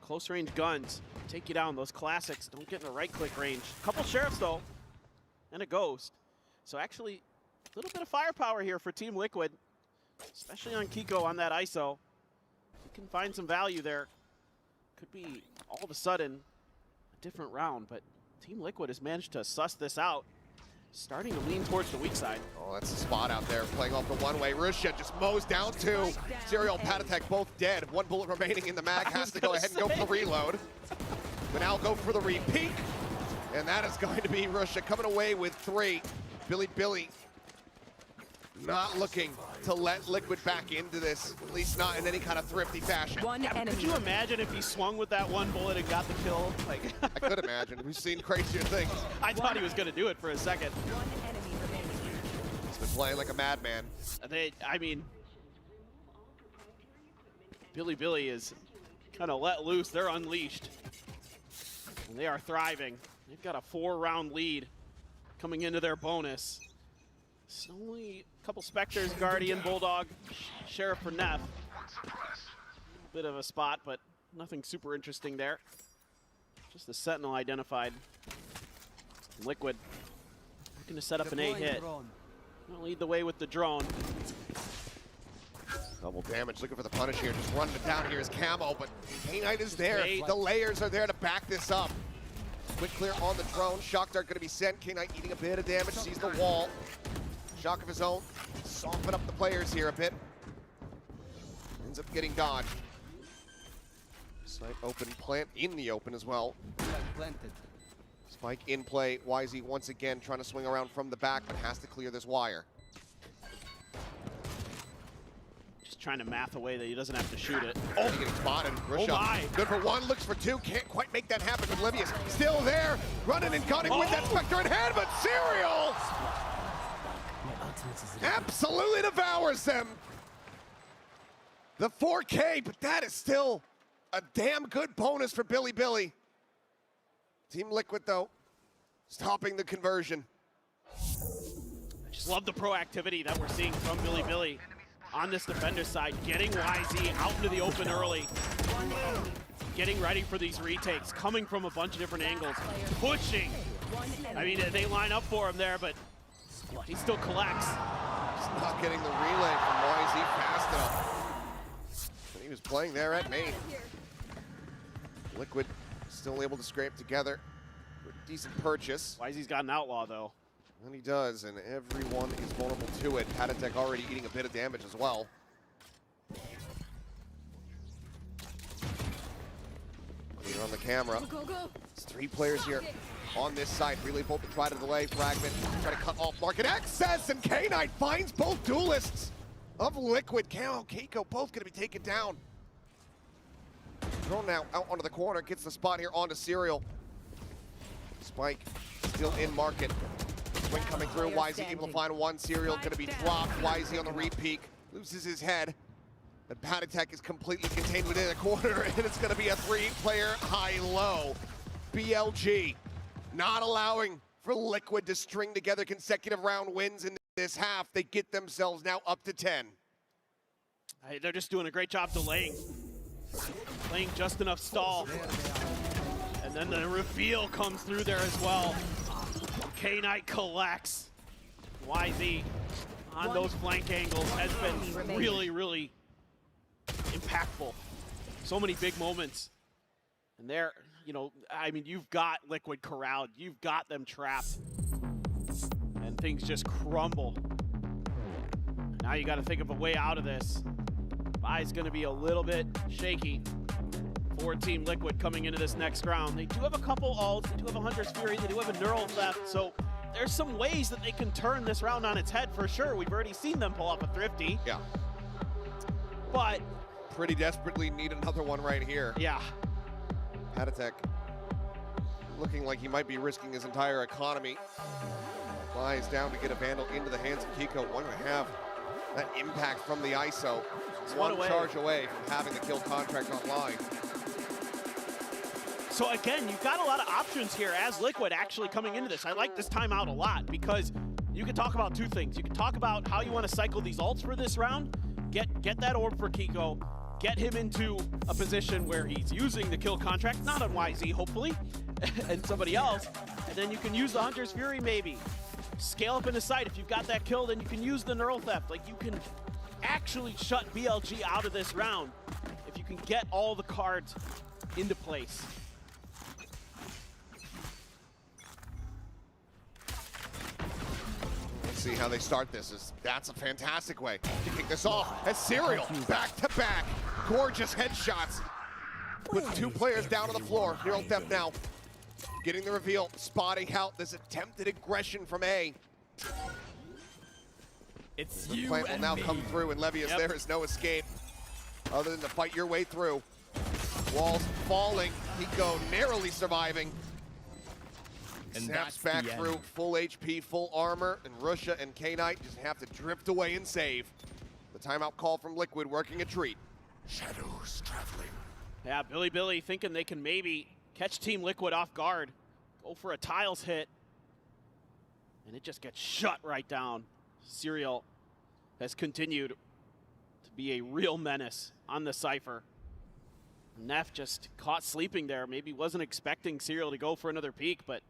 close range guns take you down. Those classics don't get in the right click range. Couple sheriffs though, and a ghost. So actually, a little bit of firepower here for Team Liquid, especially on Kiko on that ISO. You can find some value there. Could be all of a sudden a different round, but Team Liquid has managed to suss this out. Starting to lean towards the weak side. Oh, that's a spot out there, playing off the one-way. Russia just mows down 2. Serial, Patatek both dead. 1 bullet remaining in the mag, has to go ahead and go for the reload. But now go for the repeat. And that is going to be Russia coming away with 3. Billy not looking to let Liquid back into this, at least not in any kind of thrifty fashion. Could you imagine if he swung with that 1 bullet and got the kill? Like, I could imagine. We've seen crazier things. I thought he was going to do it for a second. He's been playing like a madman. I mean, Billy is kind of let loose. They're unleashed. And they are thriving. They've got a 4-round lead coming into their bonus. It's only a couple Spectres, Guardian, Bulldog, Sheriff for Neff. Bit of a spot, but nothing super interesting there. Just the Sentinel identified. Liquid looking to set up an 8-hit. Gonna lead the way with the drone. Double damage, looking for the punish here. Just running it down here is Camo, but K-Knight is there. The layers are there to back this up. Quick clear on the drone. Shock dart going to be sent. K-Knight eating a bit of damage, sees the wall. Shock of his own. soften up the players here a bit. Ends up getting dodged. Site open, plant in the open as well. Planted. Spike in play. YZ once again trying to swing around from the back, but has to clear this wire. Just trying to math away that he doesn't have to shoot it. Oh, getting spotted. Russia. Oh my. Good for one, looks for two. Can't quite make that happen. Oblivious still there, running and gunning with that Spectre in hand, but Serial absolutely devours them. The 4K, but that is still a damn good bonus for Billy Billy. Team Liquid, though, stopping the conversion. I just love the proactivity that we're seeing from Billy Billy on this defender side, getting YZ out into the open early, getting ready for these retakes, coming from a bunch of different angles, pushing. I mean, they line up for him there, but he still collects. Just not getting the relay from YZ fast enough. He was playing there at main. Liquid still able to scrape together for a decent purchase. YZ's got an outlaw, though. And he does, and everyone is vulnerable to it. Patatek already eating a bit of damage as well. Here on the camera. It's 3 players here on this side. Relay bolt to try to delay. Fragment try to cut off market access, and K-Knight finds both duelists of Liquid. Camo, Keiko, both going to be taken down. Thrown now out onto the corner, gets the spot here onto Serial. Spike still in market. Swing coming through, YZ able to find one. Serial going to be dropped. YZ on the repeat, loses his head. But Patatek is completely contained within the corner, and it's going to be a 3-player high-low. BLG not allowing for Liquid to string together consecutive round wins in this half. They get themselves now up to 10. They're just doing a great job delaying. Playing just enough stall. And then the reveal comes through there as well. K-Knight collects. YZ on those flank angles has been really, really impactful. So many big moments. And there, you know, I mean, you've got Liquid corralled. You've got them trapped. And things just crumble. Now you got to think of a way out of this. Vi's going to be a little bit shaky for Team Liquid coming into this next round. They do have a couple ults. They do have a Hunter's Fury. They do have a Neural Theft. So there's some ways that they can turn this round on its head for sure. We've already seen them pull off a Thrifty. Yeah. But pretty desperately need another one right here. Yeah. Patatek looking like he might be risking his entire economy. Flies down to get a Vandal into the hands of Kiko. One and a half. That impact from the ISO. One charge away from having the kill contract online. So again, you've got a lot of options here as Liquid actually coming into this. I like this timeout a lot because you can talk about 2 things. You can talk about how you want to cycle these ults for this round, get that orb for Kiko, get him into a position where he's using the kill contract, not on YZ hopefully, and somebody else, and then you can use the Hunter's Fury maybe. Scale up into sight. If you've got that kill, then you can use the Neural Theft. Like, you can actually shut BLG out of this round if you can get all the cards into place. Let's see how they start this. That's a fantastic way to kick this off. As Serial back-to-back gorgeous headshots. Puts 2 players down on the floor. Neural Theft now getting the reveal, spotting out this attempted aggression from A. It's the you plant will and now me. come through, and Levius, there is no escape other than to fight your way through. Walls falling, Kiko narrowly surviving. And Snaps that's back the through, end. full HP, full armor, and Russia and K-Knight just have to drift away and save. The timeout call from Liquid working a treat. Shadows traveling. Yeah, Billy thinking they can maybe catch Team Liquid off guard. Go for a tiles hit. And it just gets shut right down. Serial has continued to be a real menace on the Cypher. Neff just caught sleeping there. Maybe wasn't expecting Serial to go for another peek, but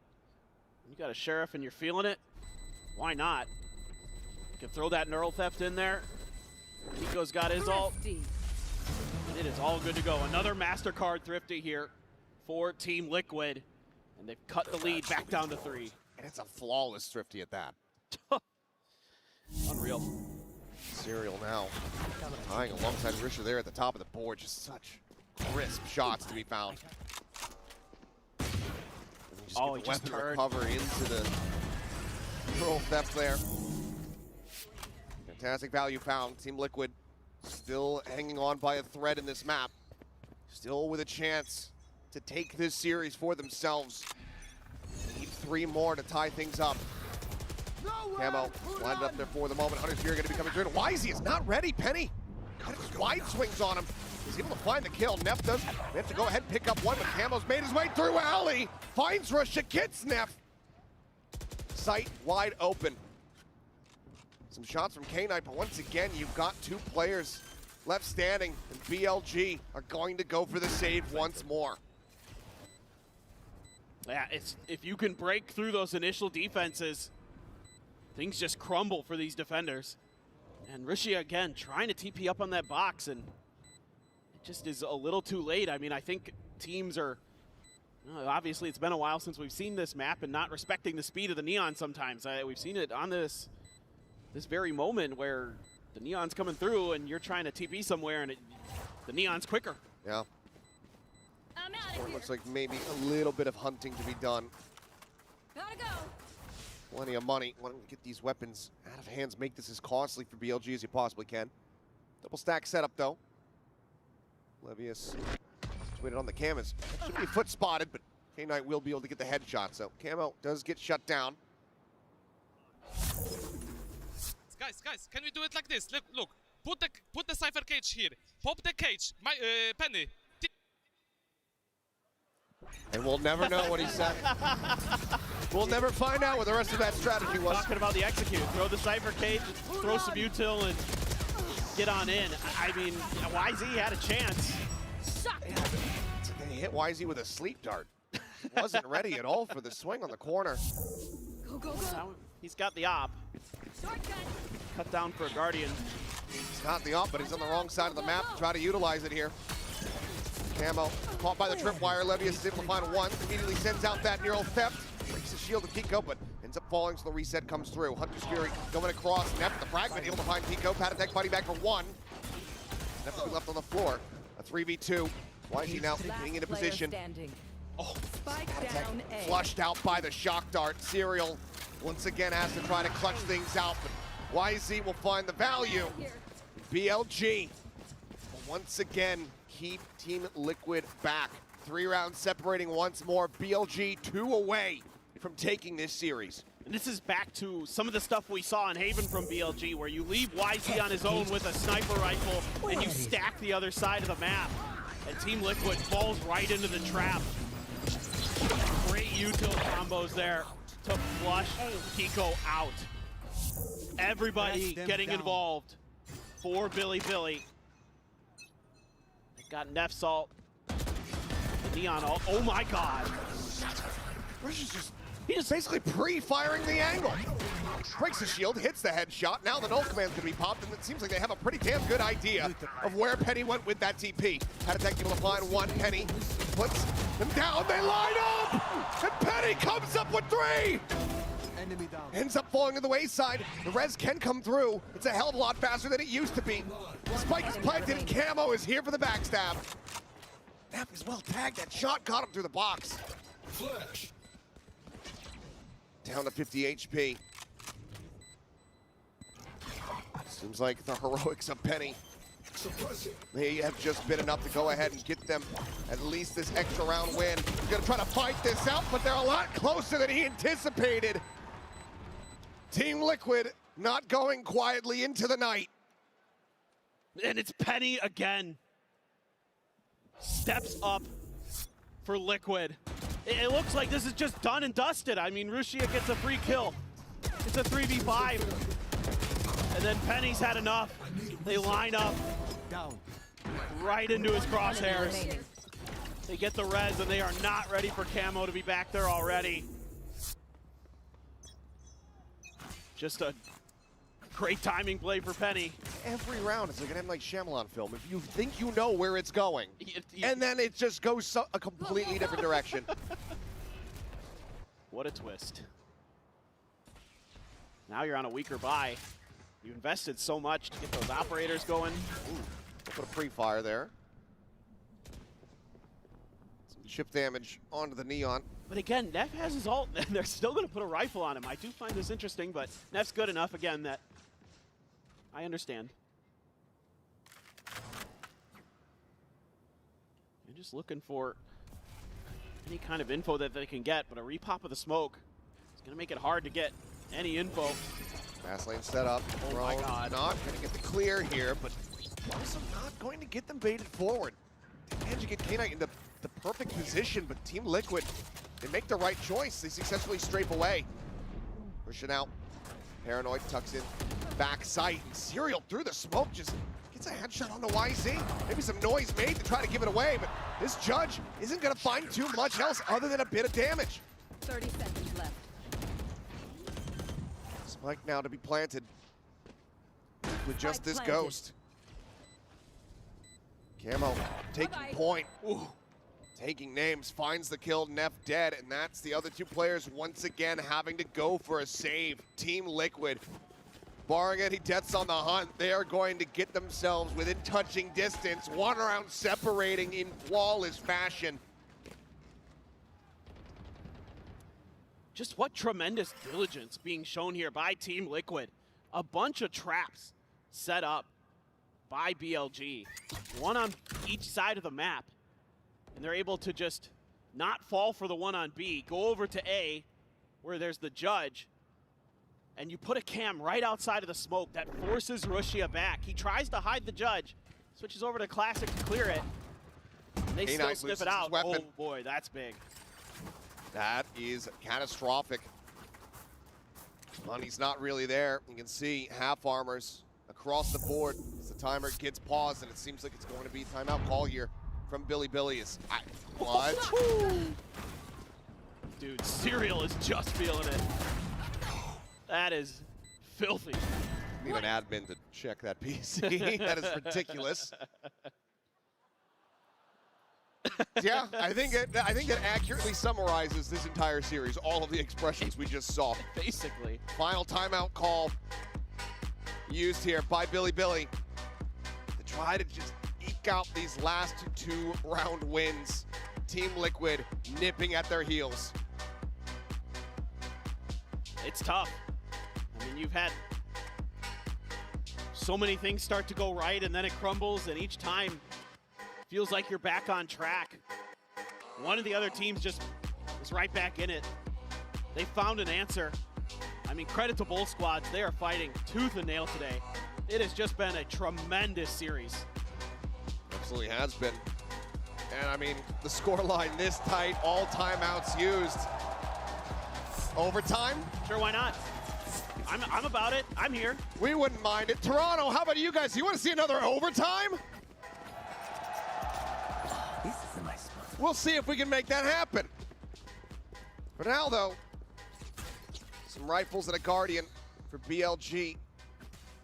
you got a Sheriff and you're feeling it. Why not? You can throw that Neural Theft in there. Nico's got his ult. And it is all good to go. Another MasterCard Thrifty here for Team Liquid. And they've cut the lead back down to 3. And it's a flawless Thrifty at that. Unreal. Serial now tying alongside Risha there at the top of the board. Just such crisp shots to be found. Just Oh, get he the just weapon turned. recover into the Pearl theft there. Fantastic value found. Team Liquid still hanging on by a thread in this map. Still with a chance to take this series for themselves. Need 3 more to tie things up. Camo lined up there for the moment. Hunter's Fury going to be coming through. Wisey is not ready. Penny got his wide swings on him. He's able to find the kill. Neff does. They have to go ahead and pick up one, but Camo's made his way through alley. Finds Russia, gets Neff. Sight wide open. Some shots from K-Knight, but once again, you've got 2 players left standing, and BLG are going to go for the save once more. Yeah, if you can break through those initial defenses, things just crumble for these defenders. And Rishia, again, trying to TP up on that box, and it just is a little too late. I mean, I think teams are, obviously it's been a while since we've seen this map and not respecting the speed of the Neon sometimes. We've seen it on this very moment where the Neon's coming through and you're trying to TP somewhere and the Neon's quicker. Yeah. It looks like maybe a little bit of hunting to be done. Gotta go. Plenty of money. Wanting to get these weapons out of hands, make this as costly for BLG as you possibly can. Double stack setup though. Levius situated on the canvas. Should be foot spotted, but K-Knight will be able to get the headshot. So Camo does get shut down. Guys, can we do it like this? Look, put the Cypher cage here. Pop the cage, Penny. And we'll never know what he said. We'll never find out what the rest of that strategy was. Talking about the execute. Throw the Cypher cage, throw some util, and get on in. I mean, YZ had a chance. They hit YZ with a sleep dart. Wasn't ready at all for the swing on the corner. Go. Now he's got the op. Cut down for a Guardian. He's got the op, but he's on the wrong side of the map to try to utilize it here. Camo caught by the tripwire. Levius is able to find one. Immediately sends out that neural theft. Breaks the shield of Pico, but ends up falling, so the reset comes through. Hunter's Fury going across. Neff the fragment able to find Pico. Patatek fighting back for one. Neff will be left on the floor. A 3v2. YZ now getting into position. Oh, down A. Flushed out by the shock dart. Serial once again has to try to clutch things out, but YZ will find the value. BLG will once again keep Team Liquid back. 3 rounds separating once more. BLG 2 away from taking this series. And this is back to some of the stuff we saw in Haven from BLG, where you leave YZ on his own with a sniper rifle and you stack the other side of the map. And Team Liquid falls right into the trap. Great util combos there to flush Pico out. Everybody getting involved for Billy. They got Neff Salt, the Neon ult. Oh my god. He's basically pre-firing the angle. Breaks the shield, hits the headshot. Now the null command's gonna be popped, and it seems like they have a pretty damn good idea of where Penny went with that TP. Patatek able to find one. Penny puts them down. They line up, and Penny comes up with 3. Ends up falling to the wayside. The res can come through. It's a hell of a lot faster than it used to be. Spike is planted, and Camo is here for the backstab. Neff is well tagged. That shot got him through the box. Flash. Down to 50 HP. Seems like the heroics of Penny, they have just been enough to go ahead and get them at least this extra round win. He's gonna try to fight this out, but they're a lot closer than he anticipated. Team Liquid not going quietly into the night. And it's Penny again. Steps up for Liquid. It looks like this is just done and dusted. I mean, Rushia gets a free kill. It's a 3v5. And then Penny's had enough. They line up right into his crosshairs. They get the res, and they are not ready for Camo to be back there already. Just a great timing play for Penny. Every round is like an M. Night Shyamalan film. If you think you know where it's going, and then it just goes a completely different direction. What a twist. Now you're on a weaker buy. You invested so much to get those operators going. Ooh, we'll put a pre-fire there. Some chip damage onto the Neon. But again, Neff has his ult, and they're still going to put a rifle on him. I do find this interesting, but Neff's good enough, again, that I understand. You're just looking for any kind of info that they can get, but a repop of the smoke is going to make it hard to get any info. Fast lane set up. Oh my God. Not going to get the clear here, but also not going to get them baited forward. They managed to get K-Knight in the perfect position, but Team Liquid, they make the right choice. They successfully strafe away. Pushing out. Paranoid tucks in back sight, and Serial through the smoke just gets a headshot on the YZ. Maybe some noise made to try to give it away, but this Judge isn't going to find too much else other than a bit of damage. 30 seconds left. Spike now to be planted with just this planted. ghost. Camo taking point. Ooh. Taking names, finds the kill, Neff dead, and that's the other two players once again having to go for a save. Team Liquid, barring any deaths on the hunt, they are going to get themselves within touching distance, 1 round separating in flawless fashion. Just what tremendous diligence being shown here by Team Liquid. A bunch of traps set up by BLG, one on each side of the map. And they're able to just not fall for the one on B, go over to A, where there's the Judge, and you put a cam right outside of the smoke that forces Rushia back. He tries to hide the Judge, switches over to Classic to clear it, and they still sniff it out. Oh boy, that's big. That is catastrophic. Money's not really there. You can see half armors across the board as the timer gets paused, and it seems like it's going to be a timeout call here from Billy. What? Dude, Serial is just feeling it. That is filthy. Need an admin to check that PC. That is ridiculous. Yeah, I think it accurately summarizes this entire series. All of the expressions we just saw. Basically. Final timeout call used here by Billy to try to just eke out these last 2 round wins. Team Liquid nipping at their heels. It's tough. I mean, you've had so many things start to go right, and then it crumbles, and each time feels like you're back on track. One of the other teams just is right back in it. They found an answer. I mean, credit to both squads. They are fighting tooth and nail today. It has just been a tremendous series. Absolutely has been. And I mean, the scoreline this tight, all timeouts used. Overtime? Sure, why not? I'm about it. I'm here. We wouldn't mind it. Toronto, how about you guys? You want to see another overtime? This is a nice spot. We'll see if we can make that happen. For now, though, some rifles and a Guardian for BLG.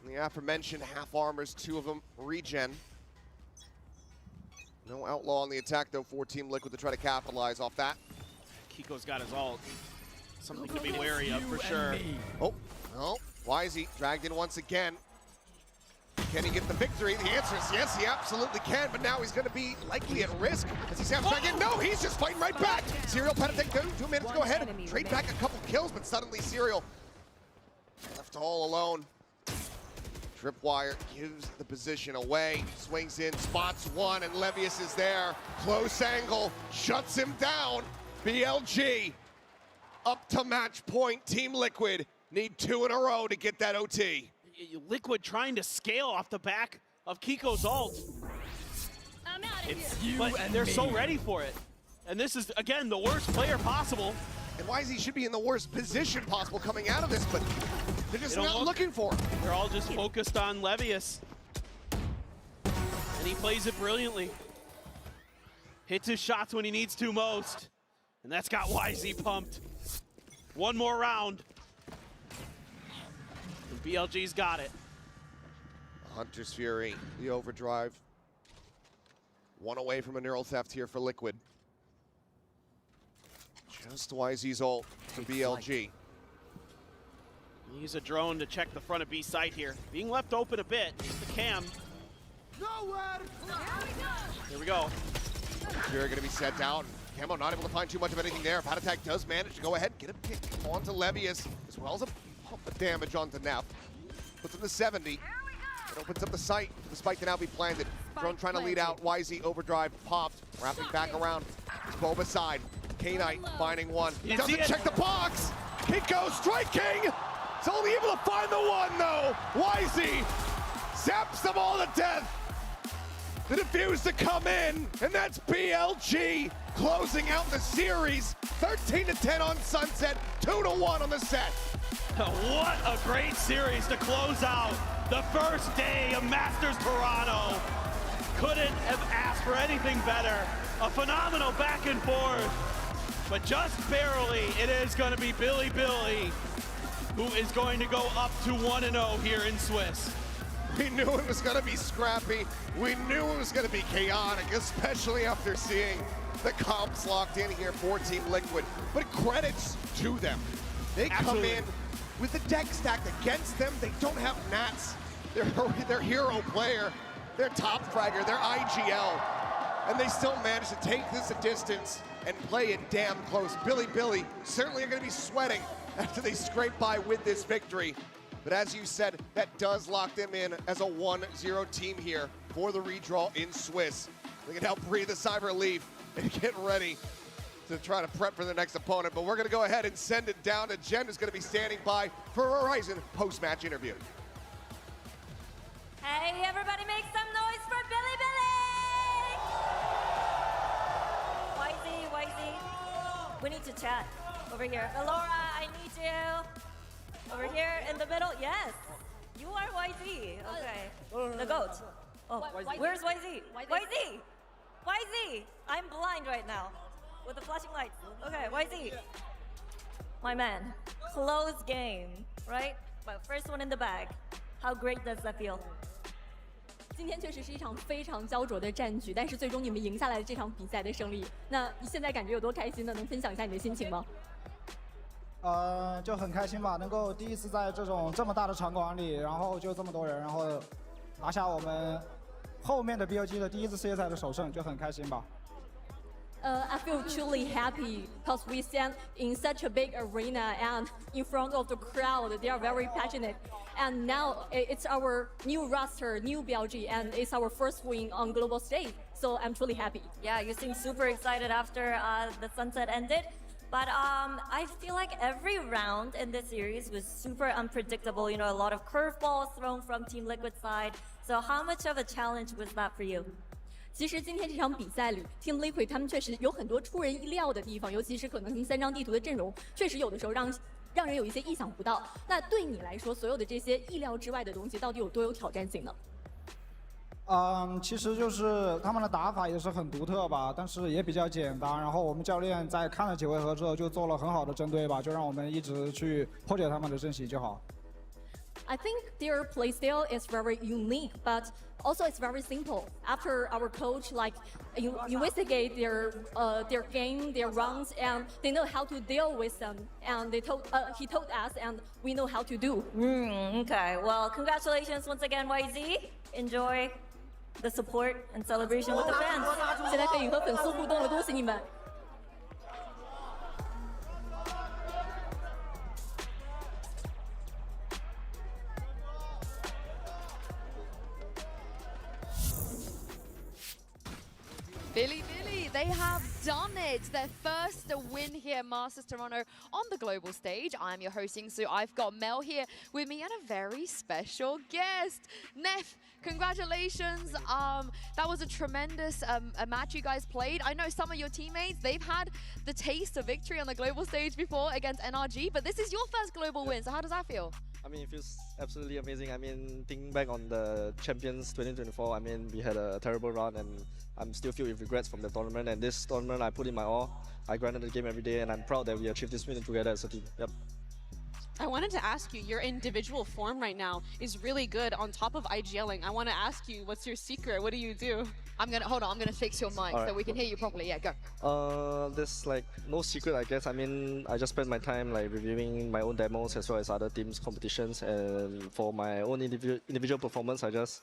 And the aforementioned half armors, 2 of them regen. No Outlaw on the attack, though, for Team Liquid to try to capitalize off that. Kiko's got his ult. Something to be wary of for sure. Oh, YZ dragged in once again. Can he get the victory? The answer is yes, he absolutely can, but now he's going to be likely at risk as he's back in. No, he's just fighting right back. Serial Penitek, 2 minutes, go ahead. Trade back a couple kills, but suddenly Serial left all alone. Tripwire gives the position away, swings in, spots one, and Levius is there. Close angle, shuts him down. BLG up to match point. Team Liquid need 2 in a row to get that OT. Liquid trying to scale off the back of Kiko's ult. But they're so ready for it. And this is, again, the worst player possible. And YZ should be in the worst position possible coming out of this, but they're just not looking for him. They're all just focused on Levius. And he plays it brilliantly. Hits his shots when he needs to most. And that's got YZ pumped. 1 more round. And BLG's got it. Hunter's Fury, the overdrive. 1 away from a neural theft here for Liquid. Just YZ's ult for BLG. Use a drone to check the front of B site here. Being left open a bit. The cam. Nowhere. Here we go. Fury going to be set down. Camo not able to find too much of anything there. Attack does manage to go ahead and get a pick onto Levius, as well as a pump of damage onto Neff. Puts him to 70. It opens up the site for the spike to now be planted. Drone trying to lead out. YZ overdrive popped. Wrapping back around. It's Boba side. K-Knight finding one. You Doesn't see it? check the box. Kiko striking. He's only able to find the one though. YZ zaps them all to death. The defuse to come in, and that's BLG closing out the series. 13-10 on Sunset, 2-1 on the set. What a great series to close out the first day of Masters Toronto. Couldn't have asked for anything better. A phenomenal back and forth, but just barely it is going to be Billy who is going to go up to 1-0 here in Swiss. We knew it was going to be scrappy. We knew it was going to be chaotic, especially after seeing the comps locked in here for Team Liquid. But credits to them. They come in with the deck stacked against them. They don't have Nats, their hero player, their top fragger, their IGL. And they still managed to take this a distance and play it damn close. Billy certainly are going to be sweating after they scrape by with this victory. But as you said, that does lock them in as a 1-0 team here for the redraw in Swiss. They can help breathe a sigh of relief and get ready to try to prep for the next opponent. But we're going to go ahead and send it down to Jen, who's going to be standing by for a Horizon post-match interview. Hey, everybody make some noise for Billy! YZ, we need to chat. Over here. Valora, I need you. Over here in the middle, yes. You are YZ. Okay. The goat. Oh, where's YZ? YZ! I'm blind right now with the flashing lights. Okay, YZ. My man. Close game, right? But first one in the bag. How great does that feel? 今天确实是一场非常焦灼的战局，但是最终你们赢下来了这场比赛的胜利。那你现在感觉有多开心呢？能分享一下你的心情吗？就很开心吧，能够第一次在这么大的场馆里，然后就这么多人，然后拿下我们后面的 BLG 的第一次世界赛的首胜，就很开心吧。I feel truly happy because we stand in such a big arena and in front of the crowd. They are very passionate. And now it's our new roster, new BLG, and it's our first win on global stage. So I'm truly happy. Yeah, you seem super excited after the sunset ended. But I feel like every round in this series was super unpredictable. You know, a lot of curveballs thrown from Team Liquid side. So how much of a challenge was that for you? 其实今天这场比赛里 ，Team Liquid 他们确实有很多出人意料的地方，尤其是可能3张地图的阵容，确实有的时候让人有一些意想不到。那对你来说，所有的这些意料之外的东西，到底有多有挑战性呢？其实就是他们的打法也是很独特吧，但是也比较简单。然后我们教练在看了几回合之后，就做了很好的针对吧，就让我们一直去破解他们的阵型就好。I think their playstyle is very unique, but also it's very simple. After our coach investigate their game, their runs, and they know how to deal with them. And he told us, and we know how to do. Okay, well, congratulations once again, YZ. Enjoy the support and celebration with the fans. 现在可以和粉丝互动了，恭喜你们！ Billy, they have done it. Their first win here, Masters Toronto, on the global stage. I'm your hosting, so I've got Mel here with me and a very special guest. Neff, congratulations. That was a tremendous a match you guys played. I know some of your teammates, they've had the taste of victory on the global stage before against NRG, but this is your first global win, so how does that feel? I mean, it feels absolutely amazing. I mean, thinking back on the Champions 2024, I mean, we had a terrible run and I'm still filled with regrets from the tournament. And this tournament, I put in my all. I grinded the game every day and I'm proud that we achieved this win together as a team. Yep. I wanted to ask you, your individual form right now is really good on top of IGLing. I want to ask you, what's your secret? What do you do? I'm gonna fix your mic so we can hear you properly. Yeah, go. There's like no secret, I guess. I mean, I just spend my time like reviewing my own demos as well as other teams' competitions, and for my own individual performance, I just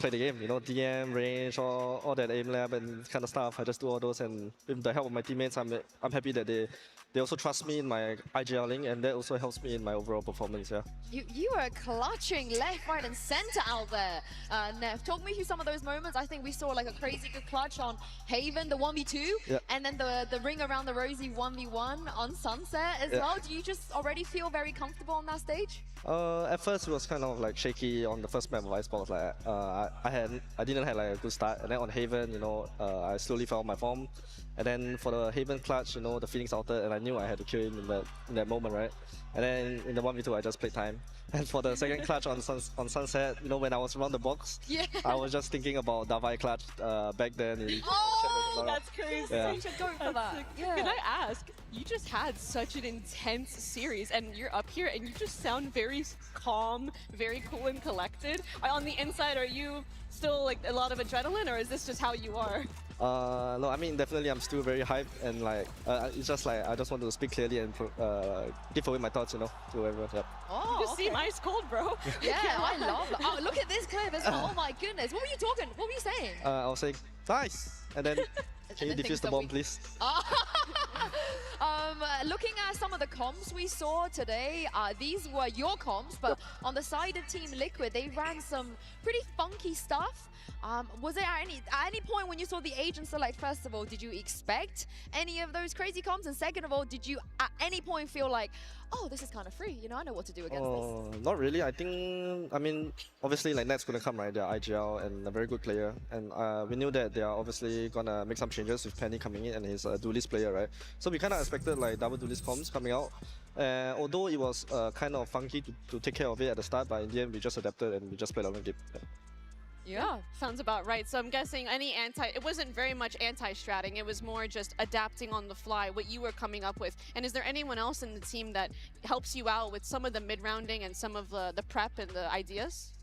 play the game. You know, DM, range, all that aim lab and kind of stuff. I just do all those, and with the help of my teammates, I'm happy that they also trust me in my IGLing, and that also helps me in my overall performance. Yeah. You are clutching left, right, and center out there, Neff. Talk me through some of those moments. I think we saw like a crazy good clutch on Haven, the 1v2, and then the ring around the Rosie 1v1 on Sunset as well. Do you just already feel very comfortable on that stage? At first it was kind of like shaky on the first map of Icebox. Like I didn't have like a good start, and then on Haven, you know, I slowly found my form, and then for the Haven clutch, you know, the feelings altered, and I knew I had to kill him in that moment, right? And then in the 1v2, I just played time. And for the second clutch on Sunset, you know, when I was around the box, I was just thinking about Davai clutch back then. That's crazy. Yeah. You should go for that. Can I ask, you just had such an intense series, and you're up here and you just sound very calm, very cool and collected. On the inside, are you still like a lot of adrenaline, or is this just how you are? No, I mean, definitely I'm still very hyped, and like it's just like I just want to speak clearly and give away my thoughts, you know, to everyone. Yep. Oh, you seem ice cold, bro. Yeah, I love that. Oh, look at this clip as well. Oh my goodness. What were you talking? What were you saying? I was saying, nice! And then, can you defuse the bomb, please? Looking at some of the comps we saw today, these were your comps, but on the side of Team Liquid, they ran some pretty funky stuff. Was there at any point when you saw the Agent Select Festival, did you expect any of those crazy comps? And second of all, did you at any point feel like, oh, this is kind of free, you know, I know what to do against this? Not really. I mean, obviously, like, Net's gonna come, right? They're IGL and a very good player. And we knew that they are obviously gonna make some changes with Penny coming in, and he's a duelist player, right? So we kind of expected, like, double duelist comps coming out. Although it was kind of funky to take care of it at the start, but in the end, we just adapted and we just played a long game. Yeah, sounds about right. So I'm guessing it wasn't very much anti-stratting, it was more just adapting on the fly, what you were coming up with. And is there anyone else in the team that helps you out with some of the mid-rounding and some of the prep and the ideas?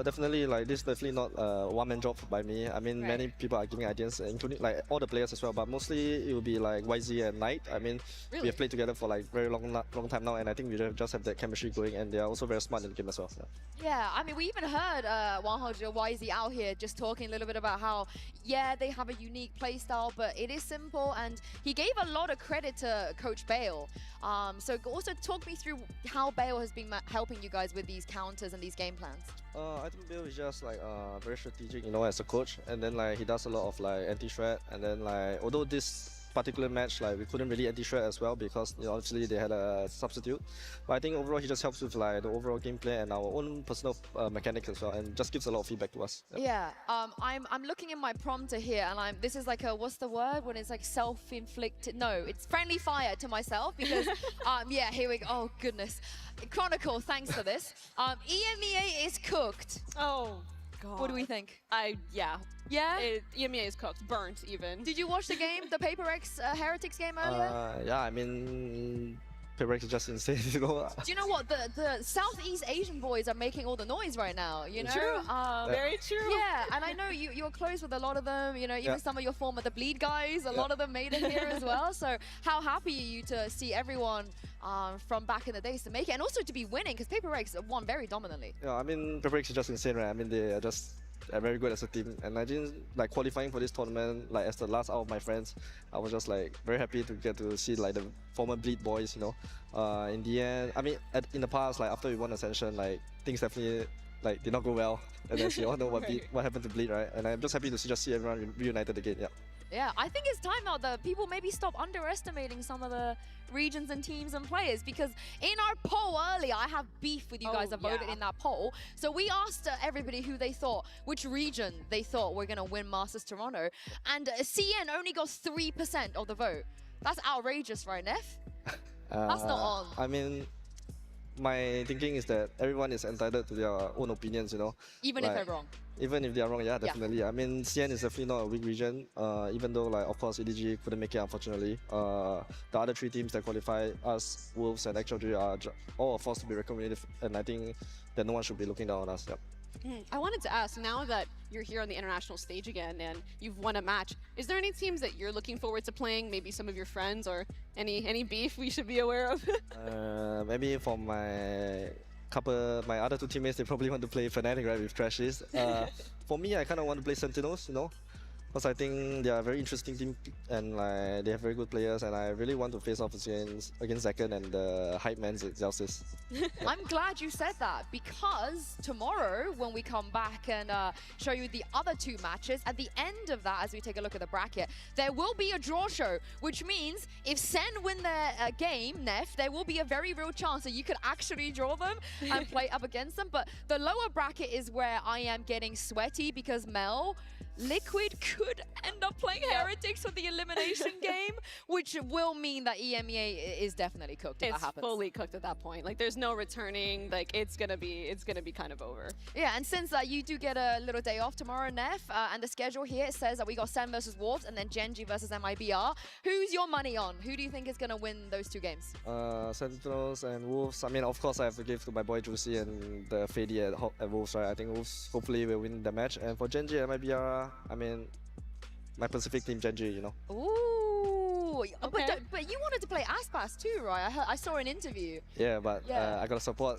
Definitely, like, this is definitely not a one-man job by me. I mean, many people are giving ideas, including like all the players as well. But mostly it will be like YZ and Knight. I mean, we have played together for like very long time now, and I think we just have that chemistry going. And they are also very smart in the game as well. Yeah, I mean, we even heard 100 YZ out here just talking a little bit about how, yeah, they have a unique playstyle, but it is simple. And he gave a lot of credit to Coach Bale. So also talk me through how Bale has been helping you guys with these counters and these game plans. I think Bill is just like very strategic, you know, as a coach, and then like he does a lot of like anti-strat, and then like although this particular match like we couldn't really anti-strat as well because, you know, obviously they had a substitute, but I think overall he just helps with like the overall gameplay and our own personal mechanics as well, and just gives a lot of feedback to us. Yeah, I'm looking in my prompter here, and this is like a, what's the word when it's like self-inflicted? No, it's friendly fire to myself because yeah, here we go. Oh goodness. Chronicle, thanks for this. EMEA is cooked. Oh, God. What do we think? Yeah. Yeah? EMEA is cooked, burnt even. Did you watch the game, the PRX Heretics game earlier? Yeah, I mean, PRX is just insane, you know. Do you know what? The Southeast Asian boys are making all the noise right now, you know? True. Very true. Yeah, and I know you're close with a lot of them, you know, even some of your former The Bleed guys, a lot of them made it here as well. So how happy are you to see everyone from back in the days to make it, and also to be winning, because PRX won very dominantly. Yeah, I mean, PRX is just insane, right? I mean, they are just very good as a team, and I didn't like qualifying for this tournament like as the last out of my friends. I was just like very happy to get to see like the former Bleed boys, you know. In the end, I mean, in the past, like after we won Ascension, like things definitely like did not go well, and then we all know what happened to Bleed, right? And I'm just happy to see everyone reunited again. Yeah. Yeah, I think it's time now that people maybe stop underestimating some of the regions and teams and players, because in our poll earlier, I have beef with you guys that voted in that poll. So we asked everybody who they thought, which region they thought were going to win Masters Toronto, and CN only got 3% of the vote. That's outrageous, right, Neff? That's not on. I mean, my thinking is that everyone is entitled to their own opinions, you know. Even if they're wrong. Even if they are wrong, yeah, definitely. I mean, CN is definitely not a weak region, even though, like, of course, EDG couldn't make it, unfortunately. The other three teams that qualify, us, Wolves, and XLG, are all forced to be recommended, and I think that no one should be looking down on us. Yeah. I wanted to ask, now that you're here on the international stage again and you've won a match, is there any teams that you're looking forward to playing? Maybe some of your friends or any beef we should be aware of? Maybe for my other two teammates, they probably want to play Fnatic, right, with Trashies. For me, I kind of want to play Sentinels, you know, because I think they are a very interesting team and like they have very good players, and I really want to face off against Zaken and the hype man Zelsis. I'm glad you said that, because tomorrow when we come back and show you the other two matches, at the end of that, as we take a look at the bracket, there will be a draw show, which means if Sen win their game, Nef, there will be a very real chance that you could actually draw them and play up against them. But the lower bracket is where I am getting sweaty, because Mel, Liquid could end up playing Heretics for the elimination game, which will mean that EMEA is definitely cooked if that It's happens. fully cooked at that point. Like, there's no returning. Like, it's gonna be kind of over. Yeah, and since you do get a little day off tomorrow, Nef, and the schedule here, it says that we got Sen versus Wolves and then Genji versus MIBR. Who's your money on? Who do you think is going to win those two games? Sentinels and Wolves. I mean, of course, I have to give to my boy Juicy and the Fady at Wolves, right? I think Wolves hopefully will win the match. And for Genji and MIBR, I mean, my Pacific team Genji, you know. Ooh, but you wanted to play Aspas too, right? I saw an interview. Yeah, but Yeah. I gotta support